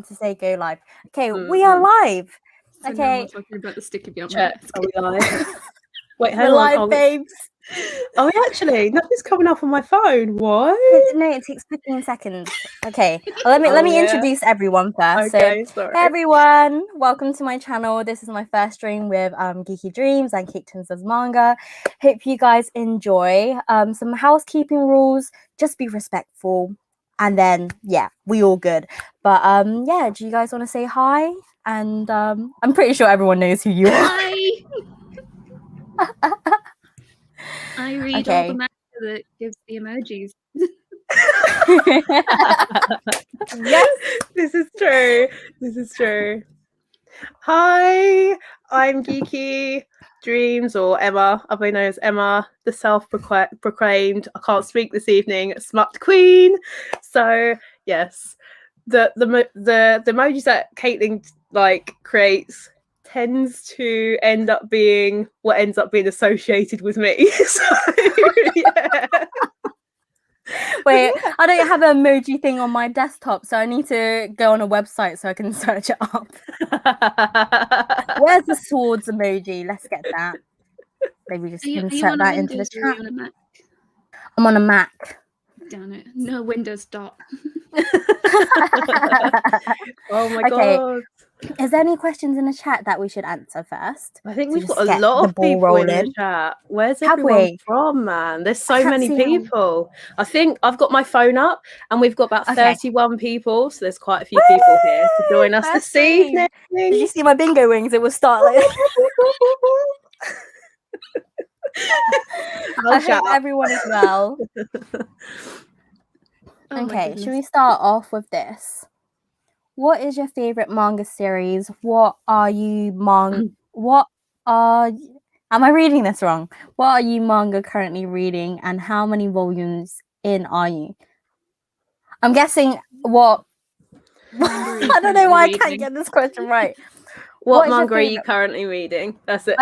to say go live. Okay, we Mm-hmm. are live. So Okay. now we're talking about the sticky beyond my Check. desk. Are we live? Wait, hang We're on. live, babes. Are we actually? Nothing's coming up on my phone. What? No, it takes 15 seconds. Okay, well, let me introduce everyone first. Okay, So, sorry. hey everyone, welcome to my channel. This is my first stream with Geeky Dreams and Chit does manga. Hope you guys enjoy. Some housekeeping rules: just be respectful, and then yeah, we all good. But yeah, do you guys want to say hi? And I'm pretty sure everyone knows who you are. Hi! I read all the manga that gives the emojis. Yes, This is true. This is true. Hi, I'm Geeky Dreams, or Emma, otherwise known as Emma, the self-proclaimed, I can't speak this evening, smut queen. So yes, the emojis that Caitlin creates tends to end up being what ends up being associated with me. So yeah. Wait, I don't have an emoji thing on my desktop, so I need to go on a website so I can search it up. Where's the swords emoji? Let's get that. Maybe just insert that into the chat. On a Mac? I'm on a Mac. Damn it. No Windows dot. Oh my god. Is there any questions in the chat that we should answer first? I think we've got a lot of people in the chat. Where's everyone from, man? There's so many people. I think I've got my phone up and we've got about 31 people. So there's quite a few people here to join us this evening. Did you see my bingo wings? It will start like... I hope everyone is well. Okay, should we start off with this? What is your favorite manga series? Am I reading this wrong? What are you manga currently reading and how many volumes in are you? I'm guessing what I don't know why I can't get this question right. What manga are you currently reading? That's it.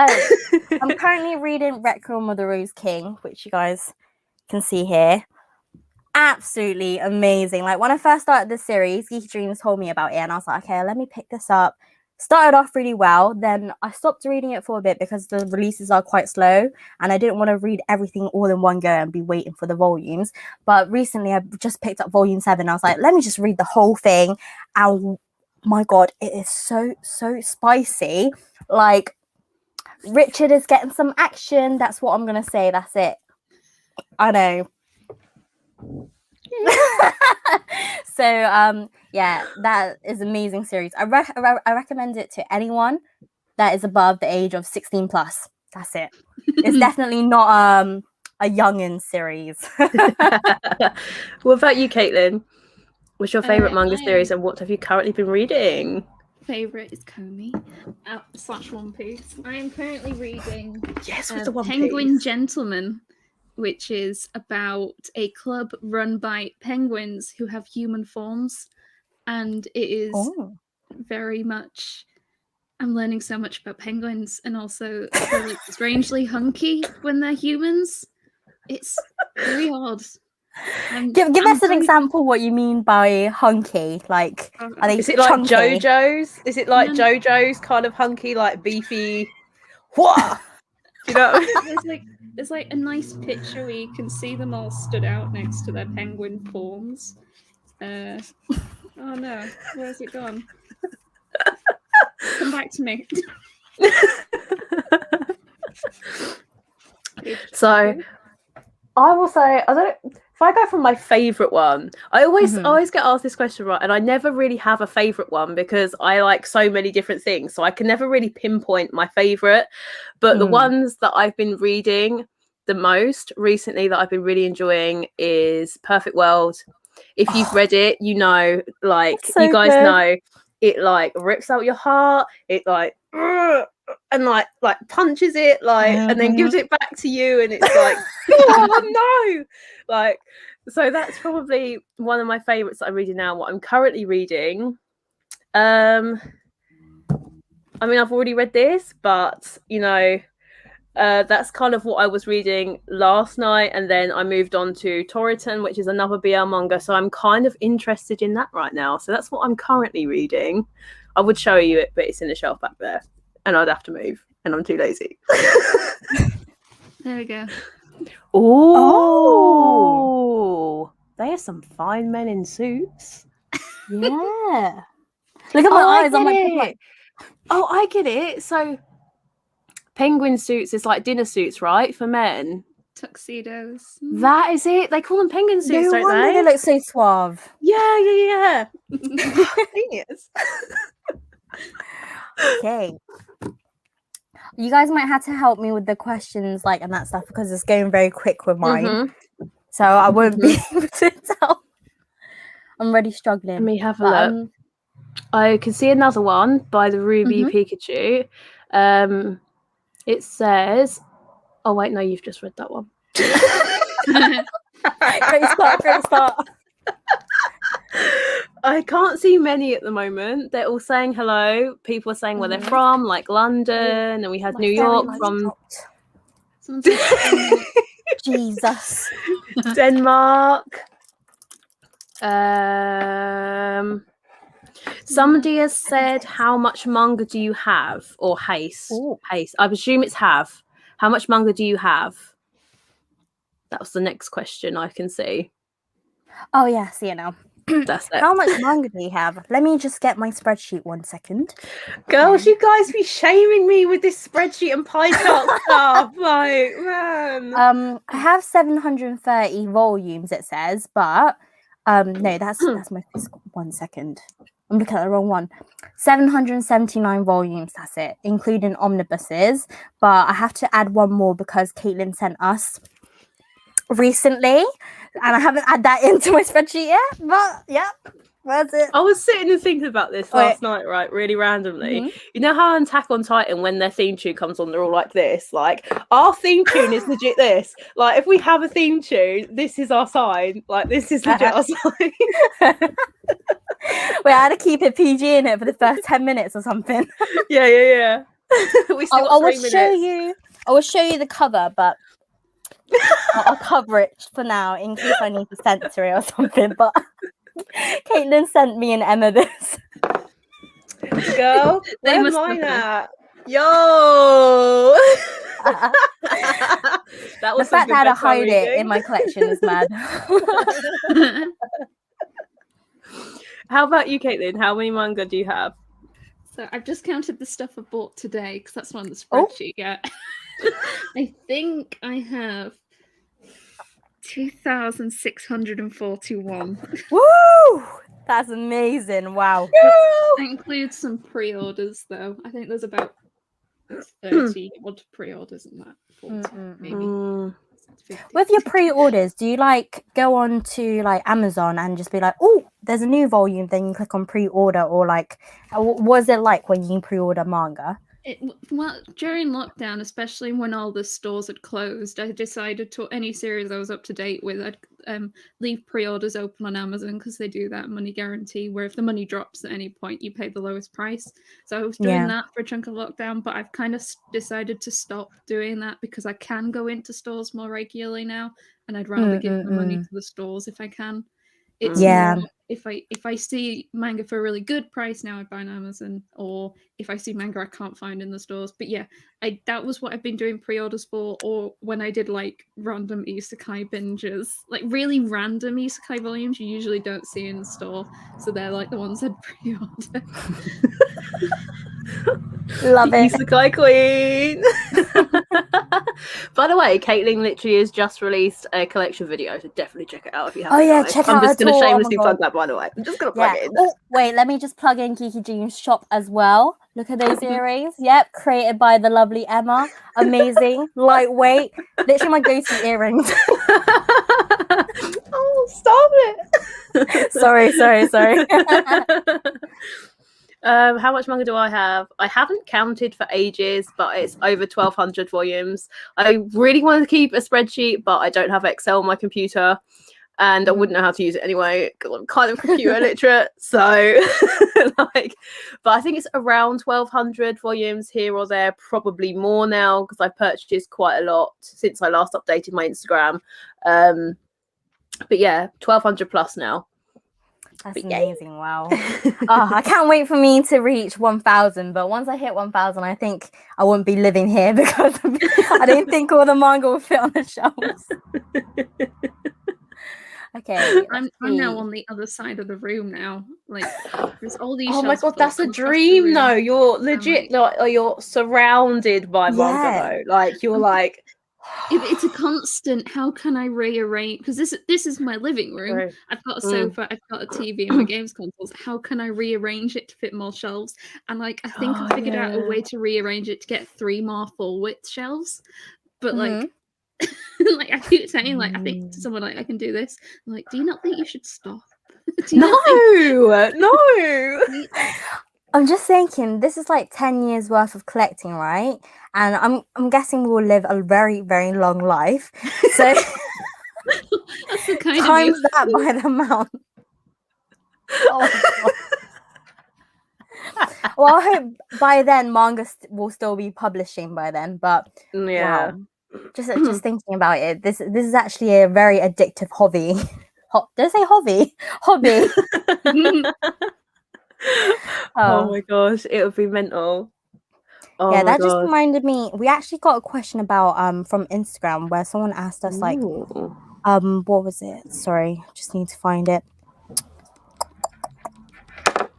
I'm currently reading Requiem of the Rose King, which you guys can see here. Absolutely amazing. Like when I first started this series, Geeky Dreams told me about it and I was like, okay, let me pick this up. Started off really well, then I stopped reading it for a bit because the releases are quite slow and I didn't want to read everything all in one go and be waiting for the volumes. But recently I just picked up volume 7. I was like, let me just read the whole thing. And my god, it is so spicy. Like Richard is getting some action. That's what I'm gonna say. That's it. I know. So yeah, that is an amazing series. I recommend it to anyone that is above the age of 16 plus. That's it. It's definitely not a youngin series. What about you, Caitlin? What's your favorite manga series and what have you currently been reading? Favorite is Komi / One Piece. I am currently reading with the One Penguin Piece. Gentleman, which is about a club run by penguins who have human forms, and it is very much. I'm learning so much about penguins, and also they're like strangely hunky when they're humans. It's very odd. Give us an example what you mean by hunky. Like, are they is it like chunky? JoJo's? Is it like JoJo's kind of hunky, like beefy? What? Do you know? There's like a nice picture where you can see them all stood out next to their penguin forms. Oh no, where's it gone? Come back to me. So I will say, if I go from my favorite one, I always get asked this question, right? And I never really have a favorite one because I like so many different things. So I can never really pinpoint my favorite. But the ones that I've been reading the most recently that I've been really enjoying is Perfect World. If you've read it, you know, like you guys know, it like rips out your heart. It like and like punches it and then gives it back to you, and it's like oh no, like so that's probably one of my favorites that I'm reading now. What I'm currently reading, I mean, I've already read this, but you know, That's kind of what I was reading last night, and then I moved on to Toritan, which is another BL manga, so I'm kind of interested in that right now. So that's what I'm currently reading. I would show you it, but it's in the shelf back there, and I'd have to move, and I'm too lazy. There we go. Oh, they are some fine men in suits. Yeah. Look at my eyes. I'm like, oh, I get it. So penguin suits is like dinner suits, right, for men? Tuxedos. That is it. They call them penguin suits, don't they? They look so suave. Yeah. Genius. Okay. You guys might have to help me with the questions, like, and that stuff, because it's going very quick with mine. So I won't be able to tell. I'm already struggling. Let me have a look. I can see another one by the Ruby Pikachu. It says, oh wait, no, you've just read that one. Great start. I can't see many at the moment. They're all saying hello. People are saying where they're from, like London, and we had New York from Jesus. Denmark. Somebody has said, how much manga do you have? Or haste. I presume it's have. How much manga do you have? That was the next question I can see. Oh, yeah, see it now. That's it. How much manga do you have? Let me just get my spreadsheet 1 second. Girls, you guys be shaming me with this spreadsheet and pie chart stuff. Like, man. I have 730 volumes, it says, but no, that's my physical. 1 second. I'm looking at the wrong one. 779 volumes, that's it, including omnibuses. But I have to add one more because Caitlin sent us recently, and I haven't added that into my spreadsheet yet. But yeah, that's it. I was sitting and thinking about this last night, right? Really randomly. You know how on Attack on Titan, when their theme tune comes on, they're all like this. Like, our theme tune is legit this. Like, if we have a theme tune, this is our sign. Like, this is legit our sign. Wait, I had to keep it PG in it for the first 10 minutes or something. Yeah. I will show you the cover, but I'll cover it for now in case I need to censor it or something. But Caitlin sent me and Emma this. Girl, where's mine at? Yo! That was the fact that I had to hide it in my collection is mad. How about you, Caitlin? How many manga do you have? So I've just counted the stuff I bought today because that's on the spreadsheet. Yeah, I think I have 2,641. Woo! That's amazing! Wow. That includes some pre-orders, though. I think there's about 30 odd pre-orders in that. 40, maybe. With your pre-orders, do you like go on to like Amazon and just be like, oh, there's a new volume, then you click on pre-order, or like, what was it like when you pre-order manga? Well, during lockdown, especially when all the stores had closed, I decided to any series I was up to date with, I'd leave pre-orders open on Amazon because they do that money guarantee where if the money drops at any point, you pay the lowest price. So I was doing that for a chunk of lockdown, but I've kind of decided to stop doing that because I can go into stores more regularly now, and I'd rather give the money to the stores if I can. It's more, if I see manga for a really good price now, I buy on Amazon, or if I see manga I can't find in the stores. But yeah, that was what I've been doing pre-orders for, or when I did like random isekai binges, like really random isekai volumes you usually don't see in the store, so they're like the ones I'd pre-order. Love it. Isekai queen. By the way, Caitlin literally has just released a collection video, so definitely check it out if you haven't. Oh yeah, check out. I'm just going to shamelessly plug that, by the way. I'm just going to plug it in. Oh, wait, let me just plug in Kiki Jean's shop as well. Look at those earrings. Yep, created by the lovely Emma. Amazing, lightweight. Literally my go-to earrings. Oh, stop it. Sorry. How much manga do I have? I haven't counted for ages, but it's over 1,200 volumes. I really want to keep a spreadsheet, but I don't have Excel on my computer, and I wouldn't know how to use it anyway because I'm kind of computer illiterate. So, but I think it's around 1,200 volumes here or there, probably more now because I've purchased quite a lot since I last updated my Instagram. But yeah, 1,200 plus now. That's amazing. Wow. I can't wait for me to reach 1,000. But once I hit 1,000, I think I won't be living here because I don't think all the manga will fit on the shelves. Okay. I'm now on the other side of the room now. Like, there's all these. Oh my shelves god, that's a across the dream room. though. You're legit like you're surrounded by manga though. Like you're like it's a constant. How can I rearrange? Because this is my living room. Right. I've got a sofa. I've got a TV and my games consoles. How can I rearrange it to fit more shelves? And like, I think I figured out a way to rearrange it to get 3 more full width shelves. But like, like I keep saying, like I think to someone like I can do this. I'm like, do you not think you should stop? No. I'm just thinking, this is like 10 years worth of collecting, right? And I'm guessing we'll live a very, very long life. So that's the kind times of that by the amount. Oh, well, I hope by then manga will still be publishing by then. But yeah, wow, just thinking about it, this is actually a very addictive hobby. Did I say hobby? Hobby. Oh my gosh, it would be mental. Oh yeah, my that just God. reminded me. We actually got a question about from Instagram where someone asked us like, what was it? Sorry, just need to find it.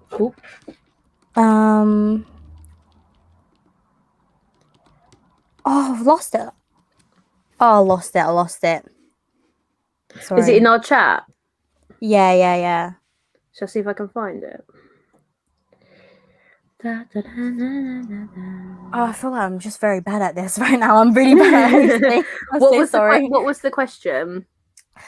Cool. Oh, I've lost it. Oh, I lost it. Sorry. Is it in our chat? Yeah. Shall I see if I can find it? Oh, I feel like I'm just very bad at this right now. I'm really bad at hosting. What was the question?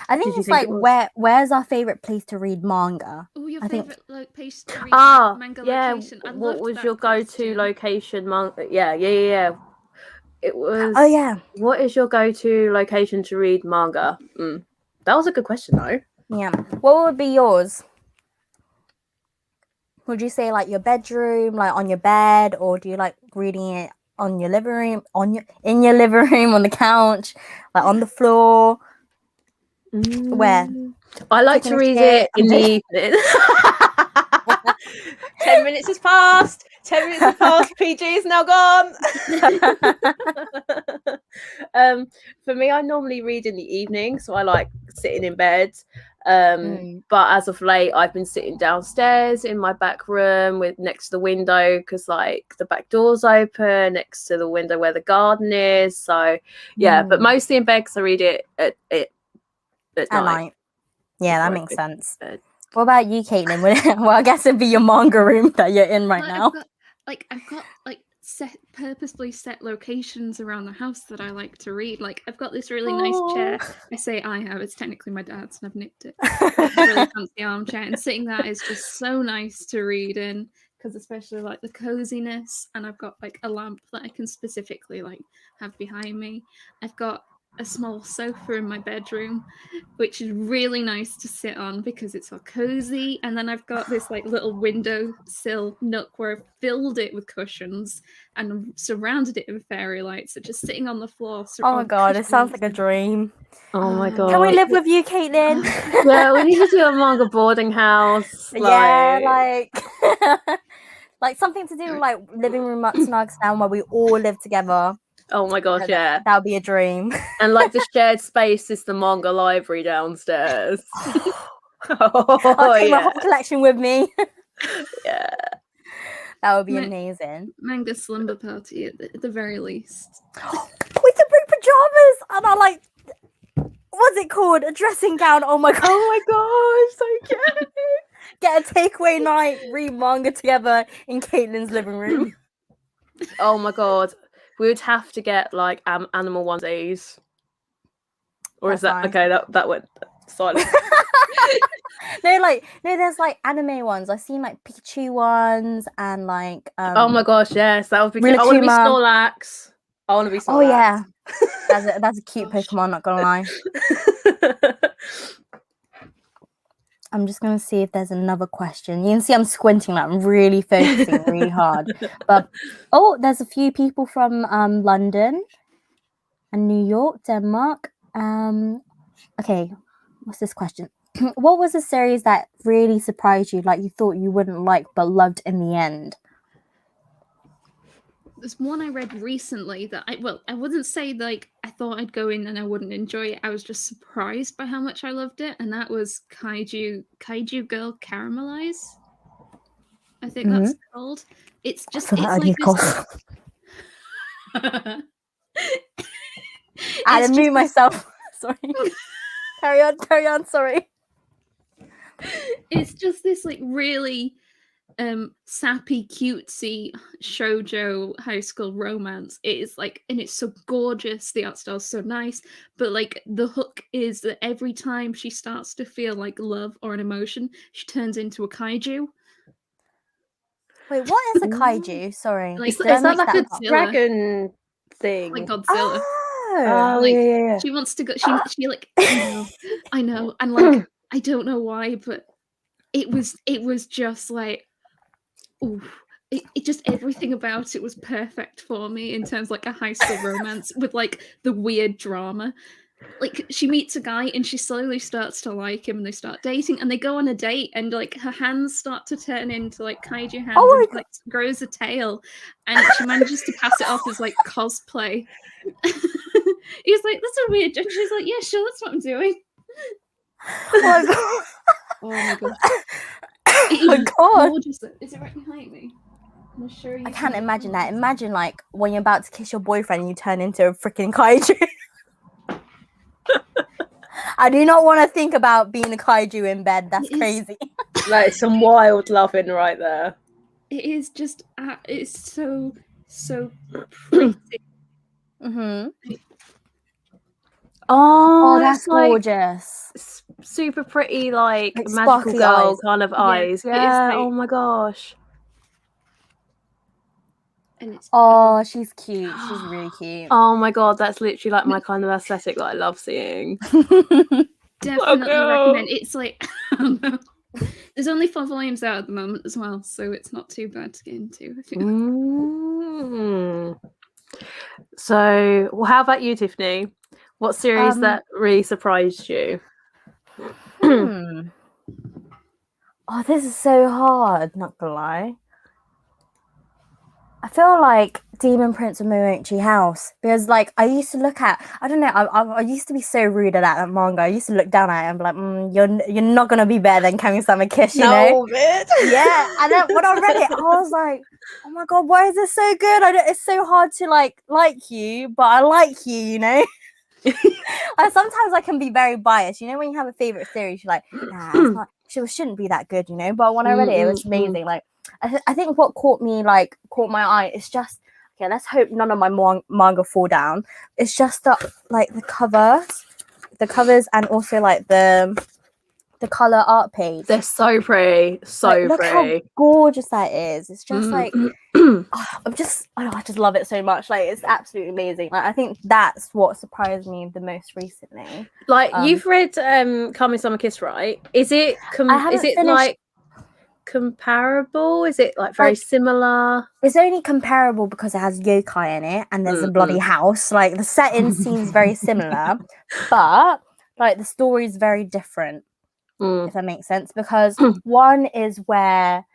I think it's like where's our favorite place to read manga? Oh, your favorite place to read manga location. What was your go-to location manga? Yeah. It was. Oh yeah. What is your go-to location to read manga? That was a good question though. Yeah. What would be yours? Would you say like your bedroom, like on your bed, or do you like reading it on your living room, in your living room, on the couch, like on the floor? Where? I like to read it in the evening. 10 minutes has passed. 10 minutes has passed. PG is now gone. For me, I normally read in the evening, so I like sitting in bed. But as of late, I've been sitting downstairs in my back room next to the window because like the back door's open next to the window where the garden is. So yeah, but mostly in bed because I read it at night. Yeah, that makes sense. What about you, Caitlin? Well, I guess it'd be your manga room that you're in right now. I've got purposefully set locations around the house that I like to read. Like I've got this really nice chair. I say I have. It's technically my dad's, and I've nicked it. It's a really fancy armchair, and sitting there is just so nice to read in because especially like the coziness. And I've got like a lamp that I can specifically like have behind me. I've got a small sofa in my bedroom, which is really nice to sit on because it's all cozy. And then I've got this like little windowsill nook where I've filled it with cushions and surrounded it with fairy lights. So just sitting on the floor. Oh my God, it sounds like a dream. Oh my God. Can we live with you, Caitlin? Yeah, we need to do a manga boarding house. Yeah, like something to do like living room snugs down where we all live together. Oh my gosh, yeah. That would be a dream. And like the shared space is the manga library downstairs. I'll take my whole collection with me. Yeah. That would be amazing. Manga slumber party at the very least. We can bring pajamas and I like, what's it called? A dressing gown. Oh my gosh, so cute. Get a takeaway night, read manga together in Caitlin's living room. Oh my God. We would have to get like animal onesies. Or is that okay? That went silent. No, there's like anime ones. I've seen like Pikachu ones and like oh my gosh, yes, that would be cute. I want to be Snorlax. Oh yeah. That's a cute Pokemon, not gonna lie. I'm just going to see if there's another question. You can see I'm squinting, like I'm really focusing really hard. But, there's a few people from London and New York, Denmark. Okay, what's this question? What was a series that really surprised you, like you thought you wouldn't like but loved in the end? There's one I read recently that I wouldn't say like I thought I'd go in and I wouldn't enjoy it. I was just surprised by how much I loved it, and that was Kaiju Girl Caramelize. I think that's called. It's just it's like this. I had to mute myself. Sorry. Carry on, sorry. It's just this like really sappy, cutesy shoujo high school romance. It is like, and it's so gorgeous, the art style's so nice, but like the hook is that every time she starts to feel like love or an emotion, she turns into a kaiju. Wait, what is a kaiju? Sorry. Like, is that like a dragon thing? Like Godzilla. Oh, like, yeah. She wants to go. She like. I know, and like I don't know why, but it was just like, ooh, it just everything about it was perfect for me in terms of like a high school romance with like the weird drama. Like she meets a guy and she slowly starts to like him, and they start dating, and they go on a date, and like her hands start to turn into like kaiju hands, and like grows a tail, and she manages to pass it off as like cosplay. He's like, that's a weird, and she's like, yeah, sure, that's what I'm doing. Oh my god. Oh my god. Oh my god. Gorgeous. Is it right behind me? I'm sure you I can't imagine that. Imagine like when you're about to kiss your boyfriend and you turn into a freaking kaiju. I do not want to think about being a kaiju in bed. That's crazy. Like some wild loving right there. It is just, it's so pretty. Oh, that's gorgeous. Like, super pretty, like magical girl eyes. Kind of eyes. Yeah. Like, oh my gosh. And it's she's cute. She's really cute. Oh my god, that's literally like my kind of aesthetic that I love seeing. Definitely recommend. It's like there's only 4 volumes out at the moment as well, so it's not too bad to get into. So, well, how about you, Tiffany? What series that really surprised you? Oh, this is so hard, not gonna lie. I feel like Demon Prince of Momochi House, because like I used to look at, I don't know, I used to be so rude at that manga. I used to look down at it and be like, you're not gonna be better than Kami-sama Kiss, you know? Bitch. Yeah, and then when I read it, I was like, oh my god, why is this so good? it's so hard to like you, but I like you, you know? Sometimes I can be very biased, you know, when you have a favorite series, you're like, nah, it's not, it shouldn't be that good, you know? But when I read it, it was amazing. Like, I think what caught my eye, it's just, okay, let's hope none of my manga fall down. It's just that, like, the covers, and also like the color art page. They're so pretty, look how gorgeous that is. It's just like, I just love it so much. Like, it's absolutely amazing. Like, I think that's what surprised me the most recently. Like, you've read Kami-sama Kiss, right? Is it like comparable? Is it like very similar? It's only comparable because it has yokai in it and there's a bloody house. Like, the setting seems very similar, but like the story is very different, if that makes sense, because one is where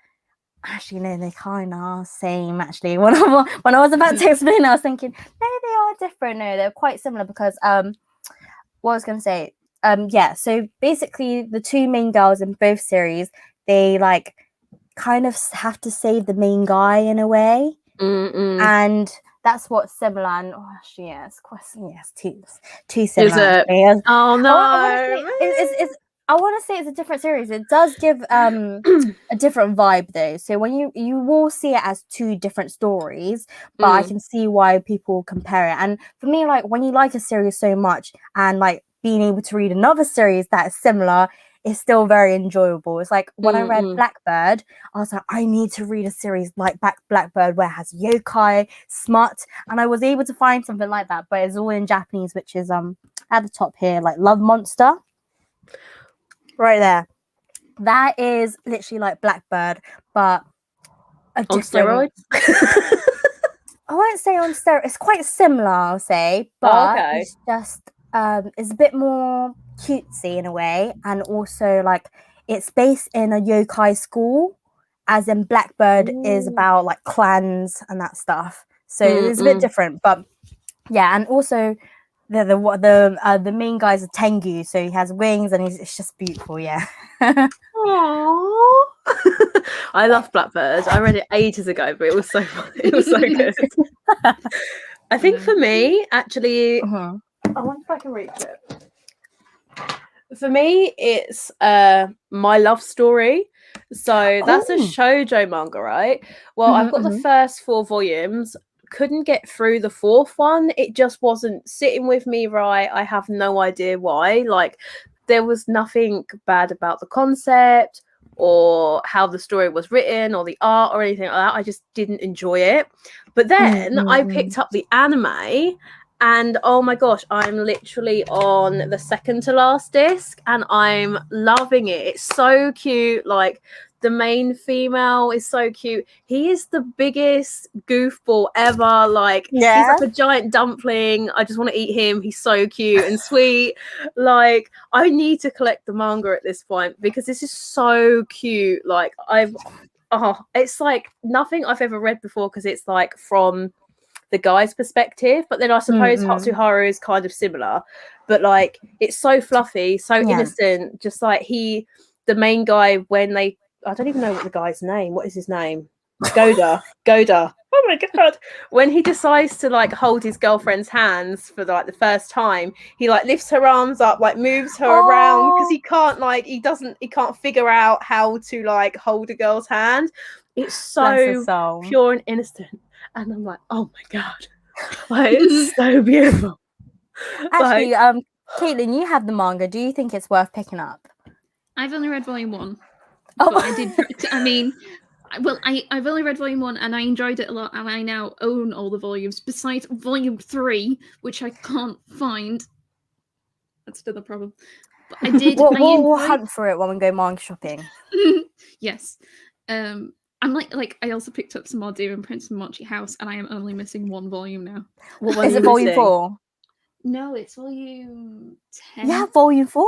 actually no, they kind of are same. Actually, when I was about to explain, I was thinking no, they are different. No, they're quite similar, because what I was going to say, so basically the two main girls in both series, they like kind of have to save the main guy in a way, and that's what's similar. And actually, yes, too similar. Oh no, I want to say it's a different series. It does give a different vibe though. So when you will see it as two different stories, but I can see why people compare it. And for me, like, when you like a series so much and like being able to read another series that is similar is still very enjoyable. It's like when I read Blackbird, I was like, I need to read a series like Blackbird where it has yokai, smut, and I was able to find something like that, but it's all in Japanese, which is at the top here, like Love Monster. Right there. That is literally like Blackbird, but a On different. steroids? I won't say on steroids. It's quite similar, I'll say, but Okay. it's just it's a bit more cutesy in a way, and also like it's based in a yokai school, as in Blackbird is about like clans and that stuff. So it's a bit different, but yeah, and also the main guy's a Tengu, so he has wings and it's just beautiful. Yeah. Aww. I love Blackbird. I read it ages ago, but it was so good. I think for me, actually, I wonder if I can reach it. For me, it's My Love Story. So that's a shoujo manga, right? Well, I've got the first 4 volumes. Couldn't get through the 4th one. It just wasn't sitting with me right. I have no idea why. Like, there was nothing bad about the concept or how the story was written or the art or anything like that. I just didn't enjoy it. But then I picked up the anime, and oh my gosh, I'm literally on the second to last disc and I'm loving it. It's so cute. Like, the main female is so cute. He is the biggest goofball ever. Like, he's like a giant dumpling. I just want to eat him. He's so cute and sweet. Like, I need to collect the manga at this point because this is so cute. Like, it's like nothing I've ever read before because it's like from the guy's perspective, but then I suppose Hatsuharu is kind of similar, but like it's so fluffy, so innocent, just like the main guy, when I don't even know what the guy's name, what is his name? Goda. Oh my god. When he decides to like hold his girlfriend's hands for like the first time, he like lifts her arms up, like moves her around because he can't figure out how to like hold a girl's hand. It's so pure and innocent. And I'm like, oh my god. Like, it's so beautiful. Actually, Caitlin, you have the manga. Do you think it's worth picking up? I've only read volume 1. But I did. I mean, well, I've only read volume 1 and I enjoyed it a lot, and I now own all the volumes besides volume 3, which I can't find. That's still the problem. But I did. We'll hunt for it when we go manga shopping. Yes. I'm like I also picked up some more Demon Prince and Mochi House, and I am only missing 1 volume now. Is it volume 4? No, it's volume 10. Yeah, volume 4.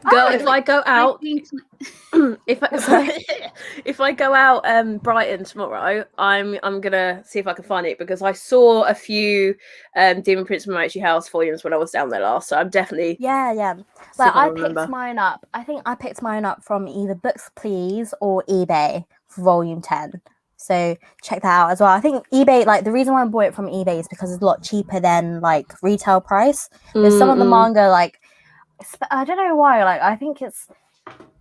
Girl, if I go out, if I go out Brighton tomorrow, I'm gonna see if I can find it because I saw a few Demon Prince and Mochi House volumes when I was down there last, so I'm definitely Like, I picked mine up. I think I picked mine up from either Books Please or eBay for volume 10. So check that out as well. I think eBay, like the reason why I bought it from eBay is because it's a lot cheaper than like retail price. There's some of the manga, like I don't know why, like I think it's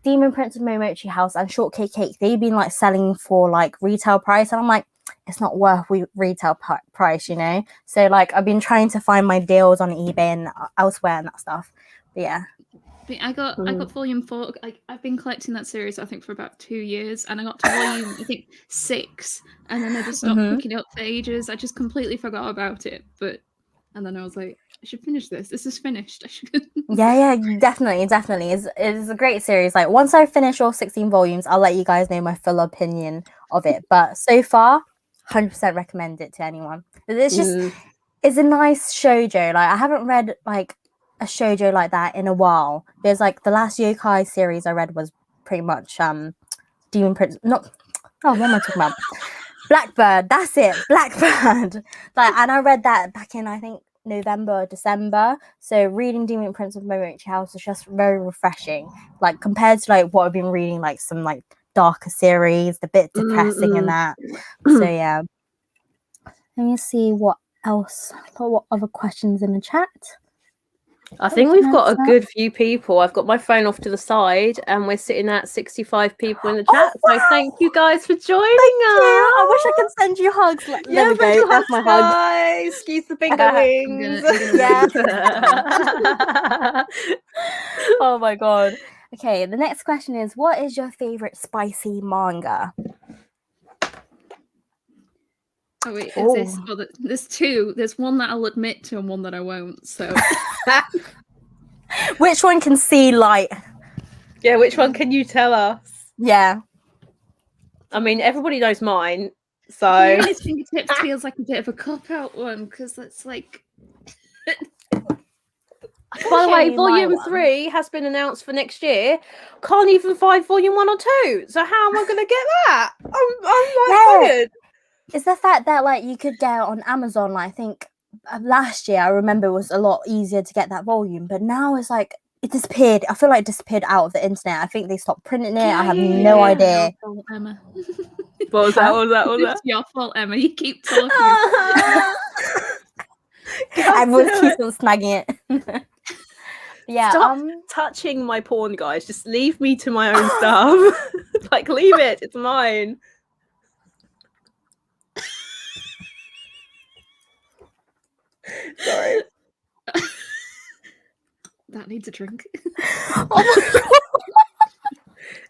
Demon Prince of Momochi House and Shortcake Cake. They've been like selling for like retail price, and I'm like, it's not worth retail price, you know. So like I've been trying to find my deals on eBay and elsewhere and that stuff. But yeah. I got volume 4. I've been collecting that series I think for about 2 years, and I got to volume I think 6, and then I just stopped picking it up for ages. I just completely forgot about it, and then I was like, I should finish this. This is finished. I should. Yeah, definitely. It's a great series. Like once I finish all 16 volumes, I'll let you guys know my full opinion of it. But so far, 100% recommend it to anyone. It's just it's a nice shoujo. Like I haven't read like a shoujo like that in a while. There's like the last yokai series I read was pretty much Demon Prince. What am I talking about? Blackbird. That's it. Blackbird. Like, and I read that back in I think November or December. So reading Demon Prince of Momochi House is just very refreshing. Like compared to like what I've been reading, like some like darker series, a bit depressing and that. So yeah. Let me see what else. What other questions in the chat? I think we've got a good few people. I've got my phone off to the side and we're sitting at 65 people in the chat. So thank you guys for joining us. I wish I could send you hugs. There we go. That's my hug. Excuse the finger wings. Yeah. Oh my god. Okay, the next question is, what is your favorite spicy manga? Oh wait, is this? Well, there's 2. There's one that I'll admit to and one that I won't. So, which one can see light? Yeah, which one can you tell us? Yeah. I mean, everybody knows mine. So Hearing his fingertips feels like a bit of a cop-out one, because it's like... by the way, volume 3 has been announced for next year. Can't even find volume 1 or 2. So how am I going to get that? I'm like, it's the fact that like you could get it on Amazon. Like, I think last year I remember it was a lot easier to get that volume, but now it's like it disappeared. I feel like it disappeared out of the internet. I think they stopped printing it. I have no idea. Emma. What was that? It's your fault, Emma. You keep talking. Everyone keeps on snagging it. Yeah. Stop touching my porn, guys. Just leave me to my own stuff. Like, leave it. It's mine. Sorry. That needs a drink. Oh my God.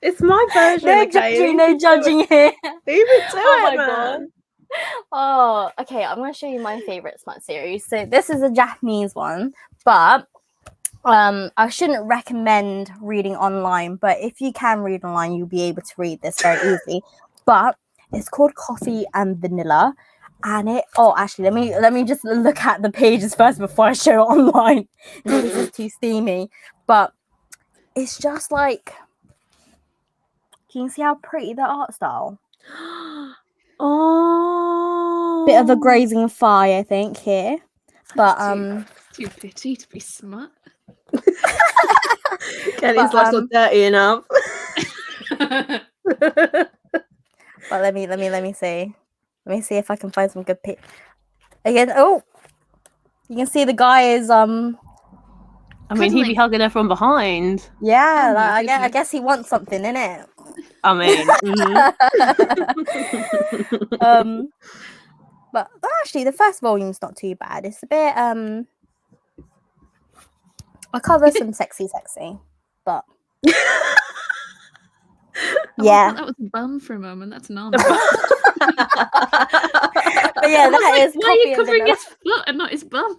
It's my version. No judging here. Leave it to it, my man. Oh, okay. I'm going to show you my favorite smut series. So this is a Japanese one, but I shouldn't recommend reading online. But if you can read online, you'll be able to read this very easily. But it's called Coffee and Vanilla, and actually, let me just look at the pages first before I show it online. This is too steamy, but it's just like, can you see how pretty the art style? Oh, Bit of a grazing fire, I think, here. But too bitty to be smut. Kelly's like not dirty enough. But let me see. Let me see if I can find some good pic. Again, you can see the guy is I mean, he'd be hugging her from behind. Yeah, I guess he wants something, innit? I mean, but actually, the first volume's not too bad. It's a bit I cover some sexy, but yeah, I that was a bum for a moment. That's normal. But yeah, that is. Why are you covering his foot and not his bum?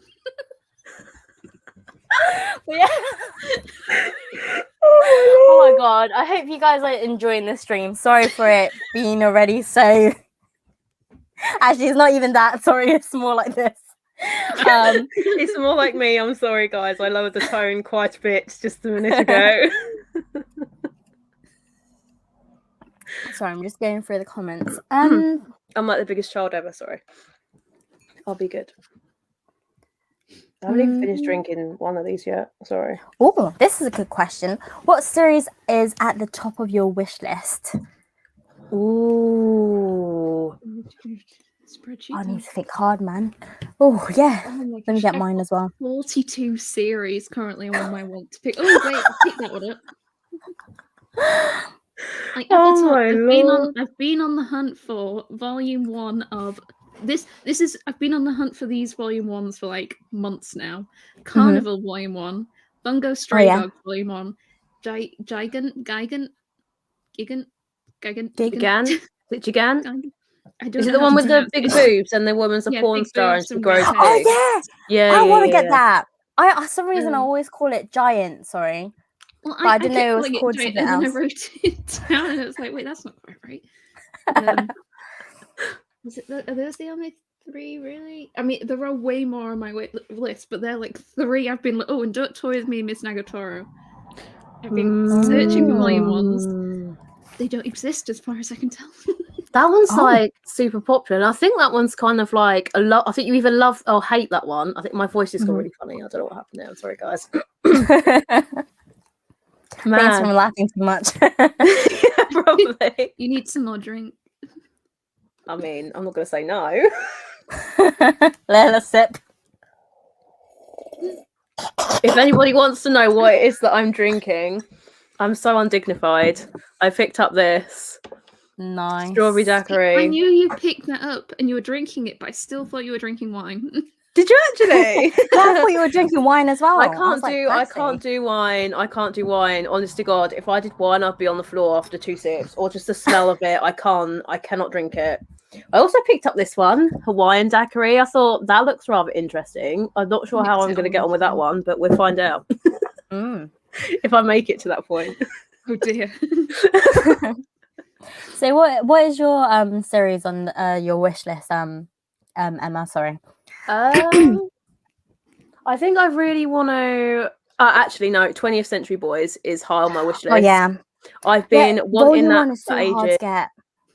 Yeah. Oh my God! I hope you guys are enjoying this stream. Sorry for it being already so. Actually, it's not even that. Sorry, it's more like this. It's more like me. I'm sorry, guys. I lowered the tone quite a bit just a minute ago. Sorry, I'm just going through the comments. I'm like the biggest child ever. Sorry. I'll be good. I haven't even finished drinking one of these yet. Sorry. Oh, this is a good question. What series is at the top of your wish list? Ooh. Spreadsheet. I need to think hard, man. Oh, yeah. Oh my Let me gosh, get mine as well. 42 series currently on my want to pick. Oh, wait, I'll pick that one up. Like, I've been on the hunt for volume 1 of this is I've been on the hunt for these volume 1s for like months now. Carnival volume 1, Bungo Stray Dogs volume 1, Gigan. Is it the one with the big boobs and the woman's a porn star and she grows big? Oh yeah, I want to get that. I for some reason I Yeah. always call it Giant. Sorry, well, but I didn't know it was called something else. And then I wrote it down, and it was like, wait, that's not quite right. Are those the only 3 really? I mean, there are way more on my list, but they're like 3 I've been like, oh, and Don't Toy With Me, Miss Nagatoro. I've been searching for volume 1s. They don't exist as far as I can tell. That one's like super popular. And I think that one's kind of like a lot. I think you either love or hate that one. I think my voice just got really funny. I don't know what happened there. I'm sorry, guys. Thanks for laughing too much. Yeah, probably. You need some more drink. I mean, I'm not going to say no. Let us sip. If anybody wants to know what it is that I'm drinking, I'm so undignified. I picked up this. Nice. Strawberry daiquiri. I knew you picked that up and you were drinking it, but I still thought you were drinking wine. Did you actually? I thought you were drinking wine as well. I can't do wine. I can't do wine. Honest to God, if I did wine, I'd be on the floor after 2 sips, or just the smell of it. I cannot drink it. I also picked up this one, Hawaiian daiquiri. I thought that looks rather interesting. I'm not sure how I'm going to get on with that one, but we'll find out if I make it to that point. Oh dear. So what is your series on your wish list, Emma? Sorry. I think I really want to. Actually, no. 20th Century Boys is high on my wish list. Oh yeah, I've been wanting volume that 1 is for so hard to ages. get.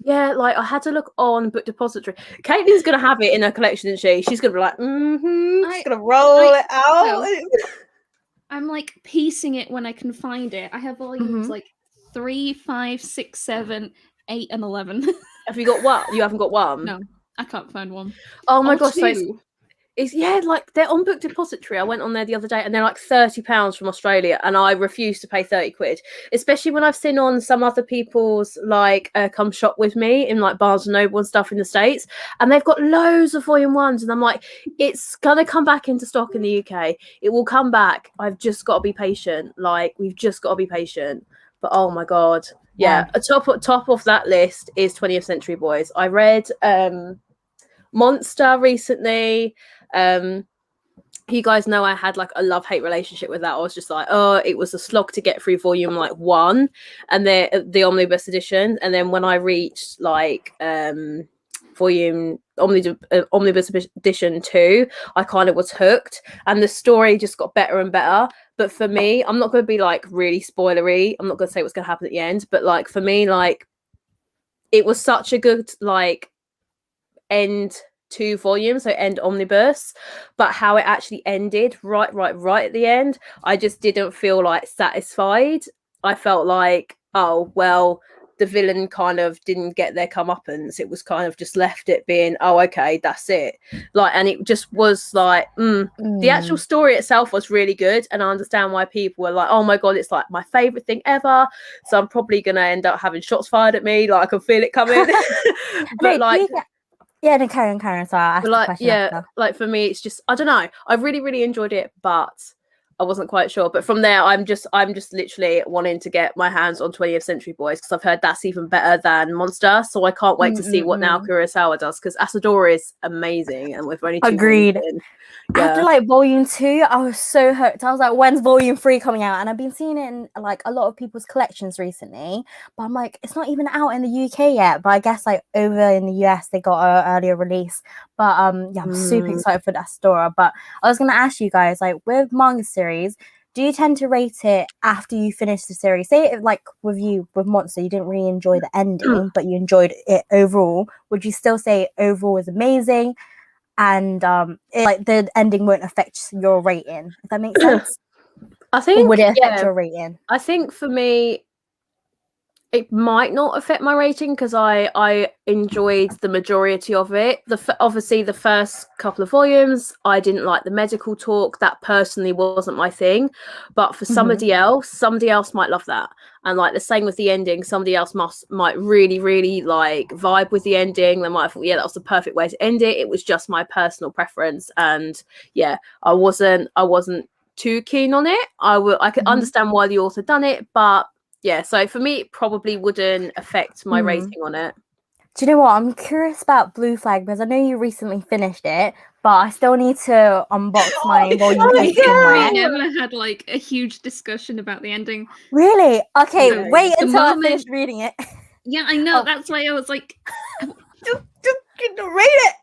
Yeah, like I had to look on Book Depository. Caitlin's gonna have it in her collection, isn't she? She's gonna be like, she's gonna roll it out. I'm like piecing it when I can find it. I have volumes like 3, 5, 6, 7, 8, and 11. Have you got one? You haven't got one? No, I can't find one. Oh my gosh, so two. it's like they're on Book Depository. I went on there the other day and they're like £30 from Australia, and I refuse to pay 30 quid, especially when I've seen on some other people's like come shop with me in like Barnes and Noble and stuff in the States, and they've got loads of volume 1s, and I'm like, it's gonna come back into stock in the UK. It will come back. I've just got to be patient. Like, we've just got to be patient. But oh my god, yeah. A top of that list is 20th Century Boys. I read Monster recently. You guys know I had like a love-hate relationship with that. I was just like, oh, it was a slog to get through volume like 1 and the omnibus edition, and then when I reached like volume omnibus edition 2, I kind of was hooked, and the story just got better and better. But for me, I'm not going to be like really spoilery, I'm not going to say what's going to happen at the end, but like for me, like it was such a good like end 2 volumes, so end omnibus, but how it actually ended right at the end, I just didn't feel like satisfied. I felt like, oh well, the villain kind of didn't get their comeuppance. It was kind of just left it being, oh okay, that's it. Like, and it just was like the actual story itself was really good, and I understand why people were like, oh my god, it's like my favorite thing ever, so I'm probably gonna end up having shots fired at me, like I can feel it coming. But like no, carry on. Sorry, I asked the question after. Like for me, it's just, I don't know. I really enjoyed it, but I wasn't quite sure. But from there, I'm just literally wanting to get my hands on 20th Century Boys, because I've heard that's even better than Monster. So I can't wait to see what now Kurosawa does, because Asadora is amazing, and we've only 2 agreed. After like volume 2, I was so hooked. I was like, when's volume 3 coming out? And I've been seeing it in like a lot of people's collections recently, but I'm like, it's not even out in the UK yet. But I guess like over in the US they got an earlier release. But yeah, I'm super excited for Asadora. But I was gonna ask you guys, like, with manga series, do you tend to rate it after you finish the series? Say it like with Monster, you didn't really enjoy the ending, but you enjoyed it overall. Would you still say overall is amazing? And like the ending won't affect your rating, if that makes sense? I think, or would it affect your rating? I think for me, it might not affect my rating, because I enjoyed the majority of it. Obviously, the first couple of volumes, I didn't like the medical talk. That personally wasn't my thing. But for somebody else might love that. And like the same with the ending, somebody else might really like vibe with the ending. They might have thought, yeah, that was the perfect way to end it. It was just my personal preference, and yeah, I wasn't too keen on it. I could understand why the author done it, but yeah, so for me, it probably wouldn't affect my rating on it. Do you know what? I'm curious about Blue Flag, because I know you recently finished it, but I still need to unbox my volume 8 somewhere. We never had like a huge discussion about the ending. Really? Okay, wait until I finish reading it. Yeah, I know. That's why I was like, just read it.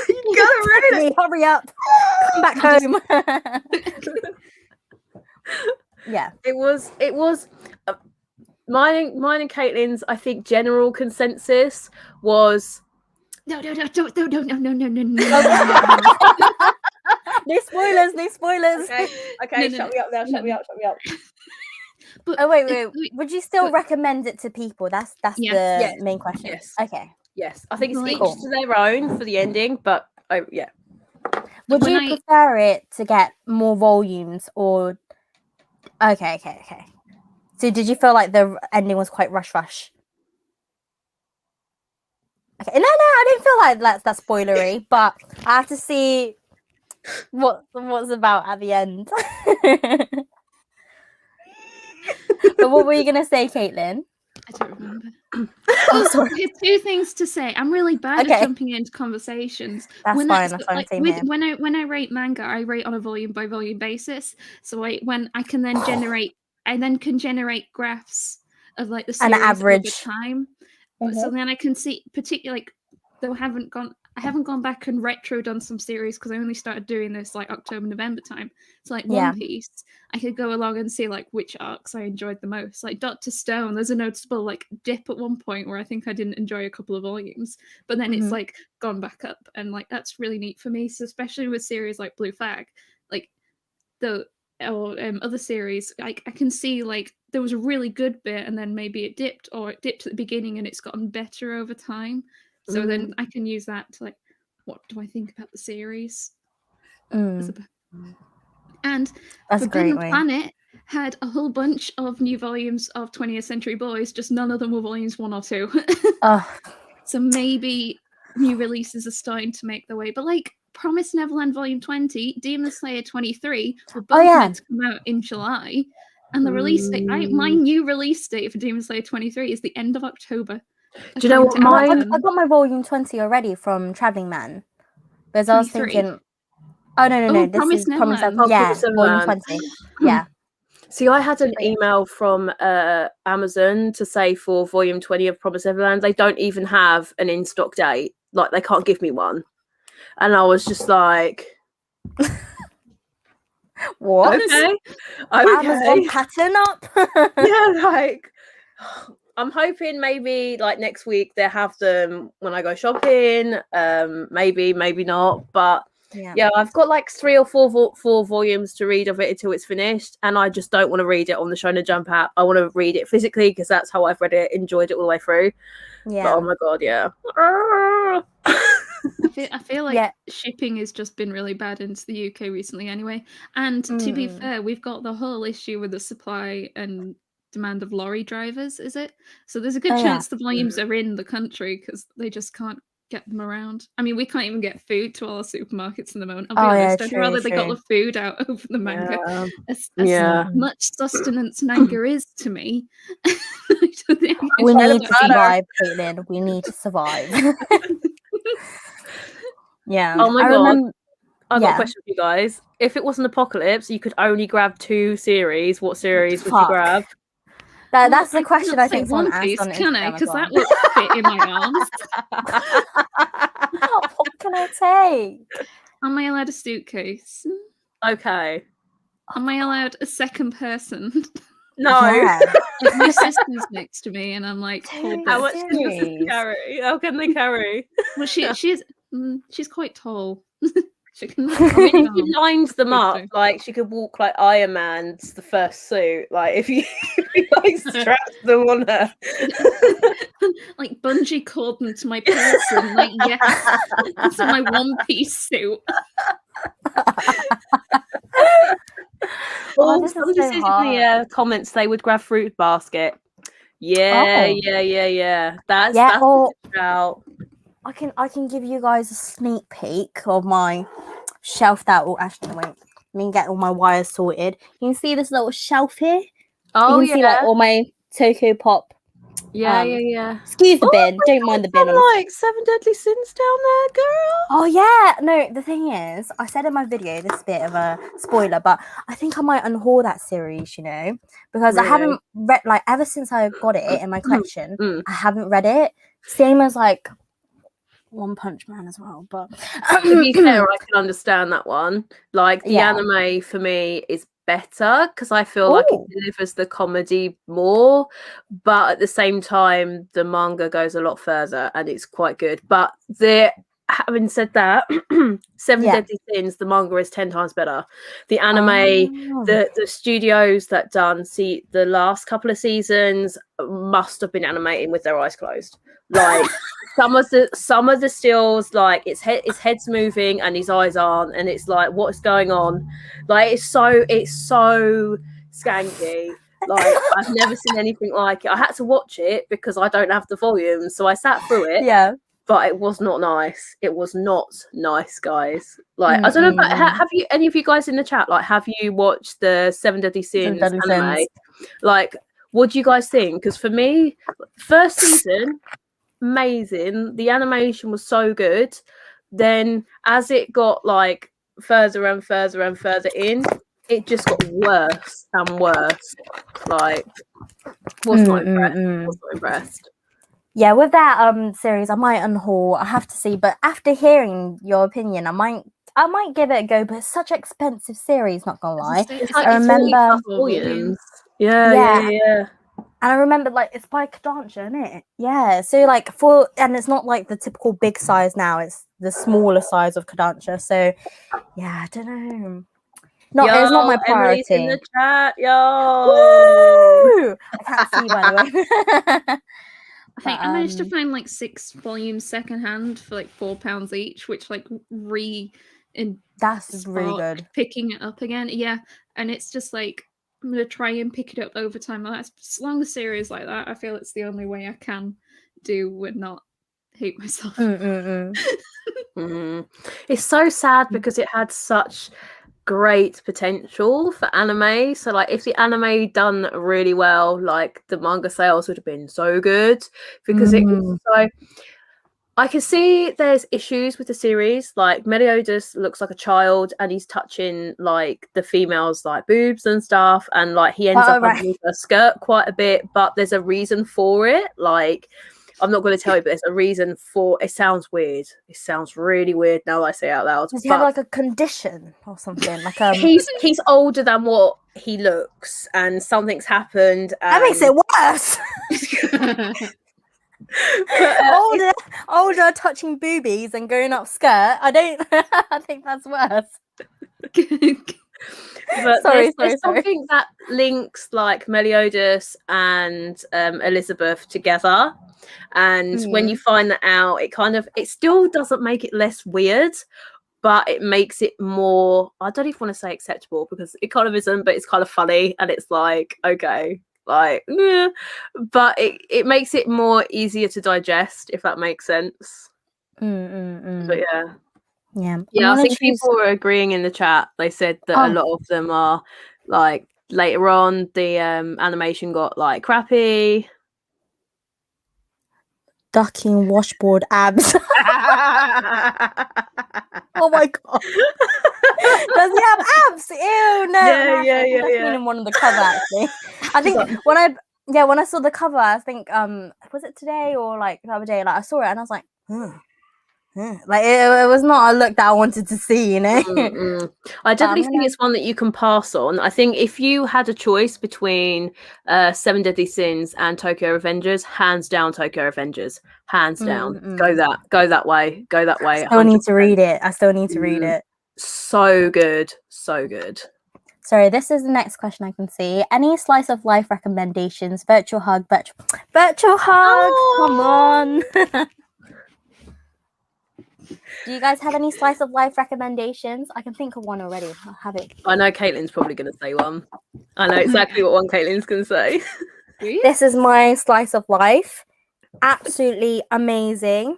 You gotta read it. Hurry up. Come back home. Yeah, it was. Mine and Caitlin's, I think, general consensus was no. No spoilers. Okay, shut me up now. Shut me up. But wait. Would you still recommend it to people? That's the main question. Yes. Okay. Yes, I think it's each to their own for the ending, but yeah. Would you prefer it to get more volumes, or? Okay. So did you feel like the ending was quite rush? Okay, no, I didn't feel like that's spoilery, but I have to see what's about at the end. But what were you gonna say, Caitlin? I don't remember. Sorry. I have 2 things to say. I'm really bad at jumping into conversations. That's fine. That's fine. Same here. When I rate manga, I rate on a volume by volume basis. So I can then generate graphs of like the An series over average. time. But so then I can see particularly like though I haven't gone back and retro done some series because I only started doing this like October, November time. So like Yeah. One Piece, I could go along and see like which arcs I enjoyed the most. Like Dr. Stone, there's a noticeable like dip at one point where I think I didn't enjoy a couple of volumes, but then it's like gone back up, and like that's really neat for me. So especially with series like Blue Flag, like other series, like I can see like there was a really good bit and then maybe it dipped, or it dipped at the beginning and it's gotten better over time. So then I can use that to like, what do I think about the series? And That's Forbidden great, Planet had a whole bunch of new volumes of 20th Century Boys, just none of them were volumes 1 or 2. So maybe new releases are starting to make their way. But like Promised Neverland Volume 20, Demon Slayer 23 were both meant to come out in July. And the release date, my new release date for Demon Slayer 23 is the end of October. Do you know what I got my volume 20 already from Traveling Man. Because I was 23? thinking, no. This Promised is Promised Neverland. Neverland. Yeah, Promised volume Neverland. 20. Yeah. See, I had an email from Amazon to say for volume 20 of Promised Neverland, they don't even have an in-stock date. Like, they can't give me one. And I was just like... What? Okay. Amazon pattern up? Yeah, like... I'm hoping maybe like next week they have them when I go shopping. Maybe not. But yeah, I've got like 3 or 4 volumes to read of it until it's finished, and I just don't want to read it on the Shonen Jump app. I want to read it physically because that's how I've read it, enjoyed it all the way through. Yeah. But oh my god, yeah. I feel like shipping has just been really bad into the UK recently anyway. And to be fair, we've got the whole issue with the supply and demand of lorry drivers, is it? So there's a good chance the volumes are in the country because they just can't get them around. I mean, we can't even get food to all our supermarkets in the moment. I'll be honest, I'd rather they got the food out over the manga. As much sustenance manga is to me. We need to survive, Caitlin. We need to survive. Yeah. Oh my god. I've got a question for you guys. If it was an apocalypse, you could only grab 2 series. What series would you grab? That's the question I think One Piece, can I? Because that would fit in my arms. What can I take? Am I allowed a suitcase? Okay. Am I allowed a second person? No. Yeah. Like my sister's next to me, and I'm like, how much can your sister carry? How can they carry? Well, she's quite tall. I mean, if you lined them up, like she could walk like Iron Man's the first suit. Like if you like strapped them on her, like bungee cord them to my person. Like that's my One Piece suit. Somebody says in the comments they would grab Fruit Basket. Yeah. That's out. I can give you guys a sneak peek of my shelf that will actually wait. Let me get all my wires sorted. You can see this little shelf here. Oh, you can see like all my Tokyo Pop. Yeah. Excuse the bin. Don't mind the bin. Like 7 Deadly Sins down there, girl. Oh yeah. No, the thing is, I said in my video, this is a bit of a spoiler, but I think I might unhaul that series, you know, because I haven't read like ever since I got it in my collection. I haven't read it. Same as like One Punch Man as well, but to be fair, I can understand that one. Like the anime for me is better because I feel like it delivers the comedy more, but at the same time the manga goes a lot further and it's quite good. But having said that, 7 Deadly Sins, the manga is 10 times better. The anime, the studios that done the last couple of seasons must have been animating with their eyes closed. Like some of the stills, like his head's moving and his eyes aren't, and it's like, what's going on? Like it's so skanky. Like I've never seen anything like it. I had to watch it because I don't have the volume, so I sat through it. Yeah. But it was not nice. It was not nice, guys. Like I don't know about have you any of you guys in the chat, like have you watched the 7 Deadly Sins anime? Like what do you guys think? Because for me, first season, amazing. The animation was so good. Then as it got like further and further and further in, it just got worse and worse. Like, was not impressed. Yeah, with that series, I might unhaul. I have to see, but after hearing your opinion, I might give it a go. But it's such an expensive series, not gonna lie. It's like I remember. volumes. Yeah. And I remember, like, it's by Kodansha, isn't it? Yeah. So, like, and it's not like the typical big size now. It's the smaller size of Kodansha. So, yeah, I don't know. It's not my priority. Emily's in the chat, yo. Woo! I can't see, by the way. I think I managed to find like 6 volumes secondhand for like £4 each, which like that's really good. Picking it up again, yeah, and it's just like I'm gonna try and pick it up over time. As long as series like that, I feel it's the only way I can do and not hate myself. It's so sad because it had such great potential for anime. So like if the anime done really well, like the manga sales would have been so good because it was so. I can see there's issues with the series. Like Meliodas looks like a child and he's touching like the females like boobs and stuff, and like he ends up underneath her skirt quite a bit, but there's a reason for it. Like I'm not going to tell you, but there's a reason for it. Sounds weird. It sounds really weird now I say it out loud. Does he have like a condition or something? Like he's older than what he looks, and something's happened. That makes it worse. But, older, touching boobies and going up skirt. I think that's worse. But there's something that links like Meliodas and Elizabeth together. And when you find that out, it still doesn't make it less weird, but it makes it more, I don't even want to say acceptable because it kind of isn't, but it's kind of funny. And it's like, okay, like, yeah. But it makes it more easier to digest, if that makes sense. But yeah, I think people were agreeing in the chat. They said that a lot of them are like later on the animation got like crappy. Ducking washboard abs. Oh my god. Does he have abs? Ew, no. Yeah. In one of the cover actually. I think when I saw the cover, I think was it today or like the other day? Like I saw it and I was like, like it was not a look that I wanted to see, you know. I definitely think it's one that you can pass on. I think if you had a choice between 7 Deadly Sins and Tokyo Revengers, hands down Tokyo Revengers, hands down. Go that way. I still need to read it. So good. Sorry, this is the next question I can see. Any slice of life recommendations? Virtual hug. Come on. Do you guys have any slice of life recommendations? I can think of one already. I'll have it. I know Caitlin's probably going to say one. I know exactly what one Caitlin's going to say. This is my slice of life. Absolutely amazing.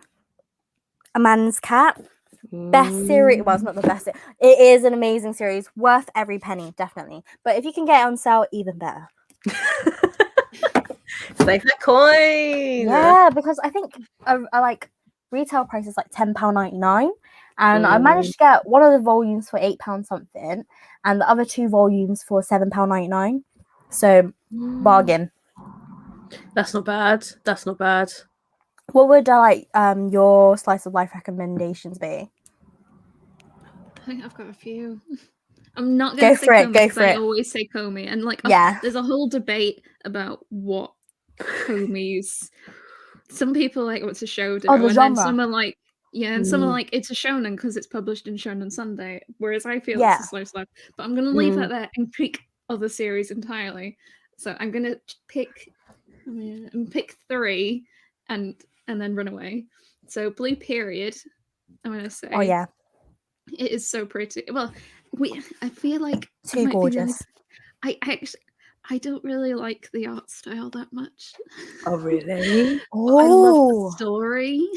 A Man's Cat. Best series. Well, it's not the best. It is an amazing series. Worth every penny, definitely. But if you can get it on sale, even better. Save that coin. Yeah, because I think I like retail price is like £10.99, and I managed to get one of the volumes for £8 something, and the other 2 volumes for £7.99. So bargain. That's not bad. What would your slice of life recommendations be? I think I've got a few. I'm not going to say Komi because I always say Komi, and like there's a whole debate about what Komi's. Some people like what's a shonen, and then some are like, and some are like it's a shonen because it's published in Shonen Sunday, whereas I feel it's a slice of life. But I'm gonna leave that there and pick other series entirely. So I'm gonna pick 3 and then run away. So Blue Period, I'm gonna say. Oh yeah, it is so pretty. Well, I feel like too gorgeous. I don't really like the art style that much. Oh really? Oh, I love the story.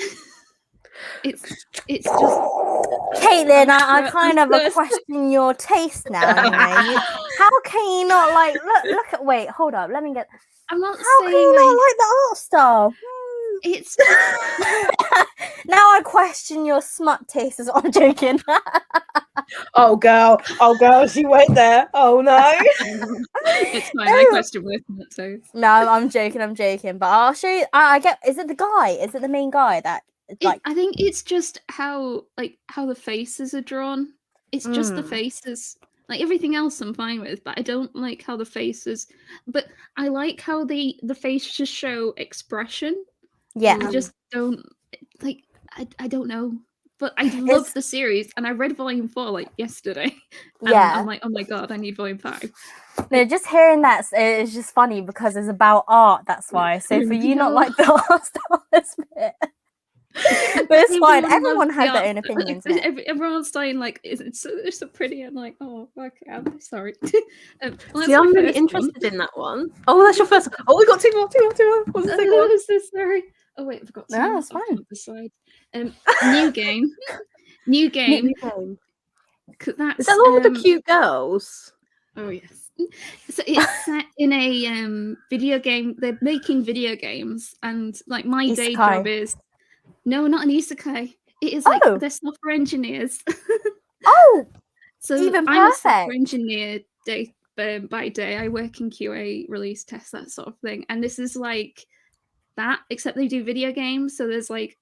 It's just Caitlin. I kind of question your taste now. Anyway, how can you not like look at? Wait, hold up. Let me get. I'm not how saying can you not like the art style? It's now I question your smut taste. I'm joking. Oh girl, she went there. Oh no. It's fine. I question with it, so No, I'm joking. But I'll show you. I get. Is it the guy? Is it the main guy that like? I think it's just how the faces are drawn. It's just the faces. Like everything else I'm fine with, but I don't like how the faces. But I like how the faces show expression. Yeah. I just don't like. I don't know. But I love the series, and I read Volume 4 like yesterday. And Yeah. I'm like, oh my god, I need Volume 5. No, just hearing that is just funny because it's about art. That's why. So for you, not like the art style bit. But it's fine. Everyone has their own opinions. Everyone's saying like, it's so pretty. I'm like, oh, okay, I'm sorry. Well, see, I'm really interested in that one. Oh, that's your first one. Oh, we got two more. What's the second one? What is this? Sorry. Oh wait, I forgot. No, it's fine. Side. New game. New game. That's, is that the one with the cute girls? Oh yes. So it's set in a video game. They're making video games, and like my day job is no, not an isekai. It is like they're software engineers. So even I'm perfect. a software engineer by day. I work in QA, release tests, that sort of thing. And this is like that, except they do video games. So there's like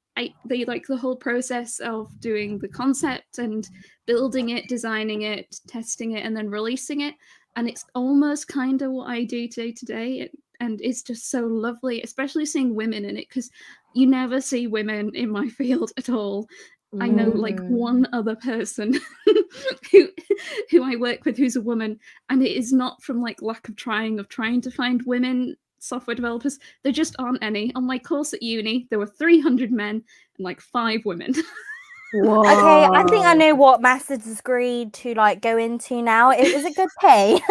they like the whole process of doing the concept and building it, designing it, testing it, and then releasing it. And it's almost kind of what I do day to day. And it's just so lovely, especially seeing women in it, because you never see women in my field at all. I know like one other person who I work with who's a woman, and it is not from like lack of trying to find women software developers. There just aren't any. On my course at uni, there were 300 men and like 5 women. Whoa. Okay, I think I know what master's degree to like go into now. Is it good pay?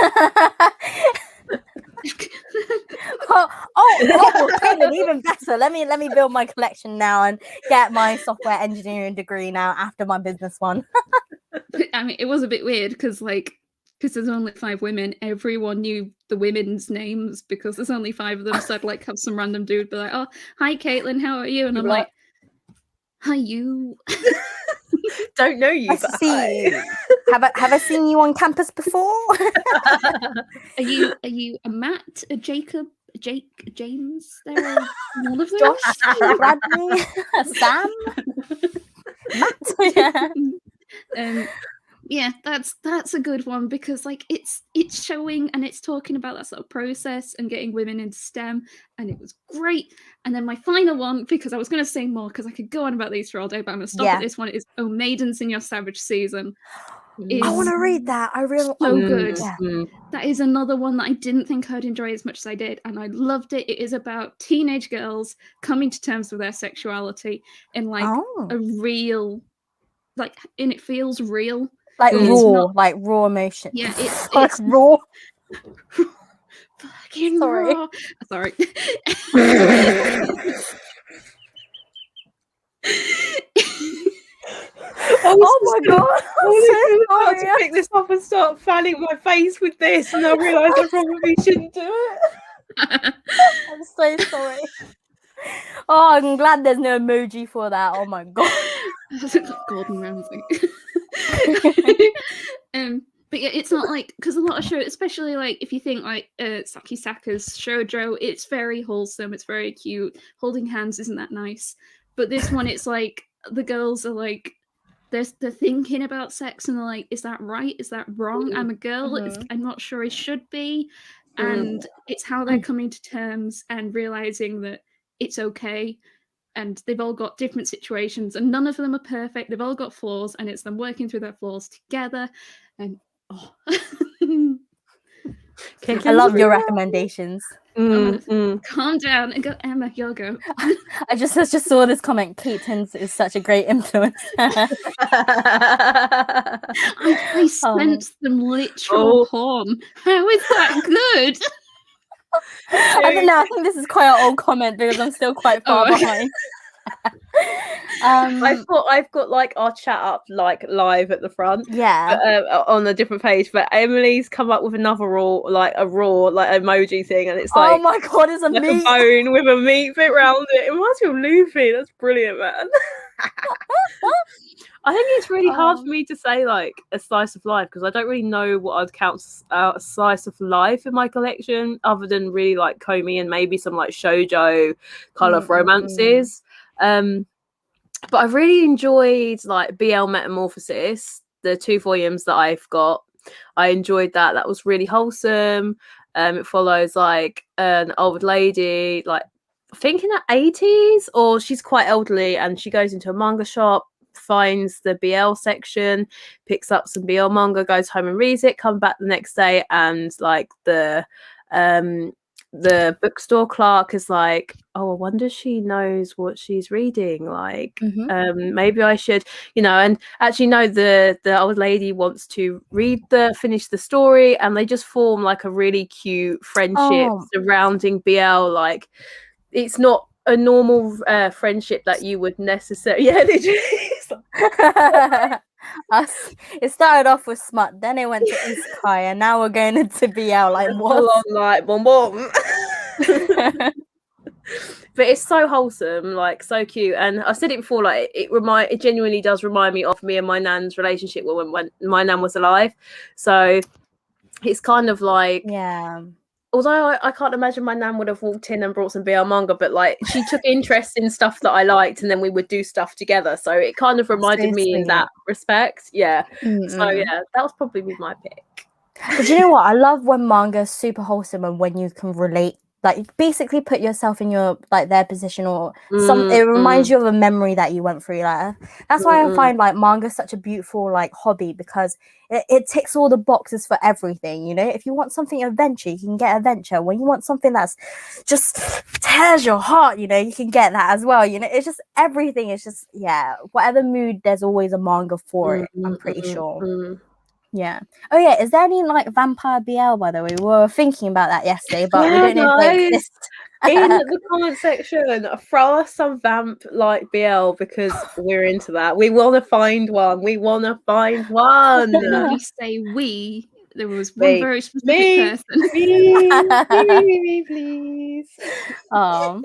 Caitlin, even better. Let me build my collection now and get my software engineering degree now after my business one. I mean, it was a bit weird because there's only 5 women. Everyone knew the women's names because there's only 5 of them. So I'd like have some random dude be like, "Oh, hi Caitlin, how are you?" And I'm like, "Hi you." Don't know you. Nice to see you. Have I seen you on campus before? Are you a Matt, a Jacob, a Jake, James? There are all of them. Josh, Bradley, Sam, Matt. Yeah, that's a good one because like it's showing and it's talking about that sort of process and getting women into STEM, and it was great. And then my final one, because I was going to say more because I could go on about these for all day, but I'm going to stop at this one. Is Oh Maidens in Your Savage Season. I want to read that. I really so good. Yeah. That is another one that I didn't think I'd enjoy as much as I did, and I loved it. It is about teenage girls coming to terms with their sexuality in like a real, like, and it feels real. Like like raw emotion. Yeah, it's raw. Fucking raw. Sorry. Oh my god! I'm so to pick this up and start fanning my face with this, and I realise I probably shouldn't do it. I'm so sorry. Oh, I'm glad there's no emoji for that. Oh my god. Gordon Ramsay. But yeah, it's not like, because a lot of shows, especially like if you think like Saki Saka's shoujo, it's very wholesome, it's very cute. Holding hands isn't that nice, but this one, it's like the girls are like they're thinking about sex and they're like, is that right? Is that wrong? I'm a girl. I'm not sure I should be. And it's how they're coming to terms and realizing that it's okay. And they've all got different situations and none of them are perfect. They've all got flaws and it's them working through their flaws together. And I love your recommendations. Calm down and go, Emma, you'll go. I just saw this comment. Keaton is such a great influence. I sense some literal porn. How is that good? I don't know. I think this is quite an old comment because I'm still quite far behind. I've got like our chat up like live at the front, on a different page. But Emily's come up with another raw emoji thing, and it's like, oh my god, it's a like meat a bone with a meat bit round it. It reminds me of Luffy. That's brilliant, man. I think it's really hard for me to say like a slice of life because I don't really know what I'd count a slice of life in my collection other than really like Komi and maybe some like shoujo kind of romances. But I really enjoyed like BL Metamorphosis, the 2 volumes that I've got. I enjoyed that. That was really wholesome. It follows like an old lady, like I think in her 80s, or she's quite elderly, and she goes into a manga shop, finds the BL section, picks up some BL manga, goes home and reads it, come back the next day, and like the bookstore clerk is like, oh, I wonder if she knows what she's reading, like maybe I should, and actually no, the old lady wants to finish the story, and they just form like a really cute friendship surrounding BL. Like it's not a normal friendship that you would necessarily It started off with smut, then it went to isekai, and now we're going into BL. Like what? Like boom boom. But it's so wholesome, like so cute, and I've said it before, like it genuinely does remind me of me and my nan's relationship when my nan was alive. So it's kind of like, although I can't imagine my nan would have walked in and brought some BL manga, but like she took interest in stuff that I liked, and then we would do stuff together. So it kind of reminded me in that respect. Yeah. So yeah, that was probably my pick. But you know what? I love when manga is super wholesome and when you can relate, like basically put yourself in their position or it reminds you of a memory that you went through. Like that's why I find like manga such a beautiful like hobby, because it ticks all the boxes for everything. If you want something adventure, you can get adventure. When you want something that's just tears your heart, you can get that as well. It's just everything. It's just whatever mood, there's always a manga for it. I'm pretty sure. Yeah. Oh yeah. Is there any like vampire BL, by the way? We were thinking about that yesterday, but we don't know if they exist. In the comment section, throw us some vamp like BL because we're into that. We want to find one. When we say we, there was one very specific person. Me, please. Oh,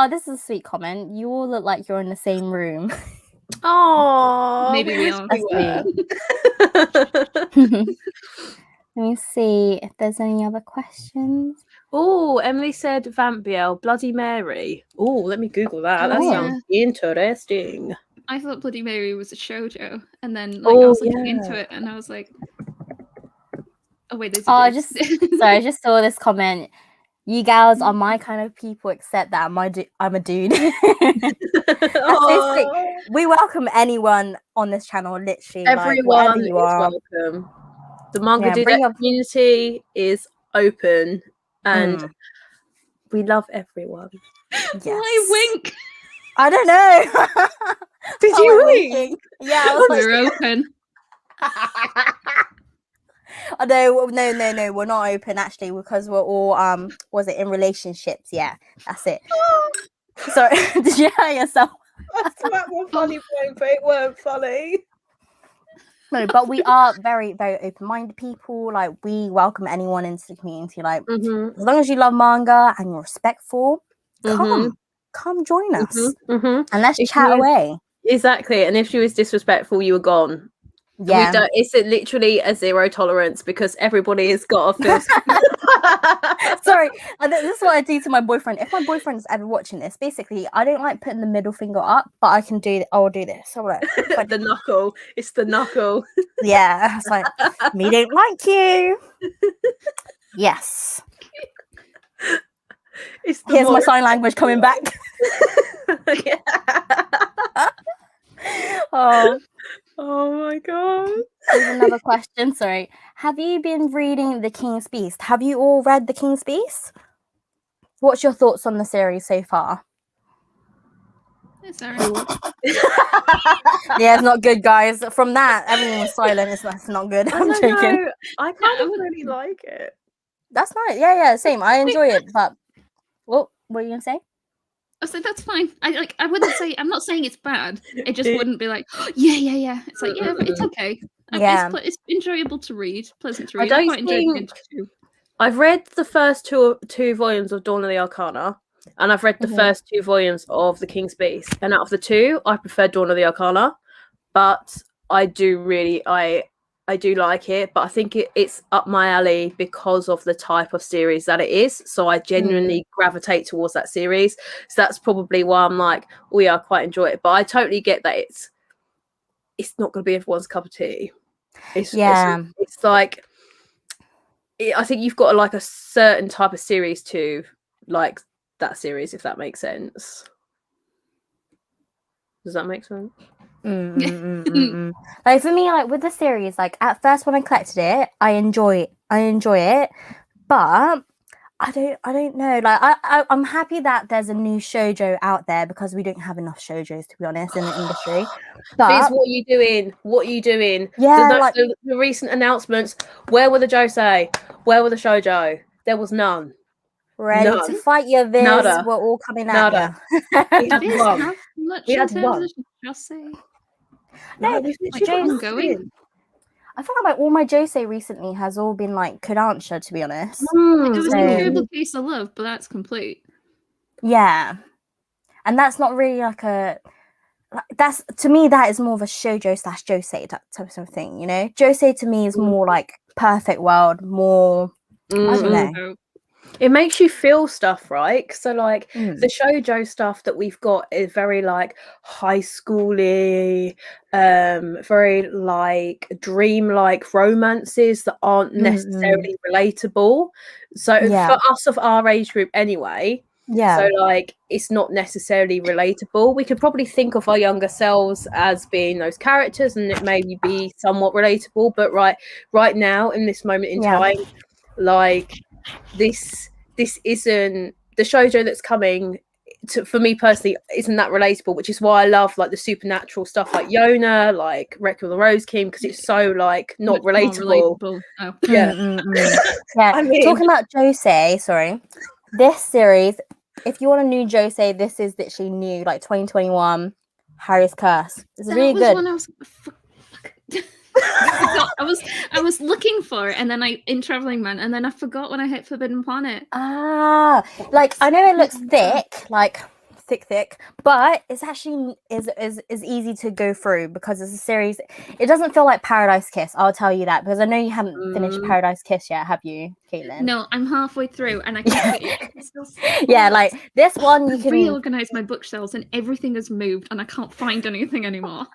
this is a sweet comment. You all look like you're in the same room. Oh, maybe we are. Let me see if there's any other questions. Oh, Emily said Vamp BL, Bloody Mary. Oh, let me Google that. That sounds interesting. I thought Bloody Mary was a shoujo, and then I was looking into it, and I was like, oh wait, there's I just saw this comment. You gals are my kind of people, except that I'm a dude. We welcome anyone on this channel, literally. Everyone is welcome. The Manga Dudettes community is open, and we love everyone. Yes. Why wink? I don't know. Did you wink? Yeah, we're open. No, we're not open actually, because we're all was it in relationships? Yeah, that's it. Sorry, did you hear yourself? That's not one funny point, but it weren't funny. No, but we are very, very open-minded people. Like we welcome anyone into the community. Like as long as you love manga and you're respectful, come join us and let's chat away. Exactly, and if she was disrespectful, you were gone. Yeah, it's literally a zero tolerance because everybody has got a feel. Sorry, this is what I do to my boyfriend. If my boyfriend's ever watching this, basically, I don't like putting the middle finger up, but I will do this. So like the knuckle. It's the knuckle. Yeah, it's like me don't like you. Yes. Here's my sign language coming back. Oh my god. Here's another question. Sorry. Have you been reading The King's Beast? Have you all read The King's Beast? What's your thoughts on the series so far? Sorry. Yeah, it's not good, guys. From that, everyone was silent. It's not good. I'm joking. I kind of really like it. That's nice. Yeah, same. I enjoy it, but what were you gonna say? I said that's fine. I wouldn't say. I'm not saying it's bad. It just wouldn't be like, oh, yeah. It's like, yeah, but it's okay. Yeah, it's enjoyable to read, pleasant to read. I don't think I've read the first two volumes of Dawn of the Arcana, and I've read the first 2 volumes of The King's Beast. And out of the 2, I prefer Dawn of the Arcana. but I do like it, but I think it's up my alley because of the type of series that it is. So I genuinely gravitate towards that series. So that's probably why I'm like, oh yeah, I quite enjoy it. But I totally get that it's not going to be everyone's cup of tea. It's like, I think you've got like a certain type of series to like that series, if that makes sense. Does that make sense? Like for me, like with the series, like at first when I collected it, I enjoy it, but I don't know. Like I'm happy that there's a new shoujo out there because we don't have enough shoujos, to be honest, in the industry. But what are you doing? Yeah, the recent announcements. Where were the josei? Where were the shoujo? There was none. Ready to fight your Viz. Nada. We're all coming Nada. at you. Did Viz have much in terms of josei? No, we've literally going. I feel like all my josei recently has all been like Kodansha, to be honest. It was a terrible case of love, but that's complete. Yeah, and that's not really like that's, to me, that is more of a shoujo / josei type of thing, you know. Josei to me is more like perfect world, more I don't know. It makes you feel stuff, right? So like the shoujo stuff that we've got is very like high schooly, very like dream-like romances that aren't necessarily relatable. So for us of our age group anyway, so like it's not necessarily relatable. We could probably think of our younger selves as being those characters and it maybe be somewhat relatable, but right now in this moment in time, like this isn't the shoujo that's coming for me personally isn't that relatable, which is why I love like the supernatural stuff like Yona, like Requiem of the Rose King, because it's so like not relatable. Oh. Yeah. I mean, talking about josei, sorry, this series, if you want a new josei, this is literally new, like 2021 Harry's Curse. It's really good. I was looking for it, and then in Traveling Man, and then I forgot when I hit Forbidden Planet. Like I know it looks thick, like thick, but it's actually is easy to go through because it's a series. It doesn't feel like Paradise Kiss, I'll tell you that, because I know you haven't finished Paradise Kiss yet, have you, Caitlin? No, I'm halfway through, and I can't. Yeah, like this one you can reorganize my bookshelves, and everything has moved, and I can't find anything anymore.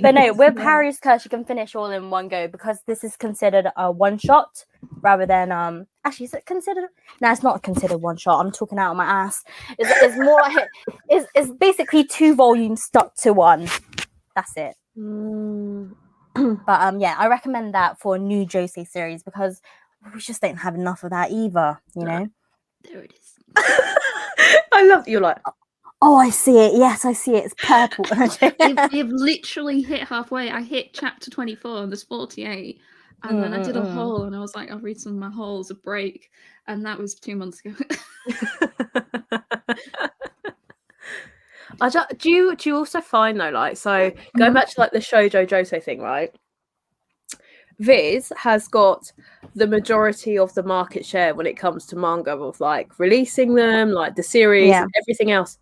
But no, with Harry's Curse you can finish all in one go because this is considered a one shot rather than actually is it considered, no, it's not considered one shot, I'm talking out of my ass. It's more like it's basically 2 volumes stuck to one, that's it. But yeah, I recommend that for a new josei series because we just don't have enough of that either, you know. There it is. I love that you're like, oh, I see it. Yes, I see it. It's purple. We've literally hit halfway. I hit chapter 24 and there's 48. And then I did a haul and I was like, I'll read some of my hauls, a break. And that was 2 months ago. Do you also find though, like, so going back to like the shoujo josei thing, right? Viz has got the majority of the market share when it comes to manga of like releasing them, like the series and everything else.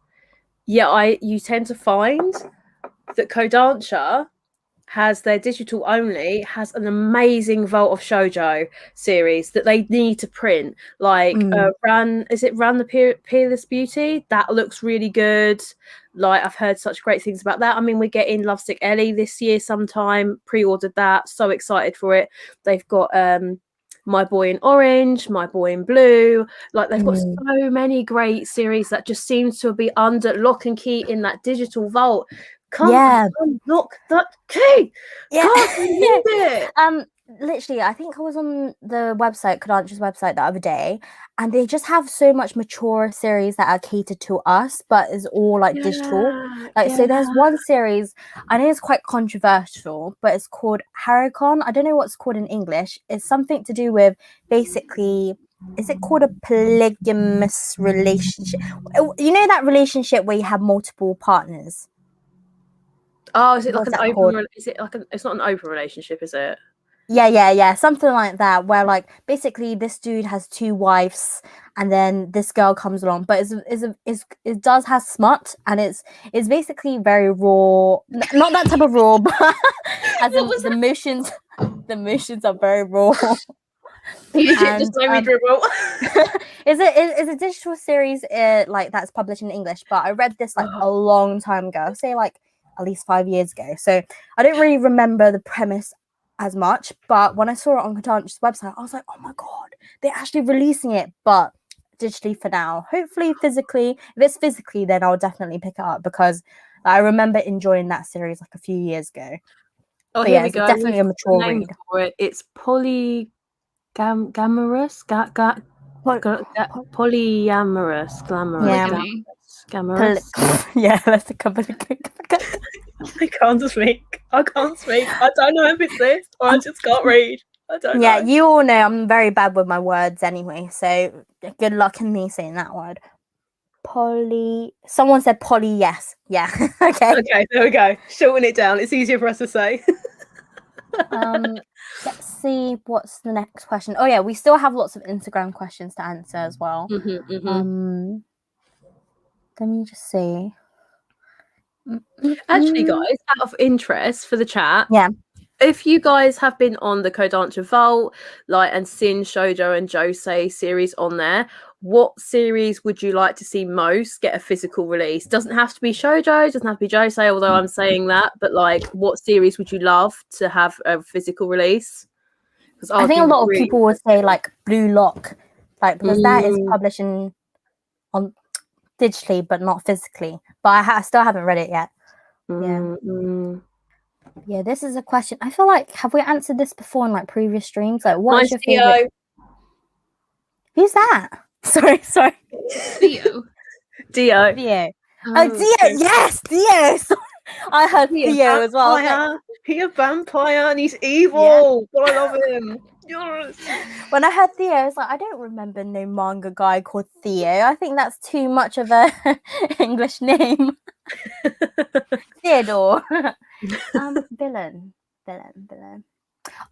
Yeah, you tend to find that Kodansha has their digital only, has an amazing vault of shoujo series that they need to print. Like Ran the Peerless Beauty? That looks really good. Like I've heard such great things about that. I mean, we're getting Lovesick Ellie this year sometime. Pre-ordered that. So excited for it. They've got My Boy in Orange, My Boy in Blue. Like they've got so many great series that just seems to be under lock and key in that digital vault. Come unlock that key. Literally, I think I was on the website, Kodansha's website, the other day, and they just have so much mature series that are catered to us, but is all like digital. Like so there's one series, I know it's quite controversial, but it's called Haricon. I don't know what's called in English. It's something to do with basically, is it called a polygamous relationship? You know that relationship where you have multiple partners? Oh, is it like an open? Is it like it's not an open relationship, is it? Yeah, something like that, where like basically this dude has 2 wives and then this girl comes along, but it does have smut, and it's basically very raw. Not that type of raw, but as in the missions are very raw. You And, just made me dribble. It's a digital series like that's published in English, but I read this like a long time ago, say like at least 5 years ago. So I don't really remember the premise as much, but when I saw it on Kodansha's website, I was like, oh my god, they're actually releasing it, but digitally for now. Hopefully physically. If it's physically, then I'll definitely pick it up, because I remember enjoying that series like a few years ago. Oh, But here yeah, we it's go. definitely a mature Name read. for it. It's polyamorous. Polyamorous. Glamorous. Yeah, that's a couple of I can't speak. I don't know if it's this or I just can't read. I don't know. Yeah, you all know I'm very bad with my words anyway, so good luck in me saying that word. Someone said poly, yes. Yeah. Okay. Okay, there we go. Shorten it down. It's easier for us to say. Let's see what's the next question. Oh yeah, we still have lots of Instagram questions to answer as well. Let me just see. Actually, guys, out of interest for the chat, yeah, if you guys have been on the Kodansha Vault, and seen Shoujo and Josei series on there, what series would you like to see most get a physical release? Doesn't have to be Shoujo, doesn't have to be Josei, although I'm saying that, but like, what series would you love to have a physical release? Because I think a lot of people would say like Blue Lock, like because that is publishing on digitally but not physically. But I still haven't read it yet. Yeah, this is a question. I feel like, have we answered this before in like previous streams? Like, what's your favorite? Who's that? Sorry. Theo. Dio. Oh, Dio. Yes, Dio. I heard Theo as well. Like, he's a vampire and he's evil. Yeah. But I love him. Yes. When I heard Theo, I was like, I don't remember no manga guy called Theo. I think that's too much of a English name. Theodore. Villain.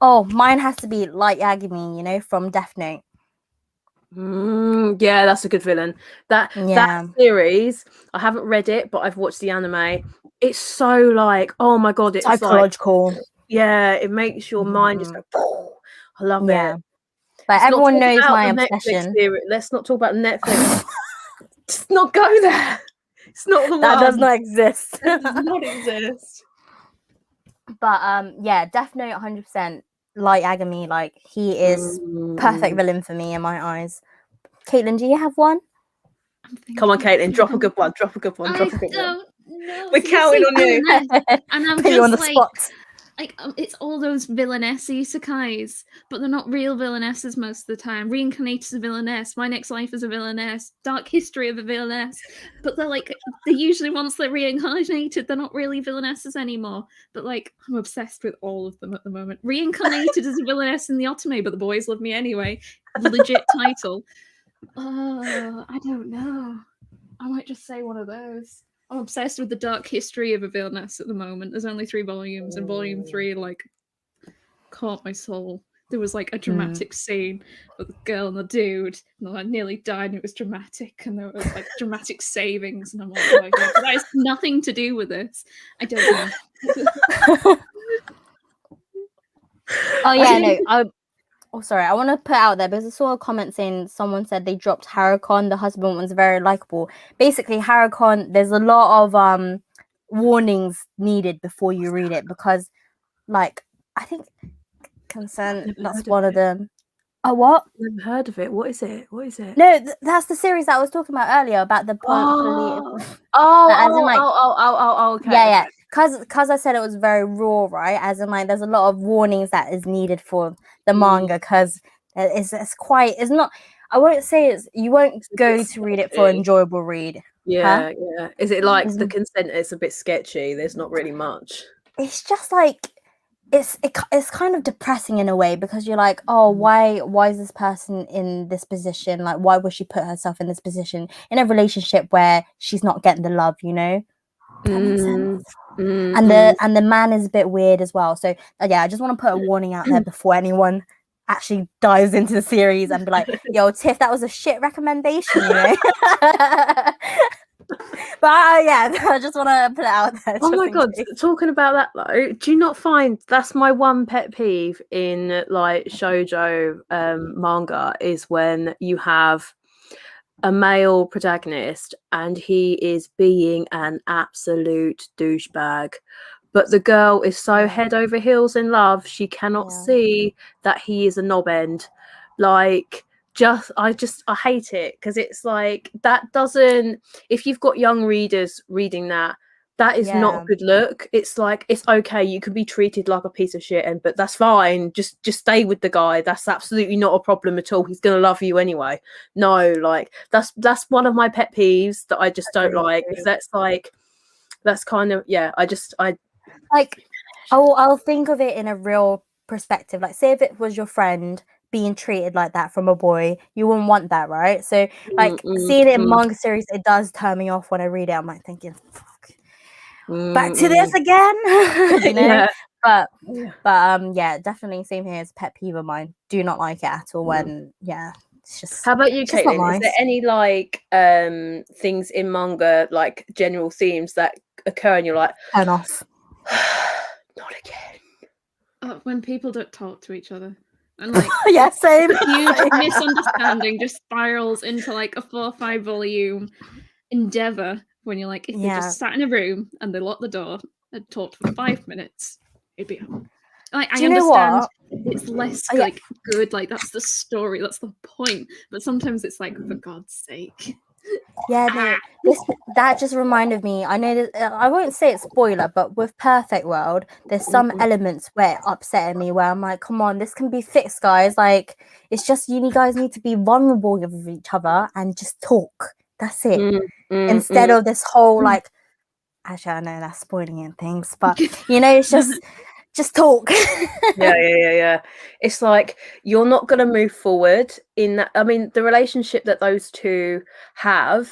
Oh, mine has to be Light Yagami, from Death Note. Yeah, that's a good villain. That series, I haven't read it, but I've watched the anime. It's so like, oh my god, it's psychological. Like, yeah, it makes your mind just go. I love it. But everyone knows my obsession. Let's not talk about Netflix. Just not go there. It's not the that one. does not exist. It does not exist. But yeah, Death Note 100%. Light Yagami, like he is perfect villain for me in my eyes. Caitlin, do you have one? Come on, Caitlin, drop a good one. I don't know. We're counting on you. And I'm Put you on the spot. It's all those villainess isekais, but they're not real villainesses most of the time. Reincarnated as a villainess, My Next Life is a villainess, Dark History of a villainess, but they're usually once they're reincarnated, they're not really villainesses anymore. But I'm obsessed with all of them at the moment. Reincarnated as a villainess in the Otome, but the boys love me anyway. Legit title. I don't know. I might just say one of those. I'm obsessed with the Dark History of a villainess at the moment. There's only 3 volumes, and volume 3 caught my soul. There was a dramatic scene with the girl and the dude, and I nearly died, and it was dramatic, and there was dramatic savings, and I'm like, oh my god, that has nothing to do with this. I don't know. Oh yeah, no. Oh, sorry. I want to put out there because I saw a comment saying someone said they dropped Harucon. The husband was very likable. Basically, Harucon, there's a lot of warnings needed before you read it because, I think consent. That's one of them. Oh, what? Never heard of it. What is it? No, that's the series that I was talking about earlier about the. Okay. Yeah. Because I said it was very raw, right? As in, there's a lot of warnings that is needed for the manga because it's not. I won't say you won't go to read it for an enjoyable read. Yeah. Is it the consent is a bit sketchy? There's not really much. It's just it's kind of depressing in a way because you're like, oh, why is this person in this position? Why would she put herself in this position in a relationship where she's not getting the love? That makes sense. and the man is a bit weird as well. So yeah, I just want to put a warning out there before anyone actually dives into the series and be like, yo, Tiff, that was a shit recommendation, you know. But yeah, I just want to put it out there. Oh my god, talking about that though, do you not find that's my one pet peeve in like shoujo manga is when you have a male protagonist and he is being an absolute douchebag, but the girl is so head over heels in love she cannot see that he is a knob end. Like, I hate it because it's like that doesn't. If you've got young readers reading that is not a good look. It's like, it's okay, you can be treated like a piece of shit, but that's fine. Just stay with the guy. That's absolutely not a problem at all. He's gonna love you anyway. No, like that's one of my pet peeves that I just don't like. That's like, that's kind of I like, I'll think of it in a real perspective. Like, say if it was your friend being treated like that from a boy, you wouldn't want that, right? So like seeing it in manga series, it does turn me off when I read it. I'm like thinking, fuck, back to this again. You know? But yeah, definitely same here as pet peeve of mine. Do not like it at all when it's just. How about you, Caitlin? Nice. Is there any like things in manga, like general themes that occur and you're like, turn off? Not again. When people don't talk to each other. And like same. Huge misunderstanding just spirals into like a 4 or 5 volume endeavor when you're like, if they just sat in a room and they locked the door and talked for 5 minutes, it'd be like, I understand it's less like good, like that's the story, that's the point, but sometimes it's like, for God's sake. Yeah, no, that just reminded me. I know that I won't say it's spoiler, but with Perfect World, there's some elements where it upsetted me where I'm like, come on, this can be fixed, guys. Like, it's just you guys need to be vulnerable with each other and just talk. That's it. Instead of this whole like, actually, I know that's spoiling it and things, but you know, it's just talk. yeah. It's like you're not going to move forward in that. I mean, the relationship that those two have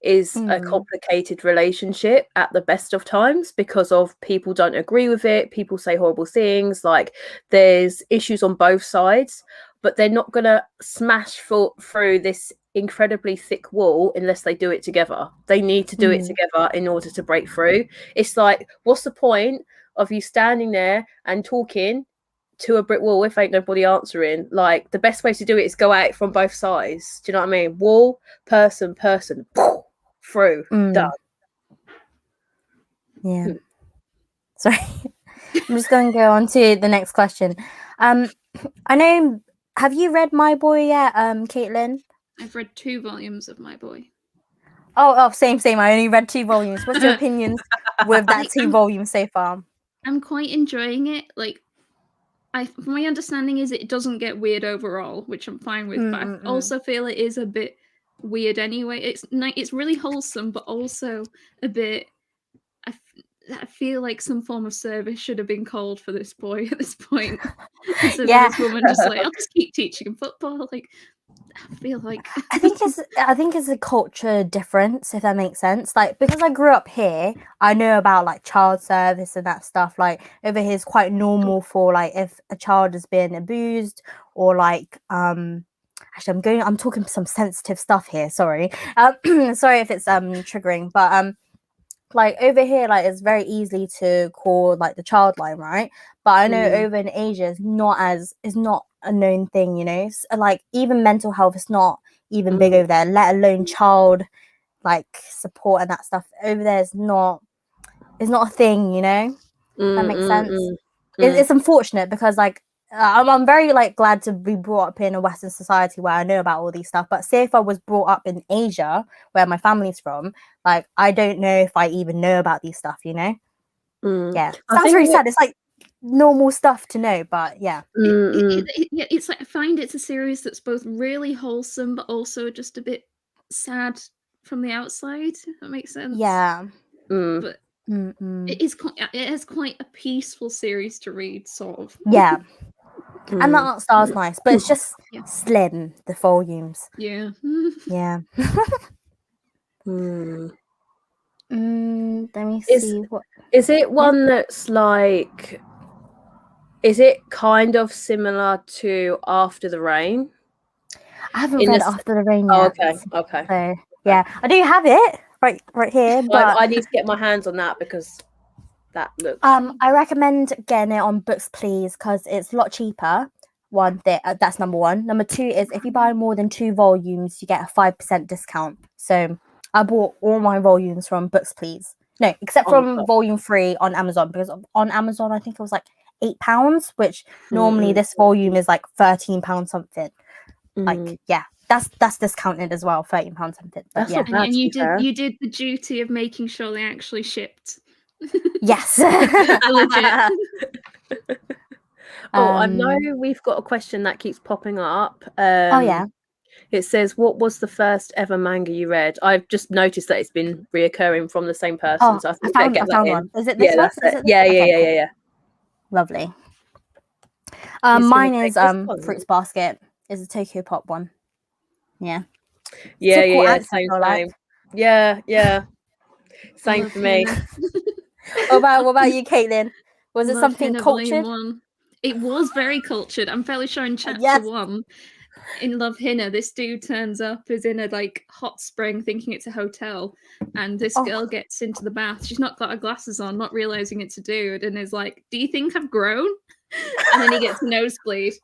is a complicated relationship at the best of times because of people don't agree with it. People say horrible things. Like, there's issues on both sides, but they're not going to smash through this incredibly thick wall unless they do it together. They need to do it together in order to break through. It's like, what's the point of you standing there and talking to a brick wall if ain't nobody answering? Like, the best way to do it is go at it from both sides. Do you know what I mean? Wall, person, through, done. Yeah. Sorry. I'm just going to go on to the next question. I know, have you read My Boy yet, Caitlin? I've read 2 volumes of My Boy. Oh, same. I only read 2 volumes. What's your opinions with that 2 volumes so far? I'm quite enjoying it. Like, from my understanding is it doesn't get weird overall, which I'm fine with. But I also feel it is a bit weird anyway. It's really wholesome, but also a bit. I feel like some form of service should have been called for this boy at this point. Instead of this woman just like, I'll just keep teaching him football. Like, I feel like I think it's a culture difference, if that makes sense. Like, because I grew up here, I know about like child service and that stuff. Like, over here is quite normal for like if a child has been abused or like actually I'm talking some sensitive stuff here, sorry. Sorry if it's triggering, but like over here, like it's very easy to call like the child line, right? But I know over in Asia it's not a known thing, you know. Like even mental health is not even big over there, let alone child like support and that stuff. Over there is not a thing, you know. That makes sense. It's unfortunate because like I'm very like glad to be brought up in a Western society where I know about all these stuff. But say if I was brought up in Asia, where my family's from, like I don't know if I even know about these stuff, you know. Yeah, sounds really sad. It's like normal stuff to know, but yeah. It's like I find it's a series that's both really wholesome but also just a bit sad from the outside. If that makes sense. Yeah. But it is quite a peaceful series to read, sort of. Yeah. And the art style's nice, but it's just slim, the volumes. Yeah. Yeah. Let me see what. Is it one that's like? Is it kind of similar to After the Rain? I haven't read After the Rain yet. Okay. So yeah, I do have it right here, but I need to get my hands on that because that looks. I recommend getting it on Books Please because it's a lot cheaper. That's number one. Number two is if you buy more than 2 volumes, you get a 5% discount. So I bought all my volumes from Books Please. No, except from volume 3 on Amazon, because on Amazon I think it was like £8, which normally this volume is like £13 something. Like that's discounted as well, £13 something. But that's not bad, and you did the duty of making sure they actually shipped. Yes. Legit. I know we've got a question that keeps popping up. It says, what was the first ever manga you read? I've just noticed that it's been reoccurring from the same person. So I found one. Is it this one? That's it. Yeah. Lovely. Mine is Fruits Basket. Is a Tokyo Pop one. Yeah. Yeah. Same. Yeah. Same for me. What about you, Caitlin? Was it something cultured? It was very cultured. I'm fairly sure in chapter 1, in Love Hina, this dude turns up, is in a like hot spring, thinking it's a hotel, and this girl gets into the bath. She's not got her glasses on, not realizing it's a dude, and is like, "Do you think I've grown?" And then he gets a nosebleed.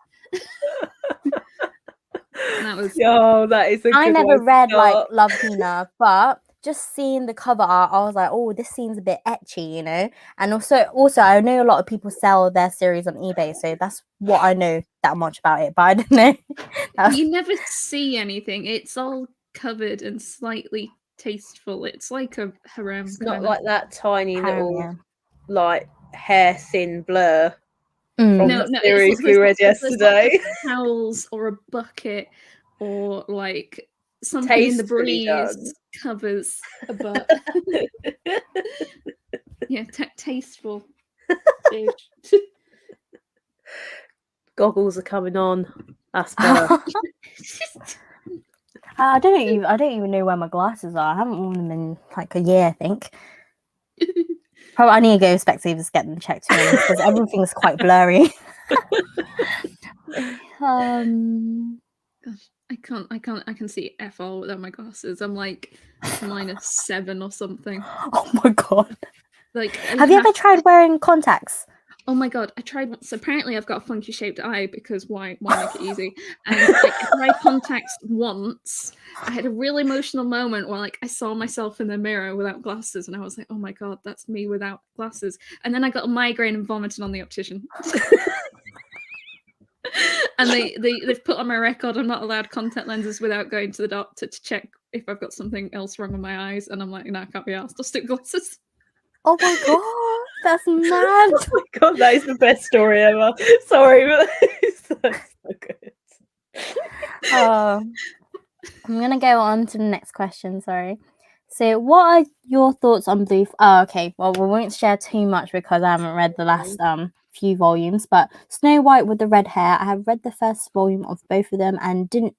And that was that is. I never read like Love Hina, but just seeing the cover art, I was like, "Oh, this seems a bit ecchi," you know. And also, I know a lot of people sell their series on eBay, so that's what I know that much about it. But I don't know. You never see anything. It's all covered and slightly tasteful. It's like a harem. It's not like that tiny little, like hair thin blur. From the series we read yesterday. Like towels or a bucket or like something in the breeze covers a butt. Yeah, tasteful. Goggles are coming on. That's better. I don't even know where my glasses are. I haven't worn them in like a year, I think. Probably I need to go to Specsavers to get them checked because everything's quite blurry. Gosh, I can see F all without my glasses. I'm like -7 or something. Oh my god. Like, have you ever tried wearing contacts? Oh my god, I tried once. Apparently I've got a funky shaped eye because why make it easy? And like, I tried contacts once. I had a real emotional moment where like I saw myself in the mirror without glasses and I was like, oh my god, that's me without glasses. And then I got a migraine and vomited on the optician. And they've put on my record I'm not allowed contact lenses without going to the doctor to check if I've got something else wrong with my eyes. And I'm like, no, I can't be asked. I'll stick glasses. Oh my god, that's mad. Oh my god, that is the best story ever. Sorry, but it's so good. I'm gonna go on to the next question. Sorry. So, what are your thoughts on Blue? Okay. Well, we won't share too much because I haven't read the last few volumes. But Snow White with the red hair, I have read the first volume of both of them and didn't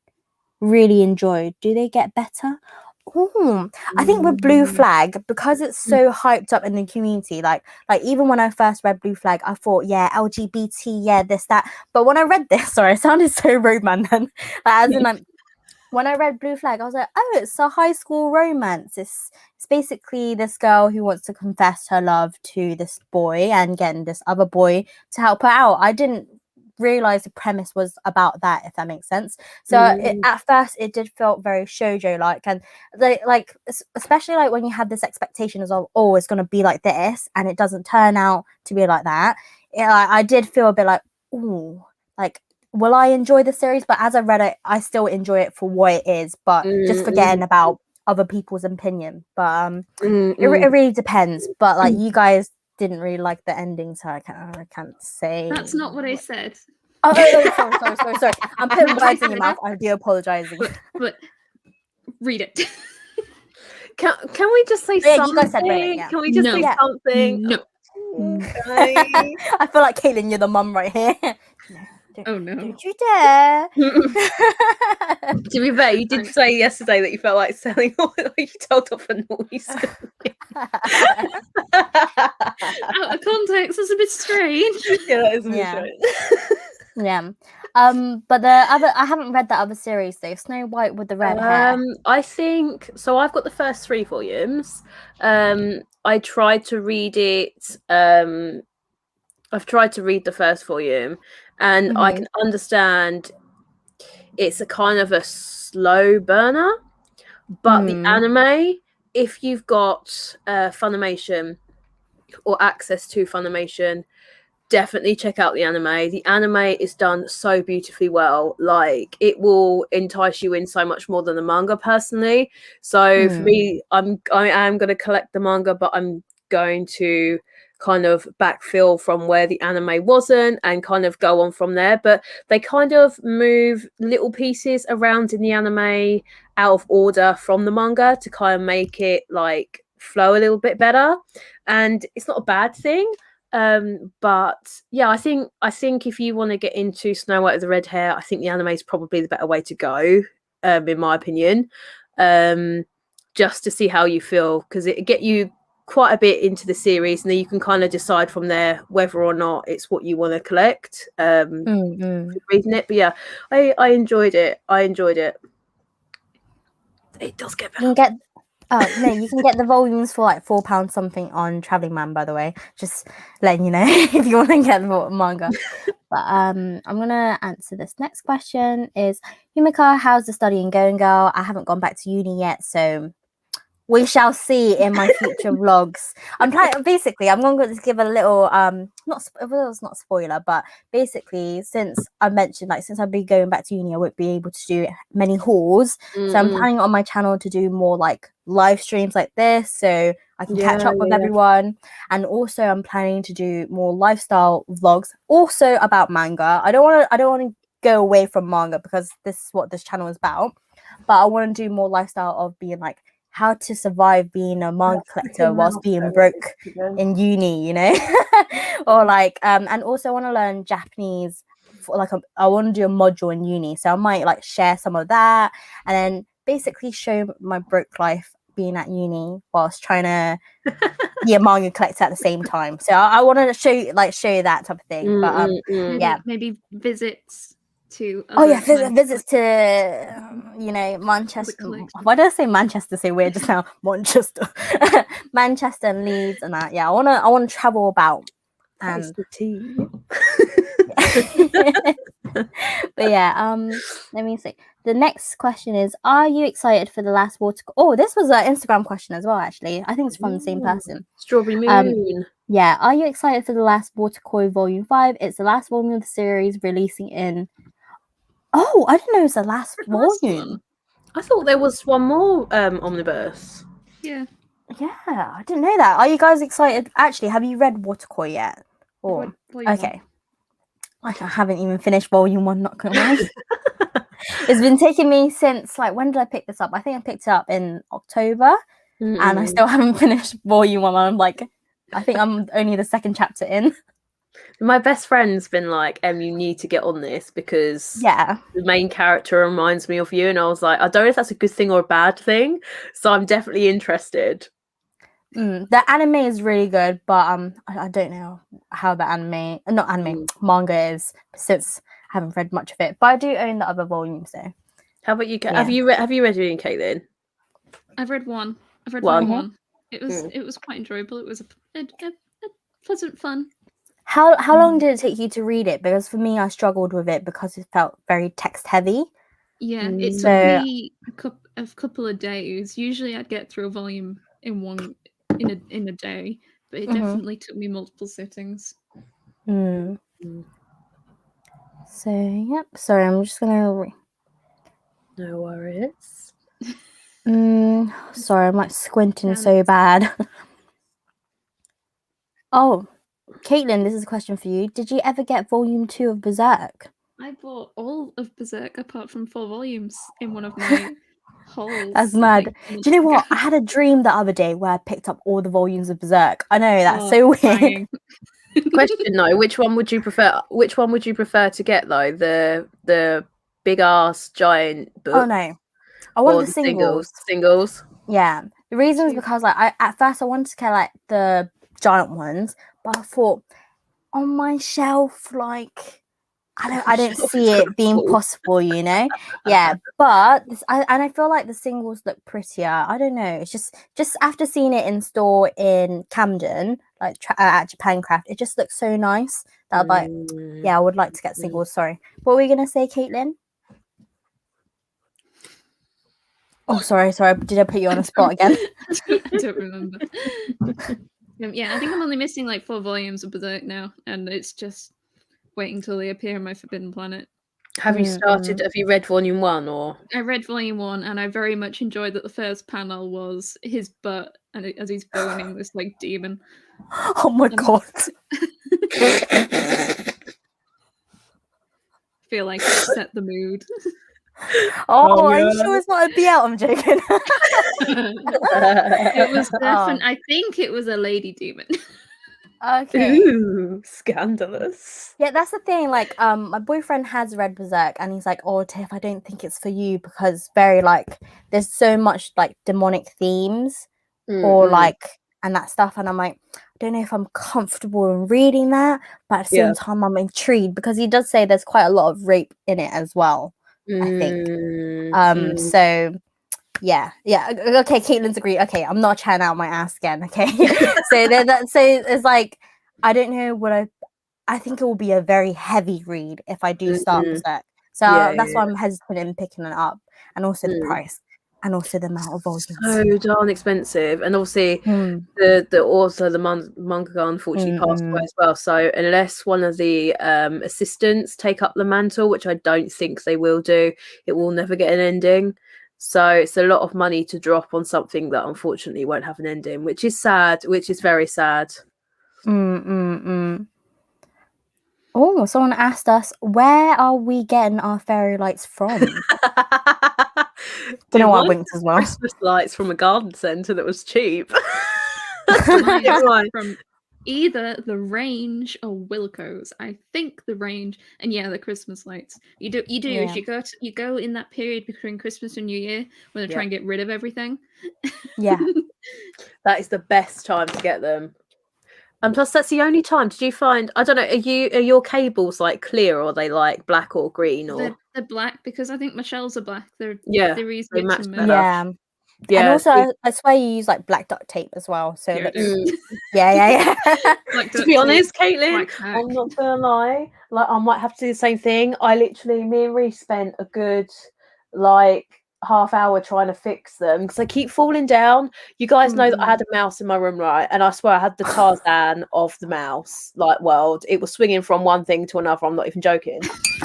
really enjoy. Do they get better? I think with Blue Flag, because it's so hyped up in the community, like even when I first read Blue Flag, I thought, yeah, LGBT, yeah, this, that. But when I read this, sorry, it sounded so roman then. When I read Blue Flag, I was like, oh, it's a high school romance. It's basically this girl who wants to confess her love to this boy and getting this other boy to help her out. I didn't realize the premise was about that, if that makes sense. So at first it did feel very shoujo like, and like especially like when you have this expectation as of, oh, it's gonna be like this and it doesn't turn out to be like that. I did feel a bit like, oh, like, will I enjoy the series? But as I read it, I still enjoy it for what it is, but just forgetting about other people's opinion. But it really depends. But like, you guys didn't really like the ending, so I can't say. That's not what I said. Oh, sorry. I'm putting words in your mouth. I do apologize. But read it. Can we just say something? You guys said read it, yeah. Can we just say something? No. Okay. I feel like Caitlin, you're the mum right here. Oh no! Don't you dare! To be fair, you did say yesterday that you felt like selling all. You told off a noise. Out of context, that's a bit strange. Yeah, that is a bit Yeah. strange. Yeah. But the other, I haven't read the other series though. Snow White with the red hair. I think so. I've got the first 3 volumes. I tried to read it. I've tried to read the first volume, and I can understand it's a kind of a slow burner. But the anime, if you've got Funimation or access to Funimation, definitely check out the anime. The anime is done so beautifully well. Like, it will entice you in so much more than the manga, personally. So for me, I am going to collect the manga, but I'm going to kind of backfill from where the anime wasn't and kind of go on from there. But they kind of move little pieces around in the anime out of order from the manga to kind of make it like flow a little bit better. And it's not a bad thing. But yeah, I think if you want to get into Snow White with the red hair, I think the anime is probably the better way to go, in my opinion. Just to see how you feel, because it get you quite a bit into the series, and then you can kind of decide from there whether or not it's what you want to collect. Reading it, but yeah, I enjoyed it. It does get better. You can get no, you can get the volumes for like £4 something on Traveling Man, by the way. Just letting you know if you want to get the manga. But I'm gonna answer this next question. Is Yumika, how's the studying going, girl? I haven't gone back to uni yet, so we shall see in my future vlogs. I'm going to give a little it's not spoiler, but basically, since I mentioned, like, since I'll be going back to uni, I won't be able to do many hauls. So I'm planning on my channel to do more like live streams like this, so I can catch up with everyone. And also I'm planning to do more lifestyle vlogs, also about manga. I don't want to go away from manga, because this is what this channel is about, but I want to do more lifestyle of being like how to survive being a manga collector whilst being broke in uni, you know. Or like and also I want to learn Japanese for, like, I want to do a module in uni, so I might like share some of that and then basically show my broke life being at uni whilst trying to be a manga collector at the same time. So I want to show you that type of thing. But maybe visits to visits to Manchester. Why did I say Manchester so weird just now? Manchester. Manchester and Leeds and that. Yeah, I wanna travel about. And the tea. But yeah, let me see. The next question is, are you excited for the last water? Oh, this was an Instagram question as well, actually. I think it's from the same person. Strawberry Moon. Yeah, are you excited for the last Waterkoi Volume 5? It's the last volume of the series, releasing in... Oh, I didn't know it was the last volume. I thought there was one more omnibus. Yeah, I didn't know that. Are you guys excited? Actually, have you read Waterkoi yet? Or okay. I haven't even finished volume 1, not gonna lie. It's been taking me since, like, when did I pick this up? I think I picked it up in October, and I still haven't finished volume 1. I'm like, I think I'm only the 2nd chapter in. My best friend's been like, you need to get on this, because the main character reminds me of you. And I was like, I don't know if that's a good thing or a bad thing, so I'm definitely interested. The anime is really good, but I don't know how the manga is, since I haven't read much of it. But I do own the other volumes, though. How about you? Have you read any, Caitlin? I've read one. I've read one. It was quite enjoyable. It was a pleasant fun. How long did it take you to read it? Because for me, I struggled with it because it felt very text heavy. Yeah, it took me a couple of days. Usually, I'd get through a volume in a day, but it definitely took me multiple sittings. So yep. Sorry, I'm just gonna. No worries. Sorry, I'm like squinting so bad. Oh, Caitlin, this is a question for you. Did you ever get volume 2 of Berserk? I bought all of Berserk apart from 4 volumes in one of my holes. That's mad. Do you know what? I had a dream the other day where I picked up all the volumes of Berserk. I know, that's so weird. Question though, which one would you prefer? Which one would you prefer to get though? The big ass giant book? Oh no, I want the singles. Singles. Yeah, The reason is because like at first I wanted to get like the giant ones, but I thought on my shelf, like I don't see it being possible, you know. Yeah, but I feel like the singles look prettier. I don't know. It's just after seeing it in store in Camden, like at Japan Craft, it just looks so nice that I'd like. Yeah, I would like to get singles. Sorry, what were you gonna say, Caitlin? Oh, sorry. Did I put you on a spot again? I don't remember. Yeah, I think I'm only missing like 4 volumes of Berserk now, and it's just waiting till they appear on my Forbidden Planet. Have you started? Have you read volume 1 or? I read volume 1, and I very much enjoyed that the first panel was his butt, and as he's boning this like demon. Oh my god! I feel like it set the mood. Oh, are you sure it's not a BL? I'm joking. It was definitely. I think it was a lady demon. Okay. Ooh, scandalous. Yeah, that's the thing. Like, my boyfriend has read Berserk, and he's like, "Oh, Tiff, I don't think it's for you because very like there's so much like demonic themes or like and that stuff." And I'm like, I don't know if I'm comfortable in reading that, but at the same time, I'm intrigued because he does say there's quite a lot of rape in it as well. I think. So. Yeah. Okay, Caitlin's agreed. Okay, I'm not chatting out my ass again. Okay, so it's like I don't know what I think it will be a very heavy read if I do start Berserk. So that's why I'm hesitant in picking it up, and also the price, and also the amount of volumes. So darn expensive, and obviously the manga unfortunately passed away as well. So unless one of the assistants take up the mantle, which I don't think they will do, it will never get an ending. So it's a lot of money to drop on something that unfortunately won't have an ending, which is sad, which is very sad. Oh, someone asked us, where are we getting our fairy lights from? Don't know why I winked as well. Christmas lights from a garden centre that was cheap. From either the Range or Wilco's. I think the Range, and the Christmas lights. You do is you go in that period between Christmas and New Year when they try and get rid of everything. Yeah. That is the best time to get them. And plus that's the only time. Did you find, I don't know, are your cables like clear, or are they like black or green, or they're black because I think Michelle's are black. They're easy they to match move. better. Yeah, and also I swear you use like black duct tape as well. So Yeah, to be honest, Caitlin, I'm not gonna lie. Like I might have to do the same thing. Me and Reece spent a good like half hour trying to fix them because I keep falling down. You guys know that I had a mouse in my room, right? And I swear I had the Tarzan of the mouse like world. It was swinging from one thing to another. I'm not even joking.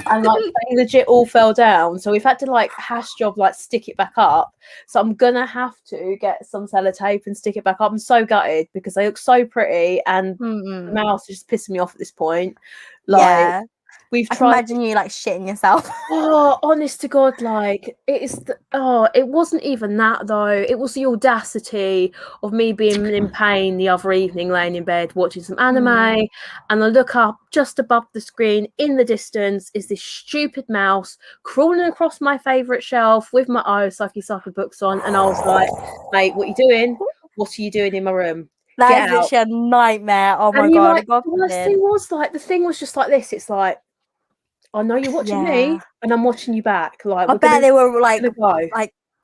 And like they legit all fell down. So we've had to like hash job like stick it back up. So I'm gonna have to get some sellotape and stick it back up. I'm so gutted because they look so pretty, and the mouse is just pissing me off at this point. Like we've tried. I can imagine you like shitting yourself. Oh, honest to God, like it is. It wasn't even that though. It was the audacity of me being in pain the other evening, laying in bed watching some anime, and I look up just above the screen in the distance is this stupid mouse crawling across my favourite shelf with my Sucky books on, and I was like, "Mate, what are you doing? What are you doing in my room?" That is literally a nightmare. Oh my god! Like, the worst thing was like the thing was just like this. It's like, I know you're watching me, and I'm watching you back. Like, I bet they were like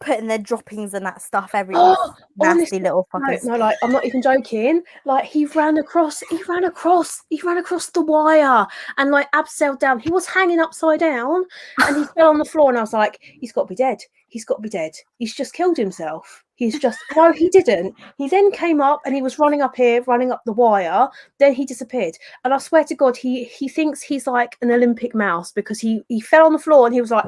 putting their droppings and that stuff everywhere. Nasty little fuckers. No, like I'm not even joking. Like he ran across the wire, and like abs sailed down. He was hanging upside down, and he fell on the floor. And I was like, he's got to be dead. He's got to be dead. He's just killed himself. He's just no, he didn't. He then came up and he was running up the wire. Then he disappeared. And I swear to God, he thinks he's like an Olympic mouse because he fell on the floor and he was like,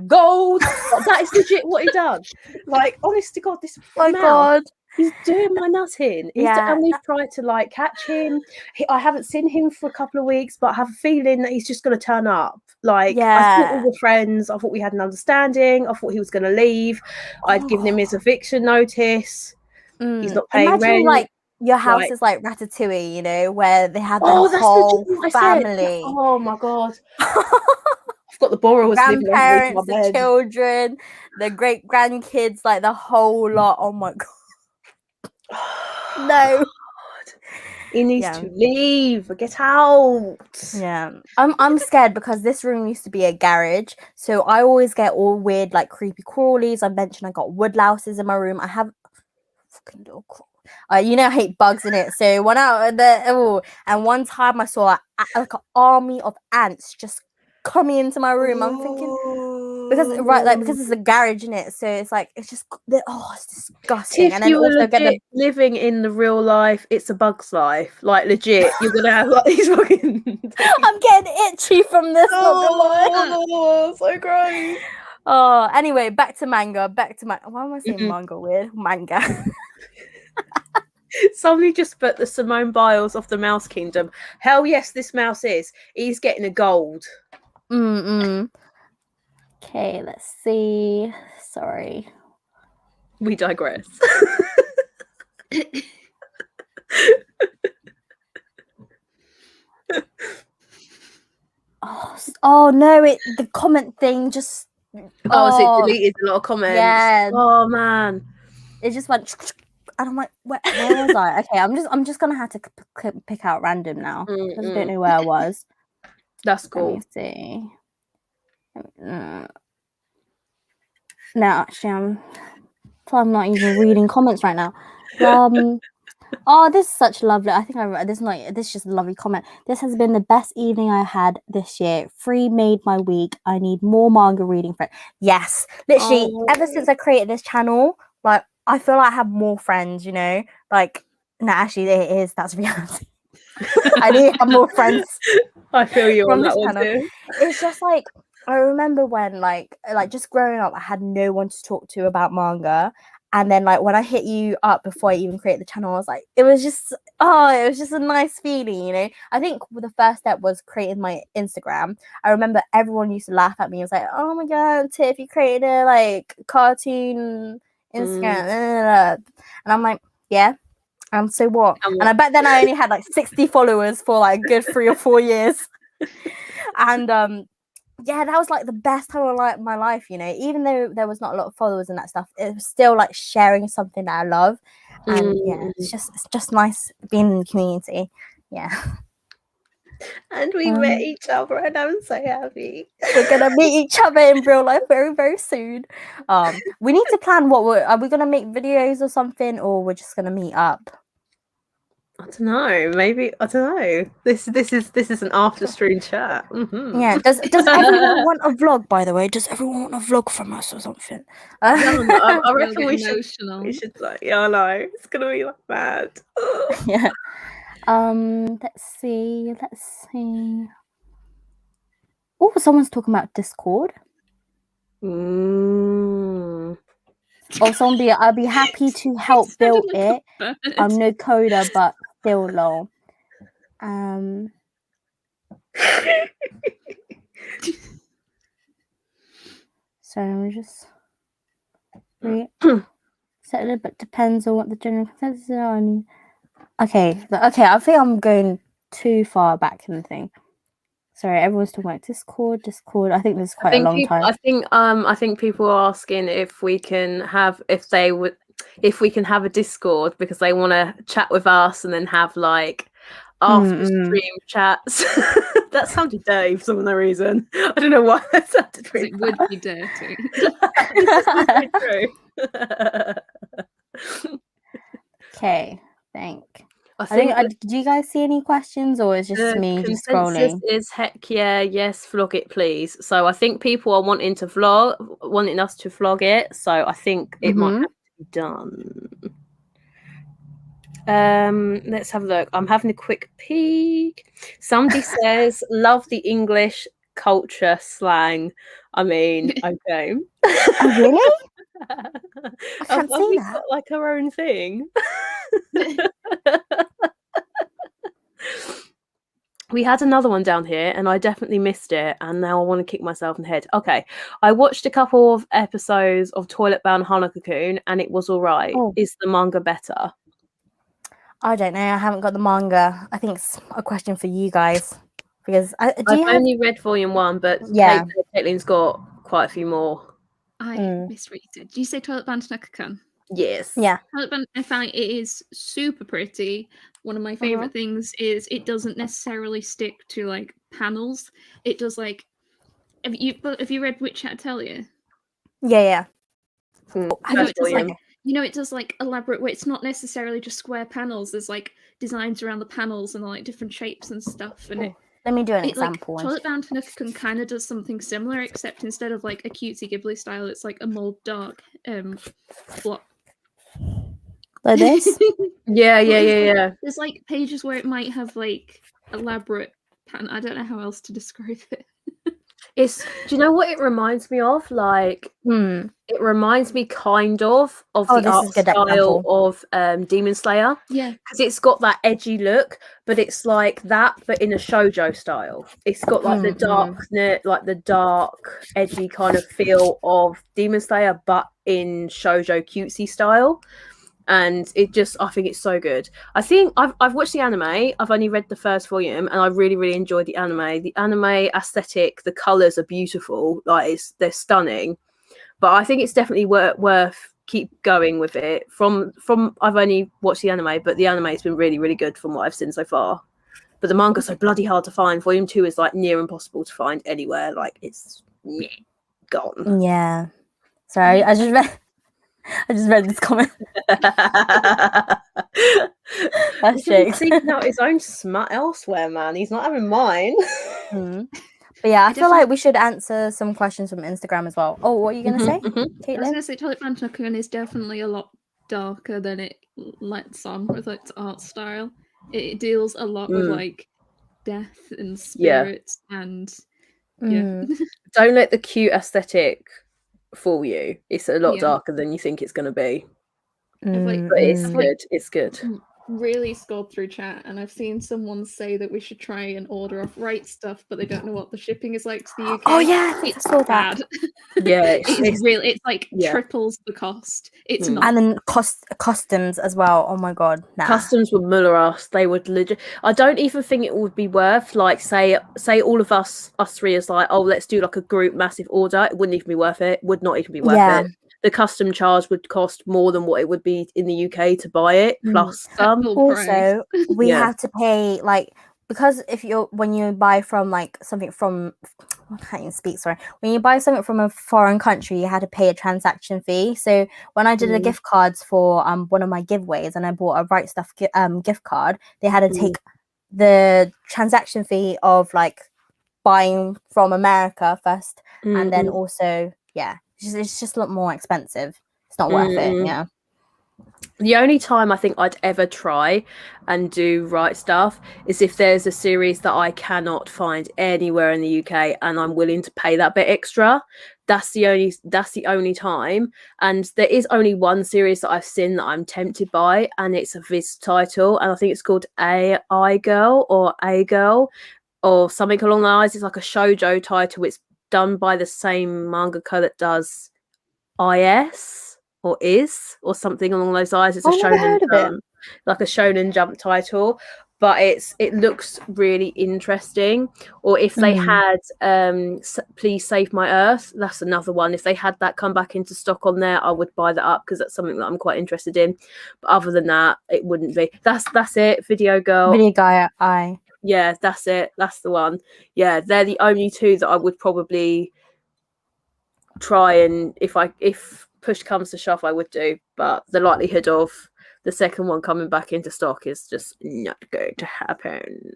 gold. Like, that is legit what he done. Like, honest to God, this mouse, he's doing my nut in. And we've tried to like catch him. I haven't seen him for a couple of weeks, but I have a feeling that he's just going to turn up. Like, I thought we were friends. I thought we had an understanding. I thought he was going to leave. I'd given him his eviction notice. He's not paying rent. Like your house is like Ratatouille, you know, where they have the whole family. Oh my God. I've got the borrowers living grandparents, the children, the great grandkids, like the whole lot. Oh my God. No. He needs to leave. Get out. Yeah. I'm scared because this room used to be a garage. So I always get all weird, like creepy crawlies. I mentioned I got woodlouses in my room. I have fucking little you know I hate bugs in it. So one and one time I saw like an army of ants just coming into my room. I'm thinking because it's a garage in it, so it's like it's just it's disgusting. If and then you were also legit living in the real life, it's a bug's life. Like legit, you're gonna have like these fucking. I'm getting itchy from this. Oh, so gross. Oh, anyway, back to manga. Why am I saying manga weird? Manga. Somebody just put the Simone Biles of the Mouse Kingdom. Hell yes, this mouse is. He's getting a gold. Okay, let's see. Sorry. We digress. Oh no! The comment thing just. So it deleted a lot of comments. Yeah. Oh man. It just went. And I'm like, where was I? Okay, I'm just gonna have to pick out random now because I don't know where I was. That's cool. Let me see. No, actually, I'm not even reading comments right now. Oh, this is such lovely. I think this is just a lovely comment. This has been the best evening I had this year. Free made my week. I need more manga reading for it. Yes, literally. Ever since I created this channel, like I feel like I have more friends. You know, like no, actually, it is. That's reality. I need to have more friends. I feel you from on this that one channel. too. It's just like I remember when like just growing up, I had no one to talk to about manga. And then like when I hit you up before I even created the channel, I was like, it was just a nice feeling, you know. I think the first step was creating my Instagram. I remember everyone used to laugh at me. It was like, oh my god, Tiff, you created a like cartoon Instagram. And I'm like, yeah. And so what? And I bet then I only had like 60 followers for like a good 3 or 4 years. And yeah, that was like the best time of like my life, you know. Even though there was not a lot of followers and that stuff, it was still like sharing something that I love. And yeah, it's just nice being in the community. Yeah. And we met each other, and I'm so happy. We're gonna meet each other in real life very, very soon. We need to plan are we gonna make videos or something, or we're just gonna meet up? I don't know. Maybe I don't know. This is an after stream chat. Yeah. Does everyone want a vlog? By the way, does everyone want a vlog from us or something? No, I reckon we should. Emotional. We should like. Yeah, I know. It's gonna be like mad. Yeah. Let's see. Oh, someone's talking about Discord. Also, I'll be happy to help build it. I'm no coder, but still low. So I'm just settle it, but depends on what the general consensus is. I mean, okay. I think I'm going too far back in the thing. Sorry, everyone's talking about Discord. I think this is quite a long time. I think people are asking if we can have a Discord because they want to chat with us and then have like after stream chats. That sounded dirty for some no reason. I don't know why that sounded really It would be dirty. True. Okay, I think do you guys see any questions, or is just me just scrolling? Is heck yes, vlog it please. So I think people are wanting us to vlog it. So I think it might have to be done. Let's have a look. I'm having a quick peek. Somebody says love the English culture slang. I mean, okay. Oh, really? I can't see that. Got like our own thing. We had another one down here and I definitely missed it, and now I want to kick myself in the head. Okay, I watched a couple of episodes of Toilet Bound Hanako-kun and it was all right. Is the manga better? I don't know. I haven't got the manga. I think it's a question for you guys because I've only read volume 1, but Caitlin's got quite a few more. I misread it. Did you say Toilet Bound Hanako-kun? Yes. Yeah. I find it is super pretty. One of my favorite things is it doesn't necessarily stick to like panels. It does like have you read Witch Atelier? Yeah. You know, it does like it does like elaborate where it's not necessarily just square panels. There's like designs around the panels and like different shapes and stuff. And let me do an like example. Toilet Fountain can kind of does something similar, except instead of like a cutesy Ghibli style, it's like a more dark block. Like this? Yeah. There's like pages where it might have like elaborate pattern. I don't know how else to describe it. Do you know what it reminds me of? Like, it reminds me kind of the art style of Demon Slayer. Yeah, because it's got that edgy look, but it's like that, but in a shoujo style. It's got like the dark, edgy kind of feel of Demon Slayer, but in shoujo cutesy style. And I think it's so good. I think I've watched the anime. I've only read the first volume, and I really, really enjoyed the anime. The anime aesthetic, the colors are beautiful. Like they're stunning. But I think it's definitely worth keep going with it. From I've only watched the anime, but the anime has been really, really good from what I've seen so far. But the manga's so bloody hard to find. Volume 2 is like near impossible to find anywhere. Like it's gone. Yeah. Sorry, I just read this comment. That's jokes. He's seeking out his own smut elsewhere, man. He's not having mine. But yeah, I feel like we should answer some questions from Instagram as well. Oh, what are you going to say, I was Caitlin? going to say Toilet Fountain is definitely a lot darker than it lets on with its art style. It deals a lot with like death and spirits and Don't let the cute aesthetic fool you. It's a lot darker than you think it's going to be. But it's good. Really scrolled through chat, and I've seen someone say that we should try and order off Right Stuff, but they don't know what the shipping is like to the UK. Oh yeah, it's bad. Yeah, it's like triples the cost. It's not, and then customs as well. Oh my god, customs would muller us. They would legit. I don't even think it would be worth like say all of us three is like, oh, let's do like a group massive order. It wouldn't even be worth it. Would not even be worth it. The custom charge would cost more than what it would be in the UK to buy it, plus some. Also, we have to pay because when you buy from like something from I can't even speak. Sorry, when you buy something from a foreign country, you had to pay a transaction fee. So when I did the gift cards for one of my giveaways, and I bought a Right Stuff gift card, they had to take the transaction fee of like buying from America first, and then also it's just a lot more expensive. It's not worth it. Yeah. The only time I think I'd ever try and do Right Stuff is if there's a series that I cannot find anywhere in the UK and I'm willing to pay that bit extra. That's the only time. And there is only one series that I've seen that I'm tempted by, and it's a Viz title, and I think it's called A Girl or something along those lines. It's like a shoujo title. It's done by the same mangaka that does IS or Is or something along those lines. It's a shonen jump, like a shonen jump title, but it looks really interesting. Or if they had Please Save My Earth, that's another one. If they had that come back into stock on there, I would buy that up because that's something that I'm quite interested in. But other than that, it wouldn't be. That's it. Video Guy. Yeah, that's it. That's the one. Yeah, they're the only two that I would probably try, and if push comes to shove, I would do. But the likelihood of the second one coming back into stock is just not going to happen.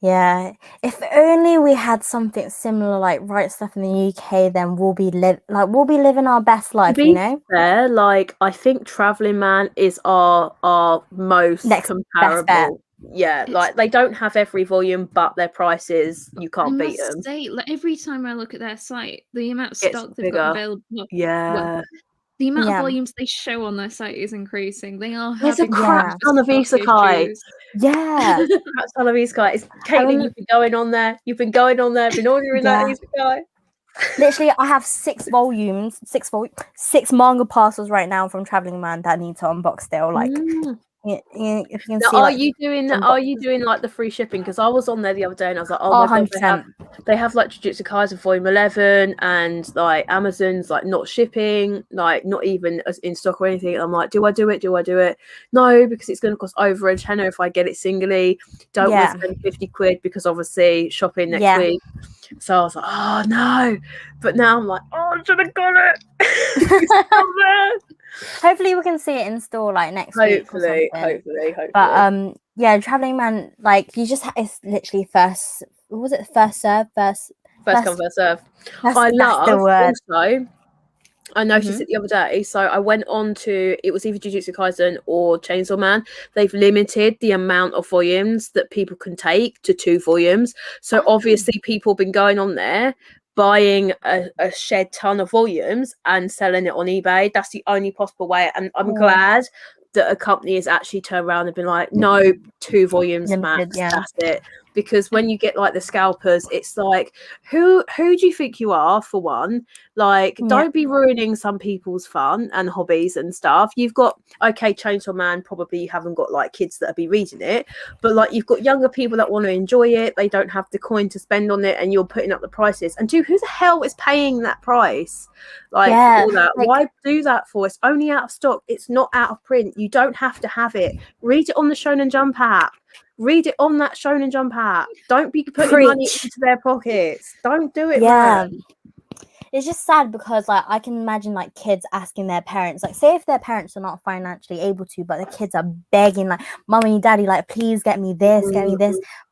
Yeah, if only we had something similar like Right Stuff in the UK, then we'll be living our best life. To be fair, like I think Travelling Man is our most comparable. Yeah, like they don't have every volume, but their prices you can't beat them. Like, every time I look at their site, the amount of stock they've got available. The amount of volumes they show on their site is increasing. They are having a crap ton of isekai. Yeah, crap ton of isekai. Caitlin, you've been going on there. Been ordering that isekai. Literally, I have 6 volumes, 6 manga parcels right now from Travelling Man that I need to unbox still. Like, If you can Now, see, are like, you doing some are you boxes. doing like the free shipping? Because I was on there the other day and I was like, oh Oh, my god, 100%. they have like Jujutsu Kaisen Volume 11 and like Amazon's like not shipping, like not even in stock or anything. And I'm like, do I do it? No, because it's going to cost over a tenner if I get it singly. Don't want to spend 50 quid because obviously shopping next week. So I was like, oh no. But now I'm like, oh, I should have got it. Hopefully we can see it in store like next week or something. Hopefully. But yeah, Traveling Man, like, you just it's literally first serve, first come, first serve. That's the word. Also, I noticed it the other day. So I went on to, it was either Jujutsu Kaisen or Chainsaw Man. They've limited the amount of volumes that people can take to 2 volumes. So obviously people have been going on there, buying a shed ton of volumes and selling it on eBay. That's the only possible way. And I'm glad that a company has actually turned around and been like, no, 2 volumes Limited, max, that's it. Because when you get like the scalpers, it's like, who do you think you are, for one? Like, don't be ruining some people's fun and hobbies and stuff. You've got, okay, Chainsaw Man, probably you haven't got like kids that will be reading it, but like you've got younger people that want to enjoy it. They don't have the coin to spend on it, and you're putting up the prices. And dude, who the hell is paying that price? Like, all that. Like, why do that for? It's only out of stock. It's not out of print. You don't have to have it. Read it on the Shonen Jump app. Read it on that Shonen Jump app. Don't be putting money into their pockets. Don't do it, man. It's just sad because, like, I can imagine like kids asking their parents, like, say if their parents are not financially able to, but the kids are begging, like, mommy, daddy, like, please get me this,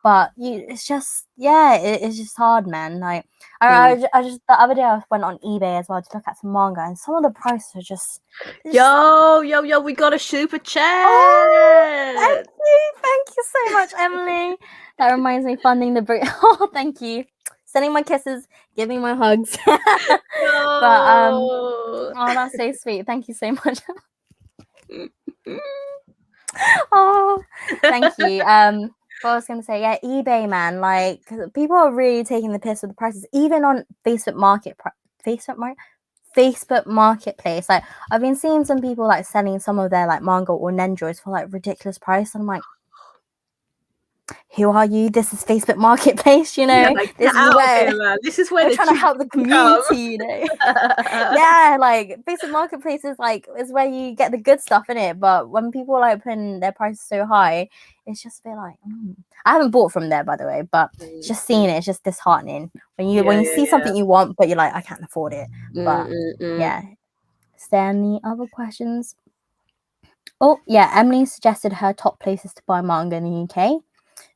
but it's just, it's just hard, man. Like, I just the other day I went on eBay as well to look at some manga, and some of the prices are just yo, we got a super chat. Thank you so much, Emily. That reminds me, funding the break. Oh, thank you. Sending my kisses, giving my hugs. But oh, that's so sweet. Thank you so much. Oh, thank you. What I was gonna say, eBay, man, like, people are really taking the piss with the prices, even on Facebook Marketplace. Like, I've been seeing some people like selling some of their like manga or nenjoys for like ridiculous price, and I'm like, who are you? This is Facebook Marketplace, you know. Like, this is where they're trying to help the community, you know. Like, Facebook Marketplace is where you get the good stuff in it. But when people are like putting their prices so high, it's just a bit like, I haven't bought from there, by the way, but just seeing it, it's just disheartening when you see something you want, but you're like, I can't afford it. But is there any other questions? Oh yeah, Emily suggested her top places to buy manga in the UK.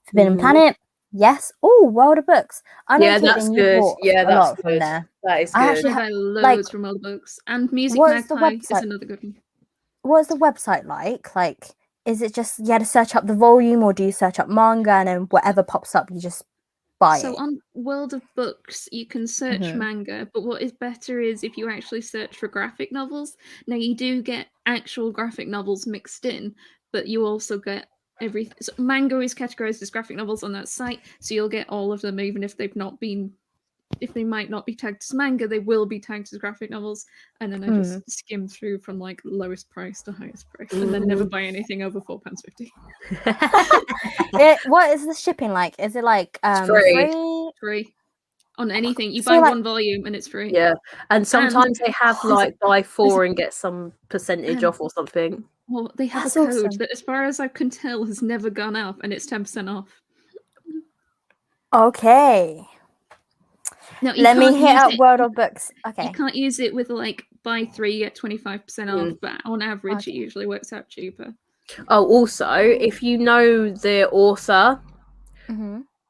Forbidden Planet, yes. Oh, World of Books. I know, that's good. That's good. From there. That is good. I actually buy loads from World of Books, and Music Magpie is another good one. What's the website like? Like, is it just you had to search up the volume, or do you search up manga and then whatever pops up you just buy it? So on World of Books you can search manga, but what is better is if you actually search for graphic novels. Now you do get actual graphic novels mixed in, but you also get everything. So manga is categorized as graphic novels on that site, so you'll get all of them, even if they might not be tagged as manga, they will be tagged as graphic novels. And then I just skim through from like lowest price to highest price, and then never buy anything over £4.50. What is the shipping like? Is it like free on anything? You buy one volume and it's free. Yeah, and sometimes they have like buy 4 and get some percentage off or something. Well, they have a code that, as far as I can tell, has never gone up, and it's 10% off. Okay. No, let me hit up World of Books. Okay. You can't use it with like buy 3 get 25% off, but on average it usually works out cheaper. Oh, also, if you know the author,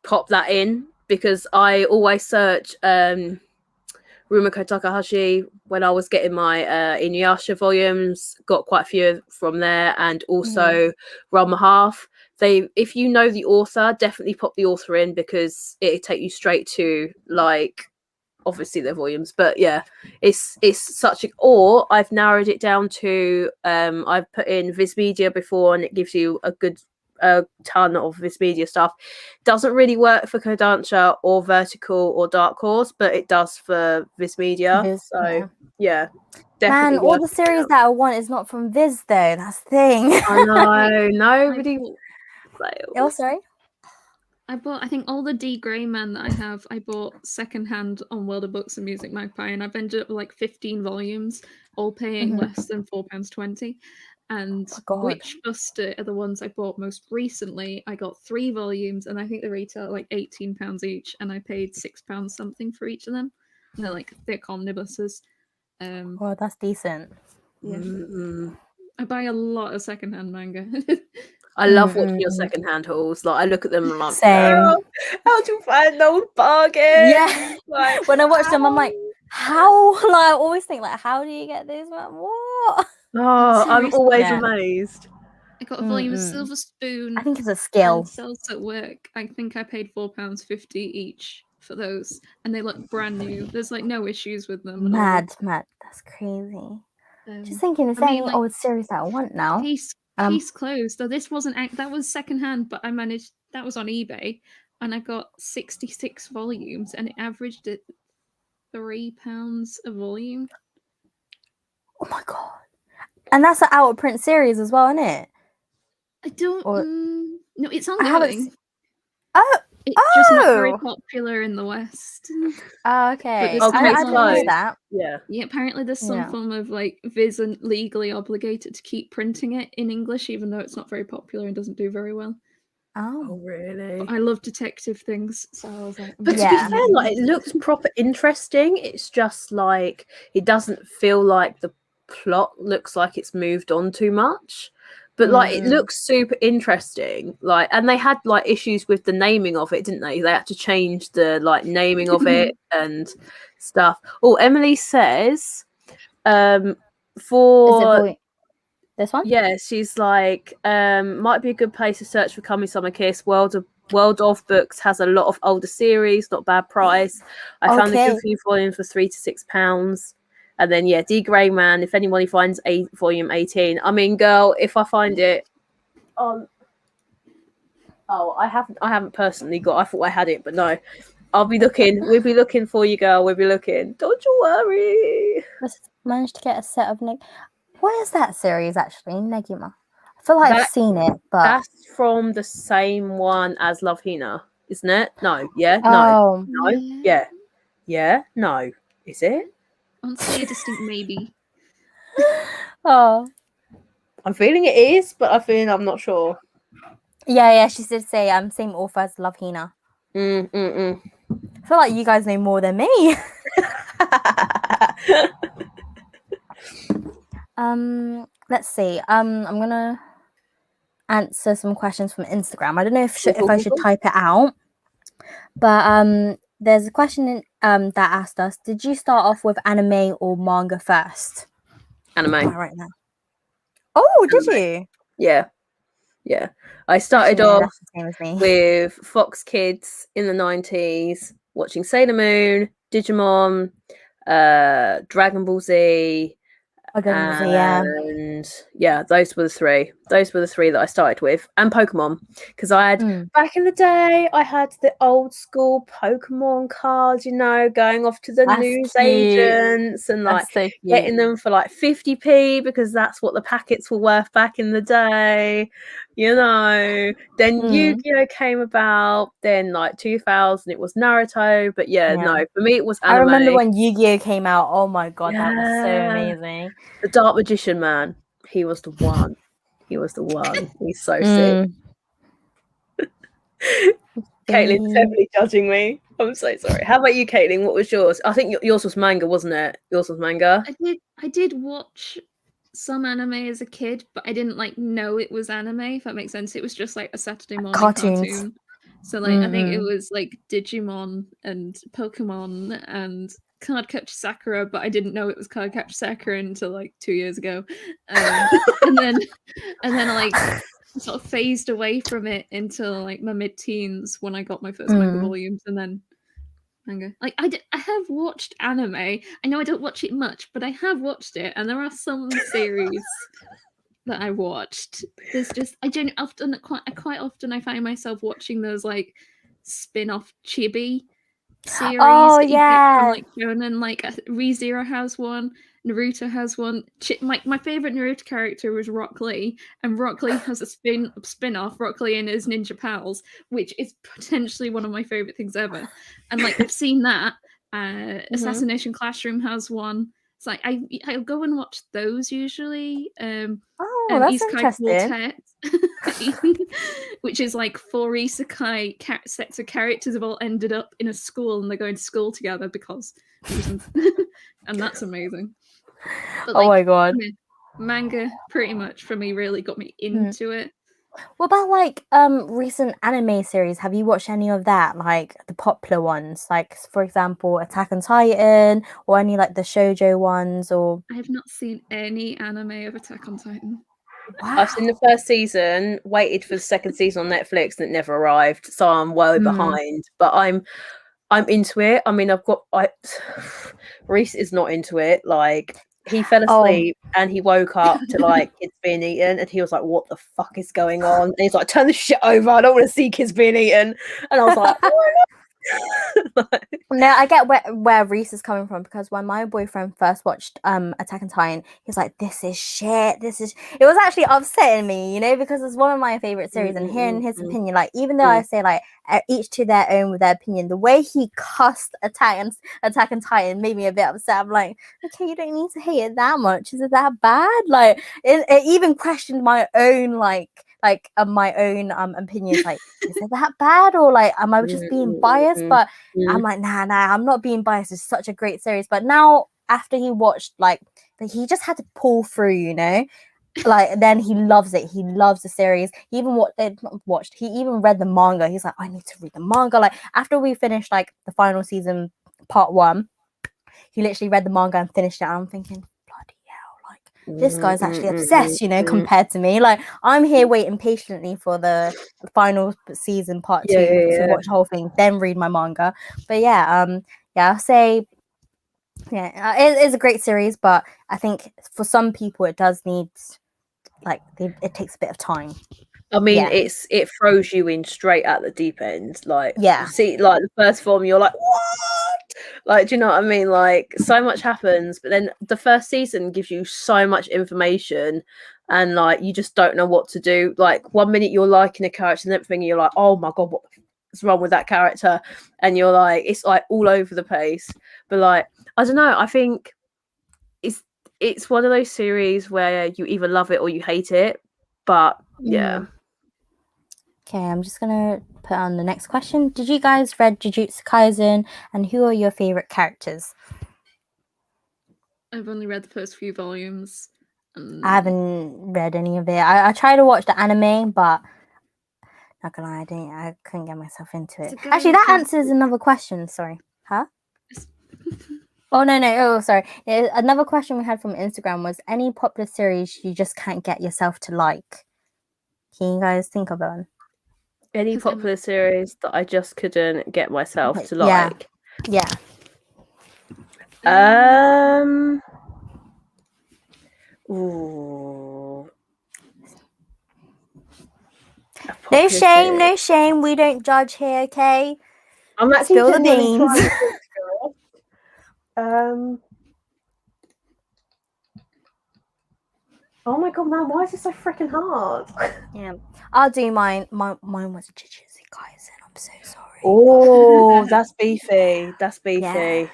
pop that in, because I always search Rumiko Takahashi when I was getting my Inuyasha volumes, got quite a few from there, and also Realm Half. If you know the author, definitely pop the author in, because it'll take you straight to like obviously their volumes. But yeah, it's such a, or I've narrowed it down to I've put in Viz Media before, and it gives you a good ton of Viz Media stuff. Doesn't really work for Kodansha or Vertical or Dark Horse, but it does for Viz Media. So yeah, definitely. Man, all the series that I want is not from Viz though. That's the thing. I know. Nobody. Oh, sorry. I think all the D Grey Men that I have, I bought secondhand on World of Books and Music Magpie, and I've ended up with like 15 volumes, all paying less than £4.20. And Witchbuster are the ones I bought most recently. I got 3 volumes, and I think they retail at like £18 each, and I paid £6 something for each of them. And they're like thick omnibuses. Well, that's decent. Yeah. I buy a lot of secondhand manga. I love watching your secondhand hauls. Like I look at them and I'm like, same. How do you find those bargains? Yeah. Like, when I watch them, I'm like, how? Like I always think, like, how do you get this? Like, what? Oh, I'm always amazed. I got a volume of Silver Spoon. I think it's a skill. And Cells at Work. I think I paid £4.50 each for those, and they look brand new. There's like no issues with them. Mad. That's crazy. Just thinking, is there any old series that I want now? Case closed. So this wasn't that was secondhand, but I managed that was on eBay, and I got 66 volumes, and it averaged at £3 a volume. Oh my god! And that's an out of print series as well, isn't it? I don't. No, it's ongoing. It's just not very popular in the West. Oh, okay. I noticed that. Yeah, apparently there's some form of like Viz and legally obligated to keep printing it in English, even though it's not very popular and doesn't do very well. Oh, really? But I love detective things, so I was like, but to be fair, like it looks proper interesting. It's just like it doesn't feel like the plot looks like it's moved on too much. But like it looks super interesting, like, and they had like issues with the naming of it, didn't they? They had to change the like naming of it and stuff. Oh, Emily says, for this one, yeah, she's like, might be a good place to search for Kami Summer Kiss. World of Books has a lot of older series, not bad price. I found a good few volumes for £3 to £6. And then D Grey Man, if anybody finds volume 18, I mean, girl, if I find it I haven't personally got, I thought I had it, but no. We'll be looking for you, girl. We'll be looking. Don't you worry. Just managed to get a set of what is that series actually? Negima. I feel like I've seen it, but that's from the same one as Love Hina, isn't it? No, no, no. Is it? I'll say a distinct maybe. Oh, I'm feeling it is, but I'm not sure. Yeah, she did say same author as Love Hina. I feel like you guys know more than me. Let's see. I'm gonna answer some questions from Instagram. I don't know if I should type it out, but there's a question that asked us: did you start off with anime or manga first? Anime. Right now. Oh, did you? Yeah. I started off with Fox Kids in the 90s, watching Sailor Moon, Digimon, Dragon Ball Z, and those were the three. Those were the three that I started with, and Pokemon, because I had back in the day, I had the old school Pokemon cards, going off to the news agents and like getting them for like 50p because that's what the packets were worth back in the day. Then Yu-Gi-Oh came about, then like 2000 it was Naruto, but no, for me it was anime. I remember when Yu-Gi-Oh came out. Oh my god, that was so amazing. The Dark Magician man, he was the one. He's so sick. Caitlin's heavily judging me. I'm so sorry. How about you, Caitlin? What was yours? I think yours was manga, wasn't it? Yours was manga. I did watch some anime as a kid, but I didn't know it was anime, if that makes sense. It was just like a Saturday morning cartoon. So I think it was like Digimon and Pokemon and Cardcaptor Sakura, but I didn't know it was Cardcaptor Sakura until like 2 years ago. and then I sort of phased away from it until like my mid-teens when I got my first manga volumes, and then manga. I have watched anime. I know I don't watch it much, but I have watched it, and there are some series that I watched. There's just quite often I find myself watching those like spin-off chibi series. Oh that you get yeah, from, like Shonen, like ReZero has one, Naruto has one. My favorite Naruto character was Rock Lee, and Rock Lee has a spin-off, Rock Lee and his Ninja Pals, which is potentially one of my favorite things ever. And like I've seen that. Assassination Classroom has one. It's like I go and watch those usually. Oh, that's interesting. Quartet, which is like 4 isekai sets of characters have all ended up in a school and they're going to school together because reasons. And that's amazing. But, oh my god. Manga pretty much for me really got me into it. What about like recent anime series? Have you watched any of that? Like the popular ones, like for example, Attack on Titan, or any like the shoujo ones, or I have not seen any anime of Attack on Titan. wow. I've seen the first season, waited for the second season on Netflix, and it never arrived, so I'm well behind. But I'm into it. I mean, Reese is not into it. Like he fell asleep and he woke up to like kids being eaten, and he was like, "What the fuck is going on?" And he's like, "Turn the shit over. I don't want to see kids being eaten." And I was like, "Oh no." No, I get where Reese is coming from, because when my boyfriend first watched Attack on Titan, he was like, "This is shit. It was actually upsetting me, because it's one of my favorite series, and hearing his opinion, like even though I say like each to their own with their opinion, the way he cussed Attack on Titan made me a bit upset. I'm like, okay, you don't need to hate it that much. Is it that bad? Like it even questioned my own my own opinions, like is it that bad, or like am I just being biased? But I'm like, nah, I'm not being biased. It's such a great series. But now after he watched, like he just had to pull through, like then he loves it. He loves the series. He even he even read the manga. He's like, I need to read the manga. Like after we finished like the final season part 1, he literally read the manga and finished it. And I'm thinking, this guy's actually obsessed, compared to me. Like I'm here waiting patiently for the final season part 2 to watch the whole thing, then read my manga. But I'll say it is a great series, but I think for some people it does need it takes a bit of time. I mean, it throws you in straight at the deep end. Like, see, like the first form, you're like, what? Like, do you know what I mean? Like, so much happens, but then the first season gives you so much information, and like you just don't know what to do. Like, one minute you're liking a character, and everything you're like, oh my god, what's wrong with that character? And you're like, it's like all over the place. But like, I don't know. I think it's one of those series where you either love it or you hate it. But yeah. Okay, I'm just gonna put on the next question. Did you guys read Jujutsu Kaisen, and who are your favorite characters? I've only read the first few volumes. I haven't read any of it. I tried to watch the anime, but not gonna lie, I couldn't get myself into it. Actually, that answers another question. Sorry, huh? Oh no! Oh, sorry. Another question we had from Instagram was, any popular series you just can't get yourself to like? Can you guys think of one? Any popular series that I just couldn't get myself to like? Yeah. Ooh. No shame, no shame. We don't judge here, okay? I'm actually spill the beans. Oh my god, man! Why is it so freaking hard? Yeah, I'll do mine. Mine was Jujutsu Kaisen. I'm so sorry. Oh, that's beefy. That's beefy. Yeah.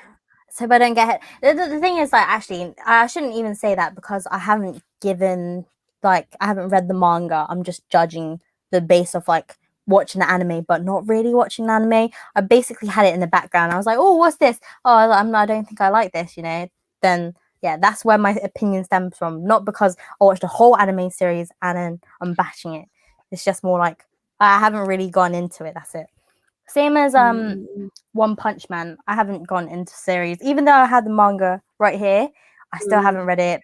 So if I don't get it, the thing is, like, actually, I shouldn't even say that, because I haven't I haven't read the manga. I'm just judging the base of like watching the anime, but not really watching the anime. I basically had it in the background. I was like, oh, what's this? Oh, I don't think I like this. Then. Yeah, that's where my opinion stems from. Not because I watched the whole anime series and then I'm bashing it. It's just more like I haven't really gone into it. That's it. Same as One Punch Man. I haven't gone into series, even though I had the manga right here. I still haven't read it.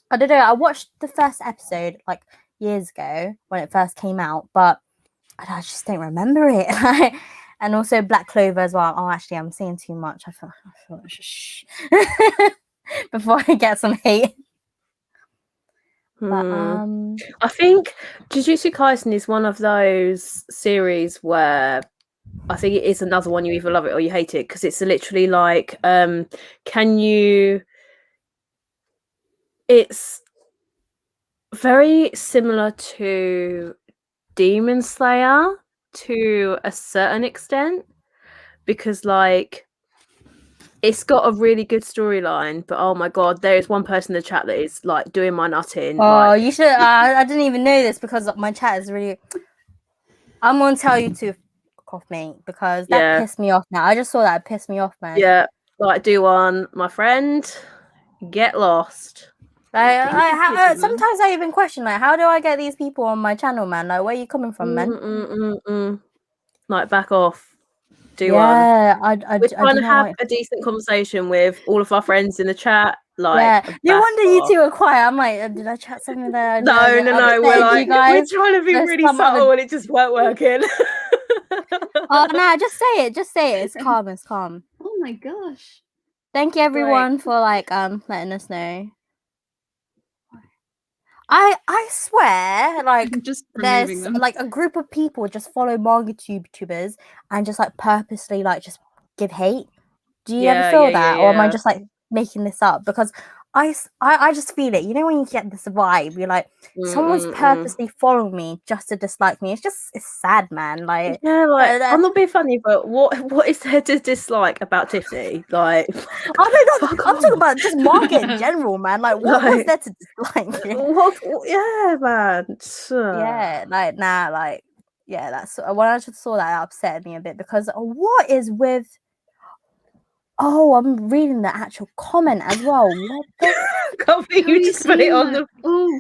I don't know. I watched the first episode like years ago when it first came out, but I just don't remember it. And also Black Clover as well. Oh, actually, I'm saying too much. I feel shh. Before I get some hate. But, I think Jujutsu Kaisen is one of those series where I think it is another one you either love it or you hate it, because it's literally like, can you it's very similar to Demon Slayer to a certain extent, because like it's got a really good storyline, but oh my god, there is one person in the chat that is like doing my nutting. Oh, like, you should. I didn't even know this because my chat is really. I'm gonna tell you to fuck off, mate, because that pissed me off. Now I just saw that, it pissed me off, man. Yeah, like do one, my friend. Get lost. Sometimes I even question, like, how do I get these people on my channel, man? Like, where are you coming from, man? Like, back off. Do one. Yeah, We're trying to have a decent conversation with all of our friends in the chat. Like, yeah, no wonder you two are quiet. I'm like, did I chat something there? No. We're like, we're trying to be really subtle, and it just weren't working. Oh no, just say it. Just say it. It's calm. It's calm. Oh my gosh. Thank you everyone for like letting us know. I swear, like just there's them. like a group of people just follow manga YouTubers and just like purposely like just give hate. Do you ever feel that, or am I just like making this up? Because I just feel it. You know when you get this vibe, you're like someone's purposely following me just to dislike me. It's sad, man. Like I'm not being funny, but what is there to dislike about Tiffany? Like, I don't know. I'm talking about just manga in general, man. Like, what was there to dislike? Yeah, man. Yeah, like yeah. That's when I just saw that, it upset me a bit because what is with. Oh, I'm reading the actual comment as well. What the? Can't believe you just put it on the. Oh,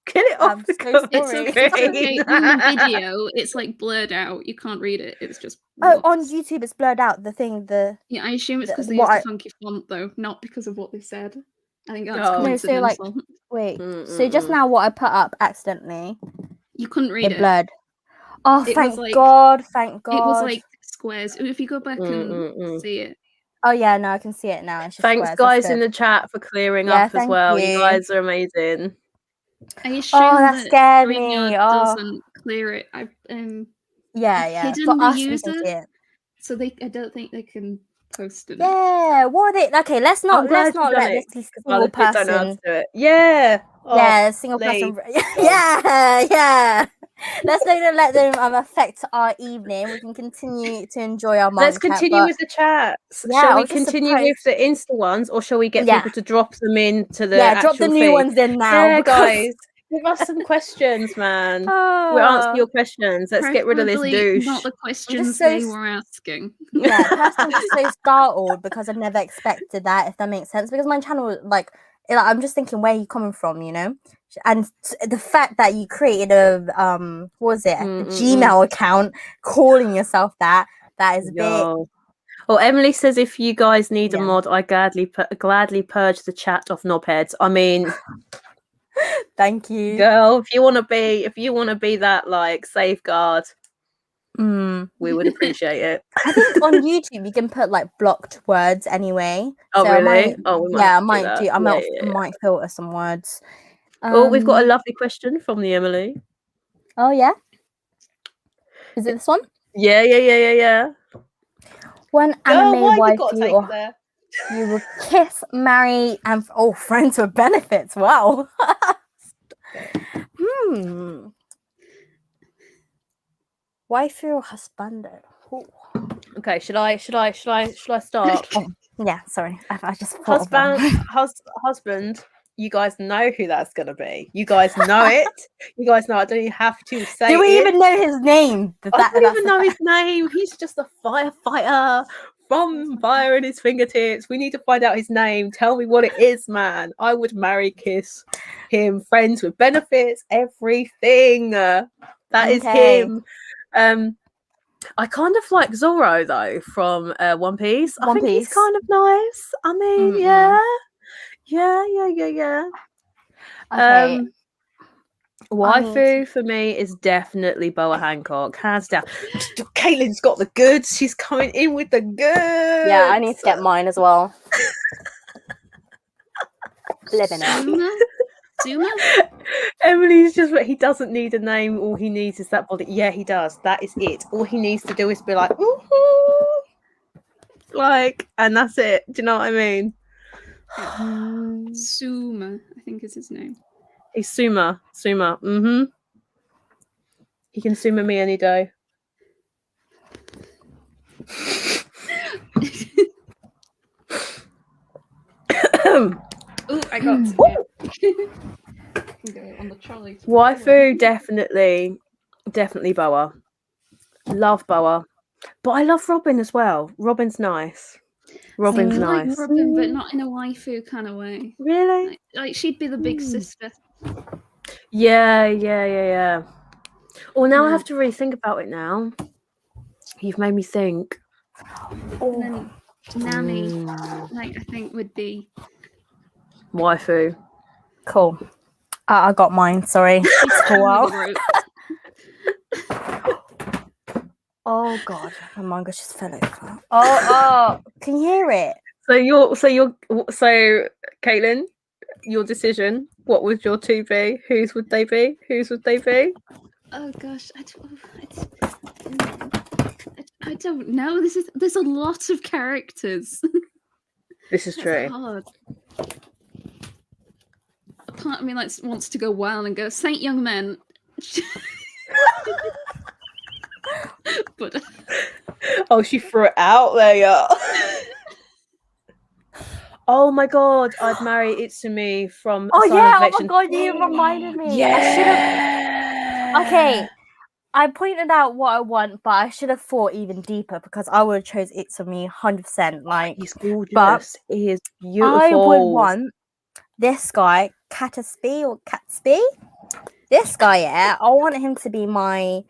get it off the so It's okay. On the video, it's like blurred out. You can't read it. It's just. On YouTube, it's blurred out. The thing, yeah, I assume it's because they used a funky font, though, not because of what they said. I think that's coincidental. So like, wait. So just now, what I put up accidentally, you couldn't read it. Blurred. Oh, thank God! Thank God! It was like squares. If you go back and see it. Oh yeah, no, I can see it now. It's just Thanks, squares. guys, in the chat for clearing up as well. You guys are amazing. I assume that scared me. Doesn't clear it. I've hidden for us, the user, so I don't think they can post it. Yeah, what are they? Okay, let's not let this single person. Yeah. Yeah, single person. Yeah. Let's not let them affect our evening. We can continue to enjoy our manga. Let's continue with the chats. Yeah, shall we continue with the Insta ones, or shall we get people to drop them into the drop the new ones in now? Yeah, guys, give us some questions, man. We'll answer your questions. Let's get rid of this douche. Not the questions they were asking. Yeah, personally, I'm just so startled because I've never expected that. If that makes sense, because my channel, like I'm just thinking, where are you coming from, you know? And the fact that you created a what was it, a Gmail account calling yourself that is a bit. Well, Emily says if you guys need a mod, I gladly purge the chat of knobheads. I mean, thank you, girl. If you want to be that like safeguard, we would appreciate it. I think on YouTube you can put like blocked words anyway. Oh, so really? I might filter some words. We've got a lovely question from the Emily. Oh yeah, is it this one? Yeah. When anime waifu, you will kiss, marry, and friends with benefits. Wow. Waifu or husbando? Okay, should I start? Yeah, sorry. I just husband. You guys know who that's gonna be. You guys know it. You guys know. I don't even have to say. Do we even know his name? I don't even know his name. He's just a firefighter from fire in his fingertips. We need to find out his name. Tell me what it is, man. I would marry, kiss him, friends with benefits, everything. That is him. I kind of like Zoro though from One Piece. I think he's kind of nice. I mean, yeah. Okay. Waifu for me is definitely Boa Hancock, hands down. Caitlin's got the goods. She's coming in with the goods. Yeah, I need to get mine as well. Living it. Zuma? Emily's just, he doesn't need a name. All he needs is that body. Yeah, he does. That is it. All he needs to do is be like, woohoo! Like, and that's it. Do you know what I mean? Suma, I think is his name. He's Suma. Mm-hmm. He can Suma me any day. Oh, I got some here. Can go on the trolley. Waifu, definitely Boa. Love Boa. But I love Robin as well. Robin's nice. Robin's I nice. like Robin, but not in a waifu kind of way. Really? Like she'd be the big sister. Yeah. Well, now I have to really think about it now. You've made me think. And then Nanny, like I think would be Waifu. Cool. I got mine. Sorry. It's a while. Oh god, my manga just fell over. Oh, can you hear it? So Caitlin, your decision. What would your two be? Whose would they be? Oh gosh, I don't know. There's a lot of characters. This is true. Hard. A part of me wants to go wild and go Saint Young Men. But oh, she threw it out there, yeah. Oh my god, I'd marry Itsumi from Oh Sign yeah, of Affection. oh my god, you reminded me. Yeah. Okay, I pointed out what I want, but I should have thought even deeper because I would have chose Itsumi 100%. Like, he's gorgeous. But he is beautiful. I would want this guy, Catsby. This guy, yeah, I want him to be my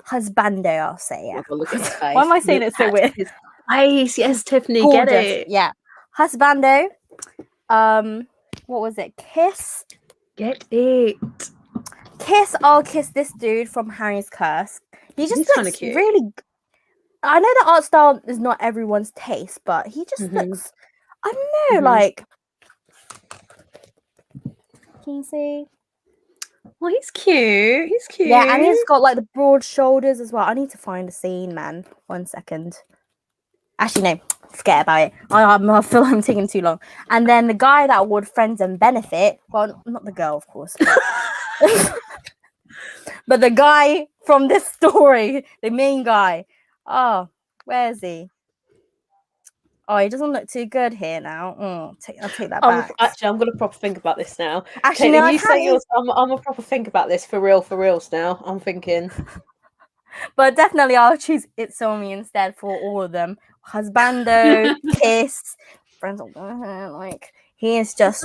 husbando, I'll say, yeah. Look at his face. Why am I saying it so weird? His face, yes, Tiffany, Gorgeous. get it. Yeah. Husbando. What was it? Kiss. Get it. Kiss. I'll kiss this dude from Harry's Curse. He just looks kinda cute. really. I know the art style is not everyone's taste, but he just looks. I don't know, like. Can you see? Well, he's cute. Yeah, and he's got like the broad shoulders as well. I need to find a scene, man. 1 second. Actually, no, forget about it. I feel I'm taking too long. And then the guy that would friends and benefit. Well, not the girl, of course. But, but the guy from this story, the main guy. Oh, where is he? Oh, he doesn't look too good here now. I'll take that back. Actually, I'm gonna proper think about this now. Actually, Caitlin, no, you say yours. I'm gonna proper think about this for reals now. I'm thinking. But definitely, I'll choose Itsomi instead for all of them. Husbando, Kiss, friends. Like he is just.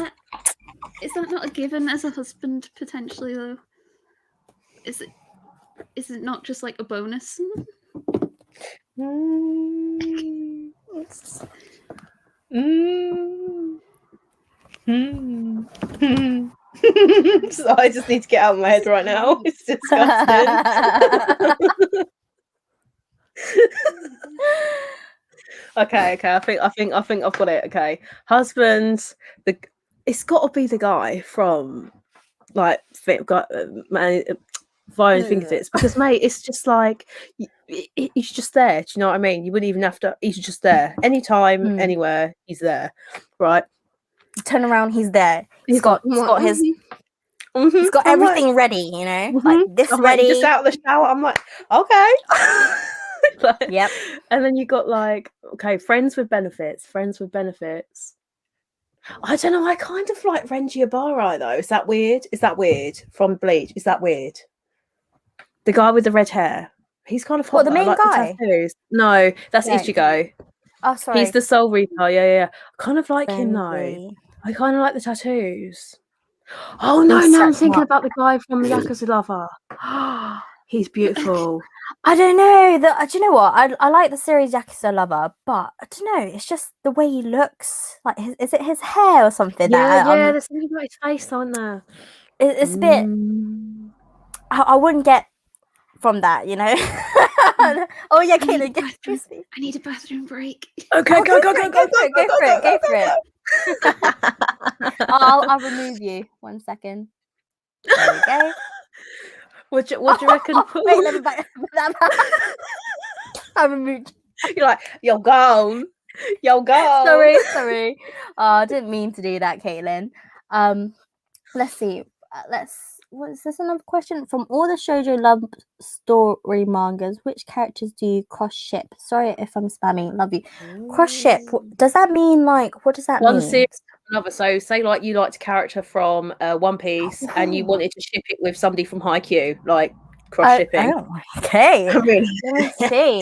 Is that not a given as a husband potentially though? Is it not just like a bonus? So I just need to get out of my head right now. It's disgusting. Okay. I think I've got it. Okay, husband. It's got to be the guy from like Violin Fingertips because mate, it's just like he's just there. Do you know what I mean? You wouldn't even have to. He's just there, anytime, anywhere. He's there, right? Turn around, he's there. He's got his. He's got everything ready, you know, like this I'm ready. Like, just out of the shower. I'm like, okay. Like, yep. And then you got like, okay, friends with benefits. I don't know. I kind of like Renji Ibarra though. Is that weird? From Bleach. Is that weird? The guy with the red hair. He's kind of hot. What, the main like guy? The tattoos. No, that's Ichigo. Oh, sorry. He's the Soul Reaper. Yeah. I kind of like him though. I kind of like the tattoos. Oh no! Now I'm thinking about the guy from Yakuza Lover. He's beautiful. I don't know. Do you know what? I like the series Yakuza Lover, but I don't know. It's just the way he looks. Like, is it his hair or something? Yeah. There's something about his face, aren't there? It's a bit. I wouldn't get from that, you know. Oh yeah, Caitlin, get crispy. I need a bathroom break. Okay, go for it. I'll remove you. 1 second. There we go. What do you reckon? Wait, let me back that. I removed. You're like, you're gone. Yo, go. Sorry. I didn't mean to do that, Caitlin. Let's see. What's this? Another question from all the shoujo love story mangas. Which characters do you cross ship? Sorry if I'm spamming. Love you. Cross ship. Does that mean like? What does that One mean? series, another. So, say like you liked a character from One Piece, and you wanted to ship it with somebody from Haikyuu, like cross shipping. Oh, okay. Really? Let me see.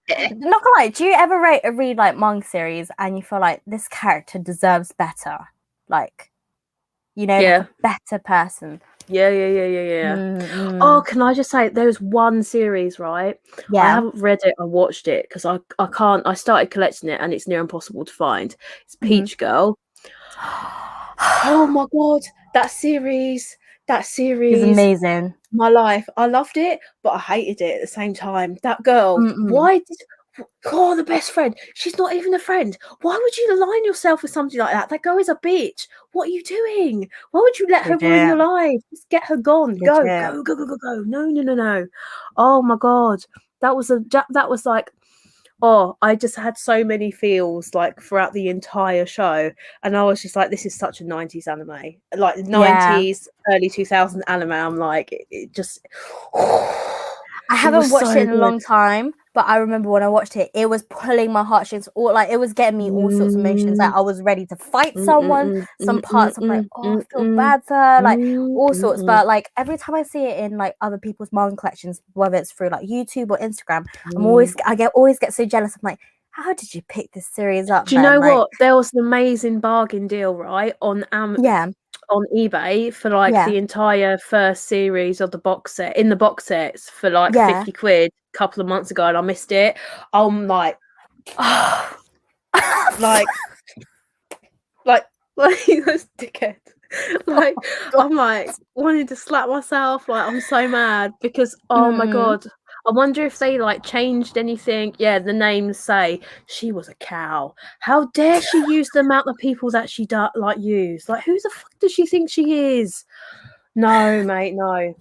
Not gonna lie, do you ever read like manga series and you feel like this character deserves better? Like, you know, like a better person. Yeah. Oh, can I just say, there's one series, right? Yeah. I haven't read it, I watched it because I can't. I started collecting it and it's near impossible to find. It's Peach Girl. Oh my god, that series It's amazing. My life. I loved it, but I hated it at the same time. That girl, why did the best friend? She's not even a friend. Why would you align yourself with somebody like that? That girl is a bitch. What are you doing? Why would you let her ruin your life? Just get her gone. Go. No. Oh my god. That was like, oh, I just had so many feels like throughout the entire show, and I was just like, this is such a 90s anime, like 90s, early 2000s anime. I'm like, it just I haven't watched it in a long time, but I remember when I watched it, it was pulling my heartstrings, or like it was getting me all sorts of emotions. Like I was ready to fight someone. Some parts I'm like, oh, I feel bad for her, like all sorts. But like every time I see it in like other people's manga collections, whether it's through like YouTube or Instagram, I always get so jealous. I'm like, how did you pick this series up? Do you know what? There was an amazing bargain deal, right, on on eBay for like the entire first series of the box set, in the box sets, for like 50 quid a couple of months ago, and I missed it. I'm like, like this dickhead. Like, I'm like wanting to slap myself. Like, I'm so mad because my god. I wonder if they like changed anything. Yeah, the names say she was a cow. How dare she use the amount of people that she like use? Like, who the fuck does she think she is? No, mate, no.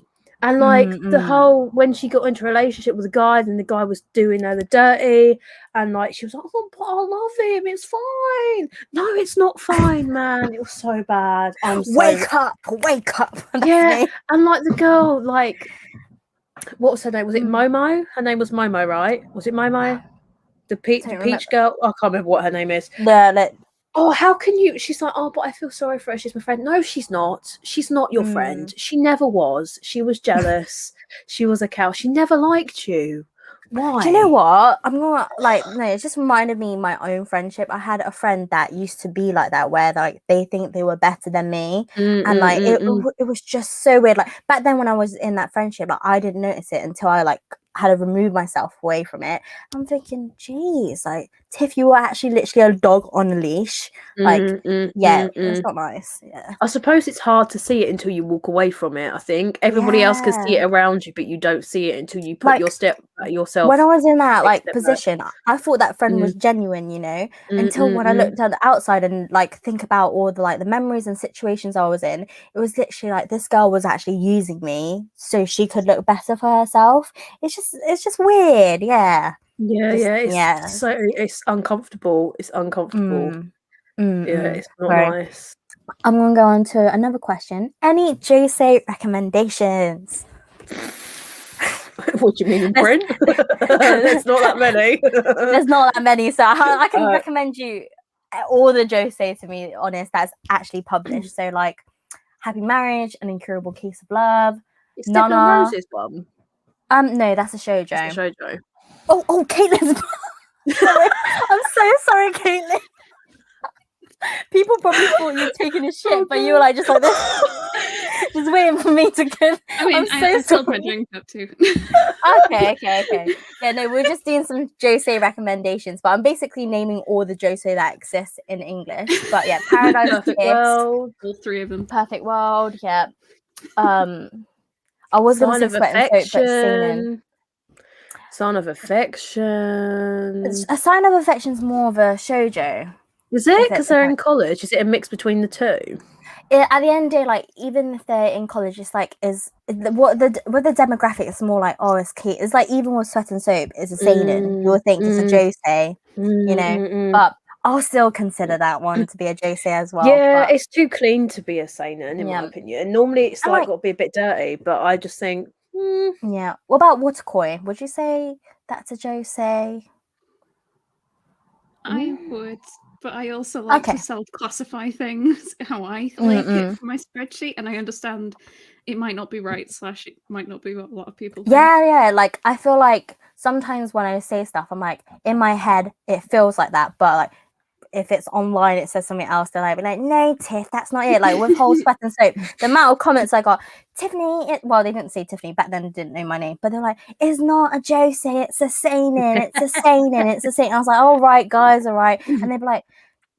And like the whole, when she got into a relationship with a guy, and the guy was doing her the dirty, and like she was like, oh, but I love him, it's fine. No, it's not fine, man. It was so bad. Wake up. Yeah, and like the girl, like, what was her name? Was it Momo? Her name was Momo, right? Was it Momo? The peach girl? I can't remember what her name is. Oh, how can you? She's like, oh, but I feel sorry for her. She's my friend. No, she's not. She's not your friend. She never was. She was jealous. She was a cow. She never liked you. Why? Do you know what? I'm gonna it just reminded me of my own friendship. I had a friend that used to be like that, where like they think they were better than me, and like it was just so weird. Like back then when I was in that friendship, like I didn't notice it until I like had to remove myself away from it. I'm thinking, geez, like Tiff, you were actually literally a dog on a leash. Like, it's not nice. Yeah. I suppose it's hard to see it until you walk away from it. I think everybody else can see it around you, but you don't see it until you put yourself. When I was in that like position, I thought that friend was genuine, you know, until when I looked at the outside and like think about all the like the memories and situations I was in. It was literally like this girl was actually using me so she could look better for herself. It's just weird. Yeah. So it's uncomfortable. It's uncomfortable. It's not nice. I'm gonna go on to another question. Any josei recommendations? What do you mean in print? There's not that many. There's not that many, so I can recommend you all the josei, to be honest, that's actually published. So like Happy Marriage, An Incurable Case of Love, It's Nana. Rose's one. No, that's a shoujo. It's a shoujo. Oh, Caitlin's. Sorry. I'm so sorry, Caitlin. People probably thought you'd taken a shit, but you were like just like this, just waiting for me to get. I mean, I filled my drink up too. Okay. Yeah, no, we're just doing some josei recommendations, but I'm basically naming all the josei that exist in English. But yeah, Paradise Perfect Kiss, World, all three of them. Perfect World, yeah. I was going to say Sweat and Soap, but Seinen. Sign of Affection. A Sign of Affection's more of a shoujo. Is it? Because they're in college? Is it a mix between the two? At the end of the day, like even if they're in college, it's like with the demographic, it's more like, oh, it's Kate. It's like even with Sweat and Soap, it's a seinen. You would think it's a josei. you know. But I'll still consider that one to be a josei as well. Yeah, but it's too clean to be a seinen, in my opinion. Normally, it's And, like like- got to be a bit dirty, but I just think, yeah. What about waterkoi? Would you say that's a josei? I would, but I also like Okay. to self-classify things how I like it for my spreadsheet, and I understand it might not be right / it might not be what a lot of people think. Yeah. Like I feel like sometimes when I say stuff, I'm like in my head it feels like that, but like if it's online it says something else, then I'd be like, no, Tiff, that's not it. Like with whole sweat and soap, the amount of comments I got, Tiffany, well, they didn't say Tiffany back then, didn't know my name, but they're like, it's not a josei, it's a seinen, it's a seinen, it's a seinen. I was like, all right, guys, all right. And they'd be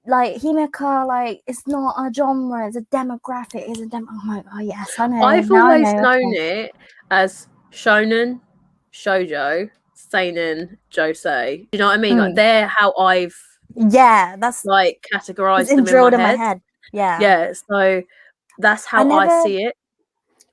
like Himeka, like it's not a genre, it's a demographic, it's a I'm like, oh yes, I know. I've now always I know. known it as shonen, shoujo, seinen, josei. You know what I mean? Like they're how I've that's like categorized them drilled in my head. Yeah, so that's how I see it.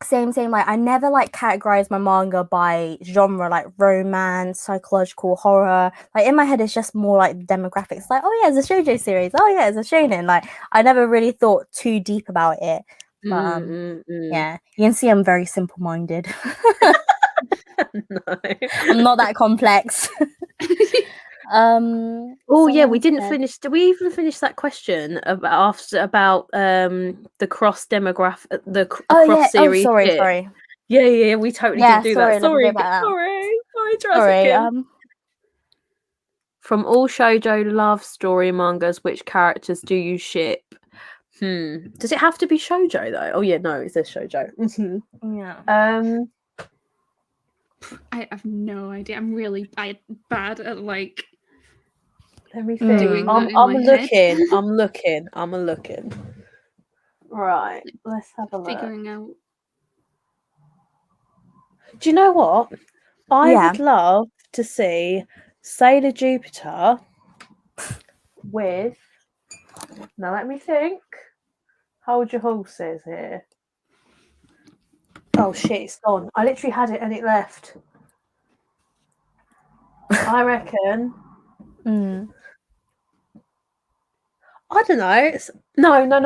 Same. Like I never like categorize my manga by genre, like romance, psychological, horror. Like in my head, it's just more like demographics. Like, oh yeah, it's a shoujo series. Oh yeah, it's a shonen. Like I never really thought too deep about it. But yeah, you can see I'm very simple-minded. No, I'm not that complex. Oh yeah, we didn't finish. Did we even finish that question about the cross demographic, the cross series? Sorry. Yeah, we totally didn't do that. Sorry, Sorry. From all shoujo love story mangas, which characters do you ship? Does it have to be shoujo though? Oh yeah, no, it says shoujo. Yeah. I have no idea. I'm really bad at like. Let me think. I'm looking. Right, let's have a look. Figuring out. Do you know what? I would love to see Sailor Jupiter with. Now let me think. Hold your horses here. Oh shit, it's gone. I literally had it and it left. I reckon. I don't know. No, not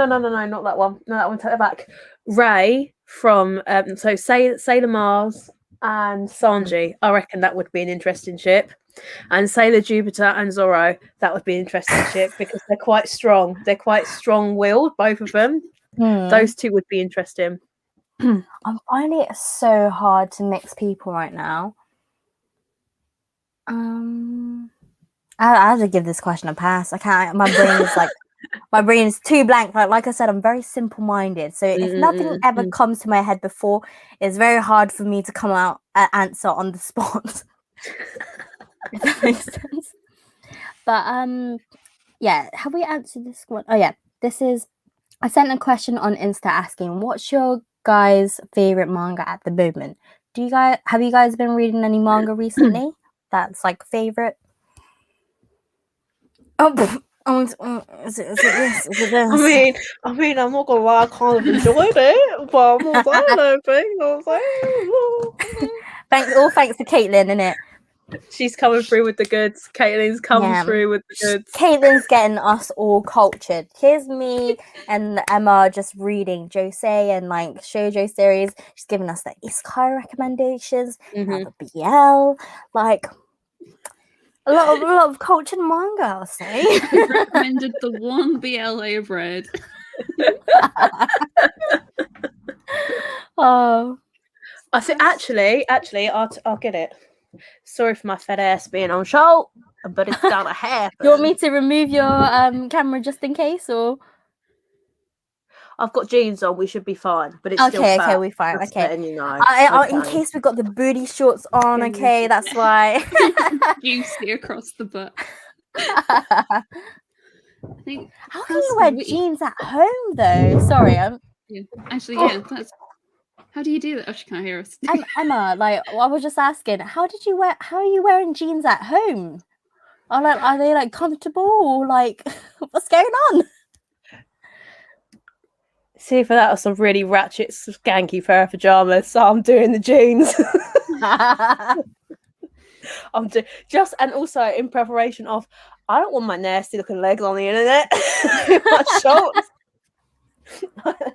that one. No, that one. Take it back. Ray from Sailor Mars and Sanji. I reckon that would be an interesting ship. And Sailor Jupiter and Zorro, that would be an interesting ship because they're quite strong. They're quite strong-willed, both of them. Those two would be interesting. I'm finding it so hard to mix people right now. I have to give this question a pass. I can't. My brain is too blank. Like I said, I'm very simple-minded. So if nothing ever comes to my head before, it's very hard for me to come out an answer on the spot. If that makes sense. But yeah, have we answered this one? Oh yeah, I sent a question on Insta asking, what's your guys' favorite manga at the moment? Have you guys been reading any manga recently? That's like favorite. Is it this? Is it this? I mean, I'm not gonna lie, I kind of enjoyed it, but I'm not saying anything. Thanks to Caitlin, innit? She's coming through with the goods. Caitlin's coming through with the goods. Caitlin's getting us all cultured. Here's me and Emma just reading josei and like shoujo series. She's giving us the isekai recommendations. Now the BL, like a lot of cultured manga, I'll say. You've recommended the one BL I have read. Oh, I think actually, I'll get it. Sorry for my fat ass being on show, but it's gonna happen. You want me to remove your camera just in case, or? I've got jeans on. We should be fine. But it's still fat. Okay, we're fine. Just okay, letting you know. In case we got the booty shorts on. Okay, that's why. Juicy across the butt. I think. How can you wear jeans at home though? Sorry, that's. How do you do that? Oh, she can't hear us. Emma, like I was just asking, how are you wearing jeans at home? Are they like comfortable or like what's going on? See, for that was some really ratchet, skanky pair of pajamas, so I'm doing the jeans. I'm and also in preparation of, I don't want my nasty looking legs on the internet. My shorts.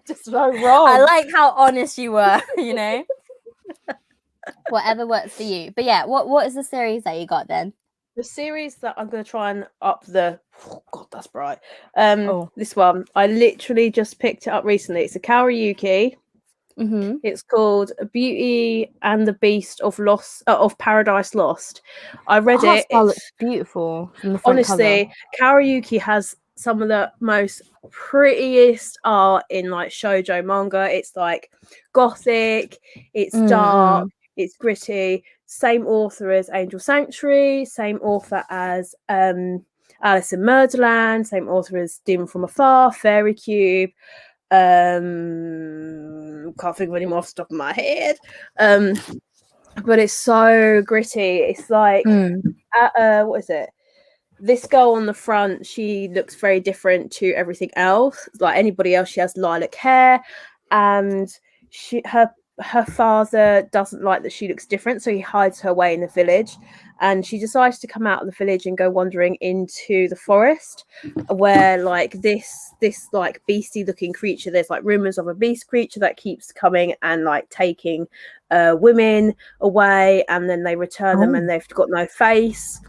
Just so wrong. I like how honest you were, you know. Whatever works for you. But yeah, what is the series that you got then? The series that I'm going to try and up the... Oh, God, that's bright. Oh. This one. I literally just picked it up recently. It's a Karaoke. Mm-hmm. It's called Beauty and the Beast of Paradise Lost. I read it. It looks beautiful from the front honestly, cover. Karaoke has some of the most prettiest art in like shoujo manga. It's like gothic, it's dark, it's gritty. Same author as Angel Sanctuary, same author as Alice in Murderland, same author as Demon from Afar, Fairy Cube. Can't think of any more off the top of my head. But it's so gritty. It's like what is it? This girl on the front, she looks very different to everything else. Like anybody else, she has lilac hair, and her father doesn't like that she looks different, so he hides her away in the village. And she decides to come out of the village and go wandering into the forest, where like this like beastie looking creature. There's like rumors of a beast creature that keeps coming and like taking women away, and then they return them and they've got no face.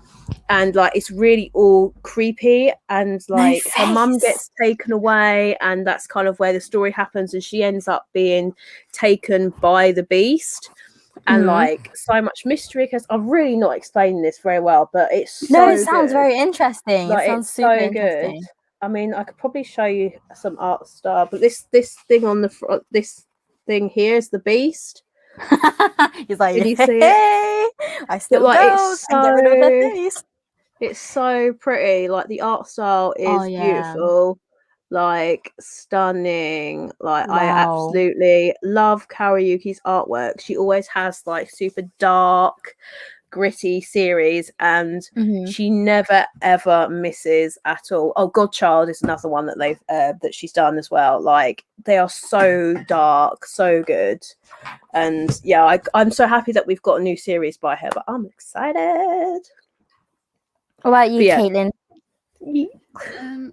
And like it's really all creepy, and like her mum gets taken away, and that's kind of where the story happens, and she ends up being taken by the beast. And like so much mystery, because I'm really not explaining this very well, but it's so it sounds good. very interesting. Like, it sounds it's super so interesting. good. I mean, I could probably show you some art style, but this thing on the front, this thing here is the beast. He's like, did you see it? I still like, go and get rid of her face. It's so pretty. Like the art style is beautiful, like stunning. Like I absolutely love Karaoke's artwork. She always has like super dark, gritty series, and she never ever misses at all. Oh, Godchild is another one that they've that she's done as well. Like they are so dark, so good. And yeah, I'm so happy that we've got a new series by her, but I'm excited. What about you, Caitlin? I'm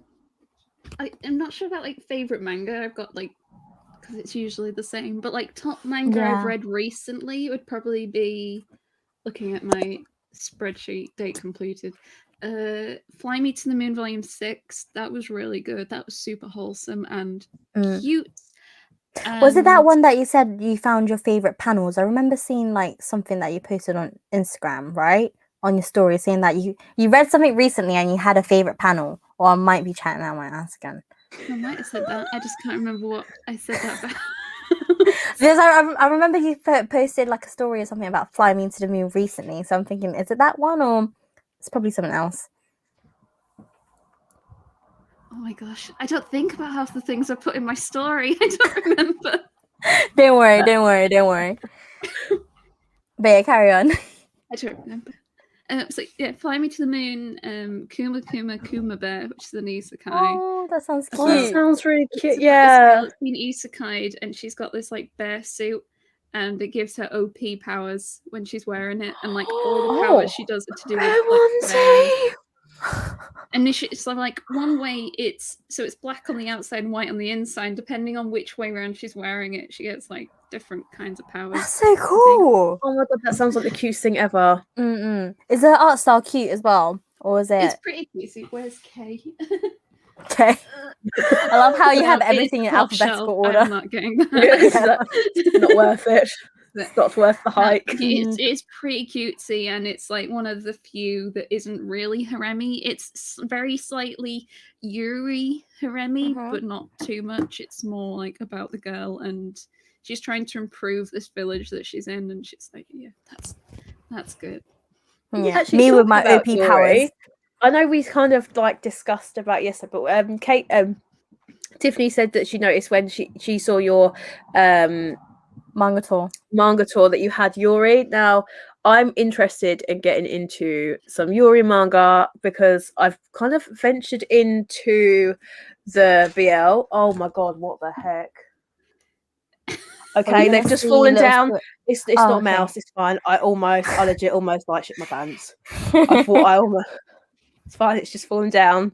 not sure about like favorite manga. I've got like, because it's usually the same, but like top manga I've read recently would probably be, looking at my spreadsheet, date completed, Fly Me to the Moon Volume 6. That was really good. That was super wholesome and cute. Was it that one that you said you found your favorite panels? I remember seeing like something that you posted on Instagram, right? On your story, saying that you read something recently and you had a favorite panel. Or I might be chatting out my ass again. I might have said that. I just can't remember what I said that about. Because I remember you posted like a story or something about Fly Me to the Moon recently. So I'm thinking, is it that one or it's probably something else? Oh my gosh. I don't think about half the things I put in my story. I don't remember. Don't worry. But yeah, carry on. I don't remember. So yeah, Fly Me to the Moon, Kuma Kuma Kuma Bear, which is an isekai. Oh, that sounds cute. That sounds really cute. This girl has been isekai'd, and she's got this like bear suit, and it gives her OP powers when she's wearing it, and like all the powers she does are to do with like, and it's like one way it's black on the outside and white on the inside. Depending on which way around she's wearing it, she gets like different kinds of powers. That's so cool. Oh my god, that sounds like the cutest thing ever. Is the art style cute as well, or is it? It's pretty cute. Where's K? Okay. I love how you have everything in alphabetical order. I'm not getting that. It's not worth it. It's not worth the hike. It's pretty cutesy, and it's like one of the few that isn't really harem-y. It's very slightly Yuri harem-y, but not too much. It's more like about the girl, and she's trying to improve this village that she's in, and she's like, yeah, that's good. Yeah, me with my OP powers. I know we kind of like discussed about yesterday, but Kate, Tiffany said that she noticed when she saw your manga tour that you had Yuri. Now I'm interested in getting into some Yuri manga because I've kind of ventured into the BL. Oh my god, what the heck? Okay, they've just fallen down. It's not a mouse. It's fine. I legit almost like shit my pants. I thought I almost. It's fine. It's just fallen down.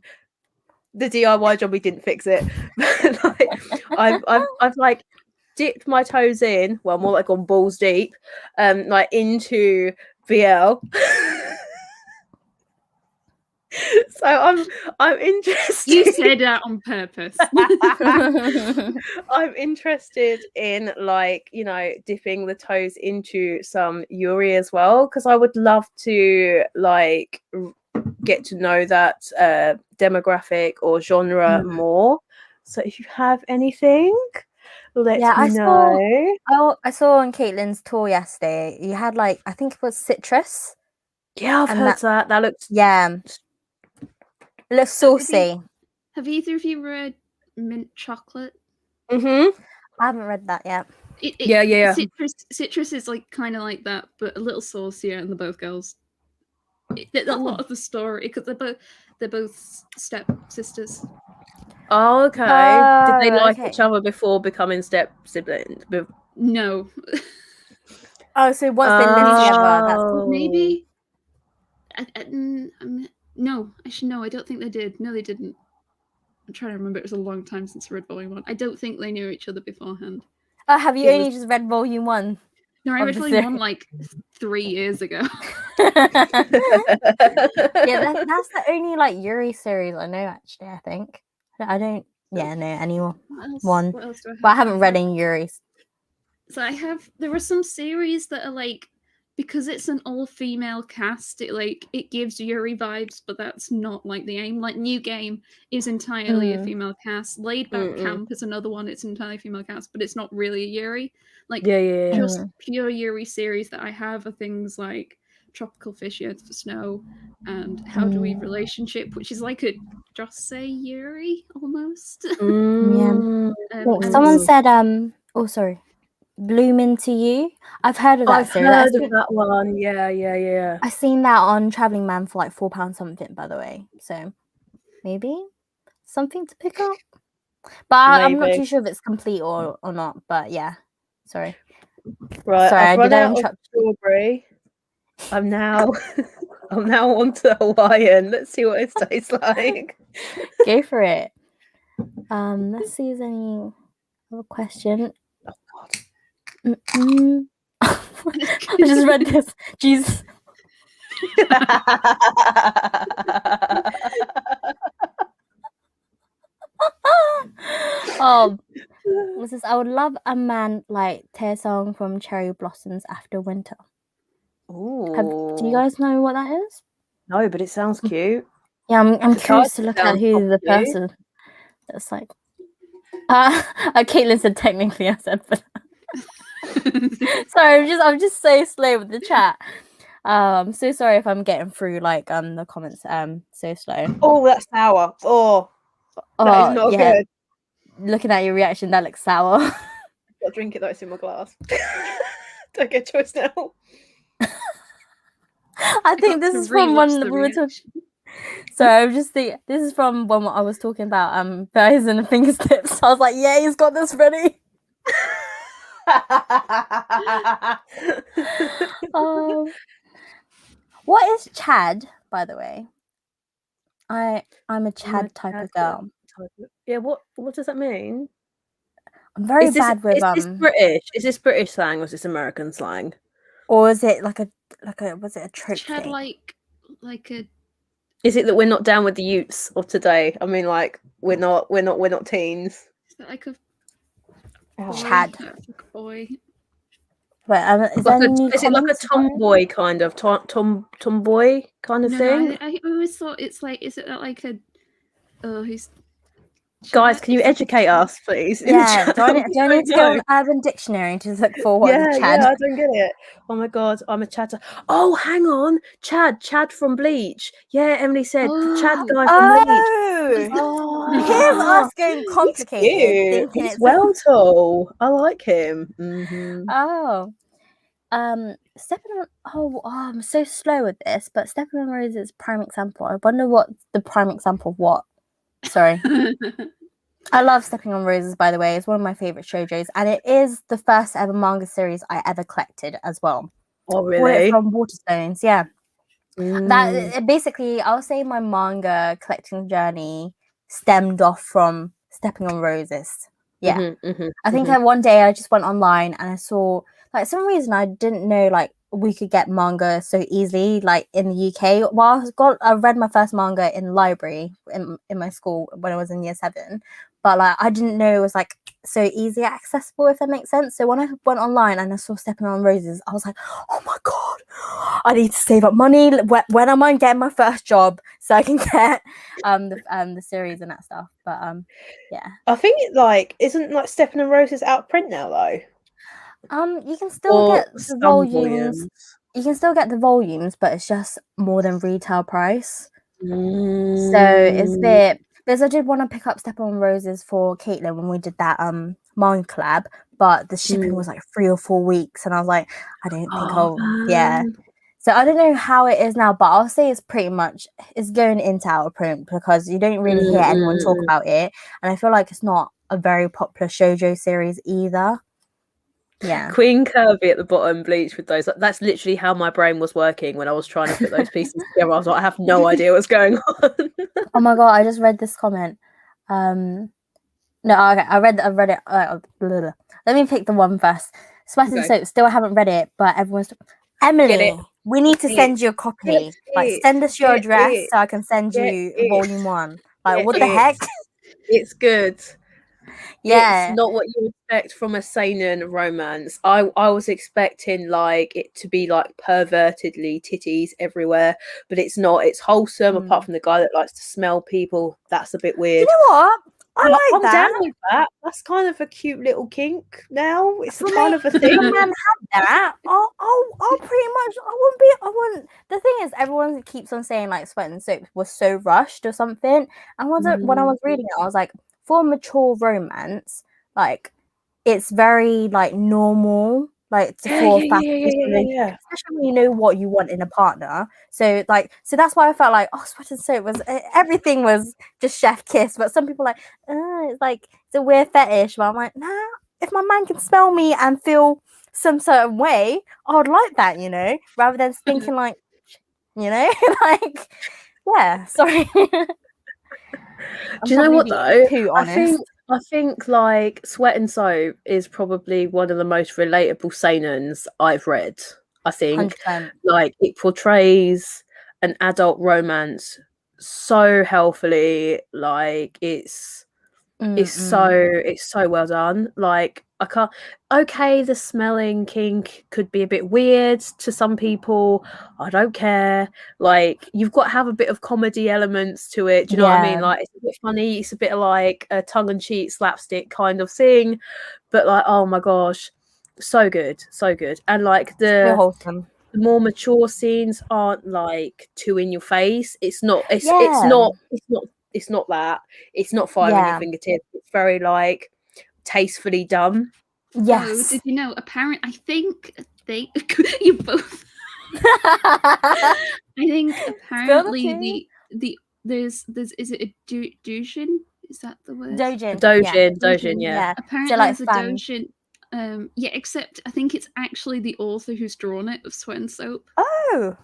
The DIY job, we didn't fix it. Like, I've like dipped my toes in, well, more like on balls deep, like into BL. So I'm interested. You said that on purpose. I'm interested in, like, you know, dipping the toes into some Yuri as well, because I would love to like get to know that demographic or genre more. So if you have anything, let me know. I saw on Caitlin's tour yesterday. You had like, I think it was citrus. Yeah, I've heard that. That looks it looks saucy. Have either of you read Mint Chocolate? I haven't read that yet. Yeah. Citrus is like kind of like that, but a little saucier, and they're both girls. A lot of the story, because they're both step sisters. Oh, okay. Did they like each other before becoming step siblings? No. Oh, so once they lived together, that's maybe. No, actually, no. I don't think they did. No, they didn't. I'm trying to remember. It was a long time since I read Volume 1. I don't think they knew each other beforehand. Oh, have you only just read Volume 1? No, I read Volume 1 like 3 years ago. Yeah, that's the only like Yuri series I know, actually, I think. I don't know anyone. What else do I have? But I haven't read any Yuris. So there are some series that are like, because it's an all-female cast, it gives Yuri vibes, but that's not like the aim. Like New Game is entirely a female cast. Laid Back Camp is another one, it's entirely female cast, but it's not really a Yuri. Like just pure Yuri series that I have are things like Tropical Fish Yearns for Snow and How Do We Relationship, which is like a just say Yuri almost. Someone said sorry, Bloom Into You. I've heard of that series. I've heard of that one. Yeah. I've seen that on Traveling Man for like £4 something, by the way. So maybe something to pick up. But I'm not too sure if it's complete or not. But yeah, sorry. Right, sorry, I've run out of strawberry. I'm now on to Hawaiian. Let's see what it tastes like. Go for it. Let's see if there's any other question. Oh God. I just read this. Jesus. What's this? I would love a man like Tear Song from Cherry Blossoms After Winter. Ooh. Do you guys know what that is? No, but it sounds cute. Yeah, I'm curious to look at who the person that's like. Caitlin said technically, I said, but sorry, I'm just so slow with the chat. I'm so sorry if I'm getting through like the comments so slow. Oh, that's sour. Oh, that is not good. Looking at your reaction, that looks sour. I've got to drink it though, it's in my glass. Don't get a choice now. I think this is from one we were talking. So I'm just thinking, this is from one I was talking about berries and finger tips. I was like, yeah, he's got this ready. What is Chad, by the way? I'm a Chad type of girl. Yeah, what does that mean? I'm very bad with Is this British? Is this British slang or is this American slang? Or is it like a was it a trope Chad thing? like a. Is it that we're not down with the youths of today? I mean, like we're not teens. Is that like a Chad? Boy. But is it like a tomboy kind of tomboy kind of thing? I always thought it's like, is it like a who's guys, can you educate us, please? Yeah, do I need to go on Urban Dictionary to look for what is Chad? Yeah, I don't get it. Oh my god, I'm a chatter. Oh, hang on, Chad from Bleach. Yeah, Emily said Chad guy from Bleach. Here's us going complicated. He's well tall. I like him. Mm-hmm. Stepping on I'm so slow with this, but Stepping on Roses is prime example. I wonder what the prime example of what. Sorry. I love Stepping on Roses, by the way. It's one of my favorite shoujos, and it is the first ever manga series I ever collected as well. Oh, really? From Waterstones, yeah. That basically, I'll say my manga collecting journey stemmed off from Stepping on Roses. Yeah. I think one day I just went online and I saw, like, some reason I didn't know, like, we could get manga so easily, like, in the UK. Well, I read my first manga in the library in my school when I was in year 7, but, like, I didn't know it was, like, so easy accessible, if that makes sense. So when I went online and I saw Stepping on Roses, I was like, oh my god, I need to save up money. When am I getting my first job so I can get the series and that stuff? But yeah, I think it, like, isn't, like, Stepping on Roses out of print now though? you can still get the volumes. You can still get the volumes, but it's just more than retail price. So it's a bit, because I did want to pick up Step on Roses for Caitlin when we did that manga collab, but the shipping was like 3 or 4 weeks, and I was like, I don't think yeah. So I don't know how it is now, but I'll say it's pretty much, it's going into out of print because you don't really hear anyone talk about it, and I feel like it's not a very popular shoujo series either. Yeah. Queen Kirby at the bottom, Bleach with those. That's literally how my brain was working when I was trying to put those pieces together. I was like, I have no idea what's going on. Oh my god, I just read this comment. No, okay, I read it. Let me pick the one first. Sweat and Soap. Still haven't read it, but everyone's Emily. We need to send you a copy. Like, send us your address so I can send you volume 1. Like, what the heck? It's good. Yeah, it's not what you expect from a seinen romance. I was expecting, like, it to be like pervertedly titties everywhere, but it's not. It's wholesome, apart from the guy that likes to smell people. That's a bit weird. You know what? I'm down with that. That's kind of a cute little kink now. It's kind of a thing. If a man had that, I'll pretty much. I wouldn't. The thing is, everyone keeps on saying like Sweat and Soap was so rushed or something. And when I was reading it, I was like, for mature romance, like, it's very like normal, like especially when you know what you want in a partner. So that's why I felt like, oh, Sweat and Soap was everything was just chef kiss, but some people are like, it's like it's a weird fetish. But I'm like, nah, if my man can smell me and feel some certain way, I would like that, you know, rather than thinking like, you know, like, yeah, sorry. Do you know what though? I think like Sweat and Soap is probably one of the most relatable seinens I've read. I think 100%. Like, it portrays an adult romance so healthily. Like, it's so well done. Like, I can't. Okay, the smelling kink could be a bit weird to some people. I don't care. Like, you've got to have a bit of comedy elements to it. Do you know what I mean? Like, it's a bit funny. It's a bit of like a tongue-in-cheek slapstick kind of thing. But like, oh my gosh, so good, so good. And like the more mature scenes aren't like too in your face. It's not that. It's not fire in your fingertips. It's very like tastefully done. Yes. So, did you know? Apparently, I think you both. I think apparently there's is it a doujin? Is that the word? Dojin, yeah. Apparently so, like, there's a doujin. Yeah, except I think it's actually the author who's drawn it, of Sweat and Soap. Oh.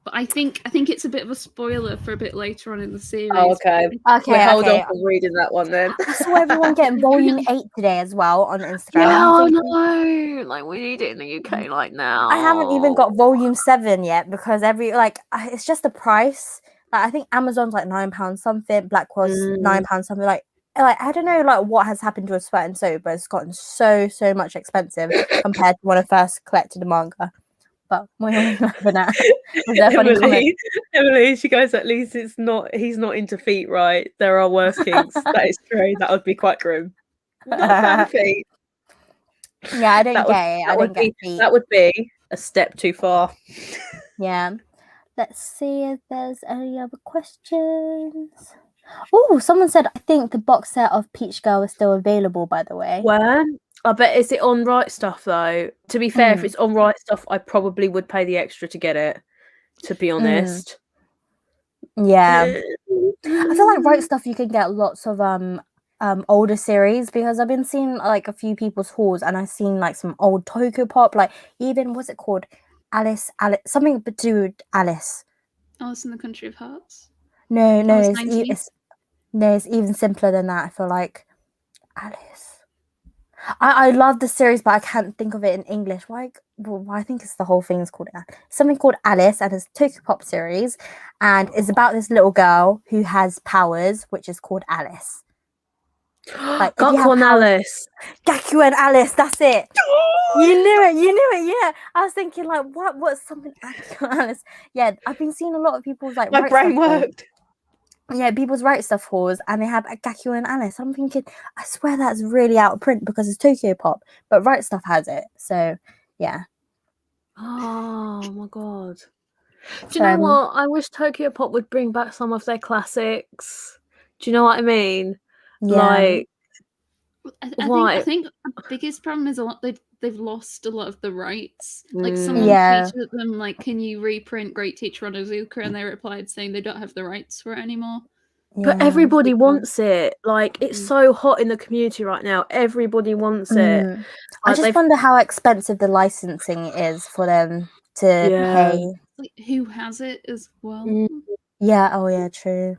But I think it's a bit of a spoiler for a bit later on in the series. Oh, okay. We'll hold off on reading that one then. I saw everyone getting volume 8 today as well on Instagram. Yeah, I know. Like, we need it in the UK like now. I haven't even got volume 7 yet because it's just the price. Like, I think Amazon's like £9 something, Blackwell's £9 something. Like I don't know like what has happened to a Sweat and Soap, but it's gotten so much expensive compared to when I first collected the manga. But we're laughing at. Was there a funny comment? Emily, she goes, at least he's not into feet, right? There are worse kinks. That is true. That would be quite grim. Not a fan of feet. Yeah, I don't get it. I don't get feet. That would be a step too far. Yeah. Let's see if there's any other questions. Oh, someone said, I think the box set of Peach Girl is still available, by the way. Where? I bet, is it on Right Stuff though? To be fair, if it's on Right Stuff, I probably would pay the extra to get it, to be honest. Yeah. I feel like Right Stuff you can get lots of older series, because I've been seeing like a few people's hauls and I've seen like some old Tokyo Pop, like even what's it called? Alice, something to do with Alice. Alice in the Country of Hearts. No, Alice it's even simpler than that. I feel like Alice. I love the series, but I can't think of it in English. Why? Well, I think it's the whole thing is called something called Alice, and it's a Tokyo Pop series, and it's about this little girl who has powers, which is called Alice. Like Gaku and Alice. Gaku and Alice, that's it. You knew it, yeah. I was thinking like, what's something Gaku and Alice? Yeah, I've been seeing a lot of people's like my brain worked. Yeah, people's write stuff hauls, and they have a Gaku and Alice. I'm thinking, I swear that's really out of print because it's Tokyo Pop, but Right Stuff has it. So yeah. Oh my god. Do you know what? I wish Tokyo Pop would bring back some of their classics. Do you know what I mean? Yeah. Like, I think the biggest problem is they've lost a lot of the rights. Like someone tweeted them like, "Can you reprint Great Teacher Onizuka?" And they replied saying they don't have the rights for it anymore. But everybody wants it. Like, it's so hot in the community right now. Everybody wants it. I just wonder how expensive the licensing is for them to pay. Like, who has it as well? Yeah. Oh yeah. True.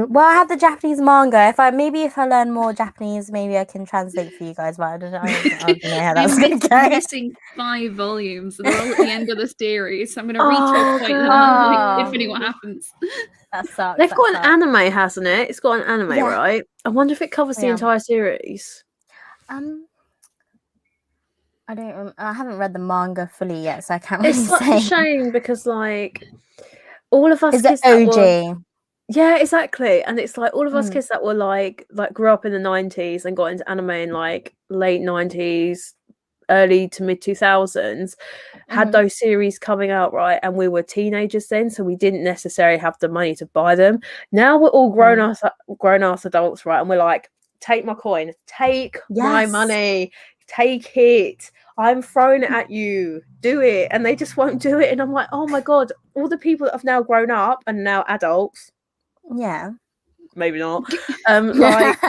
Well, I have the Japanese manga. If I learn more Japanese, maybe I can translate for you guys. But I don't know. I'm missing 5 volumes, and they're all at the end of the series. So I'm going to read to them if anyone happens. That sucks. They've got an anime, hasn't it? It's got an anime, right? I wonder if it covers the entire series. I haven't read the manga fully yet, so I can't really say. It's such a shame because, like, all of us is it OG? Yeah, exactly. And it's like all of us kids that were like grew up in the 90s and got into anime in like late 90s, early to mid 2000s, had those series coming out, right? And we were teenagers then, so we didn't necessarily have the money to buy them. Now we're all grown ass adults, right? And we're like, take my coin, take my money, take it. I'm throwing it at you. Do it. And they just won't do it. And I'm like, oh my god, all the people that have now grown up and now adults. Yeah. Maybe not. Like,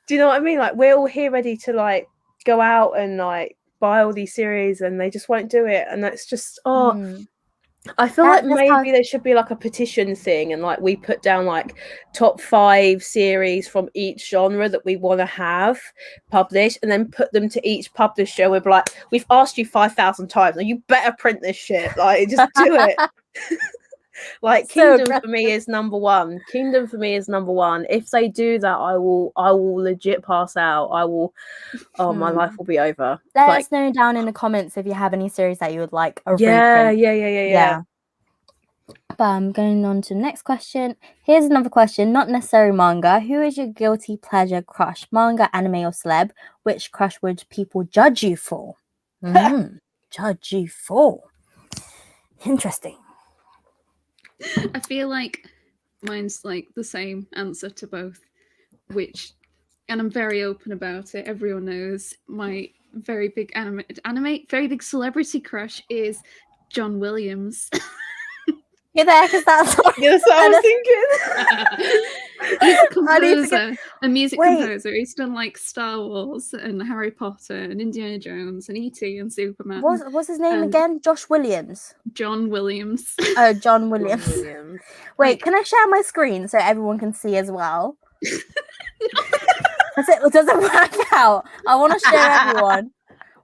do you know what I mean? Like, we're all here ready to like go out and like buy all these series, and they just won't do it. And that's just I feel like maybe there should be like a petition thing, and like we put down like top 5 series from each genre that we want to have published, and then put them to each publisher. We're like, we've asked you 5,000 times, and you better print this shit. Like, just do it. Like, Kingdom for me is number 1. Kingdom for me is number 1. If they do that, I will legit pass out. I will. Oh, my life will be over. Let us know down in the comments if you have any series that you would like a reprint. Yeah. But I'm going on to the next question. Here's another question, not necessarily manga. Who is your guilty pleasure crush? Manga, anime, or celeb? Which crush would people judge you for? Judge you for. Interesting. I feel like mine's like the same answer to both, and I'm very open about it. Everyone knows my very big very big celebrity crush is John Williams. You're there because that's what I was thinking. He's a composer, a music composer. He's done like Star Wars and Harry Potter and Indiana Jones and E.T. and Superman. What's his name again? Josh Williams. John Williams. Oh, John Williams. Wait, can I share my screen so everyone can see as well? Does it work out? I want to share everyone.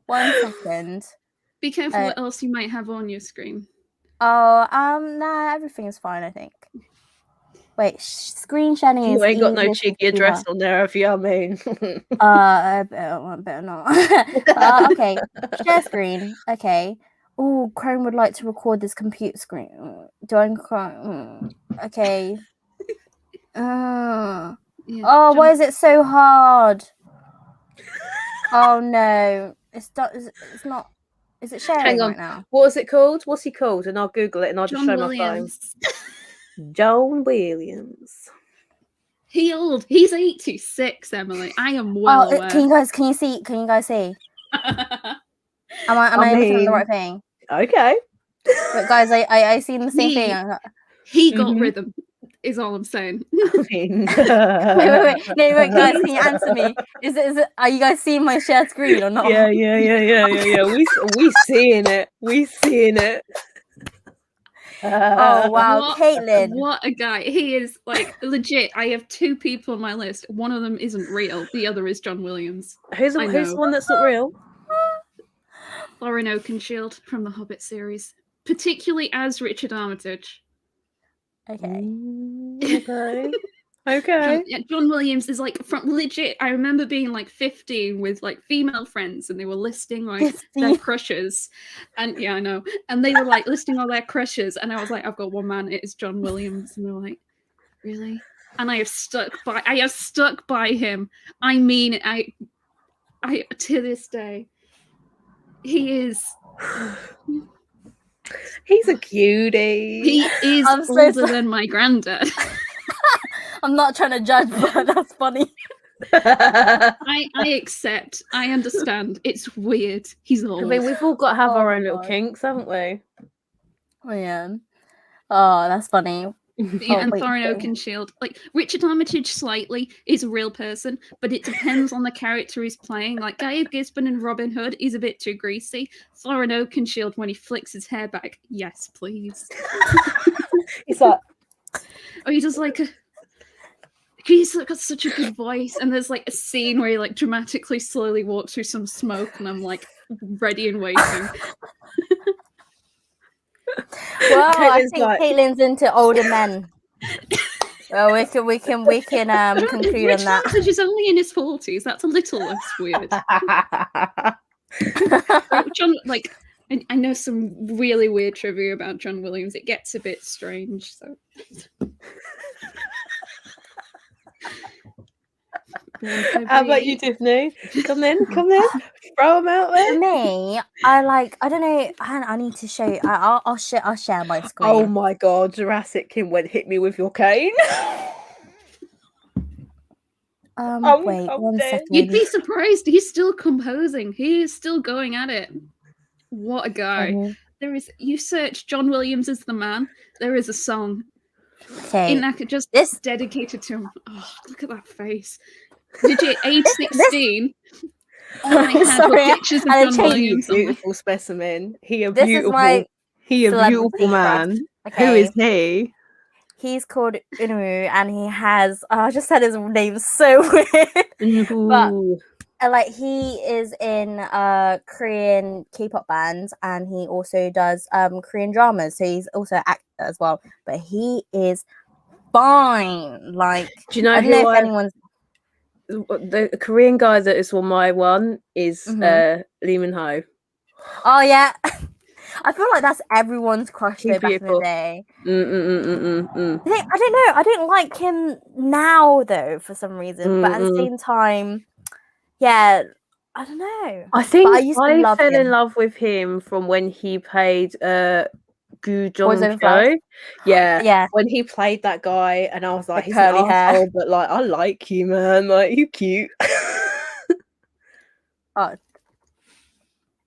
1 second. Be careful what else you might have on your screen. Oh, nah, everything is fine, I think. Wait, screen sharing is. You ain't got no cheeky address on there, if you know what I mean. Better not. Okay, share screen. Okay. Oh, Chrome would like to record this computer screen. Do I Chrome? Okay. Why is it so hard? Oh no, it's not. Is it sharing Hang on. right now? What is it called? What's he called? And I'll Google it and I'll just show my phone. John Williams. He's 86, Emily. I am well aware. Can you guys see? Am I looking at the right thing? Okay. But guys, I seen the same thing. He got rhythm. is all I'm saying. I mean, wait, guys, can you answer me? Is it? Are you guys seeing my shared screen or not? yeah. We seeing it. We seeing it. Oh wow, Caitlin. What a guy. He is like legit. I have 2 people on my list. One of them isn't real. The other is John Williams. Who's the one that's not real? Thorin Oakenshield from the Hobbit series, particularly as Richard Armitage. Okay. Okay. John Williams is like from legit. I remember being like 15 with like female friends, and they were listing like their crushes, and yeah, I know. And they were like listing all their crushes, and I was like, I've got one man. It is John Williams, and they were like, really? And I have stuck by him. I mean, I to this day, he is. He's a cutie. He is older than my granddad. I'm not trying to judge, but that's funny. I accept. I understand. It's weird. He's old. I mean, we've all got to have our own little kinks, haven't we? Oh yeah. Oh, that's funny. Yeah, and Thorin Oakenshield, like Richard Armitage, slightly is a real person, but it depends on the character he's playing. Like Guy Gisborne in Robin Hood is a bit too greasy. Thorin Oakenshield, when he flicks his hair back, yes, please. He's like, oh, he does like a. He's got such a good voice, and there's like a scene where he like dramatically slowly walks through some smoke, and I'm like ready and waiting. Well, I think Caitlin's into older men. Well, we can conclude on that. Richard is only in his 40s. That's a little less weird. John, like, I know some really weird trivia about John Williams. It gets a bit strange. So. How about you, Tiffany? Come in. Throw them out there. For me, I don't know. I need to show you. I'll share my screen. Oh my god, Jurassic Kim went hit me with your cane. Wait, 1 second. You'd be surprised. He's still composing. He is still going at it. What a guy! There is. You search John Williams as the man. There is a song. Okay. Just dedicated to him. Oh, look at that face. Legit, age 16. All I had were pictures of John Williams. Beautiful specimen. He a this beautiful man. Okay. Who is he? He's called Unu, and he has. I just said his name so weird. But like he is in Korean K-pop bands, and he also does Korean dramas. So he's also an actor as well. But he is fine. Like, do you know I don't know if anyone's. The Korean guy that is on my one is Lee Min-ho. Oh yeah, I feel like that's everyone's crush though back in the day. I don't know. I don't like him now though for some reason, but at the same time, yeah, I don't know. I think I fell in love with him from when he played Gu Jong-pyo. Yeah. When he played that guy, and I was like, he's curly hair, but like, I like you, man. Like, you cute. Oh,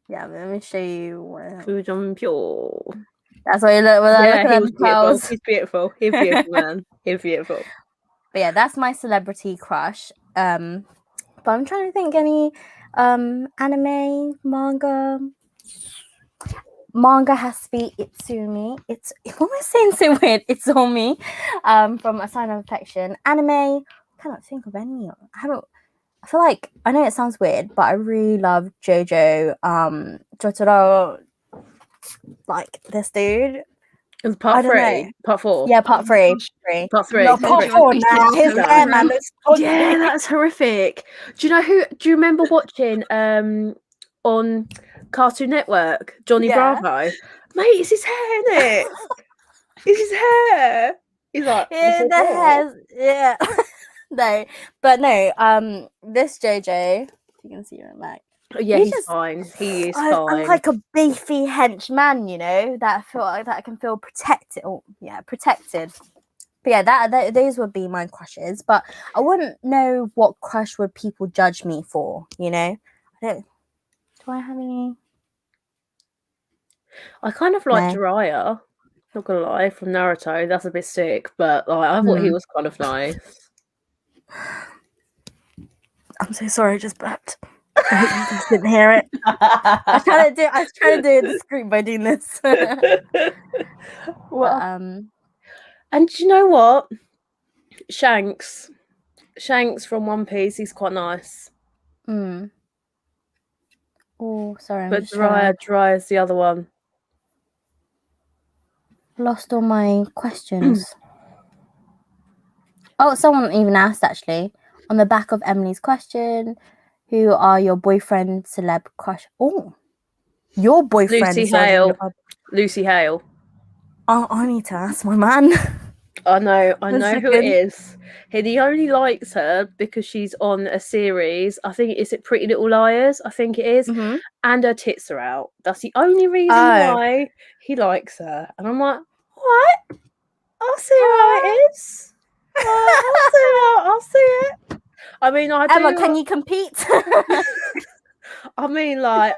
yeah. Let me show you. Gu Jong-pyo. That's what you look. Yeah, he was beautiful. He's beautiful. He's beautiful, man. He's beautiful. But yeah, that's my celebrity crush. But I'm trying to think any anime, manga has to be Itsumi. What am I saying so weird? Itsumi from A Sign of Affection. Anime, I cannot think of any. I feel like, I know it sounds weird, but I really love JoJo, Jotaro, like this dude. It was part 3. Part 4. Yeah, part 3. Part 3. No, part 4 now. His hair, man. Yeah, that's horrific. Do you remember watching on Cartoon Network, Johnny Bravo? Mate, it's his hair, isn't it? It's his hair. He's like, yeah. No, but no, this JoJo, you can see her back. Yeah, he's fine. He is fine. I'm like a beefy henchman, you know, that I feel like that I can feel protected. Protected. But yeah, that those would be my crushes. But I wouldn't know what crush would people judge me for, you know? Do I have any? I kind of like Jiraiya. Not gonna lie, from Naruto, that's a bit sick, but like I thought he was kind of nice. I'm so sorry, I just burped. I hope you guys didn't hear it. I was trying to do it discreet by doing this. Well, but, and you know what? Shanks from One Piece, he's quite nice. Oh, sorry, I'm But just trying to... dry is the other one. Lost all my questions. Oh, someone even asked actually on the back of Emily's question, who are your boyfriend celeb crush? Oh, your boyfriend. Lucy Hale. Oh, I need to ask my man. I know who it is. He only likes her because she's on a series. I think is it Pretty Little Liars? I think it is. Mm-hmm. And her tits are out. That's the only reason why he likes her. And I'm like, what? I'll see how it is. I'll see it. I mean, Emma, can you compete? I mean, like,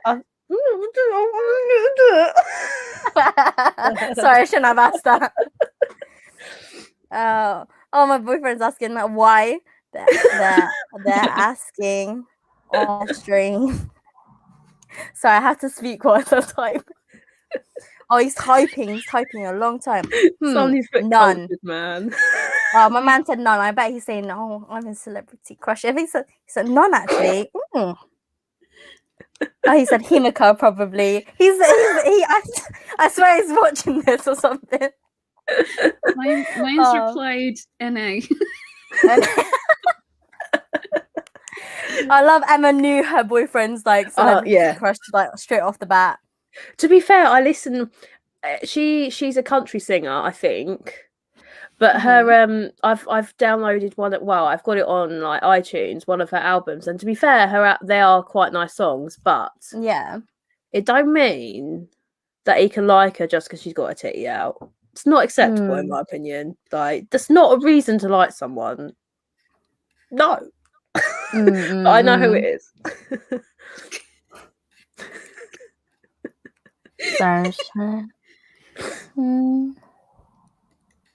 sorry, I shouldn't have asked that. Oh, my boyfriend's asking why they're asking on stream. So I have to speak one at a time. Oh, he's typing a long time. None. Man. Oh, my man said none. I bet he's saying, "Oh, I'm a celebrity crush." I think he said none actually. Oh, he said Himiko probably. I swear he's watching this or something. Mine's replied NA. I love Emma knew her boyfriend's like celebrity crush like straight off the bat. To be fair, I listen. She's a country singer, I think. But her I've downloaded one. Well, I've got it on like iTunes, one of her albums, and to be fair, they are quite nice songs. But yeah, it don't mean that he can like her just because she's got a titty out. It's not acceptable in my opinion. Like that's not a reason to like someone. No, but I know who it is. Sorry.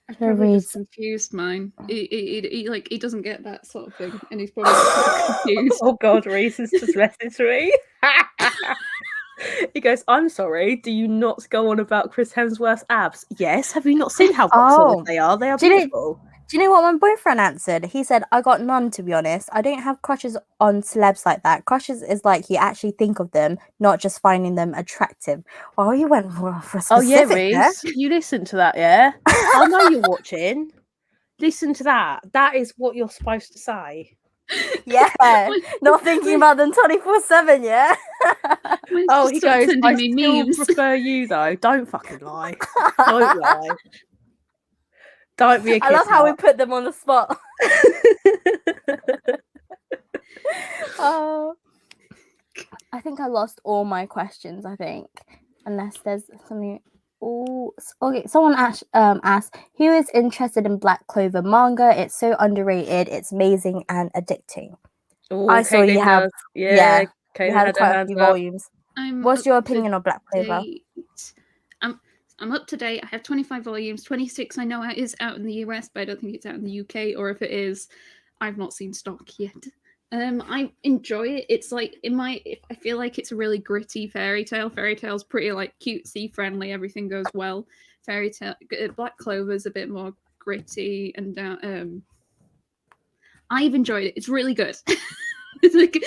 I probably just confused mine. He doesn't get that sort of thing, and he's probably confused. Oh God, Reese has just messaged me. He goes, "I'm sorry. Do you not go on about Chris Hemsworth's abs? Yes. Have you not seen how solid they are? They are beautiful." Do you know what my boyfriend answered? He said, "I got none, to be honest. I don't have crushes on celebs like that. Crushes is like you actually think of them, not just finding them attractive." Oh, you went for specific. Oh yeah, Reese, you listen to that, yeah? I know you're watching. Listen to that. That is what you're supposed to say. Yeah, not thinking about them 24/7. Yeah. Oh, he goes, "I still prefer you though. Don't fucking lie. Don't lie. Don't be a I love how we put them on the spot." Oh, I think I lost all my questions. I think, unless there's something. Oh, okay. Someone asked, who is interested in Black Clover manga? It's so underrated. It's amazing and addicting. Ooh, I saw you have, you had quite a few volumes. What's your opinion on Black Clover? I'm up to date. I have 25 volumes. 26 I know is out in the US, but I don't think it's out in the UK. Or if it is, I've not seen stock yet. I enjoy it. It's like I feel like it's a really gritty fairy tale. Fairy tale's pretty like cutesy, friendly. Everything goes well. Fairy tale. Black Clover's a bit more gritty and I've enjoyed it. It's really good. It's like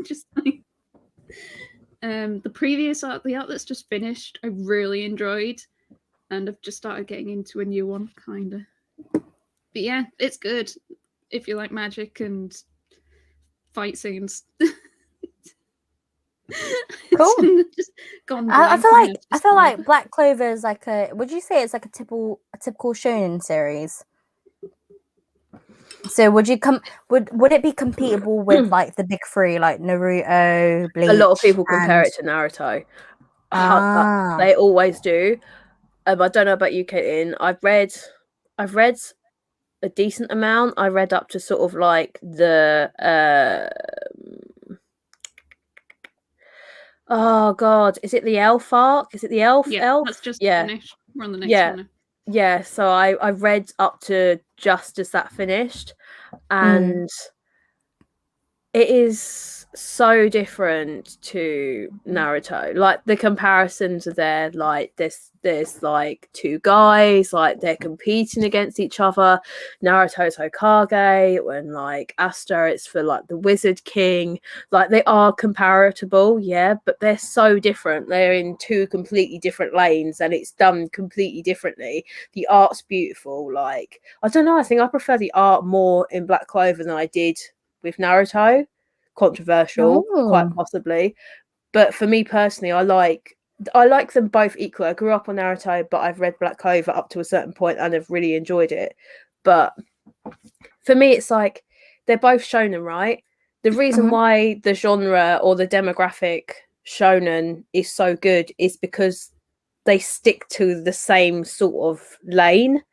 just like. The previous art, the art that's just finished, I really enjoyed, and I've just started getting into a new one, kind of. But yeah, it's good if you like magic and fight scenes. Cool. Just gone I feel like Black Clover is like a. Would you say it's like a typical shonen series? So would it be compatible with like the big three, like Naruto, Bleach? A lot of people compare it to Naruto. They always do. I don't know about you, Caitlin. I've read a decent amount. I read up to sort of like the oh God, is it the elf arc? Is it the elf? Yeah, that's just finished. We're on the next one now. Yeah, so I read up to just as that finished, and it is so different to Naruto. Like, the comparisons are there. Like, there's like two guys, like they're competing against each other. Naruto's Hokage, when like Asta, it's for like the Wizard King. Like, they are comparable, yeah, but they're so different. They're in two completely different lanes, and it's done completely differently. The art's beautiful. Like, I don't know, I think I prefer the art more in Black Clover than I did with Naruto. Controversial, quite possibly, but for me personally, I like them both equally. I grew up on Naruto, but I've read Black Clover up to a certain point and have really enjoyed it. But for me, it's like they're both shonen, right? The reason why the genre or the demographic shonen is so good is because they stick to the same sort of lane,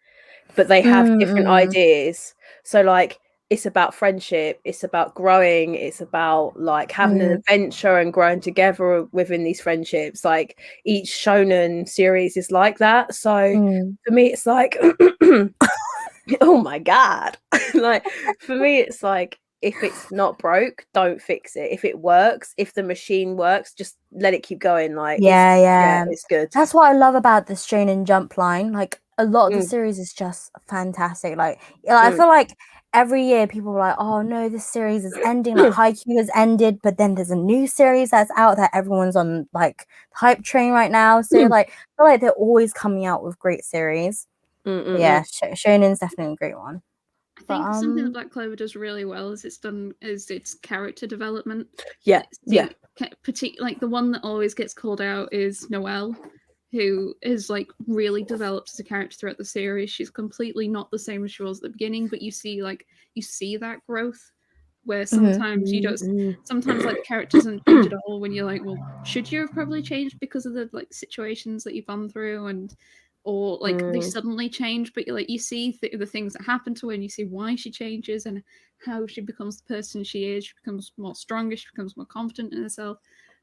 but they have different ideas. So like, it's about friendship, it's about growing, it's about like having an adventure and growing together within these friendships. Like, each shonen series is like that. So for me, it's like oh my god. Like, for me, it's like, if it's not broke, don't fix it. If it works, if the machine works, just let it keep going. Like, it's good. That's what I love about this Shonen Jump line. Like, a lot of the series is just fantastic. Like, I feel like every year people are like, oh no, this series is ending. Like, Haikyuu has ended, but then there's a new series that's out that everyone's on like hype train right now. So like, I feel like they're always coming out with great series. Yeah, Shonen's definitely a great one. I think something that Black Clover does really well is its character development. Like, the one that always gets called out is Noelle, who is like really developed as a character throughout the series. She's completely not the same as she was at the beginning, but you see that growth where sometimes you don't. Sometimes like the character doesn't change at all. When you're like, well, should you have probably changed because of the like situations that you've gone through, or like they suddenly change, but you see the things that happen to her, and you see why she changes and how she becomes the person she is. She becomes more stronger, she becomes more confident in herself,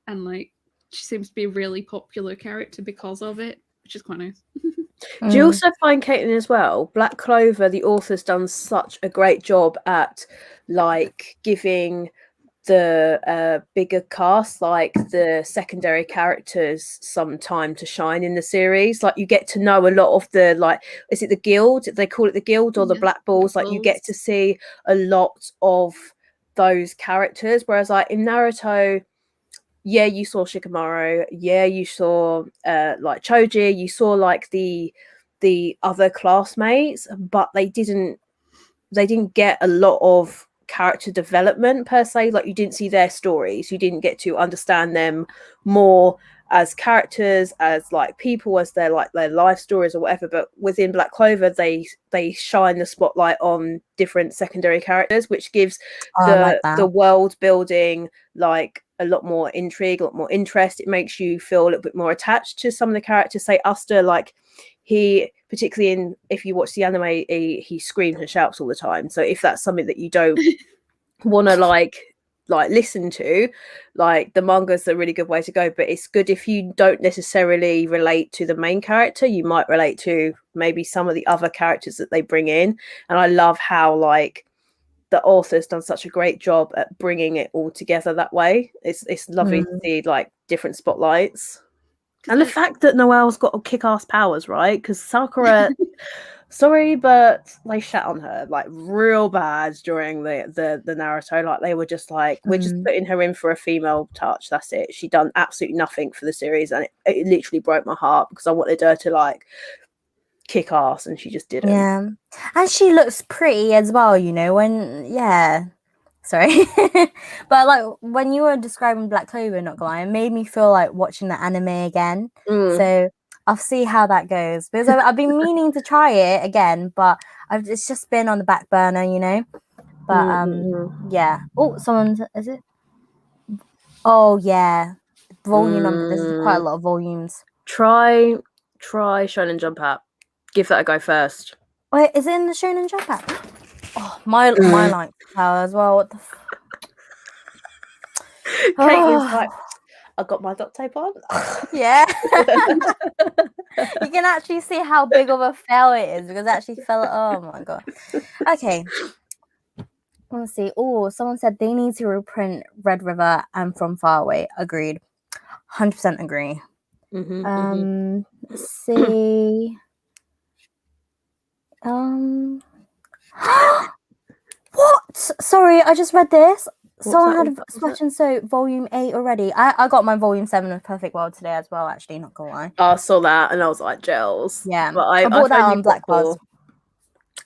and like, she seems to be a really popular character because of it, which is quite nice. Do you also find, Caitlin, as well, Black Clover, the author's done such a great job at like giving the bigger cast, like the secondary characters, some time to shine in the series. Like, you get to know a lot of the, like, is it the guild? They call it the guild, or the Black Balls? Like, you get to see a lot of those characters, whereas like in Naruto, yeah, you saw Shikamaru, yeah, you saw like Choji, you saw like the other classmates, but they didn't get a lot of character development per se. Like, you didn't see their stories, you didn't get to understand them more as characters, as like people, as their life stories or whatever. But within Black Clover, they shine the spotlight on different secondary characters, which gives the world building like a lot more intrigue, a lot more interest. It makes you feel a little bit more attached to some of the characters. Say Asta, like, he, particularly if you watch the anime, he screams and shouts all the time. So if that's something that you don't want to like listen to, like, the manga's a really good way to go. But it's good if you don't necessarily relate to the main character, you might relate to maybe some of the other characters that they bring in. And I love how like the author's done such a great job at bringing it all together that way. It's lovely to see like different spotlights. And the fact that Noelle's got kick-ass powers, right? Because Sakura, sorry, but they shat on her like real bad during the Naruto. Like, they were just like, we're just putting her in for a female touch. That's it. She done absolutely nothing for the series, and it literally broke my heart because I wanted her to like kick ass, and she just didn't. Yeah, and she looks pretty as well. Sorry, but like, when you were describing Black Clover, not gonna lie, it made me feel like watching the anime again. So I'll see how that goes, because I've been meaning to try it again, but it's just been on the back burner, But yeah. Oh, is it? Oh yeah, volume number. There's quite a lot of volumes. Try Shonen Jump app. Give that a go first. Wait, is it in the Shonen Jump app? Oh, my light power as well. What the? Caitlin's like, I got my duct tape on. Yeah. You can actually see how big of a fail it is because it actually fell. Oh my god. Okay. Let's see. Oh, someone said they need to reprint Red River and From Far Away. Agreed. 100% agree. Let's see. What? Sorry, I just read this. Someone had Smash and So Volume 8 already. I got my Volume 7 of Perfect World today as well, actually, not gonna lie. I saw that and I was like, gels. Yeah. But I bought that on Black Buzz.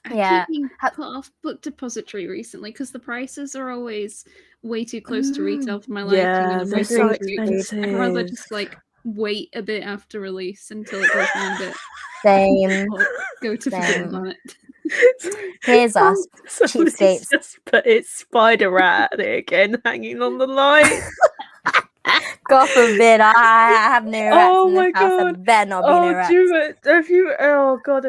I keep being put off Book Depository recently because the prices are always way too close to retail for my liking. Yeah, And they're so expensive. I'd rather just like wait a bit after release until it goes down a bit. Same. Go to Forbidden Planet. Here's us. Cheapskates. But it's Spider Rat again hanging on the line. God forbid, I have no rats in this house. I better not be no rats. Have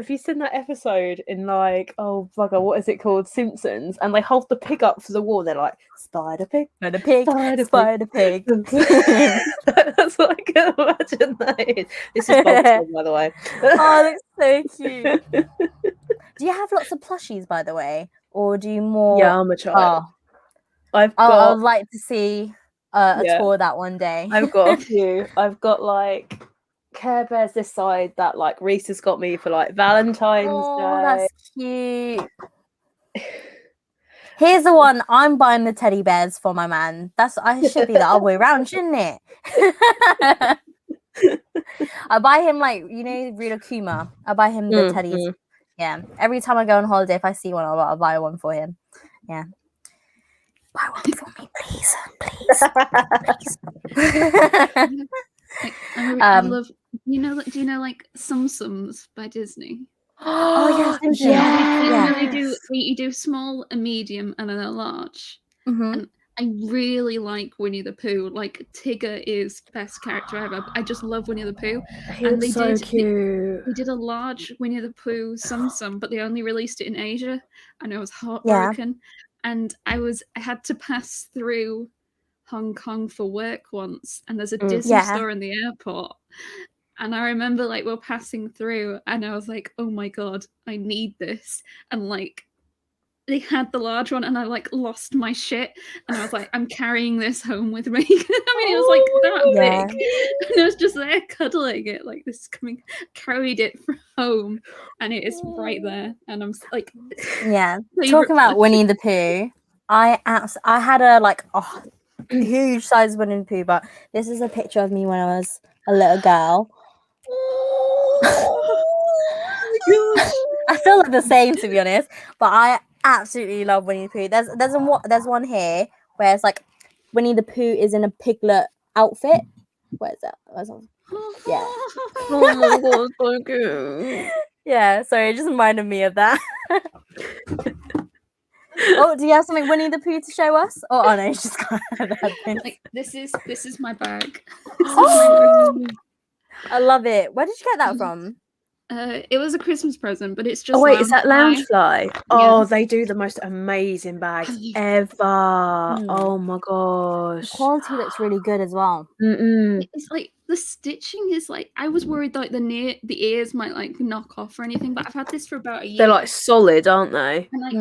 you seen that episode in like, oh bugger, what is it called? Simpsons, and they hold the pig up for the wall. They're like, Spider Pig, Spider Pig, Spider Pig. That's what I can imagine that is. This is Bob's, by the way. Oh, that's so cute. Do you have lots of plushies, by the way, or do you more? Yeah, I'm a child. I'd like to see a tour that one day. I've got a few. I've got like Care Bears this side that like Reese has got me for like Valentine's Day. That's cute. Here's the one. I'm buying the teddy bears for my man. I should be the other way around, shouldn't it? I buy him like, you know, Rita Kuma. I buy him the teddies. Yeah. Every time I go on holiday, if I see one, I'll buy one for him. Yeah. Buy one for me, please. I love. Do you know like Sum Sums by Disney? Oh yes, You do small, a medium, and then a large. And I really like Winnie the Pooh. Like Tigger is the best character ever. I just love Winnie the Pooh. He's so cute. They did a large Winnie the Pooh Sum, but they only released it in Asia, and I was heartbroken. Yeah. And I had to pass through Hong Kong for work once, and there's a Disney store in the airport. And I remember like we're passing through, and I was like, "Oh my god, I need this!" And like they had the large one, and I like lost my shit, and I was like, "I'm carrying this home with me." I mean, it was like that big, and I was just there cuddling it, like this is coming. Carried it from home, and it is right there, and I'm like, Talking about Winnie the Pooh, I had a huge size Winnie the Pooh, but this is a picture of me when I was a little girl. I still look the same, to be honest, but I absolutely love Winnie the Pooh. There's one here where it's like Winnie the Pooh is in a piglet outfit. Where is that? Yeah. Oh my god, so cute. Yeah, sorry, it just reminded me of that. Oh, do you have something Winnie the Pooh to show us? Oh no, it's just got like this is my bag. I love it. Where did you get that from? It was a Christmas present, but it's just. Oh wait, is that Loungefly? Oh, they do the most amazing bags ever. Oh my gosh, the quality looks really good as well. It's like the stitching is like, I was worried like the ears might like knock off or anything, but I've had this for about a year. They're like solid, aren't they? And like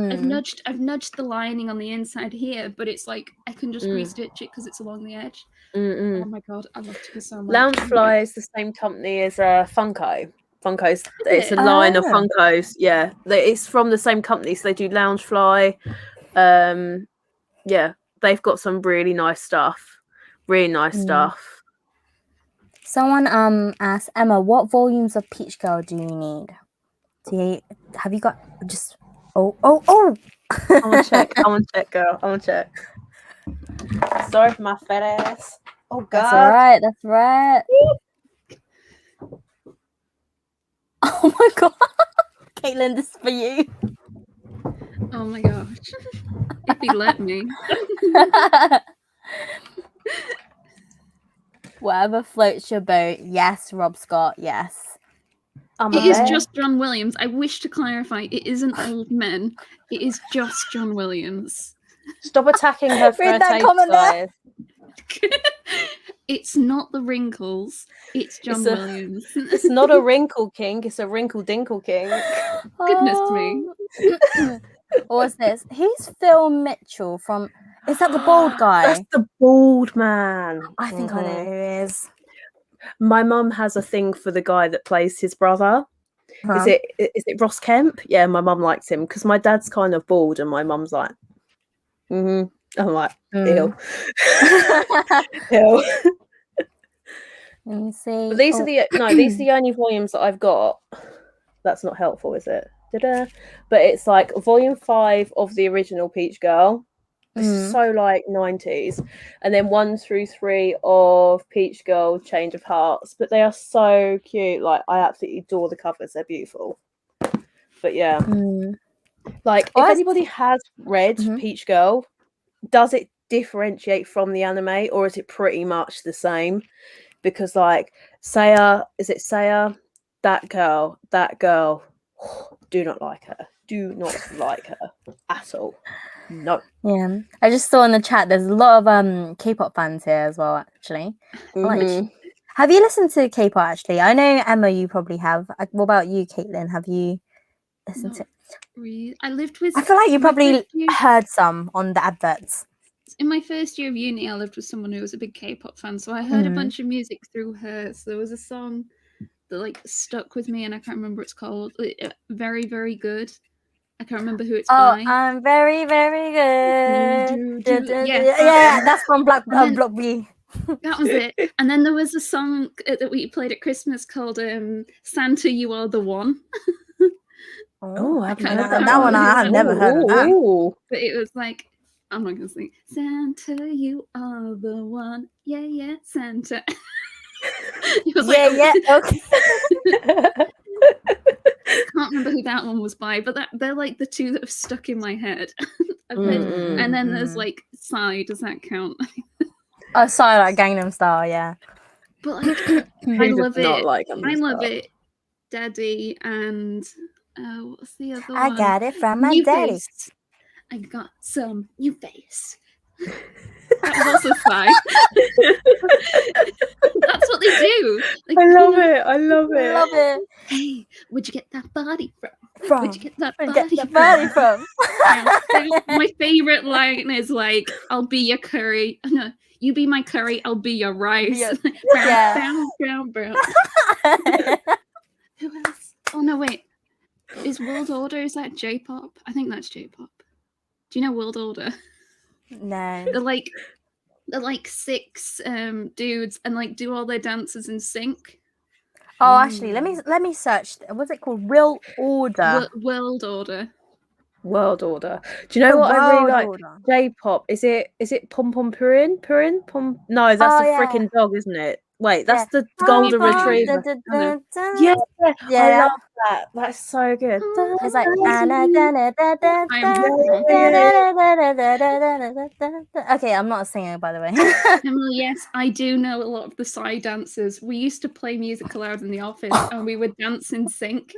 I've nudged the lining on the inside here, but it's like I can just restitch it because it's along the edge. Oh my god, I love it so much. Loungefly is the same company as Funko. Funko's, it's a line of Funkos. Yeah, it's from the same company, so they do Loungefly. Yeah, they've got some really nice stuff. Someone asked Emma, what volumes of Peach Girl do you need? Have you got just oh I want to check, girl. I want to check. Sorry for my fat ass. Oh god. That's right. Oh my god. Caitlin, this is for you. Oh my gosh. If you let me. Whatever floats your boat. Yes, Rob Scott, yes. It is just John Williams. I wish to clarify, it isn't old men. It is just John Williams. Stop attacking her for her taste size. It's not the wrinkles. It's John Williams. It's not a wrinkle king. It's a wrinkle dinkle king. Goodness me. What's this? Who's Phil Mitchell from? Is that the bald guy? That's the bald man. I think I know who he is. My mum has a thing for the guy that plays his brother. Huh? Is it Ross Kemp? Yeah, my mum likes him because my dad's kind of bald, and my mum's like, I'm like, ew. Ew. Let me see. But these are the only volumes that I've got. That's not helpful, is it? But it's like volume 5 of the original Peach Girl. This is so like 90s, and then 1 through 3 of Peach Girl Change of Hearts. But they are so cute. Like, I absolutely adore the covers. They're beautiful. But yeah, like if anybody has read Peach Girl, does it differentiate from the anime, or is it pretty much the same? Because like Saya, that girl, do not like her at all. No. Yeah, I just saw in the chat there's a lot of K-pop fans here as well, actually. Have you listened to K-pop, actually? I know, Emma, you probably have. What about you, Caitlin? Have you listened to it? I lived with... I feel like you probably heard some on the adverts. In my first year of uni, I lived with someone who was a big K-pop fan, so I heard a bunch of music through her. So there was a song that like stuck with me, and I can't remember what it's called. Very, very good. I can't remember who it's by. I'm very, very good. Yes. Yeah, that's from Block B. That was it. And then there was a song that we played at Christmas called Santa, You Are the One. Oh, I can't that one I have never heard of that. But it was like, I'm not going to sing. Santa, you are the one. Yeah, yeah, Santa. It was okay. I can't remember who that one was by, but they're like the two that have stuck in my head. And then there's like Psy. Does that count? Oh, sorry, like Gangnam Style, yeah. But like, I love it. Like I love it. Daddy and what's the other one? I got it from my New daddy. Face. I got some new face. That was also Psy. That's what they do. Like, I love it. Hey, where'd you get that body from? Where'd you get that body from? My favorite line is like, "I'll be your curry." No, you be my curry. I'll be your rice. Brown. Who else? Oh no, wait. Is World Order? Is that J-pop? I think that's J-pop. Do you know World Order? No. They're like 6 dudes and like do all their dances in sync. Oh, actually, let me search. What's it called? World Order. World Order. World Order. Do you know what I really like? J-pop. Is it Pom Pom Purin? Pom? No, that's the freaking dog, isn't it? Wait, that's the golden retriever. Yeah, I love that. That's so good. It's like okay, I'm not a singer, by the way. Emily, yes, I do know a lot of the Psy dances. We used to play music aloud in the office and we would dance in sync.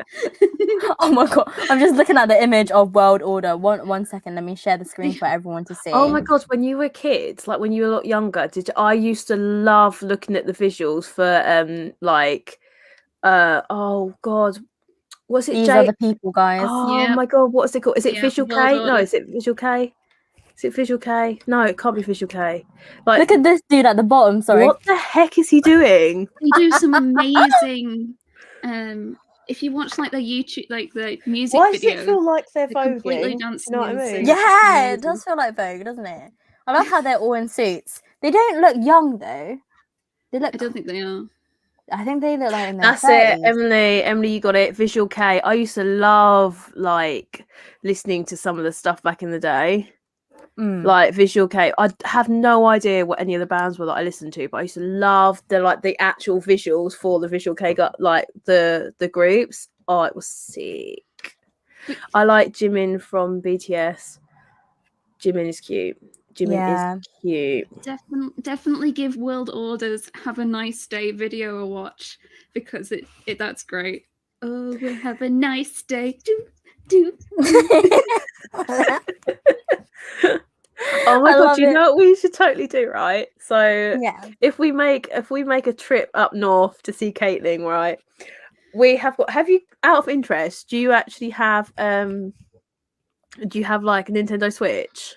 Oh my god, I'm just looking at the image of World Order. One second, let me share the screen for everyone to see. Oh my god, when you were kids, like when you were a lot younger, I used to love looking at the visuals for oh god, what's it? These are the people, guys. Oh my god, what's it called? Is it Visual K? No, is it Visual K? Is it Visual K? No, it can't be Visual K. Like, look at this dude at the bottom. Sorry, what the heck is he doing? They do some amazing. If you watch like the YouTube, like the music videos, does it feel like they're completely voguing? dancing. You know what I mean? Yeah, it does feel like Vogue, doesn't it? I love how they're all in suits. They don't look young though. They look. I don't think they are. I think they look like in their That's 30s. it, Emily, you got it. Visual K. I used to love like listening to some of the stuff back in the day. Like Visual K. I have no idea what any of the bands were that I listened to, but I used to love the actual visuals for the Visual K, like the groups. Oh, it was sick. I like Jimin from BTS. Jimin is cute. Jimin is cute. Definitely give World Order's "Have a Nice Day" video a watch because that's great. Oh, we'll have a nice day. Do. Oh my I god, love do you it. know what we should totally do, right? So Yeah. if we make a trip up north to see Caitlin, right? We have you, out of interest, do you actually have like a Nintendo Switch?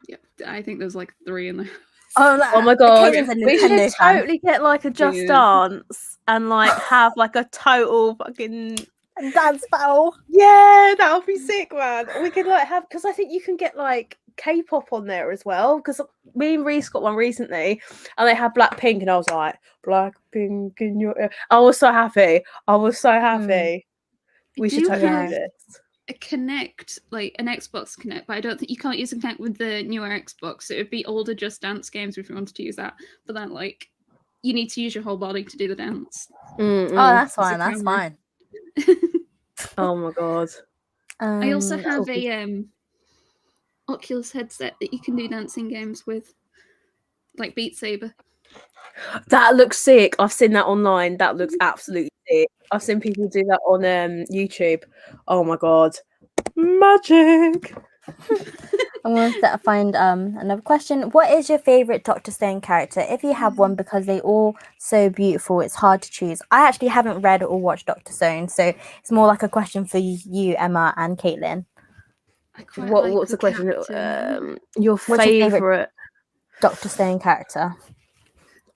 Yeah, I think there's like 3 in there. Oh my god, Caitlin's a we should Nintendo fan. totally get like a Just Dude. Dance and like have like a total fucking Dance battle. yeah, that would be sick, man. We could like have, because I think you can get like K-pop on there as well. Because me and Reese got one recently, and they had Blackpink, and I was like, Blackpink in your ear. I was so happy. We should totally do this. A Connect, like an Xbox Connect, but I don't think you can't use a Connect with the newer Xbox. So it would be older Just Dance games if you wanted to use that. But then, like, you need to use your whole body to do the dance. Oh, that's fine. That's fine. Oh my god. I also have a Oculus headset that you can do dancing games with, like Beat Saber. That looks sick. I've seen that online. That looks absolutely sick. I've seen people do that on YouTube. Oh my god. Magic. I'm going to find another question. What is your favorite Dr. Stone character? If you have one, because they all so beautiful, it's hard to choose. I actually haven't read or watched Dr. Stone, so it's more like a question for you, Emma, and Caitlin. What's the question? Your favorite Dr. Stone character?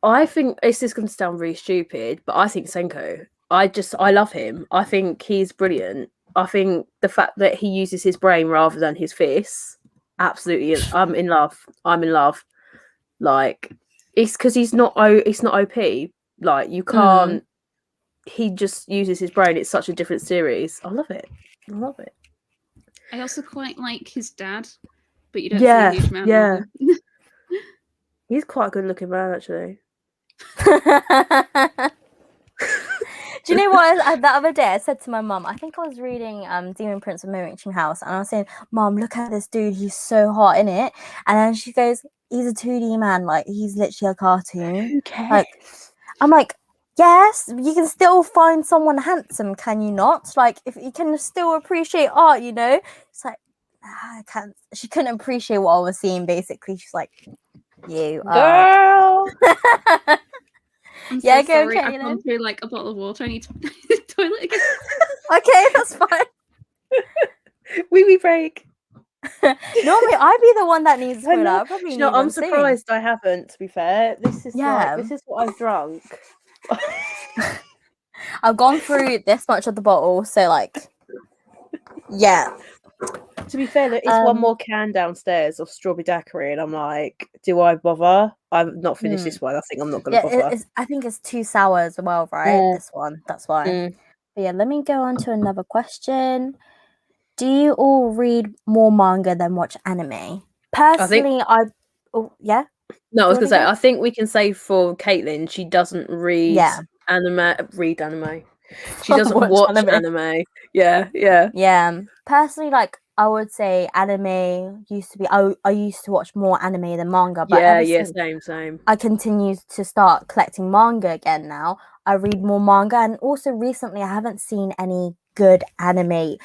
I think this is going to sound really stupid, but I think Senko. I love him. I think he's brilliant. I think the fact that he uses his brain rather than his fists, absolutely. I'm in love. Like, it's because he's not OP. Like, you can't. He just uses his brain. It's such a different series. I love it. I also quite like his dad, but you don't see a huge amount of him. He's quite a good looking man, actually. Do you know what? The other day I said to my mum, I think I was reading Demon Prince of Moonwitching House, and I was saying, Mum, look at this dude, he's so hot in it. And then she goes, he's a 2D man, like he's literally a cartoon. Who cares? Like, I'm like, yes, you can still find someone handsome, can you not? Like, if you can still appreciate art, you know? It's like, I can't. She couldn't appreciate what I was seeing, basically. She's like, you girl. I'm yeah, so go, sorry. Caitlin. I've gone through like a bottle of water. I need to go to the toilet again. Okay, that's fine. Wee break. Normally, I'd be the one that needs to toilet. I probably You know, need I'm one soon. surprised I haven't. To be fair, this is Yeah. this is what I've drunk. I've gone through this much of the bottle, so like, yeah. To be fair, there is one more can downstairs of strawberry daiquiri, and I'm like, do I bother? I've not finished this one. I think I'm not going to bother. I think it's too sour as well, right? This one, that's why. But yeah, let me go on to another question. Do you all read more manga than watch anime? Personally, yeah. No, I was going to say, I think we can say for Caitlin, she doesn't read anime. She doesn't watch anime. Yeah. Personally, like, I would say anime used to be. I used to watch more anime than manga, but same. I continue to start collecting manga again now. I read more manga, and also recently I haven't seen any good anime.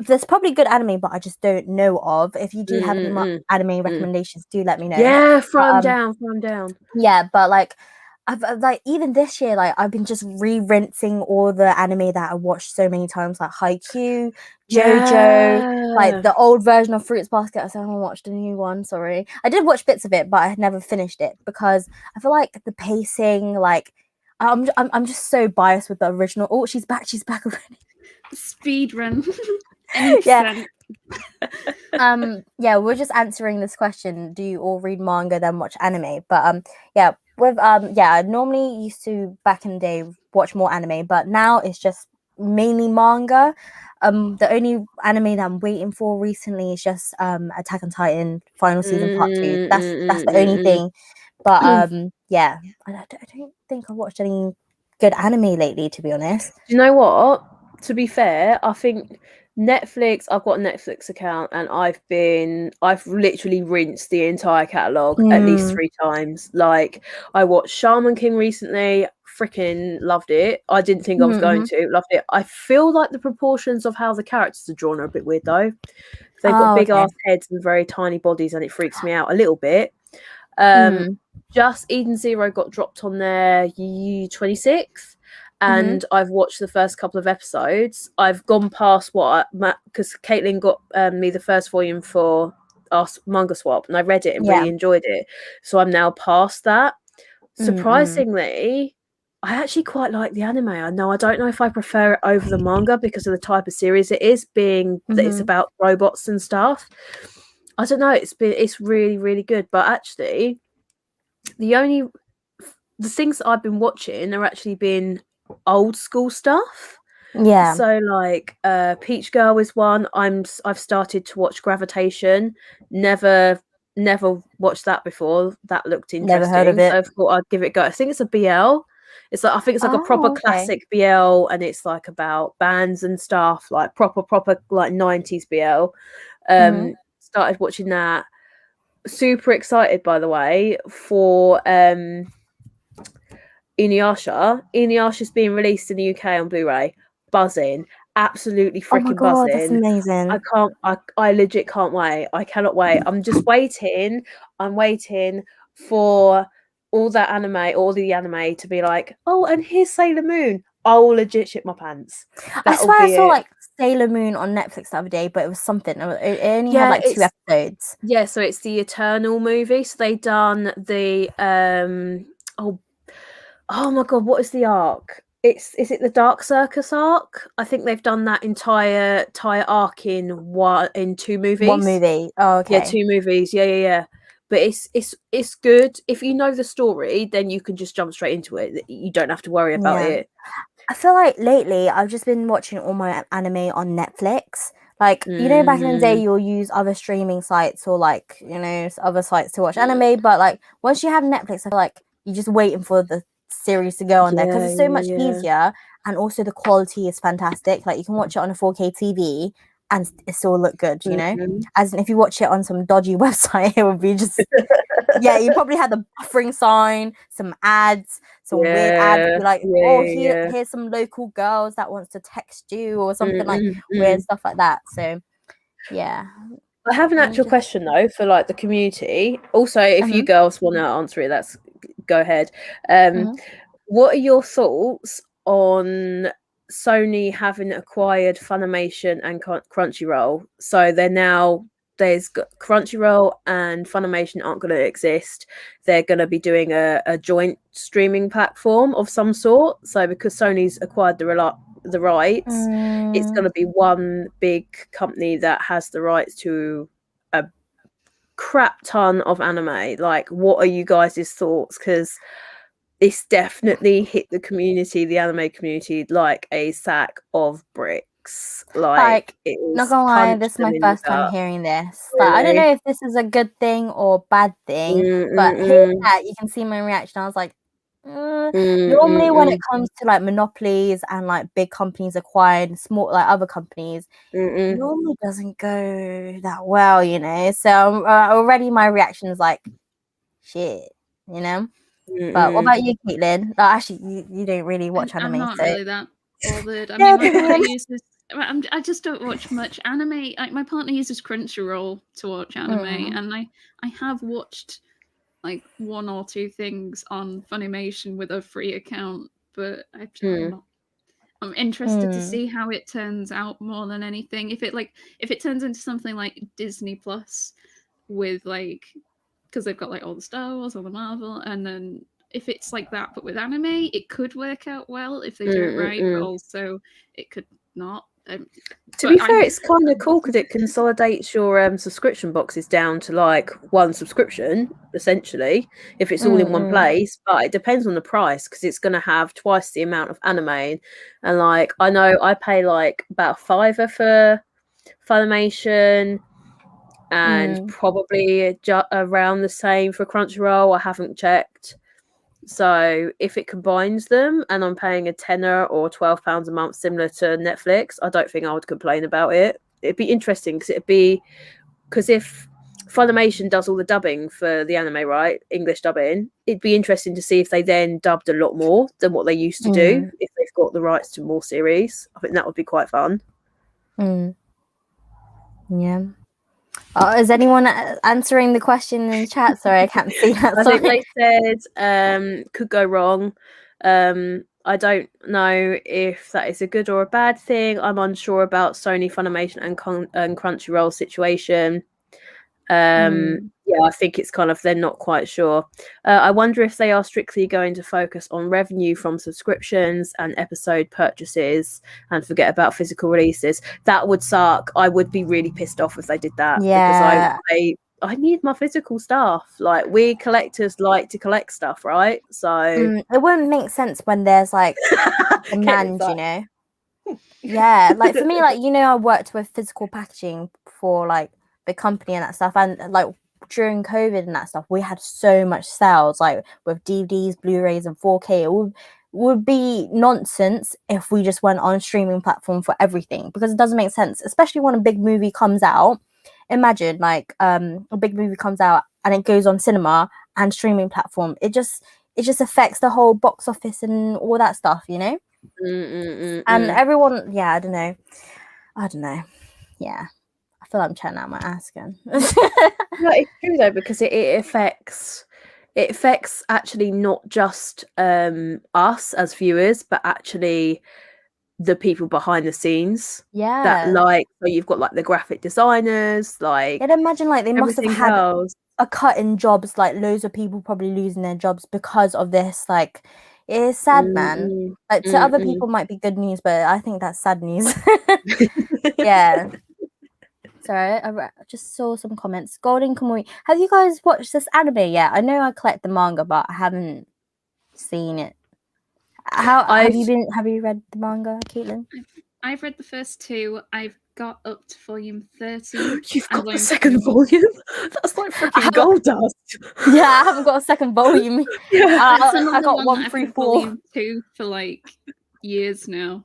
There's probably good anime, but I just don't know of. If you do have any anime recommendations, do let me know. Yeah, throw them down. Yeah, but like, I've like, even this year, like, I've been just re-rinsing all the anime that I watched so many times, like Haikyuu, JoJo, like the old version of Fruits Basket. I haven't watched the new one. Sorry, I did watch bits of it, but I had never finished it because I feel like the pacing, like, I'm just so biased with the original. Oh, she's back already. Speed run. Yeah. Yeah, we're just answering this question. Do you all read manga then watch anime? But yeah, with I normally used to back in the day watch more anime, but now it's just mainly manga. The only anime that I'm waiting for recently is just Attack on Titan final season part 2. That's the only thing. But yeah, I don't think I watched any good anime lately, to be honest. Do you know what? To be fair, I think Netflix, I've got a Netflix account, and I've literally rinsed the entire catalogue at least 3 times. Like, I watched Shaman King recently, freaking loved it. I didn't think I was going to. Loved it. I feel like the proportions of how the characters are drawn are a bit weird though. They've got big ass heads and very tiny bodies, and it freaks me out a little bit. Just Eden Zero got dropped on their 26th, and I've watched the first couple of episodes. I've gone past because Caitlin got me the first volume for our manga swap, and I read it and really enjoyed it. So I'm now past that. Surprisingly, I actually quite like the anime. I don't know if I prefer it over the manga because of the type of series it is, being that it's about robots and stuff. I don't know. It's really, really good. But actually, the things that I've been watching are actually been old school stuff. Yeah. So like Peach Girl is one. I've started to watch Gravitation. Never watched that before. That looked interesting. Never heard of it. So I thought I'd give it a go. I think it's a BL. I think it's like a proper classic BL, and it's like about bands and stuff, like proper like 90s BL. Started watching that. Super excited, by the way, for Inuyasha. Inuyasha's being released in the UK on Blu-ray. Buzzing. Absolutely freaking buzzing. That's amazing. I legit can't wait. I cannot wait. I'm just waiting. I'm waiting for all the anime to be like, oh, and here's Sailor Moon. I will legit shit my pants. I swear I saw like Sailor Moon on Netflix the other day, but it was something. It only had like 2 episodes. Yeah, so it's the Eternal movie. So they done the oh my god, what is the arc? Is it the Dark Circus arc? I think they've done that entire arc in 2 movies. 1 movie. Oh, okay. Yeah, 2 movies. Yeah. But it's good. If you know the story, then you can just jump straight into it. You don't have to worry about it. I feel like lately I've just been watching all my anime on Netflix. Like, you know, back in the day, you'll use other streaming sites or like, you know, other sites to watch anime. But like, once you have Netflix, I feel like you're just waiting for the series to go on there because it's so much easier, and also the quality is fantastic. Like, you can watch it on a 4K TV and it still look good, you know. As in, if you watch it on some dodgy website, it would be just you probably had the buffering sign, some ads, some weird ads, like here's some local girls that wants to text you or something like weird stuff like that. So yeah. I have an actual question though for like the community. Also, if you girls want to answer it, that's go ahead. What are your thoughts on Sony having acquired Funimation and Crunchyroll? So there's Crunchyroll and Funimation aren't going to exist. They're going to be doing a joint streaming platform of some sort. So because Sony's acquired the rights, it's going to be one big company that has the rights to a crap ton of anime. Like, what are you guys' thoughts? Because this definitely hit the anime community like a sack of bricks. Like not gonna lie, this is my first time hearing this. Like, I don't know if this is a good thing or bad thing, but hearing that, you can see my reaction. I was like, normally when it comes to like monopolies and like big companies acquiring small like other companies, it normally doesn't go that well, you know. So already my reaction is like, shit, you know. But what about you, Caitlin? Actually, you don't really watch anime. I'm not really that bothered. I mean, my partner uses. I just don't watch much anime. Like, my partner uses Crunchyroll to watch anime, and I have watched like 1 or 2 things on Funimation with a free account, but I'm interested to see how it turns out more than anything. If it turns into something like Disney Plus with like, because they've got like all the Star Wars, all the Marvel, and then if it's like that but with anime, it could work out well if they do it right, but also it could not. To be fair, it's kind of cool because it consolidates your subscription boxes down to like 1 subscription, essentially, if it's all in one place. But it depends on the price because it's going to have twice the amount of anime. And like, I know I pay like about $5 for Funimation and probably around the same for Crunchyroll. I haven't checked. So if it combines them and I'm paying a tenner or £12 a month similar to Netflix, I don't think I would complain about it. It'd be interesting because if Funimation does all the dubbing for the anime, right? English dubbing. It'd be interesting to see if they then dubbed a lot more than what they used to do, if they've got the rights to more series. I think that would be quite fun. Yeah. Is anyone answering the question in the chat? Sorry, I can't see that. I think they said could go wrong. I don't know if that is a good or a bad thing. I'm unsure about Sony, Funimation, and Crunchyroll situation. Yeah, I think it's kind of they're not quite sure. I wonder if they are strictly going to focus on revenue from subscriptions and episode purchases and forget about physical releases. That would suck. I would be really pissed off if they did that, because I need my physical stuff. Like, we collectors like to collect stuff, right? So it wouldn't make sense when there's like demand, you know. Yeah, like for me, like, you know, I worked with physical packaging for like the company and that stuff, and like during COVID and that stuff, we had so much sales, like with DVDs, Blu-rays, and 4K. It would be nonsense if we just went on a streaming platform for everything, because it doesn't make sense, especially when a big movie comes out. Imagine like a big movie comes out and it goes on cinema and streaming platform. It just affects the whole box office and all that stuff, you know. And everyone, yeah, I don't know. Yeah, I feel like I'm chatting out my ass again. No, it's true though, because it affects actually not just us as viewers, but actually the people behind the scenes. Yeah, that, like, so you've got like the graphic designers, like, I'd imagine like they must have had else. a cut in jobs, like loads of people probably losing their jobs because of this. Like, it is sad, man. Like, to other people might be good news, but I think that's sad news. Yeah. Sorry, I just saw some comments. Golden Kamuy, have you guys watched this anime yet? I know I collect the manga, but I haven't seen it. Have you read the manga, Caitlin? I've read the first 2. I've got up to volume 30. You've got the second volume? That's like freaking gold dust. Yeah, I haven't got a second volume. I got 1 through 4. Volume 2 for like years now.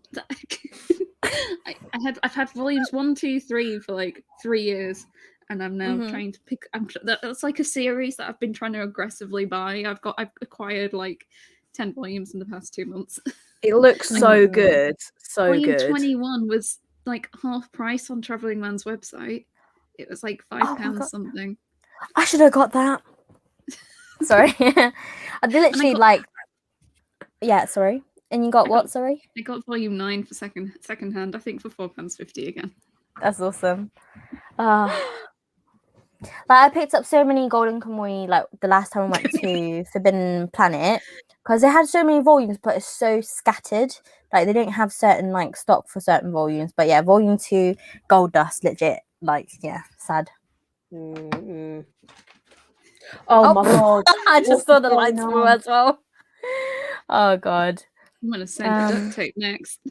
I've had volumes 1, 2, 3 for like 3 years, and I'm now trying to pick. That's like a series that I've been trying to aggressively buy. I've acquired like 10 volumes in the past 2 months. It looks so good. So volume good. 21 was like half price on Traveling Man's website. It was like £5 something. I should have got that. Sorry. I literally yeah, sorry. And you got what, sorry? I got volume 9 for second hand, I think for £4.50 again. That's awesome. Like, I picked up so many Golden Kamuy like the last time I went to Forbidden Planet, because they had so many volumes, but it's so scattered. Like, they don't have certain like stock for certain volumes. But yeah, volume 2, gold dust, legit. Like, yeah, sad. Oh my god! I just saw the lights through as well. Oh god. I'm gonna send the duct tape next.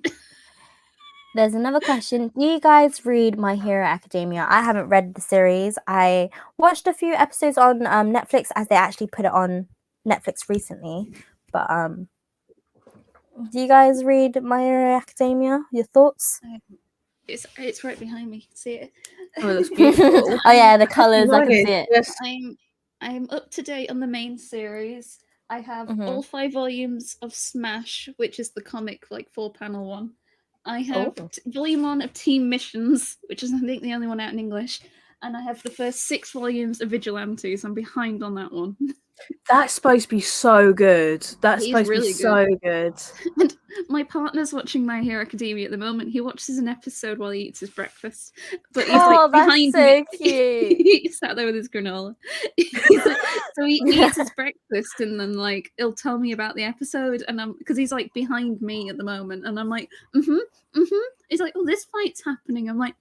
There's another question. Do you guys read My Hero Academia? I haven't read the series. I watched a few episodes on Netflix, as they actually put it on Netflix recently. But do you guys read My Hero Academia? Your thoughts? It's right behind me. See it? Oh, that's beautiful. Oh yeah, the colours. I can see it. Yes. I'm up to date on the main series. I have all 5 volumes of Smash, which is the comic, like 4-panel one. I have volume 1 of Team Missions, which is, I think, the only one out in English. And I have the first 6 volumes of Vigilante, so I'm behind on that one. That's supposed to be so good. That's He's supposed really to be so good. And my partner's watching My Hero Academia at the moment. He watches an episode while he eats his breakfast. But he's like behind me. Cute. He sat there with his granola. So he eats his breakfast, and then like he'll tell me about the episode, and because he's like behind me at the moment, and I'm like, He's like, oh, this fight's happening. I'm like,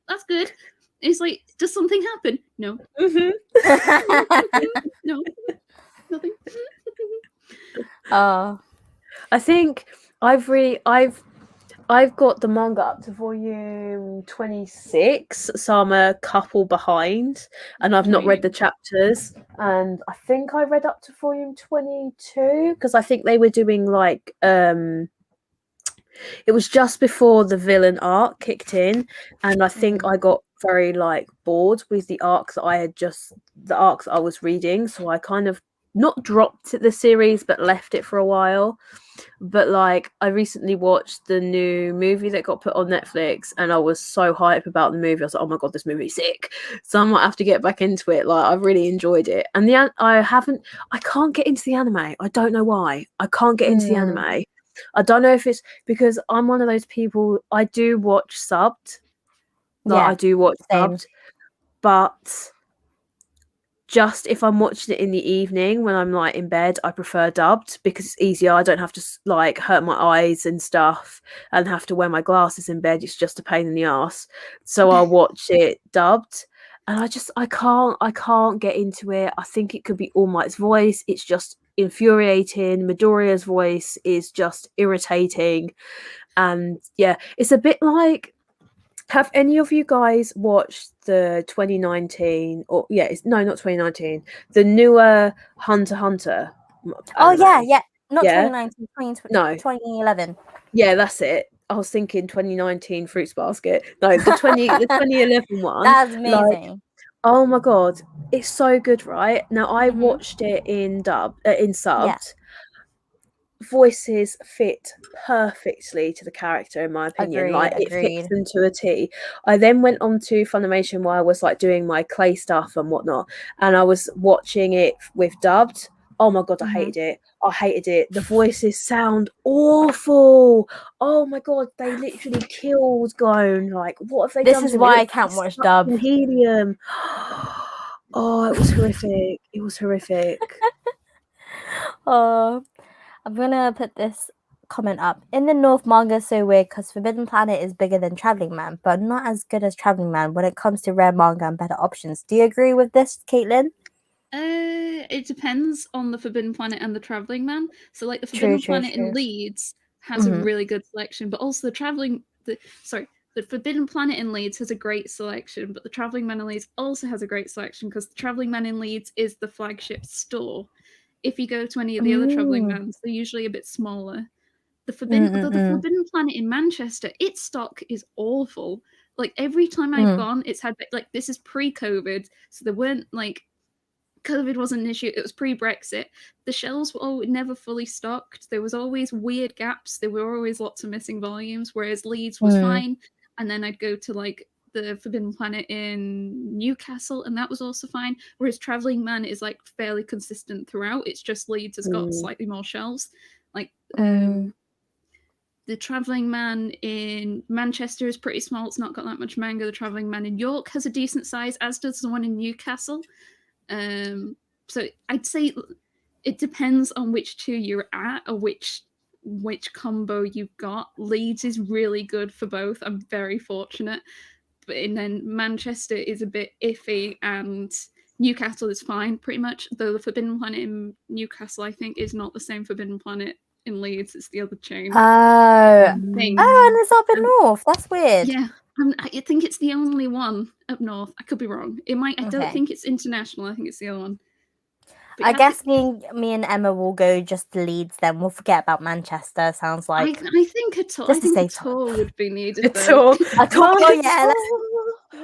that's good. He's like, does something happen? No. No. Nothing. I think I've got the manga up to volume 26, so I'm a couple behind, and I've not read the chapters. And I think I read up to volume 22, because I think they were doing like it was just before the villain arc kicked in, and I think I got very like bored with the arc that I was reading, so I kind of not dropped the series but left it for a while. But like I recently watched the new movie that got put on Netflix, and I was so hyped about the movie. I was like, oh my god, this movie's sick. So I might have to get back into it. Like I really enjoyed it. And I can't get into the anime. I don't know why. I can't get into the anime. I don't know if it's because I'm one of those people, I do watch subbed. Like I do watch subbed, but just if I'm watching it in the evening when I'm like in bed, I prefer dubbed because it's easier. I don't have to like hurt my eyes and stuff and have to wear my glasses in bed. It's just a pain in the ass. So I'll watch it dubbed, and I can't get into it. I think it could be All Might's voice. It's just infuriating. Midoriya's voice is just irritating, and yeah, it's a bit like. Have any of you guys watched the 2019 not 2019, the newer Hunter x Hunter? Oh yeah, not Yeah? 2019, No. 2011. Yeah, that's it. I was thinking 2019 Fruits Basket. No, the 2011 one. That's amazing. Like, oh my god, it's so good, right? Now I watched it in subbed. Voices fit perfectly to the character, in my opinion. It fits them to a T. I then went on to Funimation while I was like doing my clay stuff and whatnot, and I was watching it with dubbed. Oh my god, I hated it. The voices sound awful. Oh my god, they literally killed Gon. Like, what have they done? This is why I can't watch dub. Helium. Oh, it was horrific. It was horrific. Oh, I'm gonna put this comment up. In the North, manga is so weird because Forbidden Planet is bigger than Traveling Man, but not as good as Traveling Man when it comes to rare manga and better options. Do you agree with this, Caitlin? It depends on the Forbidden Planet and the Traveling Man. So, like the Forbidden Planet in Leeds has a really good selection, but also the Forbidden Planet in Leeds has a great selection, but the Traveling Man in Leeds also has a great selection because the Traveling Man in Leeds is the flagship store. If you go to any of the other Traveling Mans, they're usually a bit smaller. The Forbidden Planet in Manchester, its stock is awful. Like every time I've gone, it's had like this is pre-COVID, so there weren't like COVID wasn't an issue. It was pre-Brexit. The shelves were never fully stocked. There was always weird gaps. There were always lots of missing volumes. Whereas Leeds was fine, and then I'd go to like the Forbidden Planet in Newcastle, and that was also fine. Whereas Traveling Man is like fairly consistent throughout. It's just Leeds has got slightly more shelves. Like the Traveling Man in Manchester is pretty small. It's not got that much manga. The Traveling Man in York has a decent size, as does the one in Newcastle. So I'd say it depends on which two you're at or which combo you've got. Leeds is really good for both. I'm very fortunate. And then Manchester is a bit iffy, and Newcastle is fine, pretty much. Though the Forbidden Planet in Newcastle, I think, is not the same Forbidden Planet in Leeds. It's the other chain. And it's up in North. That's weird. Yeah, I think it's the only one up north. I could be wrong. It might. I don't think it's international. I think it's the other one. But I guess me and Emma will go just to Leeds. Then we'll forget about Manchester. Sounds like I think a tour. I think a tour would be needed. A tour. Yeah.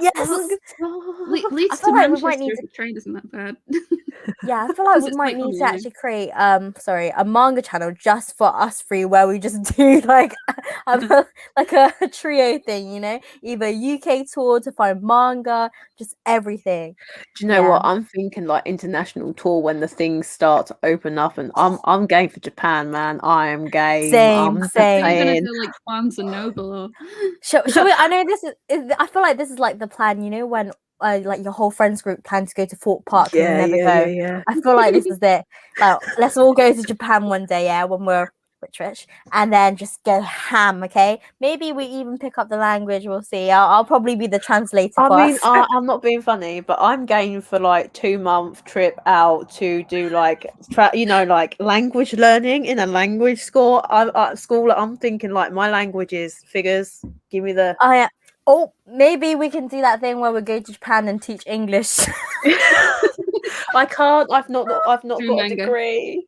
Yes. Leeds to Manchester train isn't that bad. Yeah, I feel like we might need to actually create a manga channel just for us three, where we just do like a trio thing, you know, either UK tour to find manga, just everything. Do you know what I'm thinking? Like international tour when the things start to open up, and I'm game for Japan, man. I am game. Same. You're gonna do like Barnes and Noble or shall we? I know this is. I feel like this is like the plan, you know, when like your whole friends group plans to go to Fort Park and never go. Yeah. I feel like this is it. Like, let's all go to Japan one day, when we're rich, and then just go ham. Okay, maybe we even pick up the language. We'll see. I'll probably be the translator. I'm not being funny, but I'm game for like 2-month trip out to do like like language learning in a language school. I'm thinking like my language is figures. Give me the. Oh, maybe we can do that thing where we go to Japan and teach English. I can't. I've not got a degree.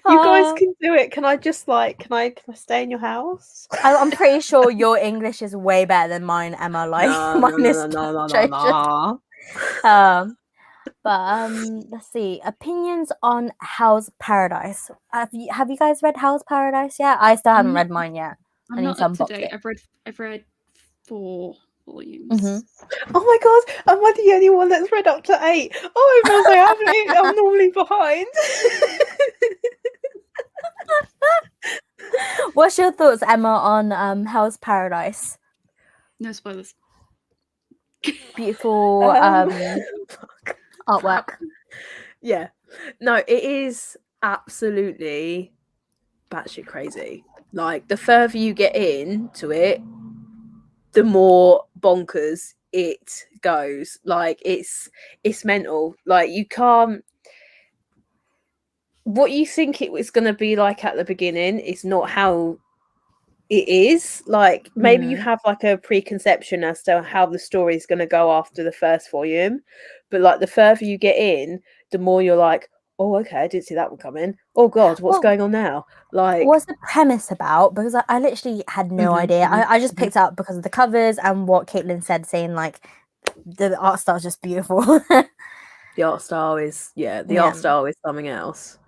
You guys can do it. Can I just like can I stay in your house? I'm pretty sure your English is way better than mine, Emma. Like mine is atrocious. Let's see. Opinions on Hell's Paradise. Have you guys read Hell's Paradise yet? I still haven't read mine yet. I'm not up to date. I've read 4 volumes. Oh my god, am I the only one that's read up to 8? Oh, I feel so happy. I'm normally behind. What's your thoughts, Emma, on Hell's Paradise? No spoilers. Beautiful artwork. Yeah. No, it is absolutely batshit crazy. Like, the further you get into it, the more bonkers it goes. Like, it's mental. Like, you can't. What you think it was going to be like at the beginning is not how it is. Like, maybe you have like a preconception as to how the story is going to go after the first volume, but like the further you get in, the more you're like, oh, okay, I didn't see that one coming. Oh god, what's going on now? Like, what's the premise about? Because I literally had no idea. I just picked up because of the covers and what Caitlin said, saying like the art style is just beautiful. The art style is art style is something else.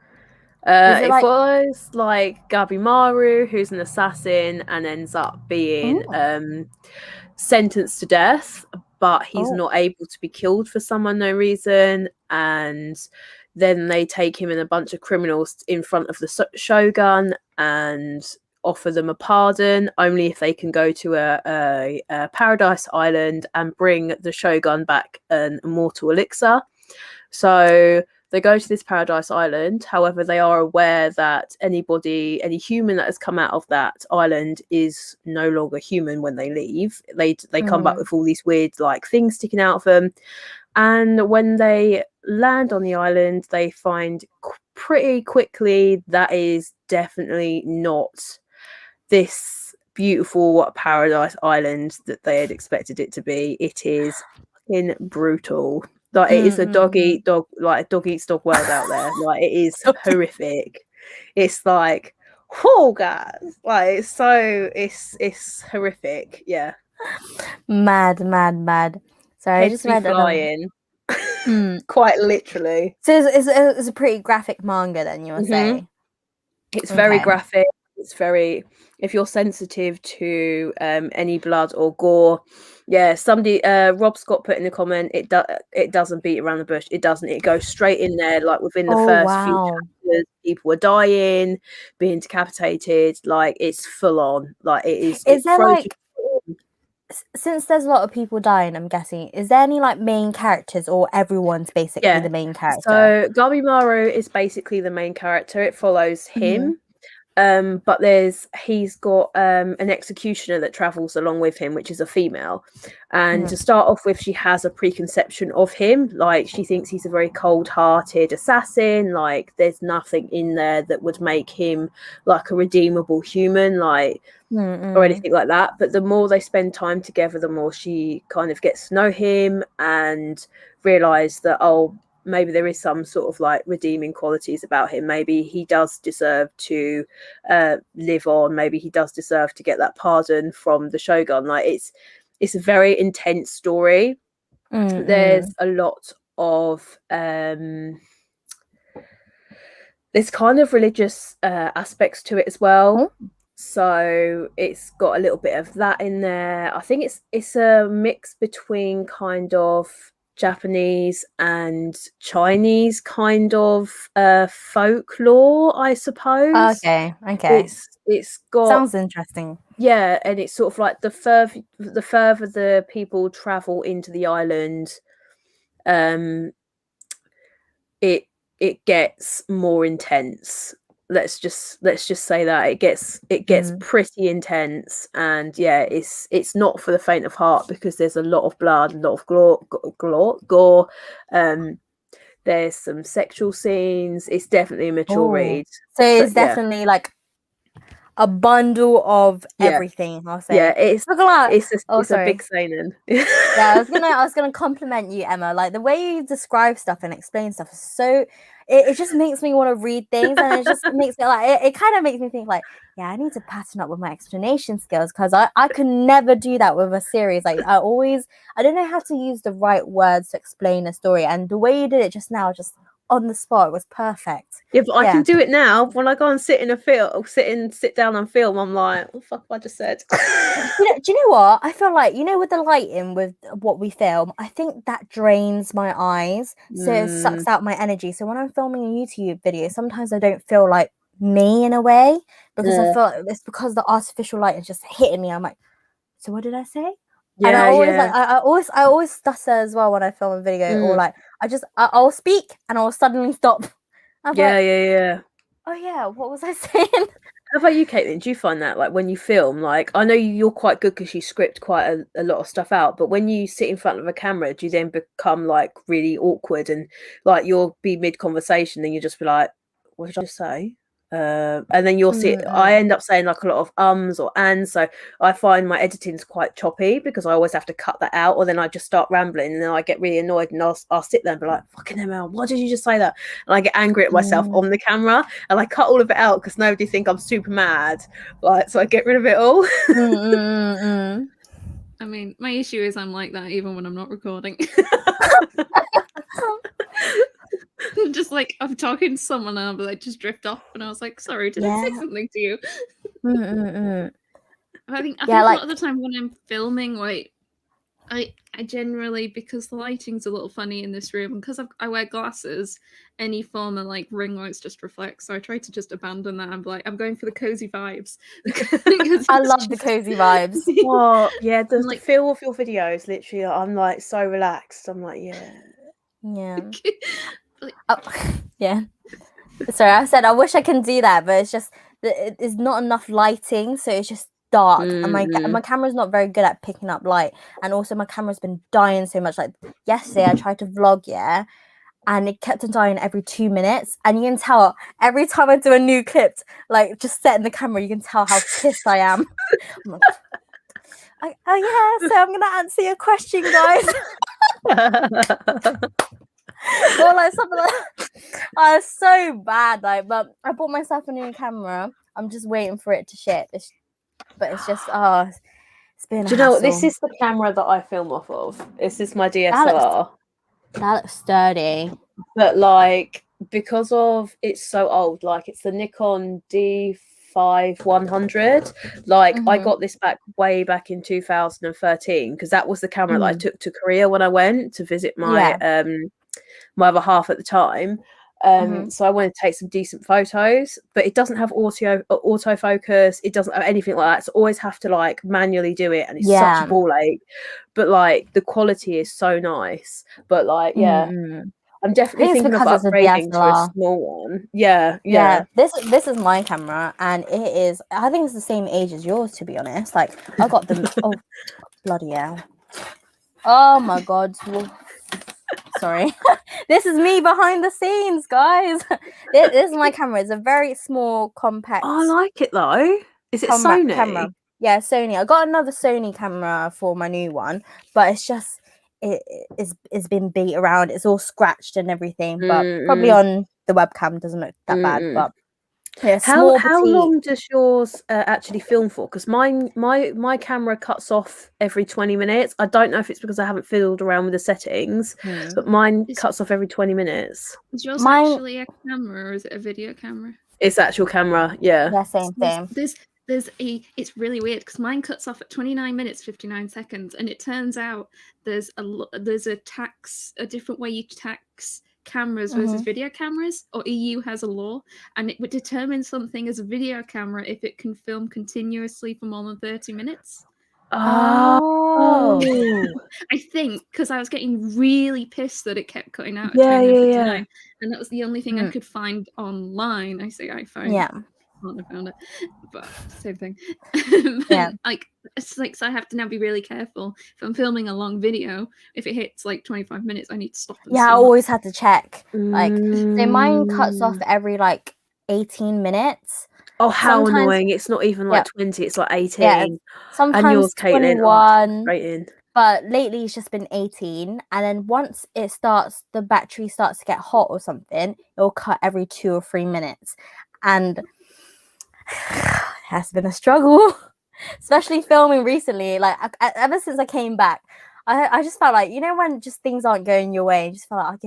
It it follows like Gabimaru, who's an assassin and ends up being sentenced to death, but he's not able to be killed for some unknown reason, and then they take him and a bunch of criminals in front of the shogun and offer them a pardon only if they can go to a paradise island and bring the shogun back an immortal elixir. So they go to this paradise island. However, they are aware that any human that has come out of that island is no longer human when they leave. They come back with all these weird like things sticking out of them. And when they land on the island, they find pretty quickly that is definitely not this beautiful paradise island that they had expected it to be. It is fucking brutal. Like, it is a dog eats dog world out there. Like, it is horrific. It's like, oh guys, like, it's horrific. Yeah, mad. Sorry, I just read flying. Quite literally. So it's a pretty graphic manga, then, you were saying? It's very graphic. It's very, if you're sensitive to any blood or gore, somebody Rob Scott put in the comment, it doesn't beat around the bush. It doesn't. It goes straight in there. Like, within the first few chapters, people were dying, being decapitated. Like, it's full on. Like, it is. Is there like, since there's a lot of people dying, I'm guessing, is there any like main characters, or everyone's basically the main character? So Gabimaru is basically the main character. It follows him. But he's got an executioner that travels along with him, which is a female. And to start off with, she has a preconception of him. Like, she thinks he's a very cold-hearted assassin. Like, there's nothing in there that would make him like a redeemable human, like, or anything like that. But the more they spend time together, the more she kind of gets to know him and realize that, oh, maybe there is some sort of like redeeming qualities about him. Maybe he does deserve to live on. Maybe he does deserve to get that pardon from the shogun. Like, it's a very intense story. There's a lot of there's kind of religious aspects to it as well. So it's got a little bit of that in there. I think it's a mix between kind of Japanese and Chinese kind of folklore, I suppose. Okay. It's got, sounds interesting. Yeah, and it's sort of like the further the people travel into the island, it gets more intense. Let's just say that it gets pretty intense, and it's not for the faint of heart, because there's a lot of blood, a lot of gore. There's some sexual scenes. It's definitely a mature read. So it's definitely like, a bundle of everything. I'll say. Yeah, it's a sorry. big seinen. Yeah, I was gonna compliment you, Emma. Like the way you describe stuff and explain stuff is so. It just makes me want to read things, and it just makes me like it kind of makes me think like, yeah, I need to pattern up with my explanation skills because I could never do that with a series. Like I don't know how to use the right words to explain a story, and the way you did it just now, just on the spot, was perfect. Yeah, but I can do it now. When I go and sit down and film, I'm like, what the fuck have I just said? Do you know what? I feel like, with the lighting, with what we film, I think that drains my eyes. So it sucks out my energy. So when I'm filming a YouTube video, sometimes I don't feel like me in a way because I feel like it's because the artificial light is just hitting me. I'm like, so what did I say? And I always like I always stutter as well when I film a video, or like I'll speak and I'll suddenly stop. I'm like, oh yeah, what was I saying? How about you, Caitlin? Do you find that like when you film, like I know you're quite good because you script quite a lot of stuff out, but when you sit in front of a camera, do you then become like really awkward and like you'll be mid conversation and you just be like, what did I say? And then you'll see I end up saying like a lot of ums or ands, so I find my editing's quite choppy because I always have to cut that out, or then I just start rambling and then I get really annoyed and I'll sit there and be like, fucking hell, why did you just say that? And I get angry at myself on the camera and I cut all of it out because nobody think I'm super mad, like, so I get rid of it all. I mean, my issue is I'm like that even when I'm not recording. Just like I'm talking to someone and I'll be like, just drift off, and I was like, sorry, did I say something to you? I think a lot of the time when I'm filming, like I generally, because the lighting's a little funny in this room, because I wear glasses, any form of like ring lights just reflects. So I try to just abandon that and be like, I'm going for the cozy vibes. I love the cozy vibes. Well, yeah, the feel of your videos, literally, I'm like so relaxed. I'm like, yeah. Yeah. Sorry, I said I wish I can do that, but it's just it's not enough lighting, so it's just dark, and my camera's not very good at picking up light, and also my camera's been dying so much. Like yesterday, I tried to vlog, and it kept on dying every 2 minutes, and you can tell every time I do a new clip, like just setting the camera, you can tell how pissed I am. I'm like, so I'm gonna answer your question, guys. Or like something like it's so bad, like, but I bought myself a new camera. I'm just waiting for it to ship. But it's just it's been do you know what, this is the camera that I film off of. This is my DSLR. That looks sturdy, but like because of it's so old, like it's the Nikon D5100. Like I got this way back in 2013 because that was the camera that I took to Korea when I went to visit my my other half at the time. So I wanted to take some decent photos, but it doesn't have autofocus, it doesn't have anything like that, so always have to like manually do it, and it's such a ball ache. But like the quality is so nice, but like I'm definitely thinking of upgrading to a small one. This is my camera, and it is, I think it's the same age as yours, to be honest. Like I got them oh bloody hell, oh my god. Sorry. This is me behind the scenes, guys. This is my camera. It's a very small, compact. I like it though. Is it Sony? Camera. Yeah, Sony. I got another Sony camera for my new one, but it's just it's been beat around. It's all scratched and everything, but probably on the webcam doesn't look that bad. But yeah, how long does yours actually film for? Because my camera cuts off every 20 minutes. I don't know if it's because I haven't fiddled around with the settings, but mine cuts off every 20 minutes. Is yours actually a camera, or is it a video camera? It's actual camera, yeah. Same thing. It's really weird because mine cuts off at 29 minutes 59 seconds, and it turns out there's a different way you tax cameras versus video cameras, or EU has a law, and it would determine something as a video camera if it can film continuously for more than 30 minutes. Oh. I think because I was getting really pissed that it kept cutting out at 59, and that was the only thing I could find online. I say iPhone. I found it, but same thing. Like it's like, so I have to now be really careful if I'm filming a long video. If it hits like 25 minutes, I need to stop. I always have to check. Like, so mine cuts off every like 18 minutes. Oh, how Sometimes, annoying. It's not even like 20, it's like 18. yeah, And sometimes yours, Caitlin, 21. frustrating. But lately it's just been 18, and then once the battery starts to get hot or something, it'll cut every 2 or 3 minutes, and it has been a struggle, especially filming recently. Like ever since I came back, I just felt like, when just things aren't going your way, I just felt like I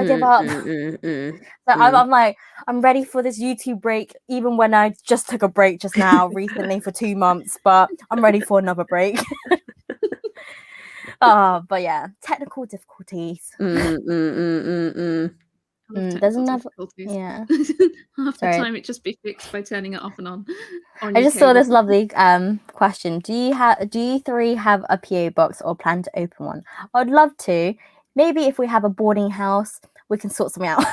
give up. So I'm like, I'm ready for this YouTube break, even when I just took a break just now recently for 2 months, but I'm ready for another break. But yeah, technical difficulties. There's another. Yeah. Half the time it just be fixed by turning it off and on. I just saw this lovely question. Do you three have a PO box or plan to open one? I'd love to. Maybe if we have a boarding house, we can sort something out.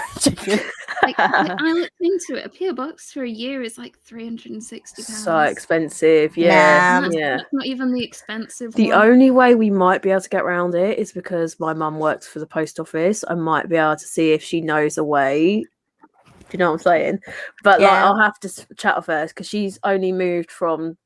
I looked into it. A PO box for a year is like £360. So expensive, yeah. That's not even the expensive The one. only way we might be able to get around it is because my mum works for the post office. I might be able to see if she knows a way. Do you know what I'm saying? But like, I'll have to chat with her because she's only moved from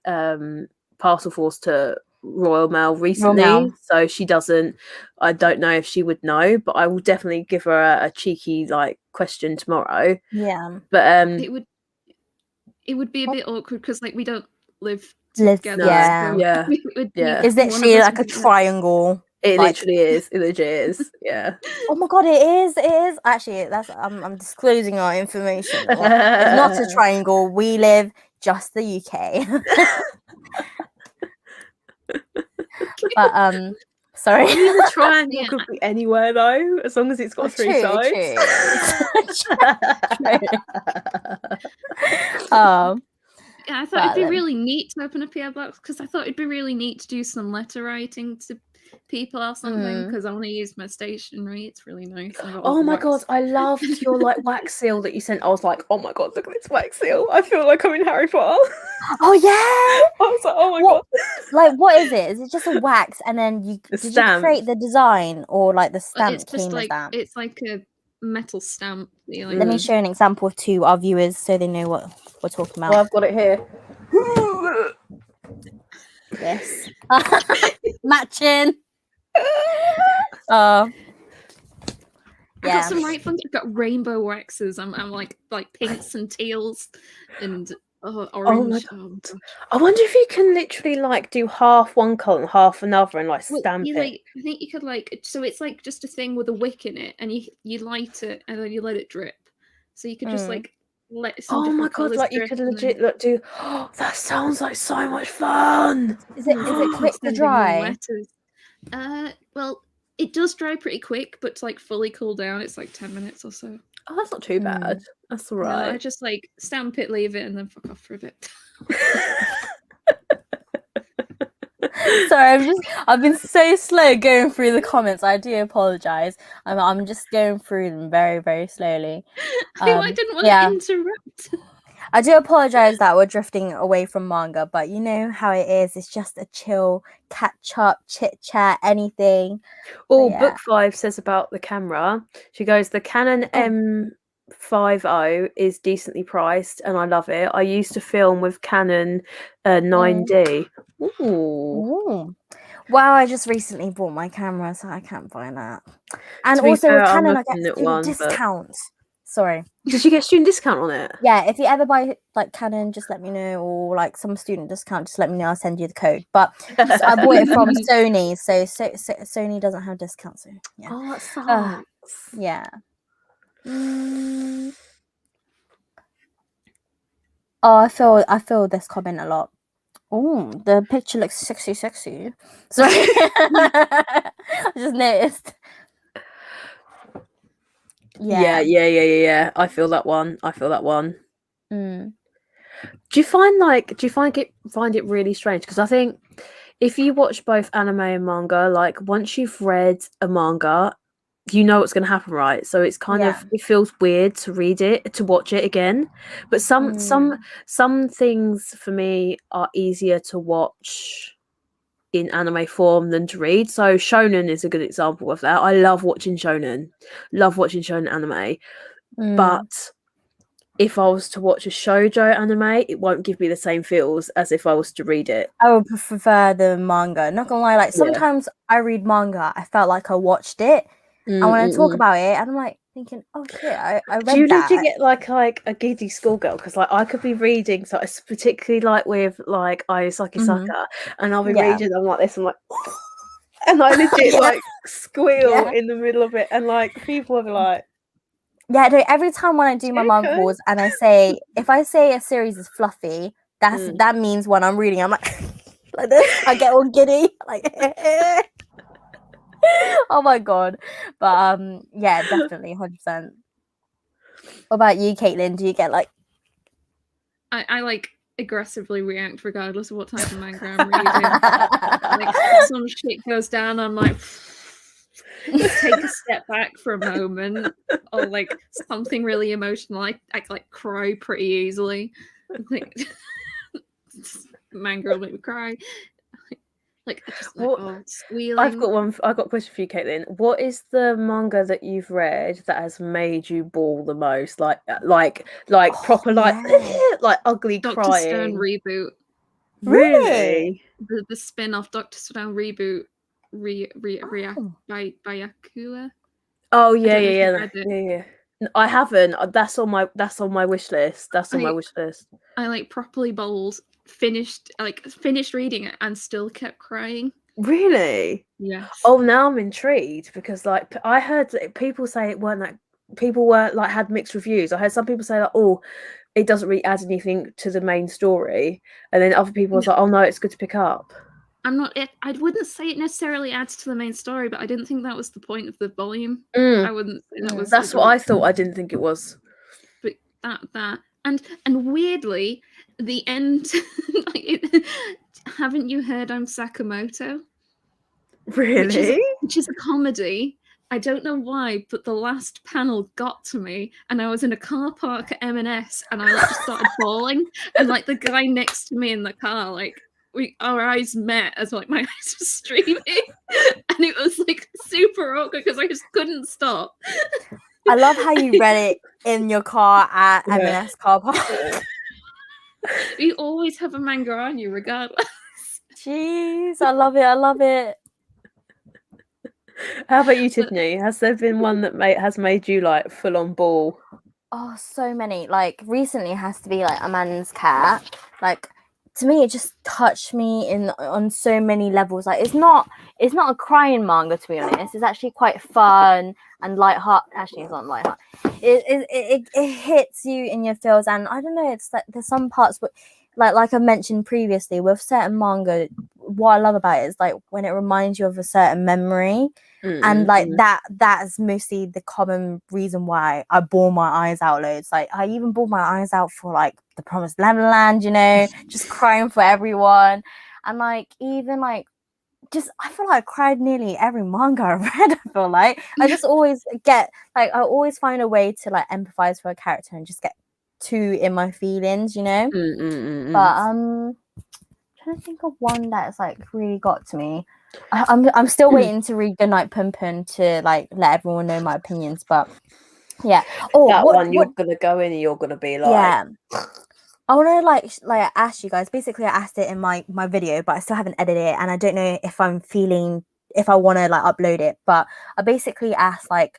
Parcel Force to Royal Mail recently, so she doesn't. I don't know if she would know, but I will definitely give her a cheeky like question tomorrow. Yeah, but it would be a bit awkward because like we don't live together. Yeah. It's literally like a triangle. It literally is. It legit is. Yeah. Oh my god, it is. It is. Actually, I'm disclosing our information. It's not a triangle. We live just the UK. But sorry. The triangle could be anywhere though, as long as it's got 3 sides. Yeah, I thought it'd be really neat to open a PO box because I thought it'd be really neat to do some letter writing to people or something because I want to use my stationery. It's really nice. Oh my god, I loved your like wax seal that you sent. I was like, oh my god, look at this wax seal. I feel like I'm in Harry Potter. Oh yeah. I was like, oh my god. Like, what is it? Is it just a wax and then you create the design, or like the stamp? It's just like it's like a metal stamp. Let me show an example to our viewers so they know what we're talking about. Well, I've got it here. Yes. Matching. Oh. I got some right fun. I've got rainbow waxes. I'm like pinks and teals and orange. I wonder if you can literally like do half one colour and half another and like stamp it. I think you could like, so it's like just a thing with a wick in it, and you light it and then you let it drip. So you could just like let some. Oh my god! Like you could legit do. Oh, that sounds like so much fun. Is it quick to dry? Well, it does dry pretty quick, but to like fully cool down, it's like 10 minutes or so. Oh, that's not too bad. That's all right. No, I just like stamp it, leave it, and then fuck off for a bit. Sorry, I've been so slow going through the comments. I do apologize. I'm just going through them very, very slowly. I didn't want to interrupt. I do apologize that we're drifting away from manga, but you know how it is. It's just a chill catch up, chit chat, anything. Oh, Book 5 says about the camera. She goes, the Canon M50 is decently priced, and I love it. I used to film with Canon 9D. Ooh. Wow, I just recently bought my camera, so I can't buy that. And also with Canon, I get student discounts. Sorry. Did you get student discount on it? Yeah, if you ever buy like Canon, just let me know, or like some student discount, just let me know. I'll send you the code. But I bought it from Sony, so Sony doesn't have discounts. So yeah. Oh, that sucks. Yeah. Oh, I feel this comment a lot. Oh, the picture looks sexy. Sorry. I just noticed. Yeah. I feel that one. Do you find it really strange? Because I think if you watch both anime and manga, like once you've read a manga, you know what's going to happen, right? So it's kind of, it feels weird to watch it again. But some things for me are easier to watch in anime form than to read. So shonen is a good example of that. I love watching shonen anime, but if I was to watch a shoujo anime, it won't give me the same feels as if I was to read it. I would prefer the manga. Not gonna lie, like sometimes I read manga, I felt like I watched it, and when I talk about it, and I'm like thinking, oh shit, I read Do you that. literally get like a giddy schoolgirl? Because like I could be reading, so it's particularly like with like Ayasaki Saka, and I'll be reading, I'm like this, I'm like, and I legit like squeal in the middle of it, and like people will be like, yeah, no, every time when I do my manga hauls and I say, if I say a series is fluffy, that means when I'm reading, I'm like, like this, I get all giddy, like, oh my god. But yeah, definitely, 100%. What about you, Caitlin? Do you get like? I like aggressively react regardless of what type of manga I'm reading. Like some shit goes down, I'm like, take a step back for a moment, or like something really emotional. I like cry pretty easily. Like manga will make me cry. Like just like squealing. I've got a question for you, Caitlin. What is the manga that you've read that has made you bawl the most? Like proper like ugly Dr. crying. Stone reboot. Really? The spin-off Dr. Stone reboot by Yakua. Oh yeah. I haven't. That's on my wish list. I like properly bowled, finished reading it and still kept crying. Really? Yes. Oh, now I'm intrigued because like I heard people say it weren't that. People were like had mixed reviews. I heard some people say like, oh, it doesn't really add anything to the main story, and then other people was like, oh no, it's good to pick up. I wouldn't say it necessarily adds to the main story, but I didn't think that was the point of the volume. I wouldn't say that was. That's what I thought. I didn't think it was. But that and weirdly, the end. Haven't you heard I'm Sakamoto? Really? Which is a comedy. I don't know why, but the last panel got to me, and I was in a car park at M&S, and I like just started bawling, and like the guy next to me in the car, like our eyes met as like my eyes were streaming, and it was like super awkward because I just couldn't stop. I love how you read it in your car at M&S car park. You always have a manga on you, regardless. Jeez, I love it. How about you, Tiffany? Has there been one that has made you like full on ball? Oh, so many. Like recently, it has to be like A Man's Cat. Like to me, it just touched me on so many levels. Like it's not a crying manga, to be honest. It's actually quite fun and lighthearted. Actually, it's not lighthearted. It hits you in your feels, and I don't know. It's like there's some parts, but like I mentioned previously, with certain manga, what I love about it is like when it reminds you of a certain memory. And like that's mostly the common reason why I bawl my eyes out loads. Like I even bawled my eyes out for like The Promised Neverland, you know, just crying for everyone. And like even like just I feel like I cried nearly every manga I read. I feel like I just always get like I always find a way to like empathize for a character and just get too in my feelings, you know. But I'm trying to think of one that's like really got to me. I'm still waiting to read Goodnight Pun Pun to like let everyone know my opinions, but yeah. Oh, that one you're gonna go in and you're gonna be like, yeah. I want to like ask you guys. Basically, I asked it in my video, but I still haven't edited it, and I don't know if I want to like upload it. But I basically asked like,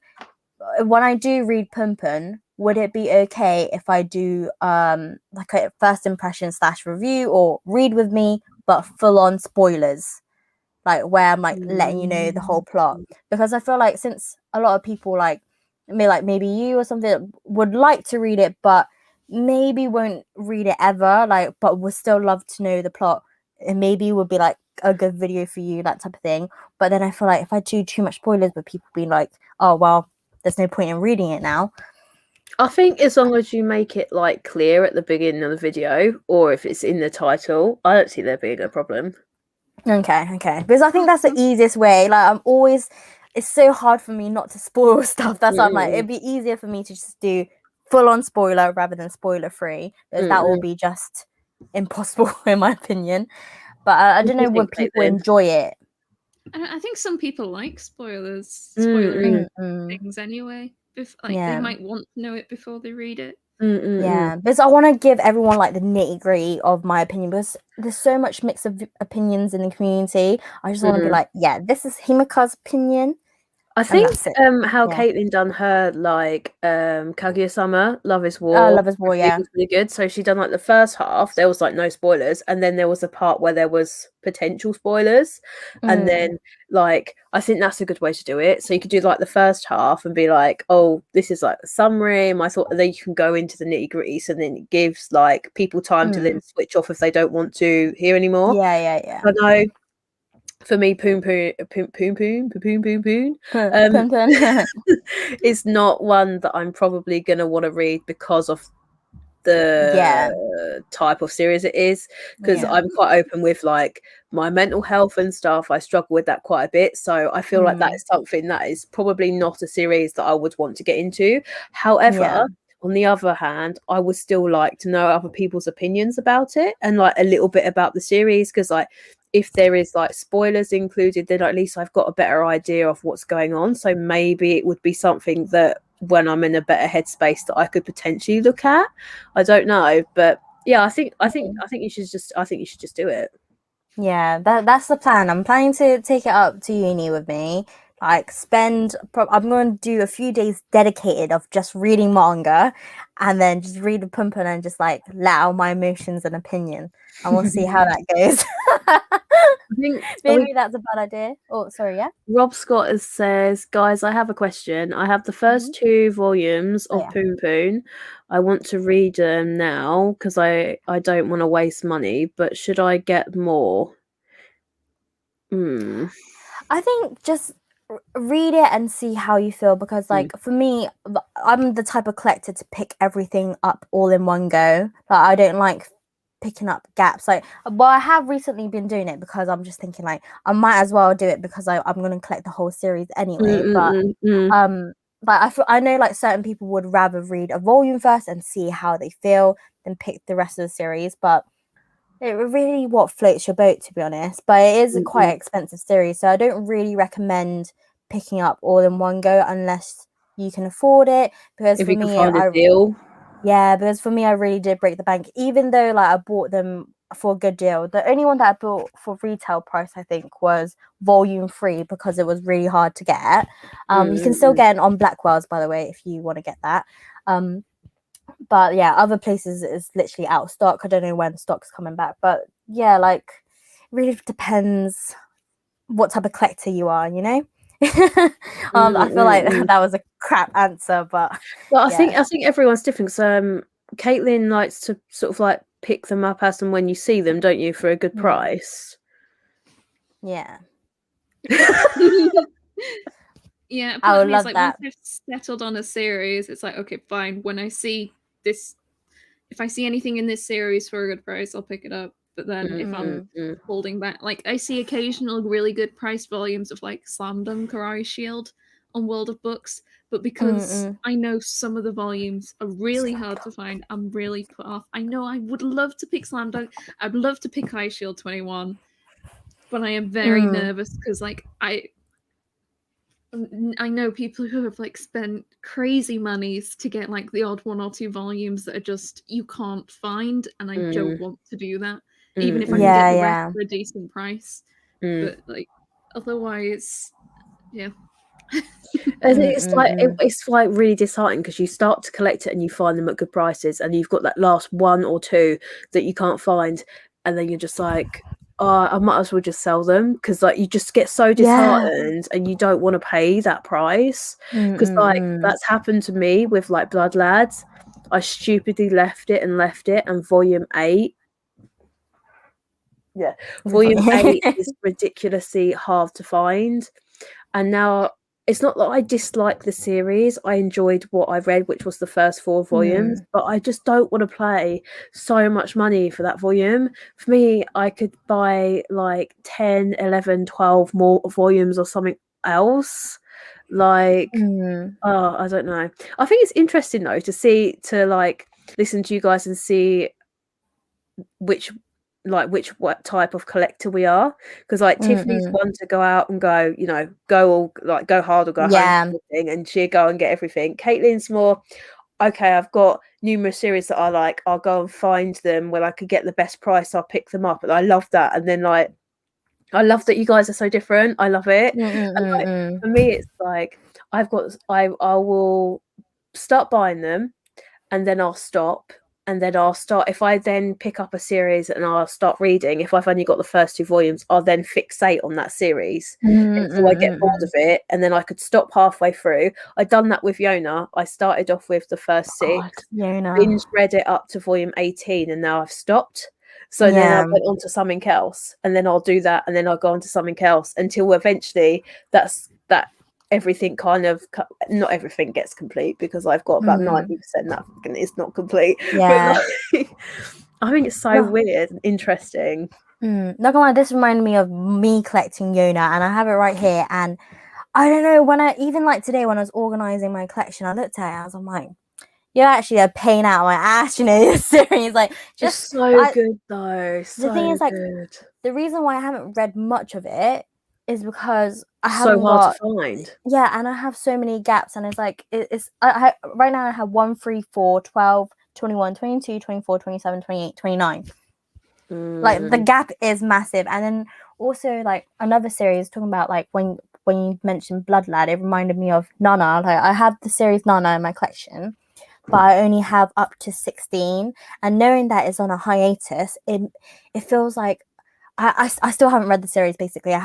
when I do read Pun Pun, would it be okay if I do like a first impression / review or read with me, but full on spoilers? Like where I'm like letting you know the whole plot, because I feel like since a lot of people like maybe you or something would like to read it but maybe won't read it ever, like but would still love to know the plot, and maybe would be like a good video for you, that type of thing. But then I feel like if I do too much spoilers, with people being like, oh well, there's no point in reading it now. I think as long as you make it like clear at the beginning of the video, or if it's in the title, I don't see there being a problem. Okay, because I think that's the easiest way. Like it's so hard for me not to spoil stuff. That's why I'm like, it'd be easier for me to just do full on spoiler rather than spoiler free, because that will be just impossible in my opinion. But I don't know, would people enjoy it? I think some people like spoilery things anyway. They might want to know it before they read it. Yeah, because I want to give everyone like the nitty gritty of my opinion, because there's so much mix of opinions in the community. I just want to be like, yeah, this is Himika's opinion. I think how Yeah. Caitlin done her like Kaguya-sama Love is War. Love is War, yeah. It was really good. So she done like the first half, there was like no spoilers, and then there was a part where there was potential spoilers. And then like I think that's a good way to do it. So you could do like the first half and be like, oh, this is like the summary. And I thought then you can go into the nitty-gritty, so then it gives like people time to then switch off if they don't want to hear anymore. Yeah. I know. For me, Poon is not one that I'm probably going to want to read because of the type of series it is, because I'm quite open with like my mental health and stuff. I struggle with that quite a bit, so I feel like that is something that is probably not a series that I would want to get into. However, on the other hand, I would still like to know other people's opinions about it and like a little bit about the series, because like if there is like spoilers included, then at least I've got a better idea of what's going on. So maybe it would be something that when I'm in a better headspace that I could potentially look at. I don't know, but yeah, I think you should just do it. Yeah, that's the plan. I'm planning to take it up to uni with me. Like I'm going to do a few days dedicated of just reading manga, and then just read the Pun Pun and just like let out my emotions and opinion, and we'll see how that goes. Maybe that's a bad idea. Oh, sorry, yeah. Rob Scott says, guys, I have a question. I have the first 2 volumes of Poon Poon. I want to read them now because I don't want to waste money, but should I get more? I think just read it and see how you feel, because like for me, I'm the type of collector to pick everything up all in one go. Like I don't like picking up gaps. Like, well, I have recently been doing it because I'm just thinking like I might as well do it because I'm going to collect the whole series anyway. But I know like certain people would rather read a volume first and see how they feel than pick the rest of the series. But it really what floats your boat, to be honest. But it is a quite expensive series, so I don't really recommend picking up all in one go unless you can afford it. Because for me, because for me, I really did break the bank. Even though like I bought them for a good deal, the only one that I bought for retail price, I think, was volume 3 because it was really hard to get. You can still get it on Blackwell's, by the way, if you want to get that. But yeah, other places is literally out of stock. I don't know when stock's coming back, but yeah, like it really depends what type of collector you are, you know. I feel like that was a crap answer, but I think everyone's different. So Caitlin likes to sort of like pick them up as and when you see them, don't you, for a good price? Yeah. Yeah, I would me love like, that. Once I've settled on a series, it's like, okay, fine. When I see this, if I see anything in this series for a good price, I'll pick it up. But then if I'm holding back, like I see occasional really good price volumes of like Slam Dunk or Ice Shield on World of Books, but because I know some of the volumes are really hard to find, I'm really put off. I know I would love to pick Slam Dunk, I'd love to pick Ice Shield 21, but I am very nervous because like I know people who have like spent crazy monies to get like the odd 1 or 2 volumes that are just you can't find, and I don't want to do that, even if I can get the rest for a decent price. But like otherwise, yeah. It's like really disheartening because you start to collect it and you find them at good prices, and you've got that last 1 or 2 that you can't find, and then you're just like, I might as well just sell them, because like you just get so disheartened and you don't want to pay that price, because like that's happened to me with like Blood Lads. I stupidly left it, and volume 8 is ridiculously hard to find. And now it's not that I dislike the series. I enjoyed what I read, which was the first 4 volumes, but I just don't want to pay so much money for that volume. For me, I could buy like 10, 11, 12 more volumes or something else. Like, I don't know. I think it's interesting though to like listen to you guys and see which type of collector we are, because like Tiffany's one to go out and go, you know, go hard or go home sort of thing, and she'll go and get everything. Caitlin's more, okay, I've got numerous series that I like. I'll go and find them when I could get the best price. I'll pick them up, and I love that. And then like, I love that you guys are so different. I love it. And like, for me, it's like I will start buying them, and then I'll stop. And then I'll start, if I then pick up a series and I'll start reading, if I've only got the first 2 volumes, I'll then fixate on that series until I get bored of it. And then I could stop halfway through. I'd done that with Yona. I started off with the first 6, binge read it up to volume 18, and now I've stopped. So then I went on to something else, and then I'll do that, and then I'll go on to something else until eventually that everything kind of, not everything gets complete, because I've got about 90% that is not complete. Yeah. But like, I think it's so weird and interesting. Not gonna lie, this reminded me of me collecting Yona, and I have it right here. And I don't know, when I even like today when I was organizing my collection, I looked at it, I'm like, you're actually a pain out of my ass, you know, this series. Like, just so good though. The thing is, like, good. The reason why I haven't read much of it is because I it's haven't so hard to find. Yeah, and I have so many gaps, and it's like I right now I have 1, 3, 4, 12, 21, 22, 24, 27, 28, 29. Like, the gap is massive. And then also, like, another series talking about, like, when you mentioned Blood Lad, it reminded me of Nana. Like, I have the series Nana in my collection, but I only have up to 16, and knowing that it's on a hiatus, it feels like I still haven't read the series. Basically,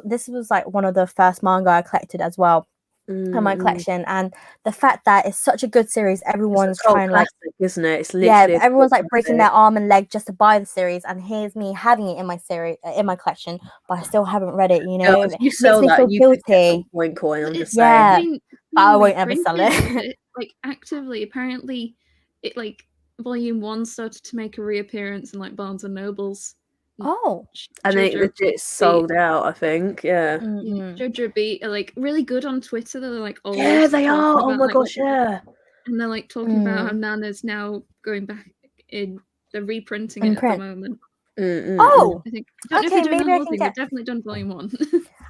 this was like one of the first manga I collected as well in my collection, and the fact that it's such a good series, everyone's trying classic, like, isn't it? It's literally everyone's like breaking their arm and leg just to buy the series, and here's me having it in my series in my collection, but I still haven't read it. You know, if you sell makes me that, feel guilty. Coin. I'm just saying. But I won't ever sell it. Like, actively, apparently, it like volume 1 started to make a reappearance in like Barnes and Nobles. And then it legit sold out, I think. Yeah. Jojo Beat are like really good on Twitter. They're like, yeah, they are. Oh my gosh, yeah. And they're like talking about how Nana's now going back in. They're reprinting it at the moment. I think. Okay, maybe I can get. They've definitely done volume 1.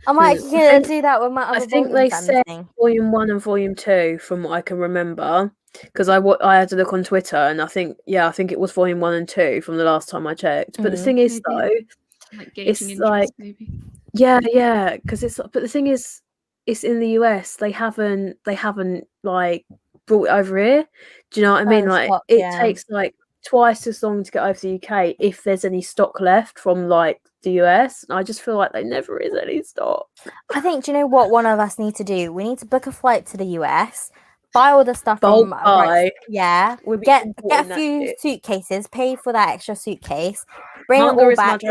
I might do that with my other. I think they said volume 1 and volume 2, from what I can remember, because I had to look on Twitter, and I think it was volume 1 and 2 from the last time I checked. But the thing is, though, like it's interest, like maybe. yeah, because it's. But the thing is, it's in the US. They haven't like brought it over here. Do you know what I mean? Like, it takes like twice as long to get over the UK if there's any stock left from like the US. I just feel like there never is any stock. I think, do you know what one of us need to do? We need to book a flight to the US, buy all the stuff from get a few suitcases, pay for that extra suitcase, bring it all back.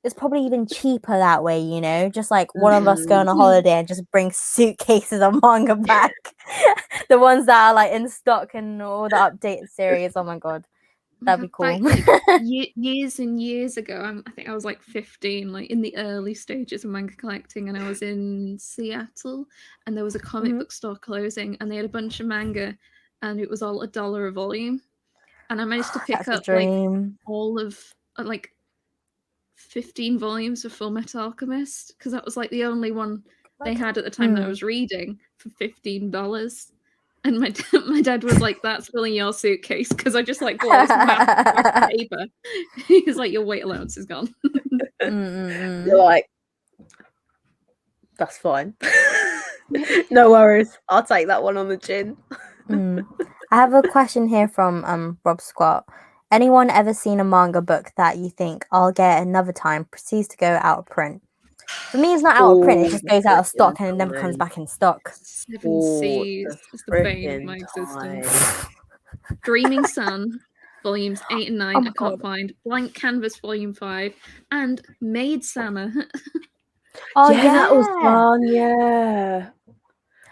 It's probably even cheaper that way, you know, just like one of us go on a holiday and just bring suitcases of manga back. The ones that are like in stock and all the updated series. Oh my god. That'd be cool. Years and years ago, I think I was like 15, like in the early stages of manga collecting, and I was in Seattle, and there was a comic book store closing, and they had a bunch of manga, and it was all $1 a volume, and I managed to pick up like all of like 15 volumes of Full Metal Alchemist, because that was like the only one they had at the time that I was reading for $15. And my dad was like, "That's filling your suitcase," because I just like bought this massive paper. He was like, "Your weight allowance is gone." You're like, that's fine. No worries. I'll take that one on the chin. I have a question here from Rob Scott. Anyone ever seen a manga book that you think I'll get another time proceeds to go out of print? For me, it's not out of print. It just goes out of stock and it never comes back in stock. 7 Seas is the bane of my existence. Dreaming Sun, volumes 8 and 9, I can't find. Blank Canvas, volume 5, and Maid Sama. That was fun. Yeah.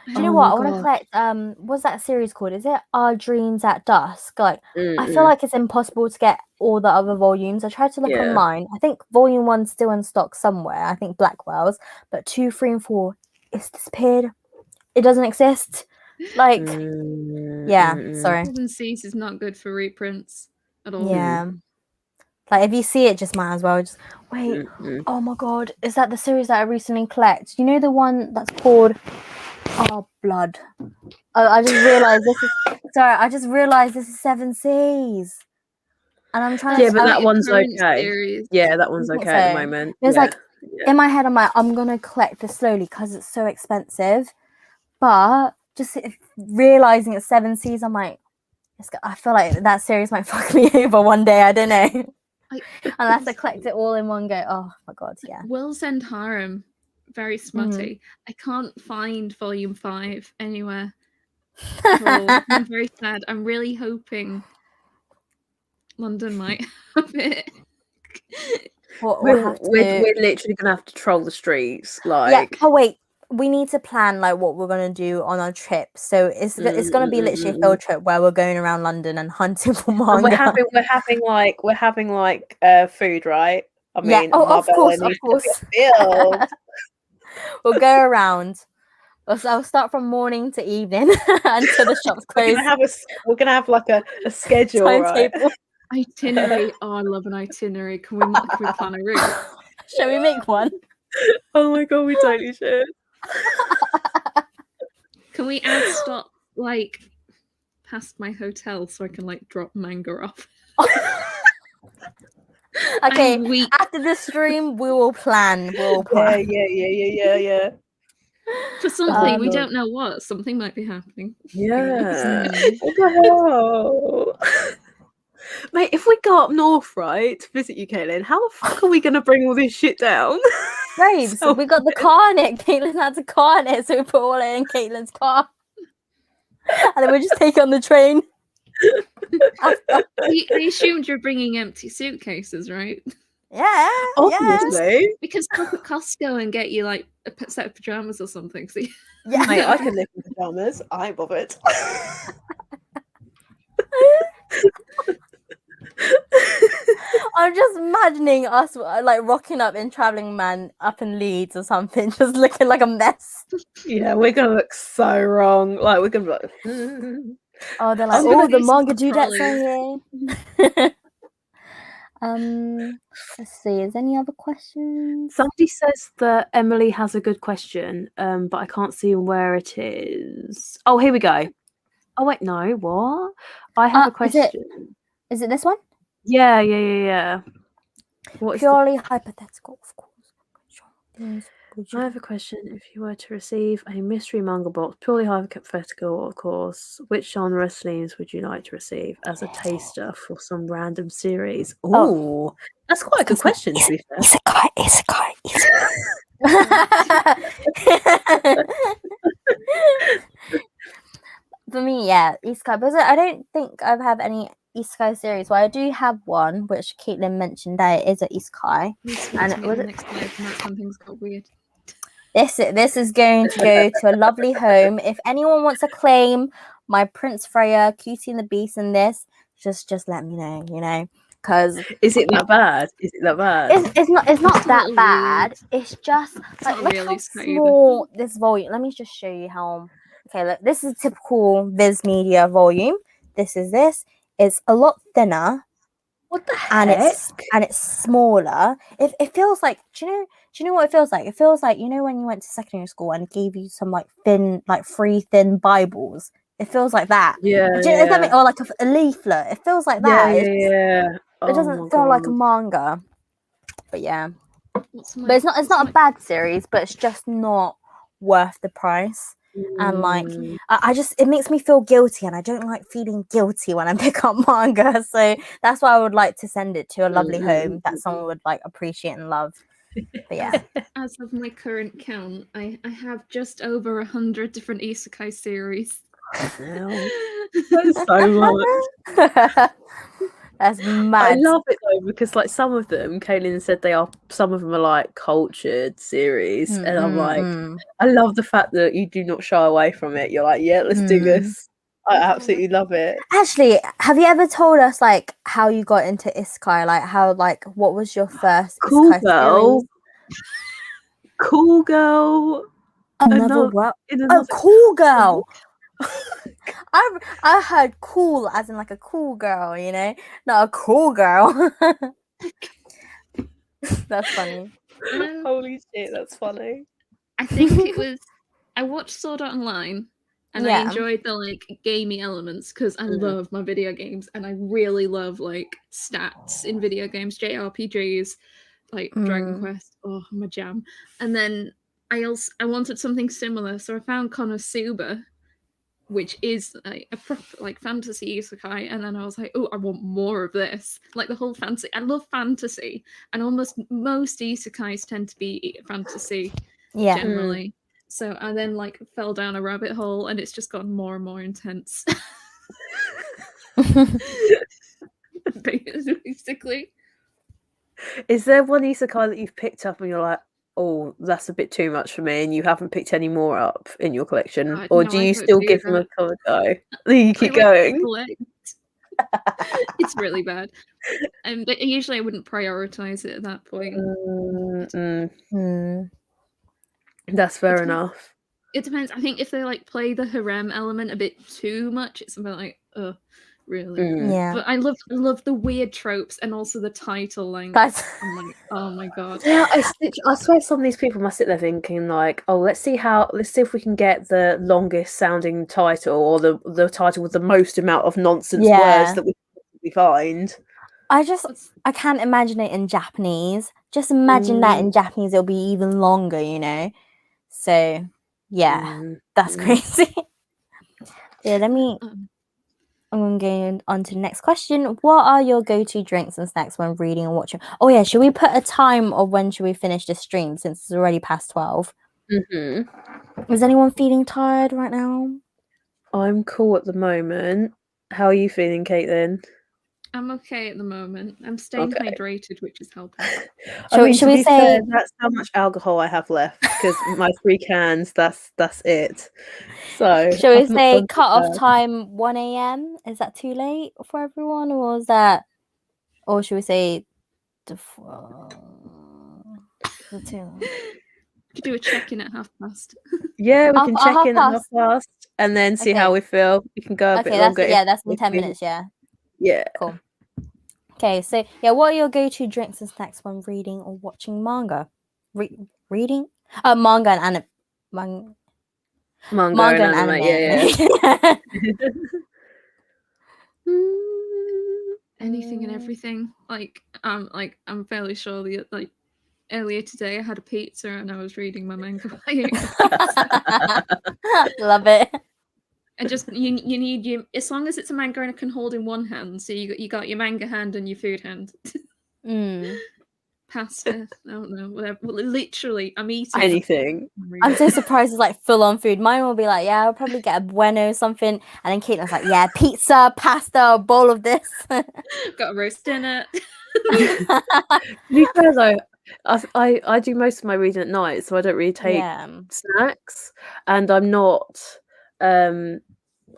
Do you know what? I want to collect. What's that series called? Is it Our Dreams at Dusk? Like, I feel like it's impossible to get all the other volumes. I tried to look online. I think volume 1's still in stock somewhere. I think Blackwell's, but 2, 3, and 4, it's disappeared. It doesn't exist. Like, sorry. 7 Seas is not good for reprints at all. Yeah. Like, if you see it, just might as well just wait. Oh my god, is that the series that I recently collected? You know the one that's called Blood. I just realised this is Sorry, I just realised this is 7 Seas. And I'm trying Yeah, to... but that one's current okay. series. Yeah, that one's think okay at the so. moment. It's yeah. like, in my head, I'm like, I'm going to collect this slowly because it's so expensive. But just realising it's 7 Seas, I'm like, I feel like that series might fuck me over one day. I don't know. Unless I collect it all in one go. Oh my god, yeah. World's End Harem, very smutty. I can't find volume 5 anywhere at all. I'm very sad. I'm really hoping London might have it. We're literally gonna have to troll the streets, like. Yeah. Oh wait, we need to plan like what we're gonna do on our trip. So it's gonna be literally a field trip where we're going around London and hunting for manga. And we're having like food, right? I mean, yeah. Oh, of course. We'll go around. I'll start from morning to evening until the shops close. We're gonna have like a schedule, right? Itinerary. Oh, I love an itinerary. Can we plan a route? Shall we make one? Oh my god, we totally should. Can we add stop like past my hotel so I can like drop manga off? Okay, after the stream, we will plan. Yeah. For something we don't know what. Something might be happening. Yeah. What the hell? Mate, if we go up north, right, to visit you, Caitlin, how the fuck are we going to bring all this shit down? Right, so we got the car in it. Caitlin had a car in it, so we put all it in Caitlin's car. And then we just take it on the train. I assumed you're bringing empty suitcases, right? Yeah, obviously. Yeah. We can stop at Costco and get you like a set of pajamas or something. So yeah, mate, I can live in pajamas. I ain't bothered. I'm just imagining us like rocking up in Travelling Man up in Leeds or something, just looking like a mess. Yeah, we're gonna look so wrong. Like we're gonna be like, oh, they're like, oh, the Manga Dudettes are here. Let's see. Is there any other questions? Somebody says that Emily has a good question, but I can't see where it is. Oh, here we go. Oh wait, no, what? I have a question. Is it this one? Yeah. What purely hypothetical, of course. I have a question. If you were to receive a mystery manga box, purely hypothetical, of course, which genre sleeves would you like to receive as a taster for some random series? Oh, that's quite a good question, to be fair. Isekai. For me, yeah, isekai. But I don't think I have any isekai series. Well, I do have one, which Caitlin mentioned that it is an isekai. And it was next live, and that's when things got weird. This is going to go to a lovely home. If anyone wants to claim my Prince Freya, Cutie and the Beast in this, just let me know, you know. Because is it that bad? It's not that bad. It's just like look how small this volume. Let me just show you how. Okay, look, this is a typical Viz Media volume. This. It's a lot thinner. What the heck? And it's smaller. It feels like, do you know what it feels like? It feels like, you know, when you went to secondary school and gave you some like thin, like free thin Bibles. It feels like that. Yeah. Or like a leaflet. It feels like that. Yeah. It doesn't feel like a manga. But yeah. But it's not a bad series, but it's just not worth the price. And like it makes me feel guilty, and I don't like feeling guilty when I pick up manga, so that's why I would like to send it to a lovely home that someone would like appreciate and love. But yeah, as of my current count, I have just over 100 different isekai series. That's so much. That's mad. I love it though, because like some of them, Caitlin said some of them are like cultured series, and I'm like, I love the fact that you do not shy away from it. You're like, yeah, let's do this. I absolutely love it. Actually, have you ever told us like how you got into isekai? Like how what was your first isekai series? Cool Girl. Another Cool Girl. I heard cool as in like a cool girl, you know, not a cool girl. That's funny. Holy shit, that's funny. I think it was. I watched Sword Art Online, And I enjoyed the like gamey elements because I love my video games, and I really love like stats in video games, JRPGs, like Dragon Quest. Oh, my jam. And then I wanted something similar, so I found Konosuba, which is like a proper like fantasy isekai, and then I was like, oh, I want more of this. Like the whole fantasy. I love fantasy, and almost most isekais tend to be fantasy generally. So I then like fell down a rabbit hole, and it's just gotten more and more intense. Basically. Is there one isekai that you've picked up and you're like, oh, that's a bit too much for me, and you haven't picked any more up in your collection? Or do you still give them a cover go? You keep going? It's really bad. But usually I wouldn't prioritize it at that point. That's fair enough. It depends. I think if they like play the harem element a bit too much, it's about like, really. Yeah. But I love the weird tropes and also the title length. I'm like, oh my god. Yeah, I swear some of these people must sit there thinking like, oh, let's see if we can get the longest sounding title, or the title with the most amount of nonsense words that we can find. I can't imagine it in Japanese. Just imagine that in Japanese it'll be even longer, you know. So yeah, that's crazy. Yeah, I'm going on to the next question. What are your go-to drinks and snacks when reading and watching? Oh yeah, should we put a time of when should we finish this stream, since it's already past 12? Is anyone feeling tired right now? I'm cool at the moment. How are you feeling, Caitlin? I'm okay at the moment. I'm staying hydrated, which is helping. Should we say that's how much alcohol I have left, because my 3 cans, that's it. So shall we say cut off time 1 a.m? Is that too late for everyone, or should we say Could do a check-in at past. Yeah, we can check in at 1:30 and then see how we feel. We can go a bit longer. That's in 10 minutes. Yeah. Cool. Okay, so what are your go-to drinks and snacks when reading or watching manga? Reading? Manga and anime. Manga and anime. Yeah. Anything and everything. I'm fairly sure that earlier today I had a pizza and I was reading my manga. Love it. And just you need as long as it's a manga and I can hold in one hand, so you got your manga hand and your food hand. Pasta, I don't know, whatever. Literally, I'm eating anything. I'm so surprised it's like full on food. Mine will be like, I'll probably get a bueno something, and then Caitlin's like, pizza, pasta, a bowl of this. Got a roast dinner. To be fair though, I do most of my reading at night, so I don't really take snacks, and I'm not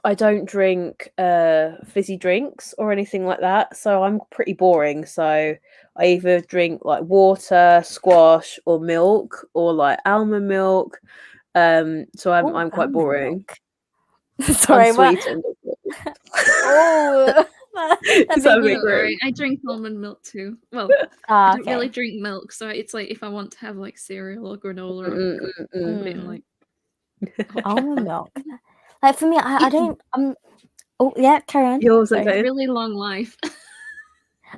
I don't drink fizzy drinks or anything like that, so I'm pretty boring. So I either drink like water, squash, or milk, or like almond milk. So I'm quite boring. Sorry, what? I drink almond milk too. Well, I don't really drink milk, so it's like if I want to have like cereal or granola, put it in like almond milk. Like for me, I don't. Oh yeah, carry on. Yours has a really long life.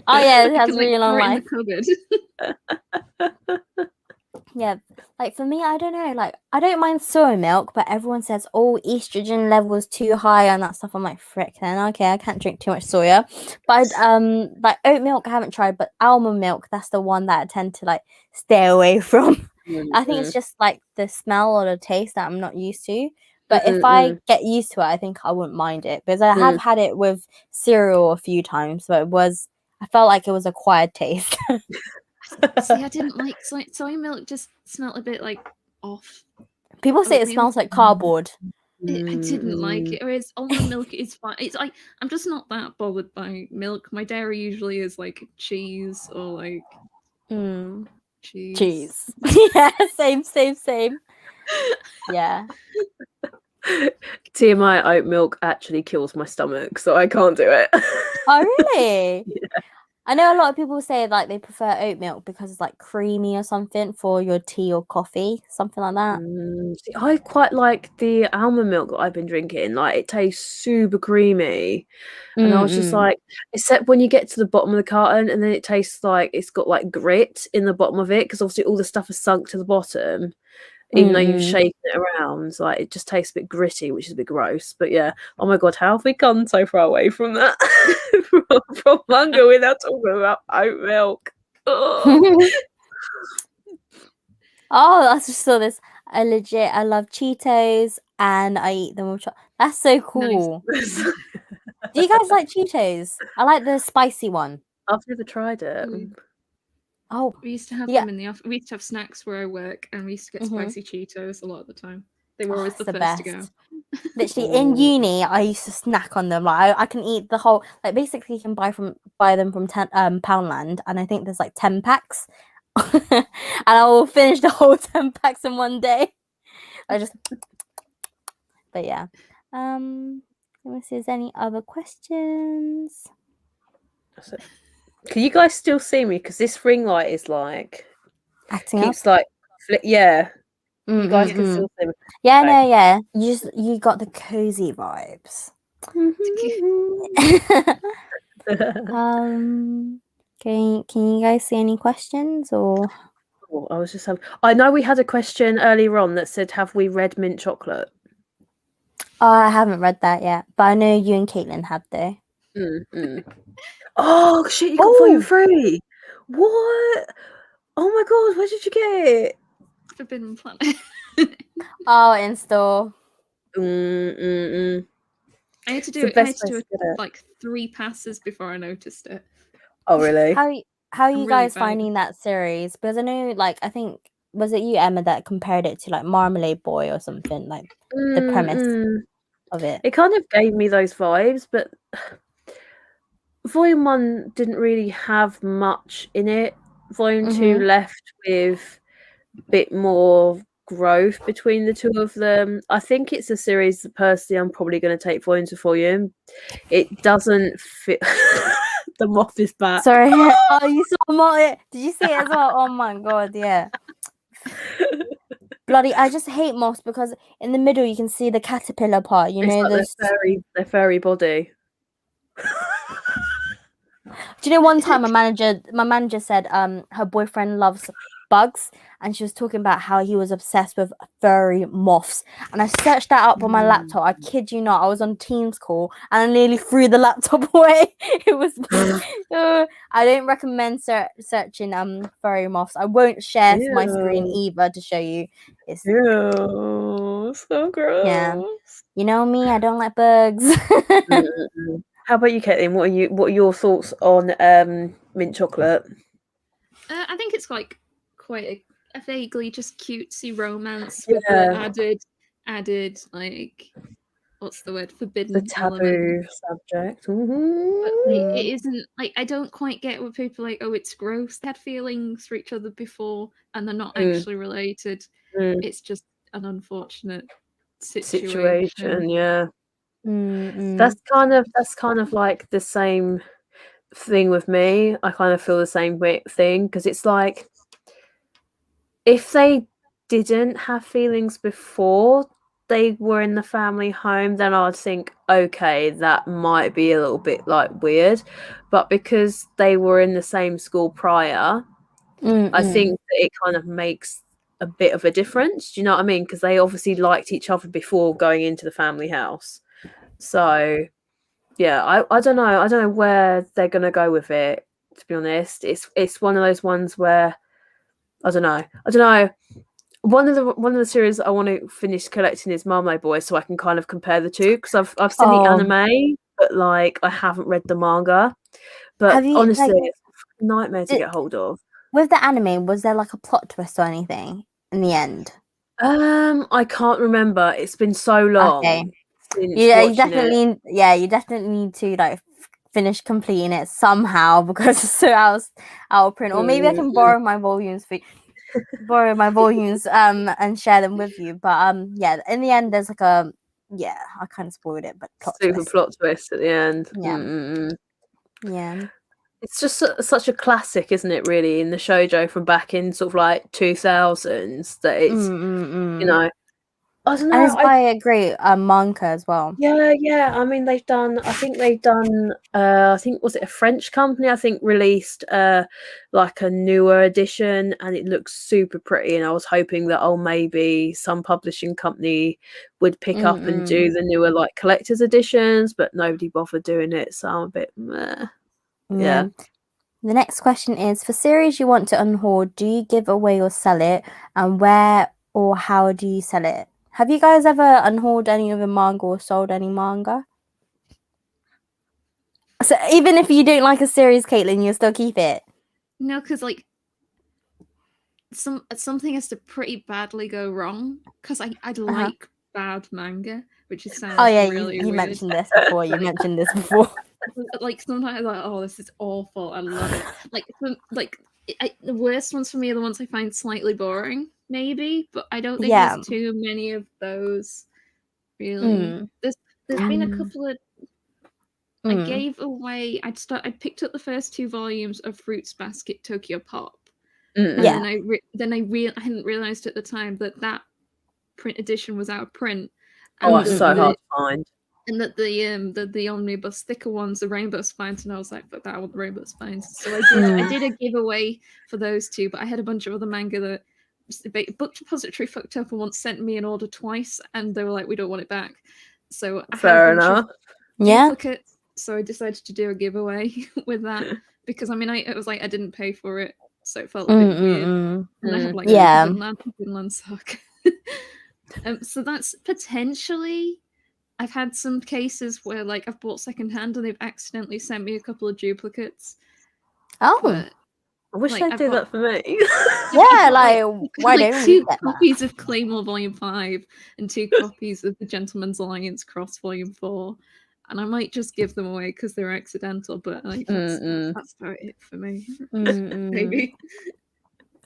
Oh yeah, it has a really long life. In the cupboard. Yeah, like for me, I don't know. Like I don't mind soy milk, but everyone says, estrogen levels too high and that stuff. I'm like, frick. Then okay, I can't drink too much soya. But like oat milk, I haven't tried. But almond milk, that's the one that I tend to like stay away from. I think it's just like the smell or the taste that I'm not used to. But if I get used to it, I think I wouldn't mind it, because I have had it with cereal a few times, but I felt like it was acquired taste. See, I didn't like soy milk. Just smelled a bit like off. People say it smells like cardboard. I didn't like it. Whereas almond milk is fine. It's like I'm just not that bothered by milk. My dairy usually is like cheese or like cheese. Yeah, same. Yeah. TMI, oat milk actually kills my stomach, so I can't do it. Oh really? Yeah. I know a lot of people say like they prefer oat milk because it's like creamy or something for your tea or coffee, something like that. See, I quite like the almond milk that I've been drinking. Like it tastes super creamy, and I was just like, except when you get to the bottom of the carton, and then it tastes like it's got like grit in the bottom of it because obviously all the stuff is sunk to the bottom. Even though you've shaken it around, like it just tastes a bit gritty, which is a bit gross. But yeah, oh my god, how have we gone so far away from that from manga without talking about oat milk? Oh. Oh, I just saw this. I love Cheetos and I eat them with chocolate. That's so cool. Nice. Do you guys like Cheetos? I like the spicy one. I've never tried it. Oh, We used to have yeah. them in the office. We used to have snacks where I work, and we used to get spicy Cheetos a lot of the time. They were always it's the first to go. Literally in uni, I used to snack on them. Like I can eat the whole. Like basically, you can buy them from Poundland, and I think there's like 10 packs, and I will finish the whole 10 packs in one day. But yeah. Let me see if there's any other questions. Can you guys still see me? Because this ring light is like Acting keeps up. like yeah. You guys can still see me. Yeah, Okay. no, yeah. You got the cozy vibes. Can you guys see any questions or? Oh, I was just I know we had a question earlier on that said, "Have we read Mint Chocolate?" Oh, I haven't read that yet, but I know you and Caitlin have though. Oh shit! You got volume 3. What? Oh my god! Where did you get it? Forbidden Planet. Oh, in store. I had to do it like 3 passes before I noticed it. Oh really? How are you really guys bad. finding that series? Because I know, like, I think was it you, Emma, that compared it to like Marmalade Boy or something, like the premise of it. It kind of gave me those vibes, but Volume 1 didn't really have much in it. Volume 2 left with a bit more growth between the two of them. I think it's a series that personally I'm probably going to take volume to volume. It doesn't fit. The moth is back. Sorry. Oh, you saw moth. Did you see it as well? Oh my god, yeah. Bloody, I just hate moths because in the middle you can see the caterpillar part. You know, like their furry body. Do you know one time my manager said her boyfriend loves bugs, and she was talking about how he was obsessed with furry moths, and I searched that up on my laptop. I kid you not, I was on Teams call and I nearly threw the laptop away. It was I don't recommend searching furry moths. I won't share my screen either to show you. It's so gross. Yeah, you know me, I don't like bugs. How about you, Caitlin? What are your thoughts on Mint Chocolate? I think it's like quite a vaguely just cutesy romance with the added like what's the word, forbidden the taboo element. subject. But like, it isn't like, I don't quite get what people like, oh, it's gross. They had feelings for each other before and they're not actually related. It's just an unfortunate situation. Yeah. That's kind of like the same thing with me. I kind of feel the same thing because it's like if they didn't have feelings before they were in the family home, then I'd think, okay, that might be a little bit like weird. But because they were in the same school prior, I think that it kind of makes a bit of a difference. Do you know what I mean? Because they obviously liked each other before going into the family house. So yeah, I don't know. I don't know where they're gonna go with it, to be honest. It's one of those ones where I don't know. One of the series I want to finish collecting is Marmalade Boy, so I can kind of compare the two because I've seen the anime, but like I haven't read the manga. But honestly, it's a nightmare to get hold of. With the anime, was there like a plot twist or anything in the end? I can't remember. It's been so long. Okay. You definitely need to like finish completing it somehow because it's so out of print. Or maybe I can borrow my volumes and share them with you. But yeah, in the end, there's like I kind of spoiled it, but plot twist at the end. Yeah. It's just such a classic, isn't it, really, in the shoujo from back in sort of like 2000s that it's, you know, I don't And know. it's by a great manga as well. Yeah. I mean, I think was it a French company? I think released like a newer edition, and it looks super pretty. And I was hoping that maybe some publishing company would pick up and do the newer like collector's editions, but nobody bothered doing it. So I'm a bit meh. Yeah. The next question is, for series you want to unhoard, do you give away or sell it? And where or how do you sell it? Have you guys ever unhoard any of the manga or sold any manga? So even if you don't like a series, Caitlin, you'll still keep it? No, because like something has to pretty badly go wrong. Because I like bad manga, which is sounds really you weird. mentioned this before. Like sometimes I'm like, oh, this is awful. I love it. The worst ones for me are the ones I find slightly boring, maybe, but I don't think there's too many of those. Really, there's been a couple of. I gave away. I picked up the first 2 volumes of Fruits Basket Tokyo Pop, and then I hadn't realized at the time that print edition was out of print. And it's so hard to find. And that the omnibus thicker ones, the rainbow spines, and I was like, but that want the rainbow spines. So I did a giveaway for those 2, but I had a bunch of other manga that Book Depository fucked up and once sent me an order twice, and they were like, we don't want it back. So I fair enough. Duplicates, so I decided to do a giveaway with that because I mean it was like I didn't pay for it, so it felt a bit weird. And I had like Vinland Saga. So that's potentially. I've had some cases where like I've bought secondhand and they've accidentally sent me a couple of duplicates. But, I wish they'd do that for me. Why don't 2 copies of Claymore Volume 5 and 2 copies of the Gentleman's Alliance Cross Volume 4. And I might just give them away because they're accidental, but like that's about it for me. Maybe.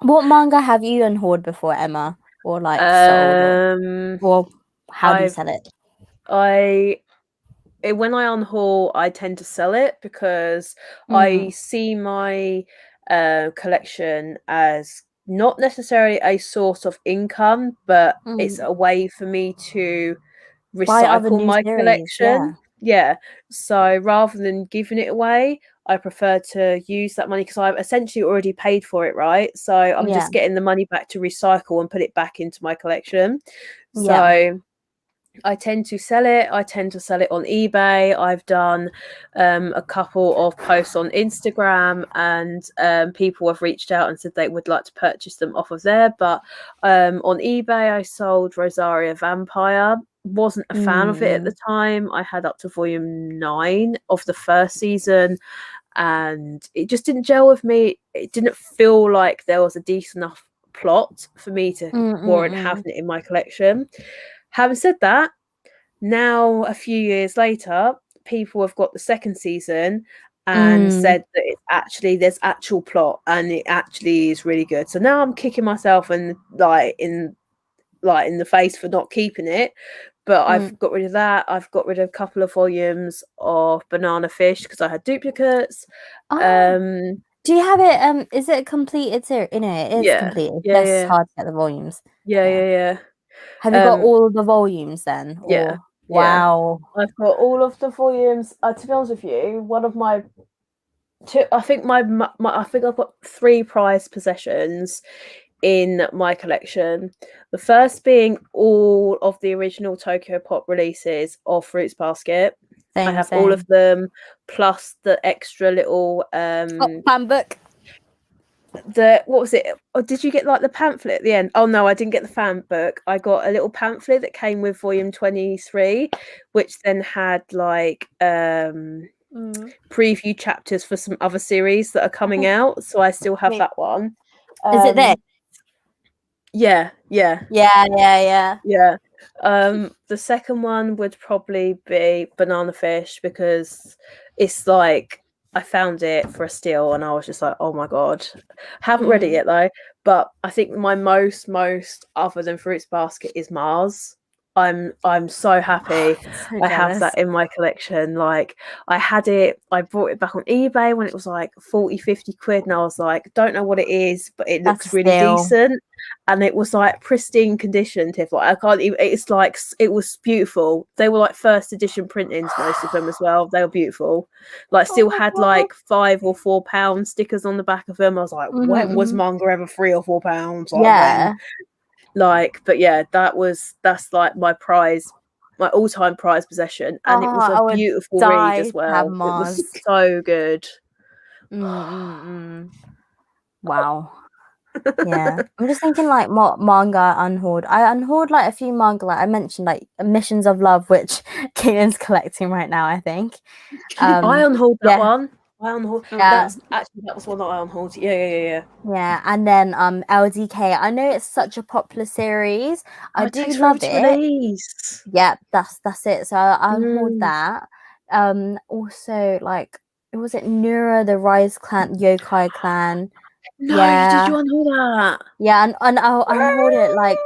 What manga have you unhoard before, Emma? Or like sold? Or how do you sell it? When I unhaul, I tend to sell it because I see my collection as not necessarily a source of income, but it's a way for me to recycle my collection. Yeah. So rather than giving it away, I prefer to use that money because I've essentially already paid for it, right? So I'm just getting the money back to recycle and put it back into my collection. So I tend to sell it. I tend to sell it on eBay. I've done a couple of posts on Instagram, and people have reached out and said they would like to purchase them off of there. But on eBay, I sold Rosaria Vampire. Wasn't a fan of it at the time. I had up to volume 9 of the first season, and it just didn't gel with me. It didn't feel like there was a decent enough plot for me to warrant having it in my collection. Having said that, now a few years later, people have got the second season and said that there's actual plot and it actually is really good. So now I'm kicking myself in the face for not keeping it. But I've got rid of that. I've got rid of a couple of volumes of Banana Fish because I had duplicates. Do you have it? Is it a completed series? It is completed. It's hard to get the volumes. Yeah. Have you got all of the volumes then? Yeah. Wow. I've got all of the volumes. To be honest with you, one of my I think I've got 3 prized possessions in my collection. The first being all of the original Tokyo Pop releases of Fruits Basket. I have all of them, plus the extra little fan book. What was it? Or did you get like the pamphlet at the end? Oh no, I didn't get the fan book. I got a little pamphlet that came with volume 23, which then had like preview chapters for some other series that are coming out. So I still have that one. Is it there? Yeah. The second one would probably be Banana Fish because it's like I found it for a steal and I was just like, oh my god. Haven't read it yet though, but I think my most other than Fruits Basket is Mars. I'm so happy So I have jealous. that in my collection. Like, I brought it back on eBay when it was like 40-50 quid, and I was like, don't know what it is, but it That's looks a really steal. decent, and it was like pristine condition, Tiff. Like, I can't even, it's like, it was beautiful. They were like first edition printings, most of them as well. They were beautiful. Like, still Oh, had like £5 or £4 stickers on the back of them. I was like, when was manga ever £3 or £4? Like, yeah. when? Like, but yeah, that's like my all-time prize possession, and it was I a would beautiful die read as to have well. It was Mars. so good. Wow. Yeah, I'm just thinking like manga unhauled. I unhauled like a few manga, like I mentioned, like Missions of Love, which Caitlin's collecting right now, I think. I unhauled that yeah. one. I unhauled. Yeah. That was one that I unhauled. Yeah. Yeah, and then LDK. I know it's such a popular series. I It do takes forever love to it. release. Yeah, that's it. So I unhauled that. Also, like, was it Nura, the Rise Clan, Yokai Clan? No, Yeah. did you unhaul that? Yeah, and I unhauled it like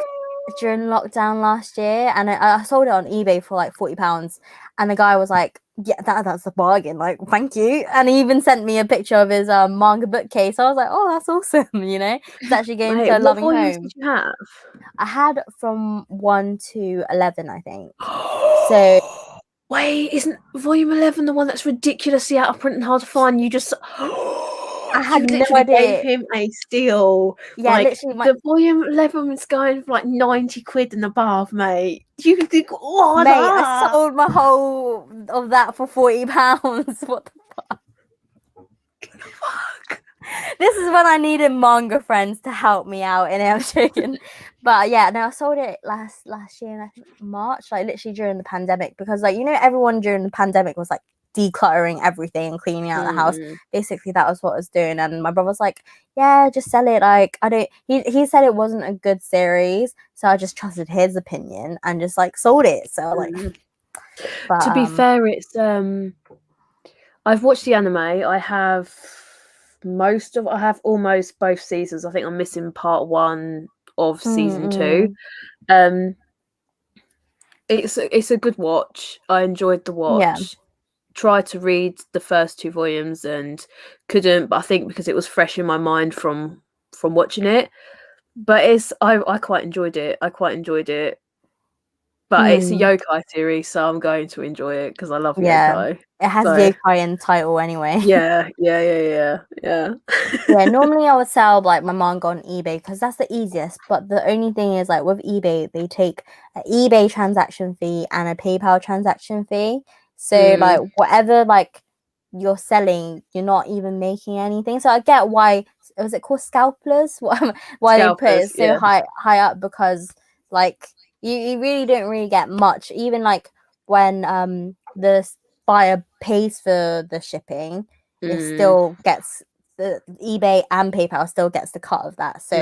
during lockdown last year, and I sold it on eBay for like £40, and the guy was like, "Yeah, that's a bargain. Like, thank you." And he even sent me a picture of his manga bookcase. I was like, "Oh, that's awesome!" You know, it's actually going Wait, to a what loving volumes home. did you have? I had from 1 to 11, I think. So wait, isn't volume 11 the one that's ridiculously out of print and hard to find? You just I had you no literally gave idea. him a steal. Yeah, like literally, the volume 11 is going for like 90 quid and above, mate. You could think, what? mate, I sold my whole of that for £40. What the fuck? This is when I needed manga friends to help me out in El Chicken. But yeah, no, I sold it last year, I think March, like literally during the pandemic, because like, you know, everyone during the pandemic was like decluttering everything and cleaning out the house. Basically, that was what I was doing. And my brother was like, yeah, just sell it. Like, I don't, he said it wasn't a good series, so I just trusted his opinion and just like sold it. So like, but to be fair, it's I've watched the anime. I have almost both seasons. I think I'm missing part 1 of season 2. It's a good watch. I enjoyed the watch. Yeah. Tried to read the first 2 volumes and couldn't, but I think because it was fresh in my mind from watching it. But I quite enjoyed it. But it's a yokai series, so I'm going to enjoy it because I love yokai. It has So yokai in the title anyway. yeah. Yeah, normally I would sell like my manga on eBay because that's the easiest. But the only thing is, like, with eBay, they take an eBay transaction fee and a PayPal transaction fee. So like whatever like you're selling, you're not even making anything. So I get why, was it called scalpers? Why they put it so high up, because like you really don't really get much. Even like when the buyer pays for the shipping, it still gets the eBay and PayPal still gets the cut of that. So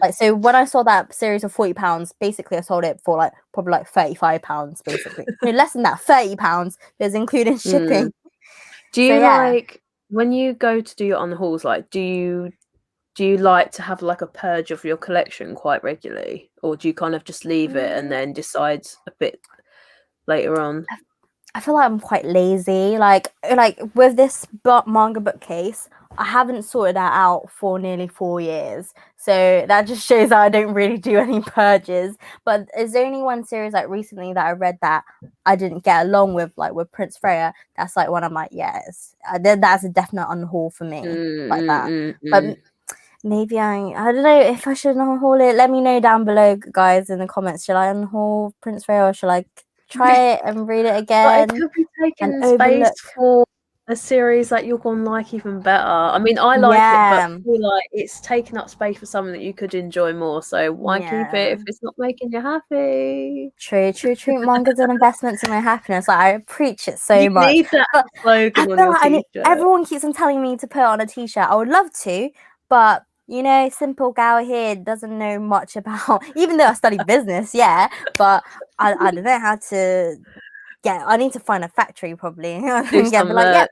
like, so when I saw that series of £40, basically I sold it for like probably like £35, basically. No, less than that, £30, because including shipping. Do you like, when you go to do your unhauls, like do you like to have like a purge of your collection quite regularly, or do you kind of just leave it and then decide a bit later on? I feel like I'm quite lazy. Like with this manga bookcase, I haven't sorted that out for nearly 4 years. So that just shows that I don't really do any purges. But there's only one series like recently that I read that I didn't get along with, like with Prince Freya. That's like when I'm like, yes, that's a definite unhaul for me, like that. But maybe I don't know if I should unhaul it. Let me know down below, guys, in the comments. Should I unhaul Prince Freya, or should I try it and read it again? But it could be taking space for a series that you're going to like even better. I mean, I like it, but I feel like it's taking up space for something that you could enjoy more. So why keep it if it's not making you happy? True. Manga's an investment in my happiness. Like, I preach it so you much. Need that slogan on your t-shirt. Everyone keeps on telling me to put on a t-shirt. I would love to, but you know, simple gal here doesn't know much about, even though I studied business, but I don't know how to I need to find a factory probably. Do some and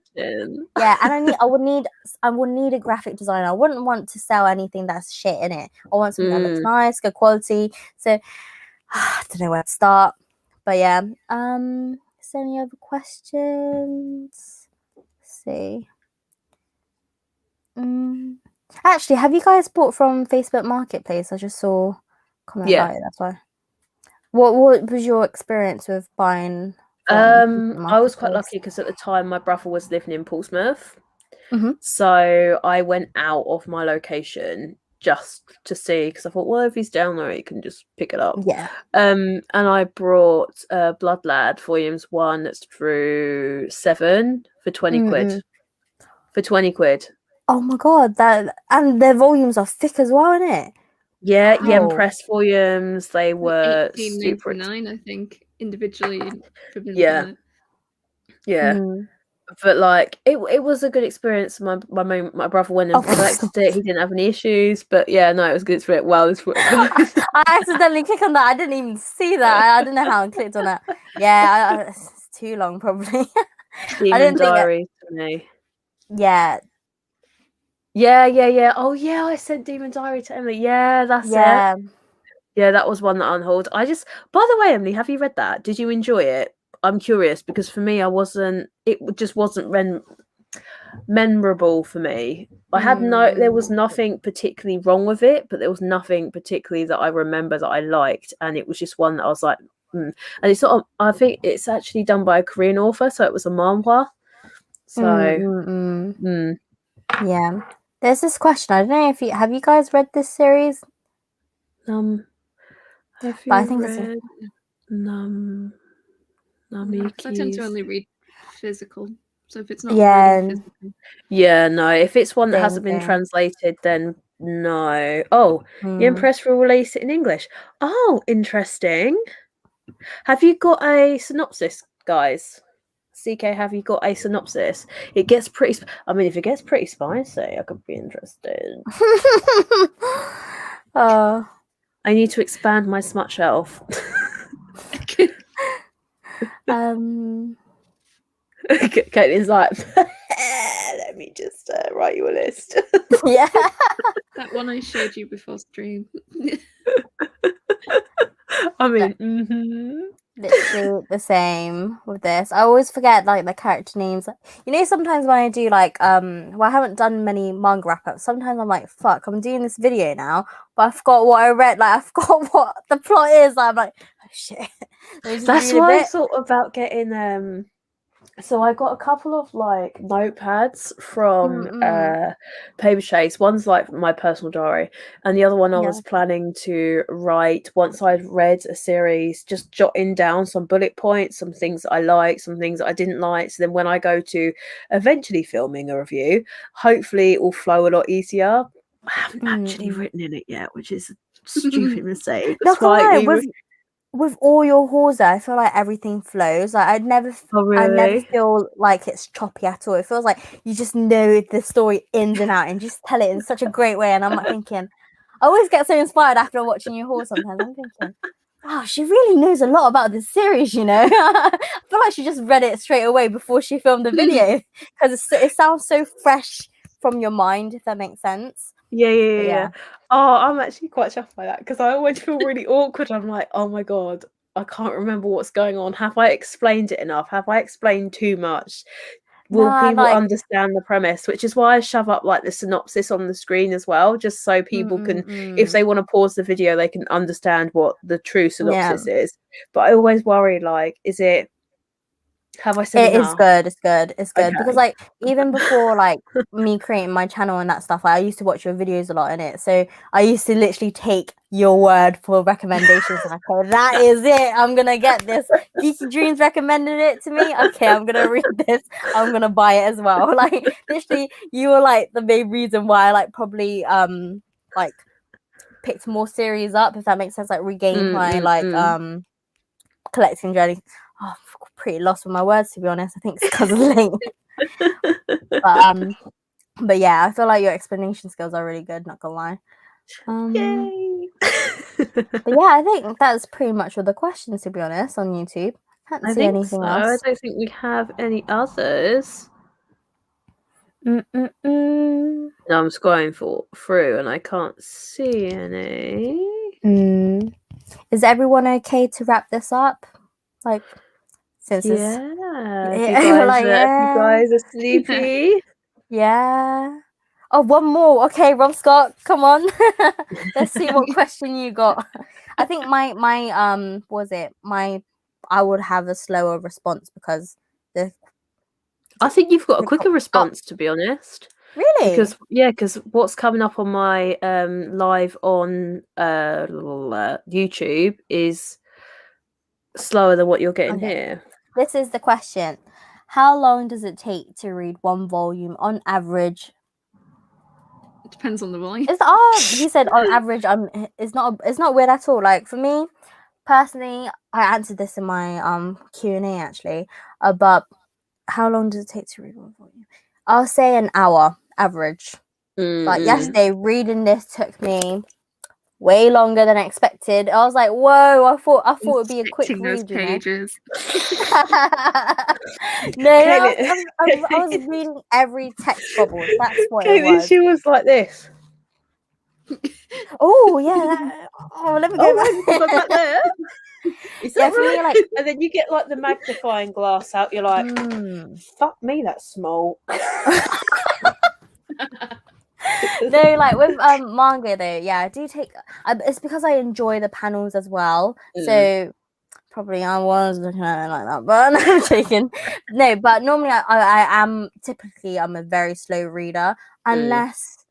I would need a graphic designer. I wouldn't want to sell anything that's shit in it. I want something that looks nice, good quality. So I don't know where to start. But yeah. Is there any other questions? Let's see. Actually, have you guys bought from Facebook Marketplace? I just saw a comment about it. That's why. What was your experience with buying? I was quite lucky because at the time my brother was living in Portsmouth, so I went out of my location just to see, because I thought, well, if he's down there, he can just pick it up. Yeah. And I brought Blood Lad Volumes 1 through 7 for 20 quid. For 20 quid. Oh my god, and their volumes are thick as well, isn't it? Yeah, Yen Press volumes. They were $18.99, I think, individually. Yeah. But like it was a good experience. My brother went and collected it. He didn't have any issues, but yeah, no, it was good. I accidentally clicked on that. I didn't even see that. I don't know how I clicked on that. Yeah, it's too long probably. Demon Diary to me. Yeah. Oh yeah, I sent Demon Diary to Emily. Yeah, that's it. Yeah, that was one that I unhauled. By the way, Emily, have you read that? Did you enjoy it? I'm curious because for me, it just wasn't memorable for me. There was nothing particularly wrong with it, but there was nothing particularly that I remember that I liked. And it was just one that I was like, And it's sort of, I think it's actually done by a Korean author. So it was a manhwa. So, yeah. There's this question. I don't know if have you guys read this series? Have you read I tend to only read physical, so if it's not really physical. Yeah, no. If it's one that hasn't been translated, then no. Oh, Yen Press will release it in English. Oh, interesting. Have you got a synopsis, guys? CK, have you got a synopsis? It gets pretty. If it gets pretty spicy, I could be interested. I need to expand my smut shelf. Caitlin's like, let me just write you a list. Yeah. That one I showed you before stream. Literally the same with this. I always forget like the character names. You know, sometimes when I do like I haven't done many manga wrap ups, sometimes I'm like, fuck, I'm doing this video now, but I forgot what I read, like I forgot what the plot is. I'm like, oh shit. That's why I thought about getting so I got a couple of like notepads from Paper Chase. One's like my personal diary, and the other one I was planning to write once I'd read a series, just jotting down some bullet points, some things that I liked, some things that I didn't like. So then when I go to eventually filming a review, hopefully it will flow a lot easier. I haven't actually written in it yet, which is a stupid mistake. Not gonna lie, with all your hauls there, I feel like everything flows. Like I never feel like it's choppy at all. It feels like you just know the story ins and out and just tell it in such a great way. And I'm like thinking, I always get so inspired after watching your haul sometimes. I'm thinking, wow, she really knows a lot about this series, you know. I feel like she just read it straight away before she filmed the video because it sounds so fresh from your mind, if that makes sense. Yeah. Oh, I'm actually quite chuffed by that because I always feel really awkward. I'm like, oh my god, I can't remember what's going on. Have I explained it enough? Have I explained too much? Will people understand the premise? Which is why I shove up like the synopsis on the screen as well, just so people can, if they want to pause the video, they can understand what the true synopsis is. But I always worry, like, have I said enough? It's good okay. Because like even before like me creating my channel and that stuff, like, I used to watch your videos a lot in it, so I used to literally take your word for recommendations. Like, okay, that is it, I'm gonna get this. Geeky Dreams recommended it to me, okay, I'm gonna read this, I'm gonna buy it as well. Like literally you were like the main reason why I like probably like picked more series up, if that makes sense, like regained my collecting journey. Oh, I'm pretty lost with my words, to be honest. I think it's because of late. But yeah, I feel like your explanation skills are really good, not gonna lie. Yay! But yeah, I think that's pretty much all the questions, to be honest, on YouTube. I can't see anything else. I don't think we have any others. No, I'm scrolling through and I can't see any. is everyone okay to wrap this up? Like, since Yeah, it's you guys are sleepy. Yeah. Oh, one more. Okay, Rob Scott, come on. Let's see what question you got. I think my I would have a slower response because I think you've got a quicker response, to be honest. Really? Because what's coming up on my live on YouTube is slower than what you're getting here. This is the question. How long does it take to read one volume on average? It depends on the volume. He said on average. It's not weird at all. Like for me personally, I answered this in my Q&A actually. But how long does it take to read one volume? I'll say an hour average. Like yesterday, reading this took me way longer than expected. I was like, whoa! I thought it would be a quick read. Pages. No, I was reading every text bubble. That's what it was. She was like this. Oh yeah. Let me go back there. Yeah, for me, like, and then you get like the magnifying glass out. You're like, fuck me, that's small. No, like with manga though, yeah, I do take. It's because I enjoy the panels as well. So probably I was looking at it like that, but I'm joking. No, but normally I'm a very slow reader unless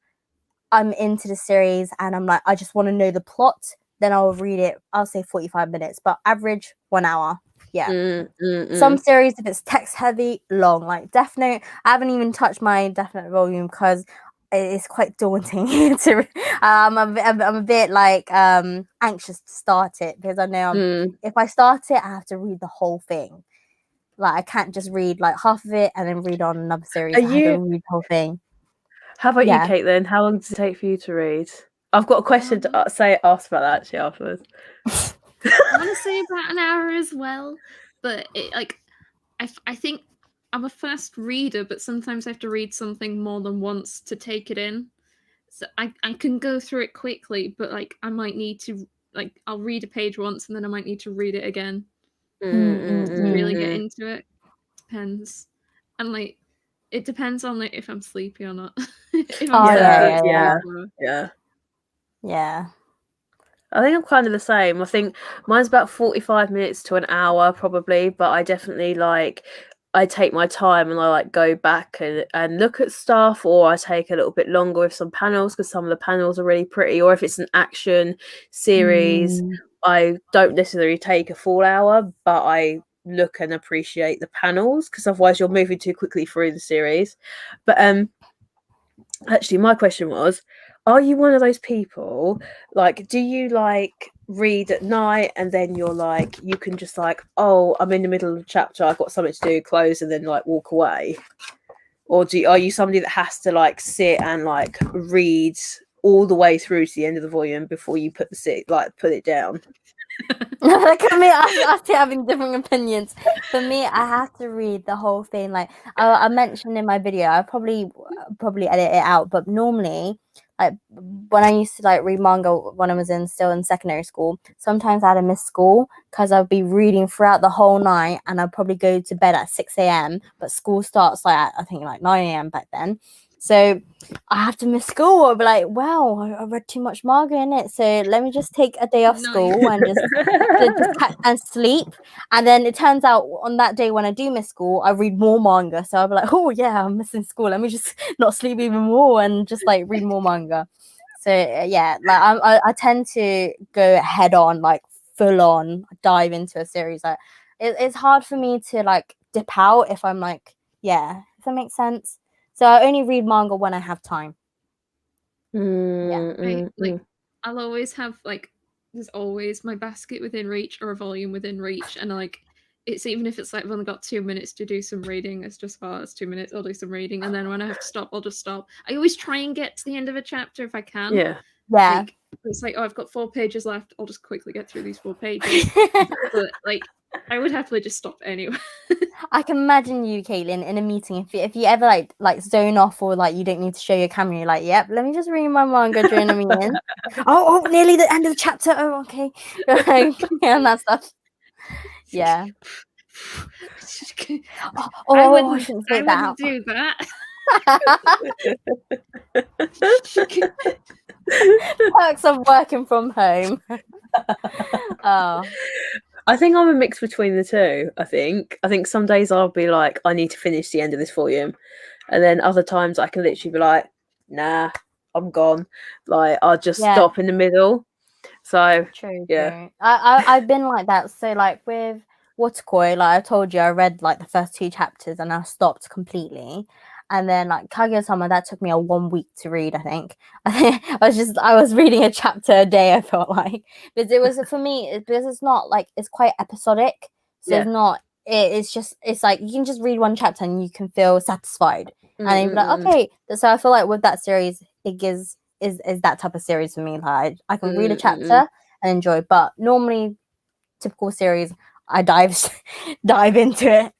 I'm into the series and I'm like I just want to know the plot. Then I'll read it. I'll say 45 minutes, but average 1 hour. Yeah. Some series, if it's text heavy, long. Like Death Note, I haven't even touched my Death Note volume because it's quite daunting to I'm a bit like anxious to start it because I know if I start it I have to read the whole thing. Like I can't just read like half of it and then read on another series. I have to read the whole thing. How about you, Kate, then? How long does it take for you to read? I've got a question to ask about that actually afterwards. I want to say about an hour as well, but I think I'm a fast reader, but sometimes I have to read something more than once to take it in. So I can go through it quickly, but like I might need to I'll read a page once and then I might need to read it again to really get into it. Depends, and like it depends on like if I'm sleepy or not. If I'm Yeah. I think I'm kind of the same. I think mine's about 45 minutes to an hour probably, but I definitely I take my time and I like go back and look at stuff, or I take a little bit longer with some panels because some of the panels are really pretty, or if it's an action series, I don't necessarily take a full hour, but I look and appreciate the panels because otherwise you're moving too quickly through the series. But actually my question was, are you one of those people, like, do you like read at night and then you're like, you can just like, oh, I'm in the middle of a chapter, I've got something to do, close and then like walk away? Or are you somebody that has to like sit and like read all the way through to the end of the volume before you put it down? Look at me, us having different opinions. For me, I have to read the whole thing. Like I mentioned in my video, I probably edit it out, but normally, like when I used to like read manga when I was still in secondary school, sometimes I'd miss school because I'd be reading throughout the whole night, and I'd probably go to bed at 6 a.m. But school starts like I think like 9 a.m. back then. So I have to miss school. I'll be like, wow, I read too much manga in it. So let me just take a day off school and just and sleep. And then it turns out on that day when I do miss school, I read more manga. So I'll be like, oh yeah, I'm missing school. Let me just not sleep even more and just like read more manga. So yeah, like I tend to go head on, like full on dive into a series. Like it's hard for me to like dip out if I'm like, yeah, if that makes sense. So I only read manga when I have time. I'll always have like, there's always my basket within reach or a volume within reach, and like it's even if it's like I've only got 2 minutes to do some reading, it's just it's 2 minutes, I'll do some reading, and then when I have to stop, I'll just stop. I always try and get to the end of a chapter if I can. Like, it's like, oh, I've got 4 pages left, I'll just quickly get through these 4 pages. But like I would happily just stop anyway. I can imagine you, Caitlin, in a meeting. If you ever like zone off or like you don't need to show your camera, you're like, yep, let me just read my manga during a meeting. oh, nearly the end of the chapter. Oh, okay. And that stuff. Yeah. I shouldn't say that. I wouldn't do that. Perks of working from home. Oh. I think I'm a mix between the two. I think some days I'll be like, I need to finish the end of this volume, and then other times I can literally be like, nah, I'm gone. Like I'll just stop in the middle. So true. I've been like that. So like with Waterkoi, like I told you, I read like the first 2 chapters and I stopped completely. And then like Kaguya-sama, that took me 1 week to read. I think I was reading a chapter a day. I felt like, because it was for me because it's not like, it's quite episodic. So it's not. It's like you can just read 1 chapter and you can feel satisfied. And you're like, okay. So I feel like with that series, it gives is that type of series for me. Like I can read a chapter and enjoy, but normally typical series, I dive into it.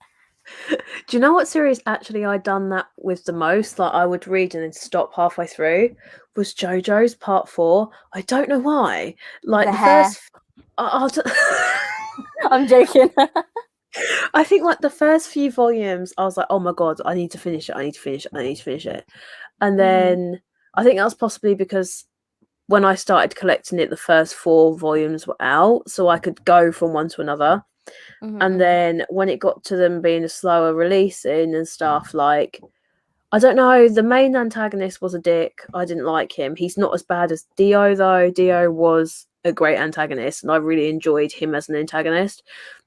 Do you know what series actually I done that with the most? Like I would read and then stop halfway through. Was JoJo's Part 4. I don't know why. Like the first. I'm joking. I think like the first few volumes, I was like, oh my god, I need to finish it. And then I think that's possibly because when I started collecting it, the first 4 volumes were out, so I could go from one to another. And then when it got to them being a slower releasing and stuff, like, I don't know, the main antagonist was a dick. I didn't like him. He's not as bad as Dio, though. Dio was a great antagonist, and I really enjoyed him as an antagonist.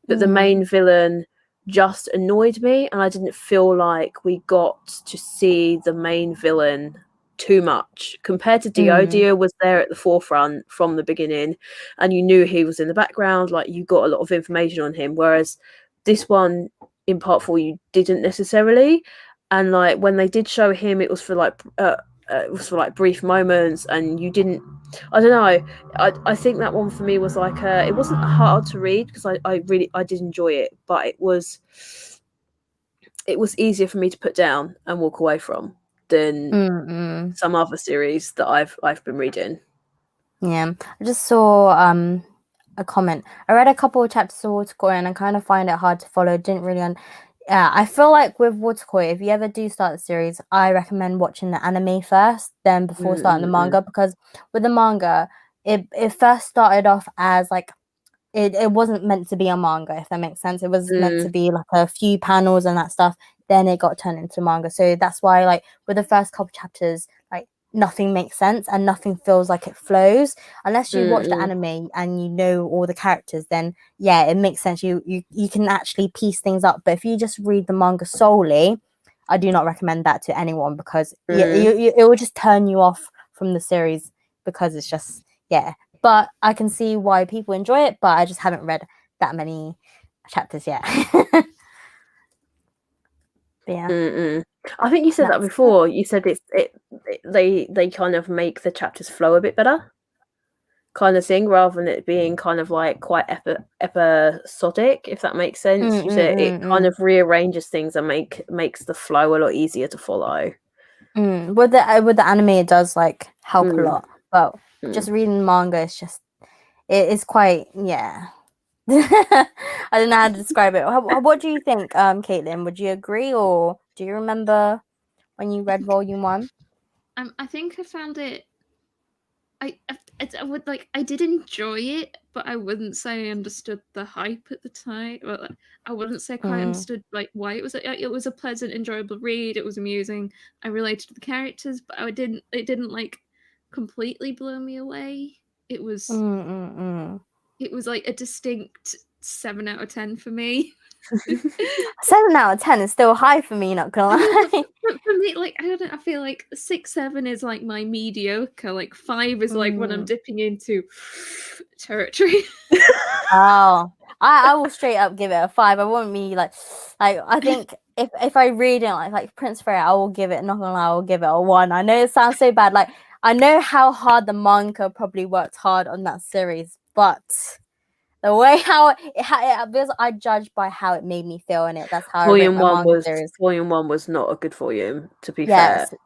But the main villain just annoyed me, and I didn't feel like we got to see the main villain too much compared to Dio. Dio was there at the forefront from the beginning, and you knew he was in the background. Like you got a lot of information on him, whereas this one in Part 4 you didn't necessarily. And like when they did show him, it was for like brief moments, and you didn't. I don't know. I think that one for me was like it wasn't hard to read because I did enjoy it, but it was easier for me to put down and walk away from than some other series that I've been reading. Yeah, I just saw a comment. I read a couple of chapters of Waterkoi and I kind of find it hard to follow. Didn't really I feel like with Waterkoi, if you ever do start the series, I recommend watching the anime first, then before starting the manga, because with the manga, it first started off as like it wasn't meant to be a manga, if that makes sense. It was meant to be like a few panels and that stuff. Then it got turned into manga. So that's why like with the first couple chapters, like nothing makes sense and nothing feels like it flows unless you watch the anime and you know all the characters. Then yeah, it makes sense. You can actually piece things up. But if you just read the manga solely, I do not recommend that to anyone, because it will just turn you off from the series, because it's just but I can see why people enjoy it, but I just haven't read that many chapters yet. Yeah. I think you said that before. You said they kind of make the chapters flow a bit better, kind of thing, rather than it being kind of like quite episodic, if that makes sense. You said it kind of rearranges things and makes the flow a lot easier to follow. With the anime, it does like help a lot, but just reading manga is just it's quite I don't know how to describe it. What do you think, Caitlin? Would you agree, or do you remember when you read volume 1? I think I found it. I would like. I did enjoy it, but I wouldn't say I understood the hype at the time. Well, I wouldn't say I quite understood like why it was. It was a pleasant, enjoyable read. It was amusing. I related to the characters, but It didn't like completely blow me away. It was. It was like a distinct 7 out of 10 for me. 7 out of 10 is still high for me, not gonna lie. For me, like I don't know, I feel like 6, 7 is like my mediocre. Like 5 is like when I'm dipping into territory. Oh, I will straight up give it a 5. I won't be like I think if I read it like Prince Fairy, I will give it, not gonna lie, I will give it a 1. I know it sounds so bad. Like I know how hard the manga probably worked hard on that series, but The way because I judge by how it made me feel in it. That's how I rate Volume my one manga was series. Volume 1 was not a good volume, to be Yes, fair.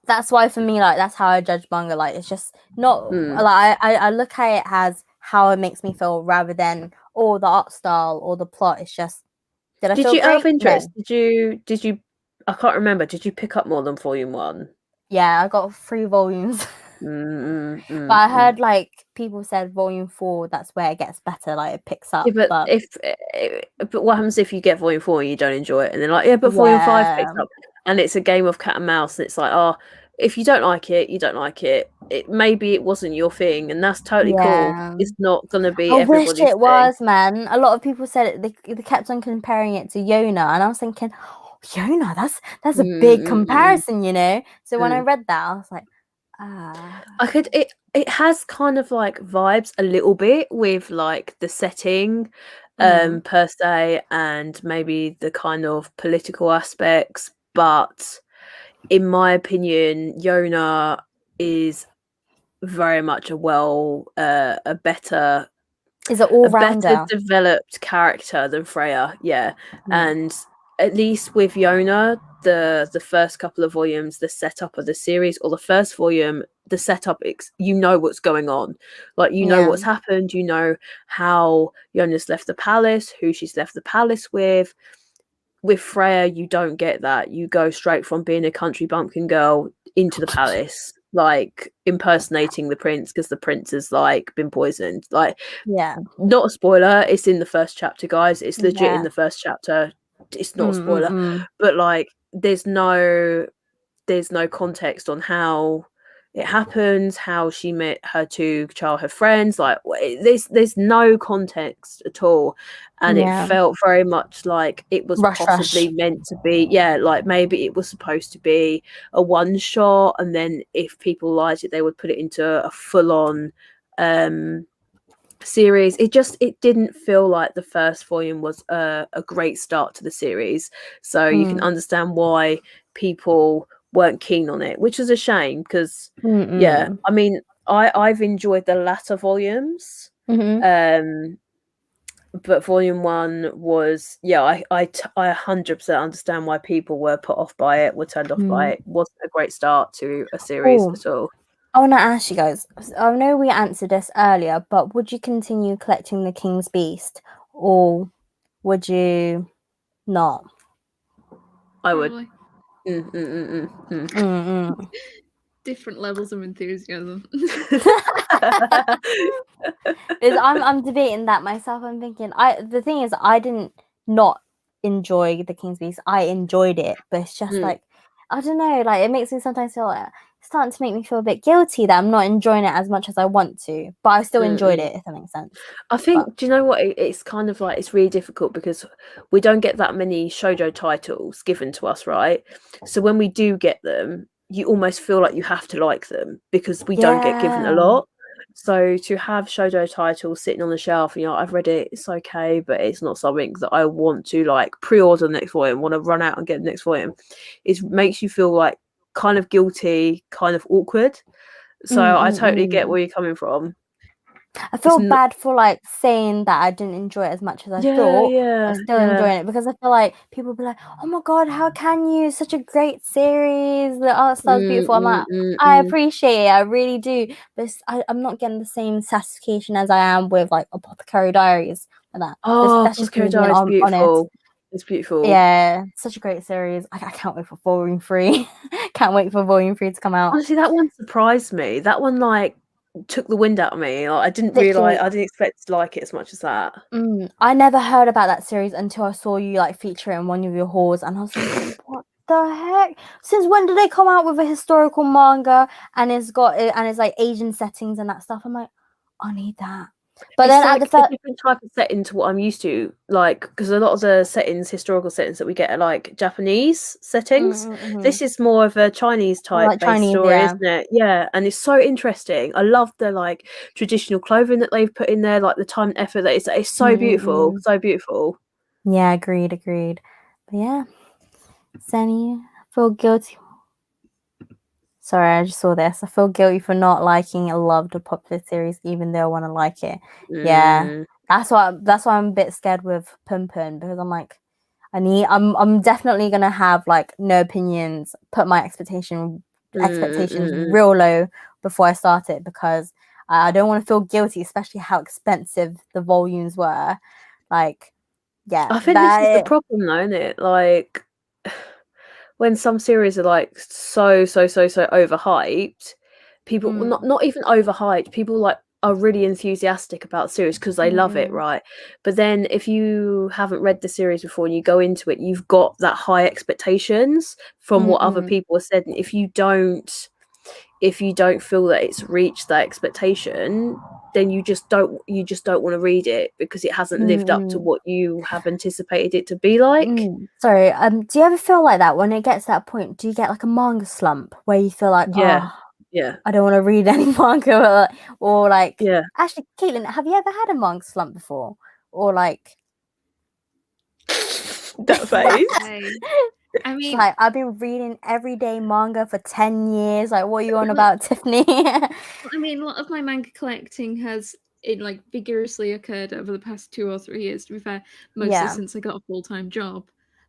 that's why for me, like that's how I judge manga. Like it's just not like I look at it as how it makes me feel rather than the art style or the plot. It's just did I Did feel you, out of great? interest, No. did you I can't remember, did you pick up more than Volume 1? Yeah, I got 3 volumes. But I heard like people said volume 4, that's where it gets better, like it picks up. Yeah, but what happens if you get Volume 4 and you don't enjoy it, and then like, yeah, but Volume 5 picks up, and it's a game of cat and mouse, and it's like, oh, if you don't like it, you don't like it. Maybe it wasn't your thing, and that's totally cool. It's not gonna be I wish everybody's it was, man. A lot of people said it, they kept on comparing it to Yona, and I was thinking, oh, Yona, that's a big comparison, you know. So when I read that, I was like, it has kind of like vibes a little bit with like the setting per se, and maybe the kind of political aspects, but in my opinion, Yona is very much a better is it all rounder? developed character than Freya, and at least with Yona, the first couple of volumes, the setup of the series, or the first volume, the setup, you know what's going on, like you know what's happened, you know how Yona's left the palace, who she's left the palace with. With Freya, you don't get that. You go straight from being a country bumpkin girl into the palace, like impersonating the prince because the prince has like been poisoned. Like, not a spoiler. It's in the first chapter, guys. It's legit in the first chapter. It's not a spoiler, but like, there's no context on how it happens, how she met her 2 childhood friends. Like, there's no context at all, and it felt very much like it was possibly meant to be, like maybe it was supposed to be a one shot, and then if people liked it, they would put it into a full-on series. It didn't feel like the first volume was a great start to the series, so you can understand why people weren't keen on it, which is a shame because I mean, I've enjoyed the latter volumes, but volume 1 was I 100% understand why people were put off by it, were turned off by it. It wasn't a great start to a series at all. I want to ask you guys, I know we answered this earlier, but would you continue collecting the King's Beast, or would you not? I would. Different levels of enthusiasm. I'm debating that myself. I'm thinking, the thing is, I didn't not enjoy the King's Beast. I enjoyed it, but it's just like, I don't know, like it makes me sometimes feel like it's starting to make me feel a bit guilty that I'm not enjoying it as much as I want to, but I still enjoyed it, if that makes sense. I think, do you know what? It's kind of like, it's really difficult because we don't get that many shoujo titles given to us, right? So when we do get them, you almost feel like you have to like them because we don't get given a lot. So to have shoujo titles sitting on the shelf, you know, I've read it, it's okay, but it's not something that I want to like pre-order the next volume, want to run out and get the next volume. It makes you feel like kind of guilty, kind of awkward. So I totally get where you're coming from. I feel bad for like saying that I didn't enjoy it as much as I thought. I'm still enjoying it because I feel like people will be like, "Oh my god, how can you? Such a great series. The art style's beautiful." I'm like, I appreciate it, I really do, but I'm not getting the same satisfaction as I am with like Apothecary Diaries and that. That's just me being honest. It's beautiful. Yeah, such a great series. I can't wait for Volume 3. Can't wait for Volume 3 to come out. Honestly, that one surprised me. That one like took the wind out of me. Like, I didn't realize, I didn't expect to like it as much as that. I never heard about that series until I saw you like feature it in one of your hauls, and I was like, what the heck? Since when did they come out with a historical manga and it's like Asian settings and that stuff? I'm like, I need that. But it's then like at the a different type of setting to what I'm used to, like, because a lot of the historical settings that we get are like Japanese settings. This is more of a Chinese type based story, isn't it? Yeah, and it's so interesting. I love the like traditional clothing that they've put in there, like the time and effort that it's so beautiful, so beautiful. Yeah, agreed. But yeah, Sunny, I feel guilty. Sorry, I just saw this. I feel guilty for not liking a loved or popular series, even though I want to like it. Yeah. That's why I'm a bit scared with Pun Pun, because I'm like, I'm definitely gonna have like no opinions, put my expectations real low before I start it, because I don't want to feel guilty, especially how expensive the volumes were. Like, yeah, I think this is the problem though, isn't it? Like, when some series are like so overhyped, people not even overhyped, people like are really enthusiastic about the series because they love it, right? But then if you haven't read the series before and you go into it, you've got that high expectations from what other people have said, and if you don't feel that it's reached that expectation, then you just don't want to read it because it hasn't lived up to what you have anticipated it to be like. Sorry, do you ever feel like that when it gets to that point? Do you get like a manga slump where you feel like, Yeah. I don't want to read any manga, or like, yeah. Actually, Caitlin, have you ever had a manga slump before, or like that phase? I mean, like, I've been reading everyday manga for 10 years. Like, what are you on about, Tiffany? I mean, a lot of my manga collecting has vigorously occurred over the past 2 or 3 years, to be fair, mostly since I got a full-time job.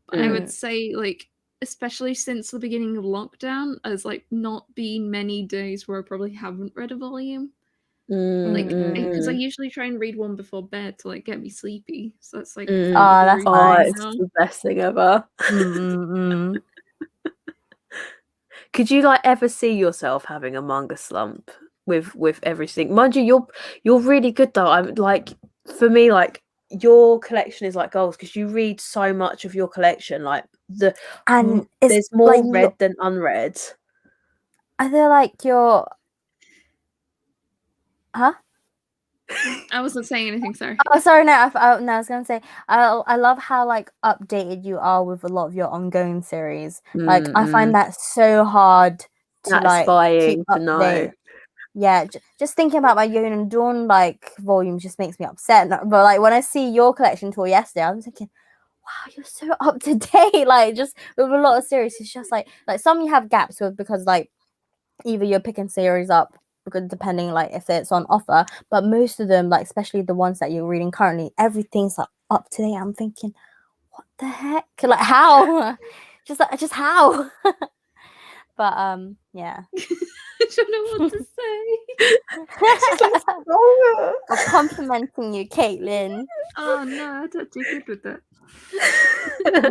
But I would say, like, especially since the beginning of lockdown, there's like not been many days where I probably haven't read a volume. Like, because I usually try and read one before bed to like get me sleepy. So it's like, that's nice. It's the best thing ever. Could you like ever see yourself having a manga slump with everything? Mind you, you're really good though. I'm like, for me, like, your collection is like goals because you read so much of your collection. Like there's more like read than unread. I feel like you're. Huh? I wasn't saying anything. Sorry. Oh, sorry. No, I was gonna say I love how like updated you are with a lot of your ongoing series. Like, I find that so hard to like keep up to date. Yeah, just thinking about my Yoon and Dawn like volumes just makes me upset. But like when I see your collection tour yesterday, I was thinking, wow, you're so up to date. Like, just with a lot of series, it's just like some you have gaps with because like either you're picking series up because depending like if it's on offer, but most of them, like especially the ones that you're reading currently, everything's like up to date. I'm thinking, what the heck? Like, how? just how? But yeah. I don't know what to say. I'm complimenting you, Caitlin. Oh no, I don't do good with that.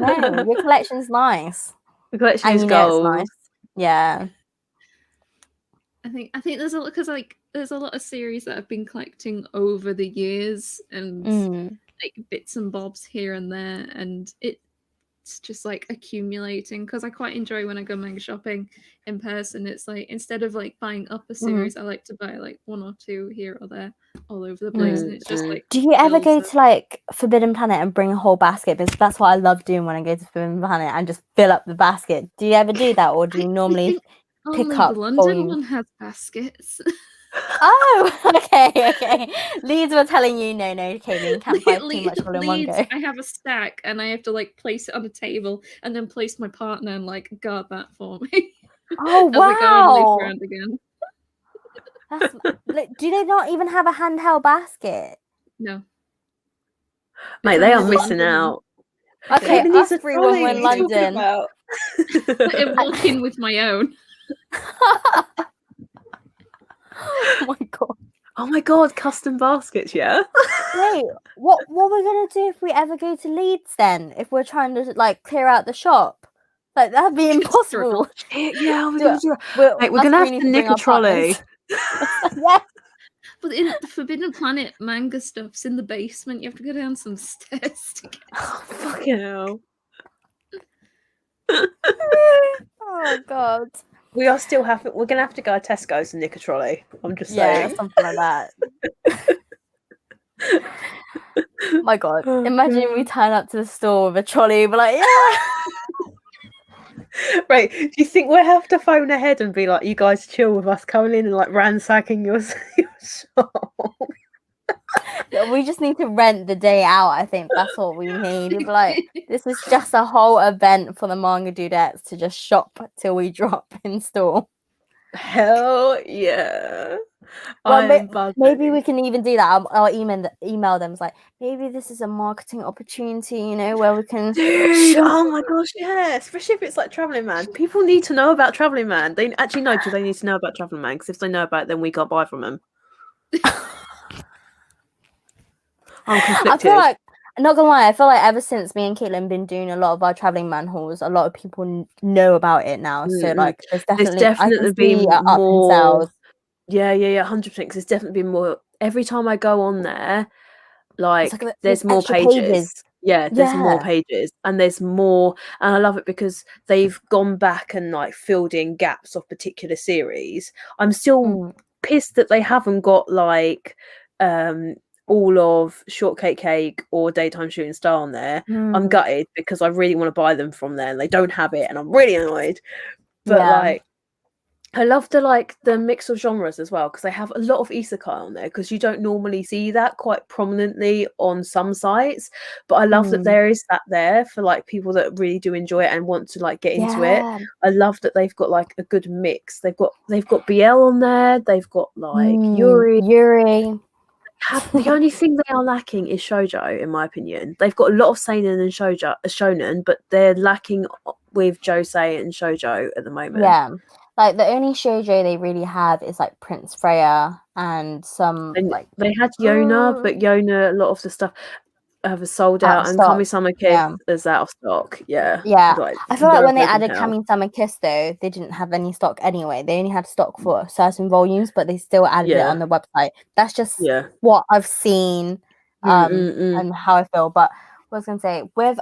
No, your collection's nice. The collection is gold. It's nice. Yeah. I think there's a lot because like there's a lot of series that I've been collecting over the years and like bits and bobs here and there, and it's just like accumulating because I quite enjoy when I go manga shopping in person. It's like instead of like buying up a series, I like to buy like 1 or 2 here or there all over the place, and it's just like. Do you ever go to like Forbidden Planet and bring a whole basket? Because that's what I love doing when I go to Forbidden Planet and just fill up the basket. Do you ever do that, or do you normally pick up the London one has baskets? Oh, okay. Leeds were telling you, no, Caitlin, can't buy too much all in one go. I have a stack and I have to like place it on a table and then place my partner and like guard that for me. Oh, wow. As I go and loop around again. Do they not even have a handheld basket? No. Mate, they are missing out. Okay, us 3 when we're in London. I walk in with my own. Oh my god, custom baskets, yeah? Wait, what we're gonna do if we ever go to Leeds then? If we're trying to like clear out the shop? Like, that'd be impossible. Yeah, we're gonna do that. We're gonna have to nick a trolley. Yeah. But in the Forbidden Planet manga stuff's in the basement. You have to go down some stairs to get it. Oh, fucking hell. Oh god. We are still we're gonna have to go to Tesco's and nick a trolley. I'm just saying. Yeah, something like that. My god. Imagine we turn up to the store with a trolley, but like, yeah. Right. Do you think we'll have to phone ahead and be like, you guys chill with us coming in and like ransacking your shop? We just need to rent the day out. I think that's what we need. Like, this is just a whole event for the Manga Dudettes to just shop till we drop in store. Hell yeah. Well, maybe we can even do that. I'll email them. It's like, maybe this is a marketing opportunity, you know, where we can. Dude, oh my gosh, yes. Especially if it's like Traveling Man. People need to know about Traveling Man. They actually know. Do they need to know about Traveling Man? Because if they know about it, then we can't buy from them. I'm conflicted. I feel like, not gonna lie, I feel like ever since me and Caitlin been doing a lot of our Traveling Man hauls, a lot of people know about it now. So like, there's definitely I can been see up in sales. Yeah, 100%. Because there's definitely been more. Every time I go on there, like there's more pages. Yeah, there's more pages, and there's more, and I love it because they've gone back and like filled in gaps of particular series. I'm still pissed that they haven't got like all of Shortcake Cake or Daytime Shooting Star on there. I'm gutted because I really want to buy them from there and they don't have it, and I'm really annoyed. But like, I love the mix of genres as well, because they have a lot of isekai on there, because you don't normally see that quite prominently on some sites. But I love that there is that there for like people that really do enjoy it and want to like get into it. I love that they've got like a good mix. They've got BL on there. They've got like Yuri. The only thing they are lacking is shoujo, in my opinion. They've got a lot of seinen and shonen, but they're lacking with josei and shoujo at the moment. Yeah. Like the only shoujo they really have is like Prince Freya and some like they had Yona, but Yona, a lot of the stuff have sold out, and Kami-sama Kiss is out of stock. Yeah. Like, I feel like when they added Kami-sama Kiss though, they didn't have any stock anyway. They only had stock for certain volumes, but they still added it on the website. That's just what I've seen and how I feel. But I was gonna say with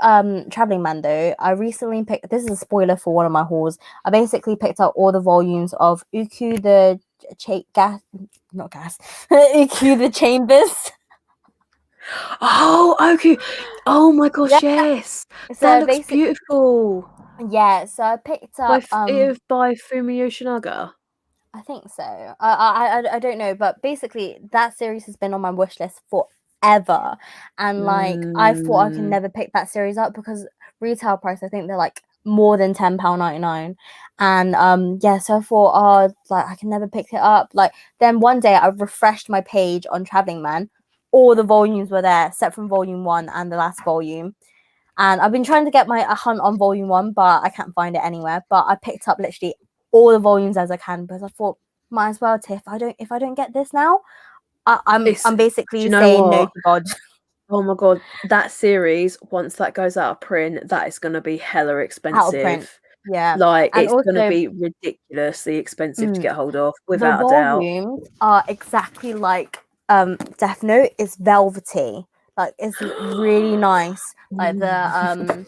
Traveling Man though, I recently picked, this is a spoiler for one of my hauls, I basically picked up all the volumes of Uku the Uku the Chambers. Oh, okay. Oh my gosh, yes. So that looks beautiful. Yeah, so I picked up by Fumio Yoshinaga. I think so. I don't know, but basically that series has been on my wish list forever, and like I thought I could never pick that series up because retail price, I think they're like more than £10.99, and so I thought, like I can never pick it up. Like then one day I refreshed my page on Traveling Man, all the volumes were there except from volume 1 and the last volume, and I've been trying to get a hunt on volume 1, but I can't find it anywhere. But I picked up literally all the volumes as I can because I thought might as well, Tiff. If I don't get this now, I'm basically saying no to God. Oh my God, that series, once that goes out of print, that is going to be hella expensive. Out of print. Yeah, like and it's going to be ridiculously expensive to get hold of, without a doubt. The volumes are exactly like Death Note. Is velvety, like it's really nice. Like the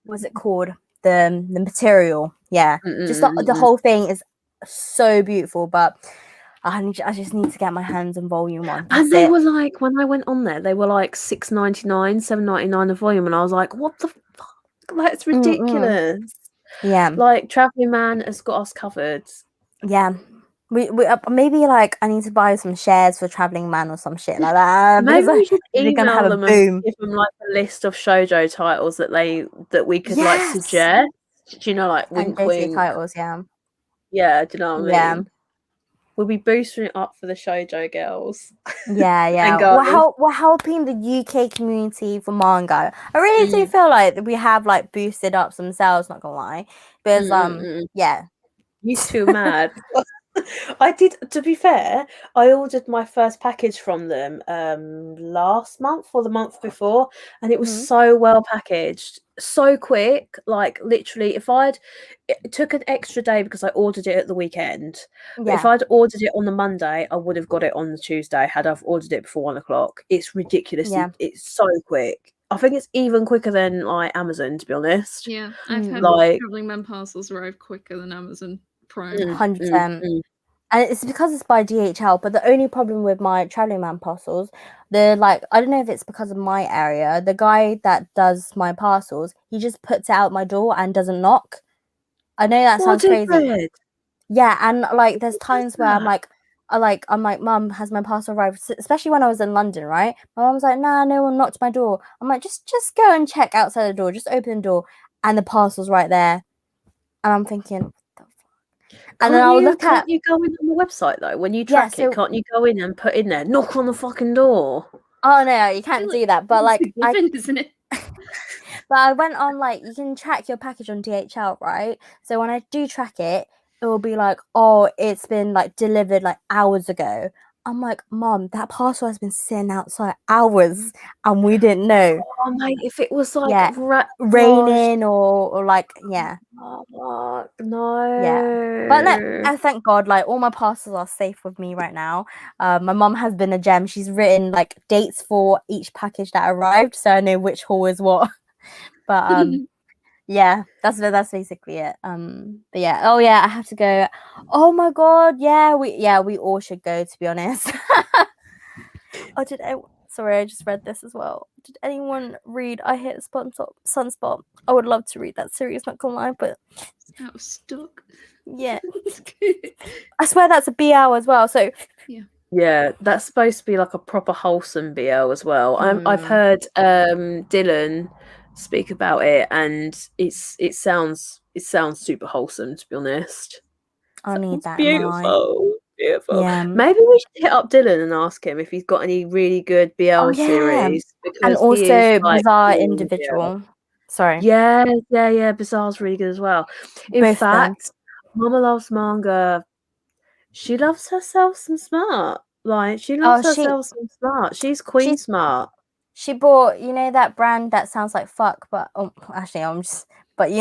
what's it called? The material, just the whole thing is so beautiful. But I just need to get my hands on volume 1. And they were like, when I went on there, they were like $6.99, $7.99 a volume, and I was like, what the fuck? That's ridiculous. Yeah, like Traveling Man has got us covered. Yeah. We maybe like I need to buy some shares for Traveling Man or some shit like that. Maybe we should email them and give them like a list of shoujo titles that we could like suggest. Do you know, like wink wink titles? Yeah, do you know what I mean? Yeah. We'll be boosting it up for the shoujo girls. Yeah. We're helping the UK community for manga. I really do feel like we have like boosted up some sales. Not gonna lie, because you two mad. I did, to be fair, I ordered my first package from them last month or the month before, and it was so well packaged, so quick. Like literally, it took an extra day because I ordered it at the weekend. But if I'd ordered it on the Monday, I would have got it on the Tuesday had I've ordered it before 1:00. It's ridiculous. It's so quick. I think it's even quicker than like Amazon, to be honest. Yeah, I've had Traveling Man parcels arrive quicker than Amazon Prime. 100%. And it's because it's by DHL. But the only problem with my Traveling Man parcels, I don't know if it's because of my area. The guy that does my parcels, he just puts it out my door and doesn't knock. I know that sounds crazy. Yeah, and like there's times where I'm like, Mum, has my parcel arrived? Especially when I was in London, right? My mum was like, nah, no one knocked my door. I'm like, just go and check outside the door. Just open the door, and the parcel's right there. And I'm thinking, what the fuck? And then I'll look can't at you go in on the website though? When you Yeah, track it, can't you go in and put in there, knock on the fucking door? oh no, you can't do that. But like isn't it? But I went on, like, you can track your package on DHL, right? So when I do track it, it will be like, oh, it's been like delivered like hours ago. I'm like, Mom, that parcel has been sitting outside hours and we didn't know. Oh mate, if it was like Yeah, raining or like, yeah. Oh, no. Yeah. But I thank God, like, all my parcels are safe with me right now. My mum has been a gem. She's written like dates for each package that arrived, so I know which haul is what. But yeah, that's basically it. But yeah, oh yeah, I have to go. Oh my God, yeah, we all should go, to be honest. Sorry, I just read this as well. Did anyone read I Hate Sunspot? I would love to read that series, not gonna lie, but out of stock. Yeah. I swear that's a BL as well. So yeah, that's supposed to be like a proper wholesome BL as well. I've heard Dylan speak about it, and it sounds super wholesome, to be honest. I need that. Beautiful. Yeah. Maybe we should hit up Dylan and ask him if he's got any really good BL series. And also Bizarre Individual. Sorry. Yeah, Bizarre's really good as well. In fact, Mama Loves Manga, she loves herself some smart. Like, she loves herself some smart. She's queen smart. She bought, that brand that sounds like fuck, but actually but she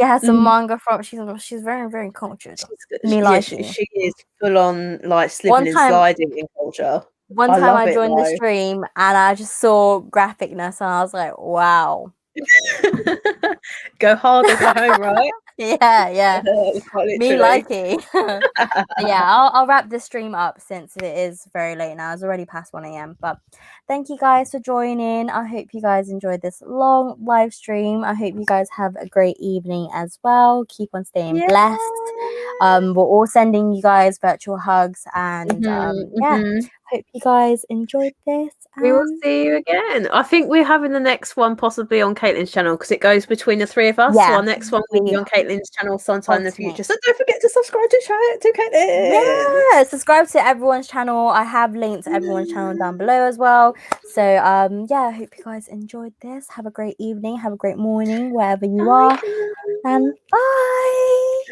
has some manga from. She's very, very cultured. She is full on like slipping and sliding in culture. One time I joined the stream and I just saw graphicness and I was like, wow. Go hard or go home, right? Yeah. Me likey. Yeah, I'll wrap this stream up since it is very late now. It's already past 1 a.m. But thank you guys for joining. I hope you guys enjoyed this long live stream. I hope you guys have a great evening as well. Keep on staying blessed. We're all sending you guys virtual hugs and hope you guys enjoyed this. We will see you again. I think we're having the next one possibly on Caitlin's channel because it goes between the three of us. Yeah, so our next one will be on Caitlin's channel sometime in the future. So don't forget to subscribe to Caitlin. Yeah, subscribe to everyone's channel. I have linked to everyone's channel down below as well. So I hope you guys enjoyed this. Have a great evening. Have a great morning wherever you are. And bye.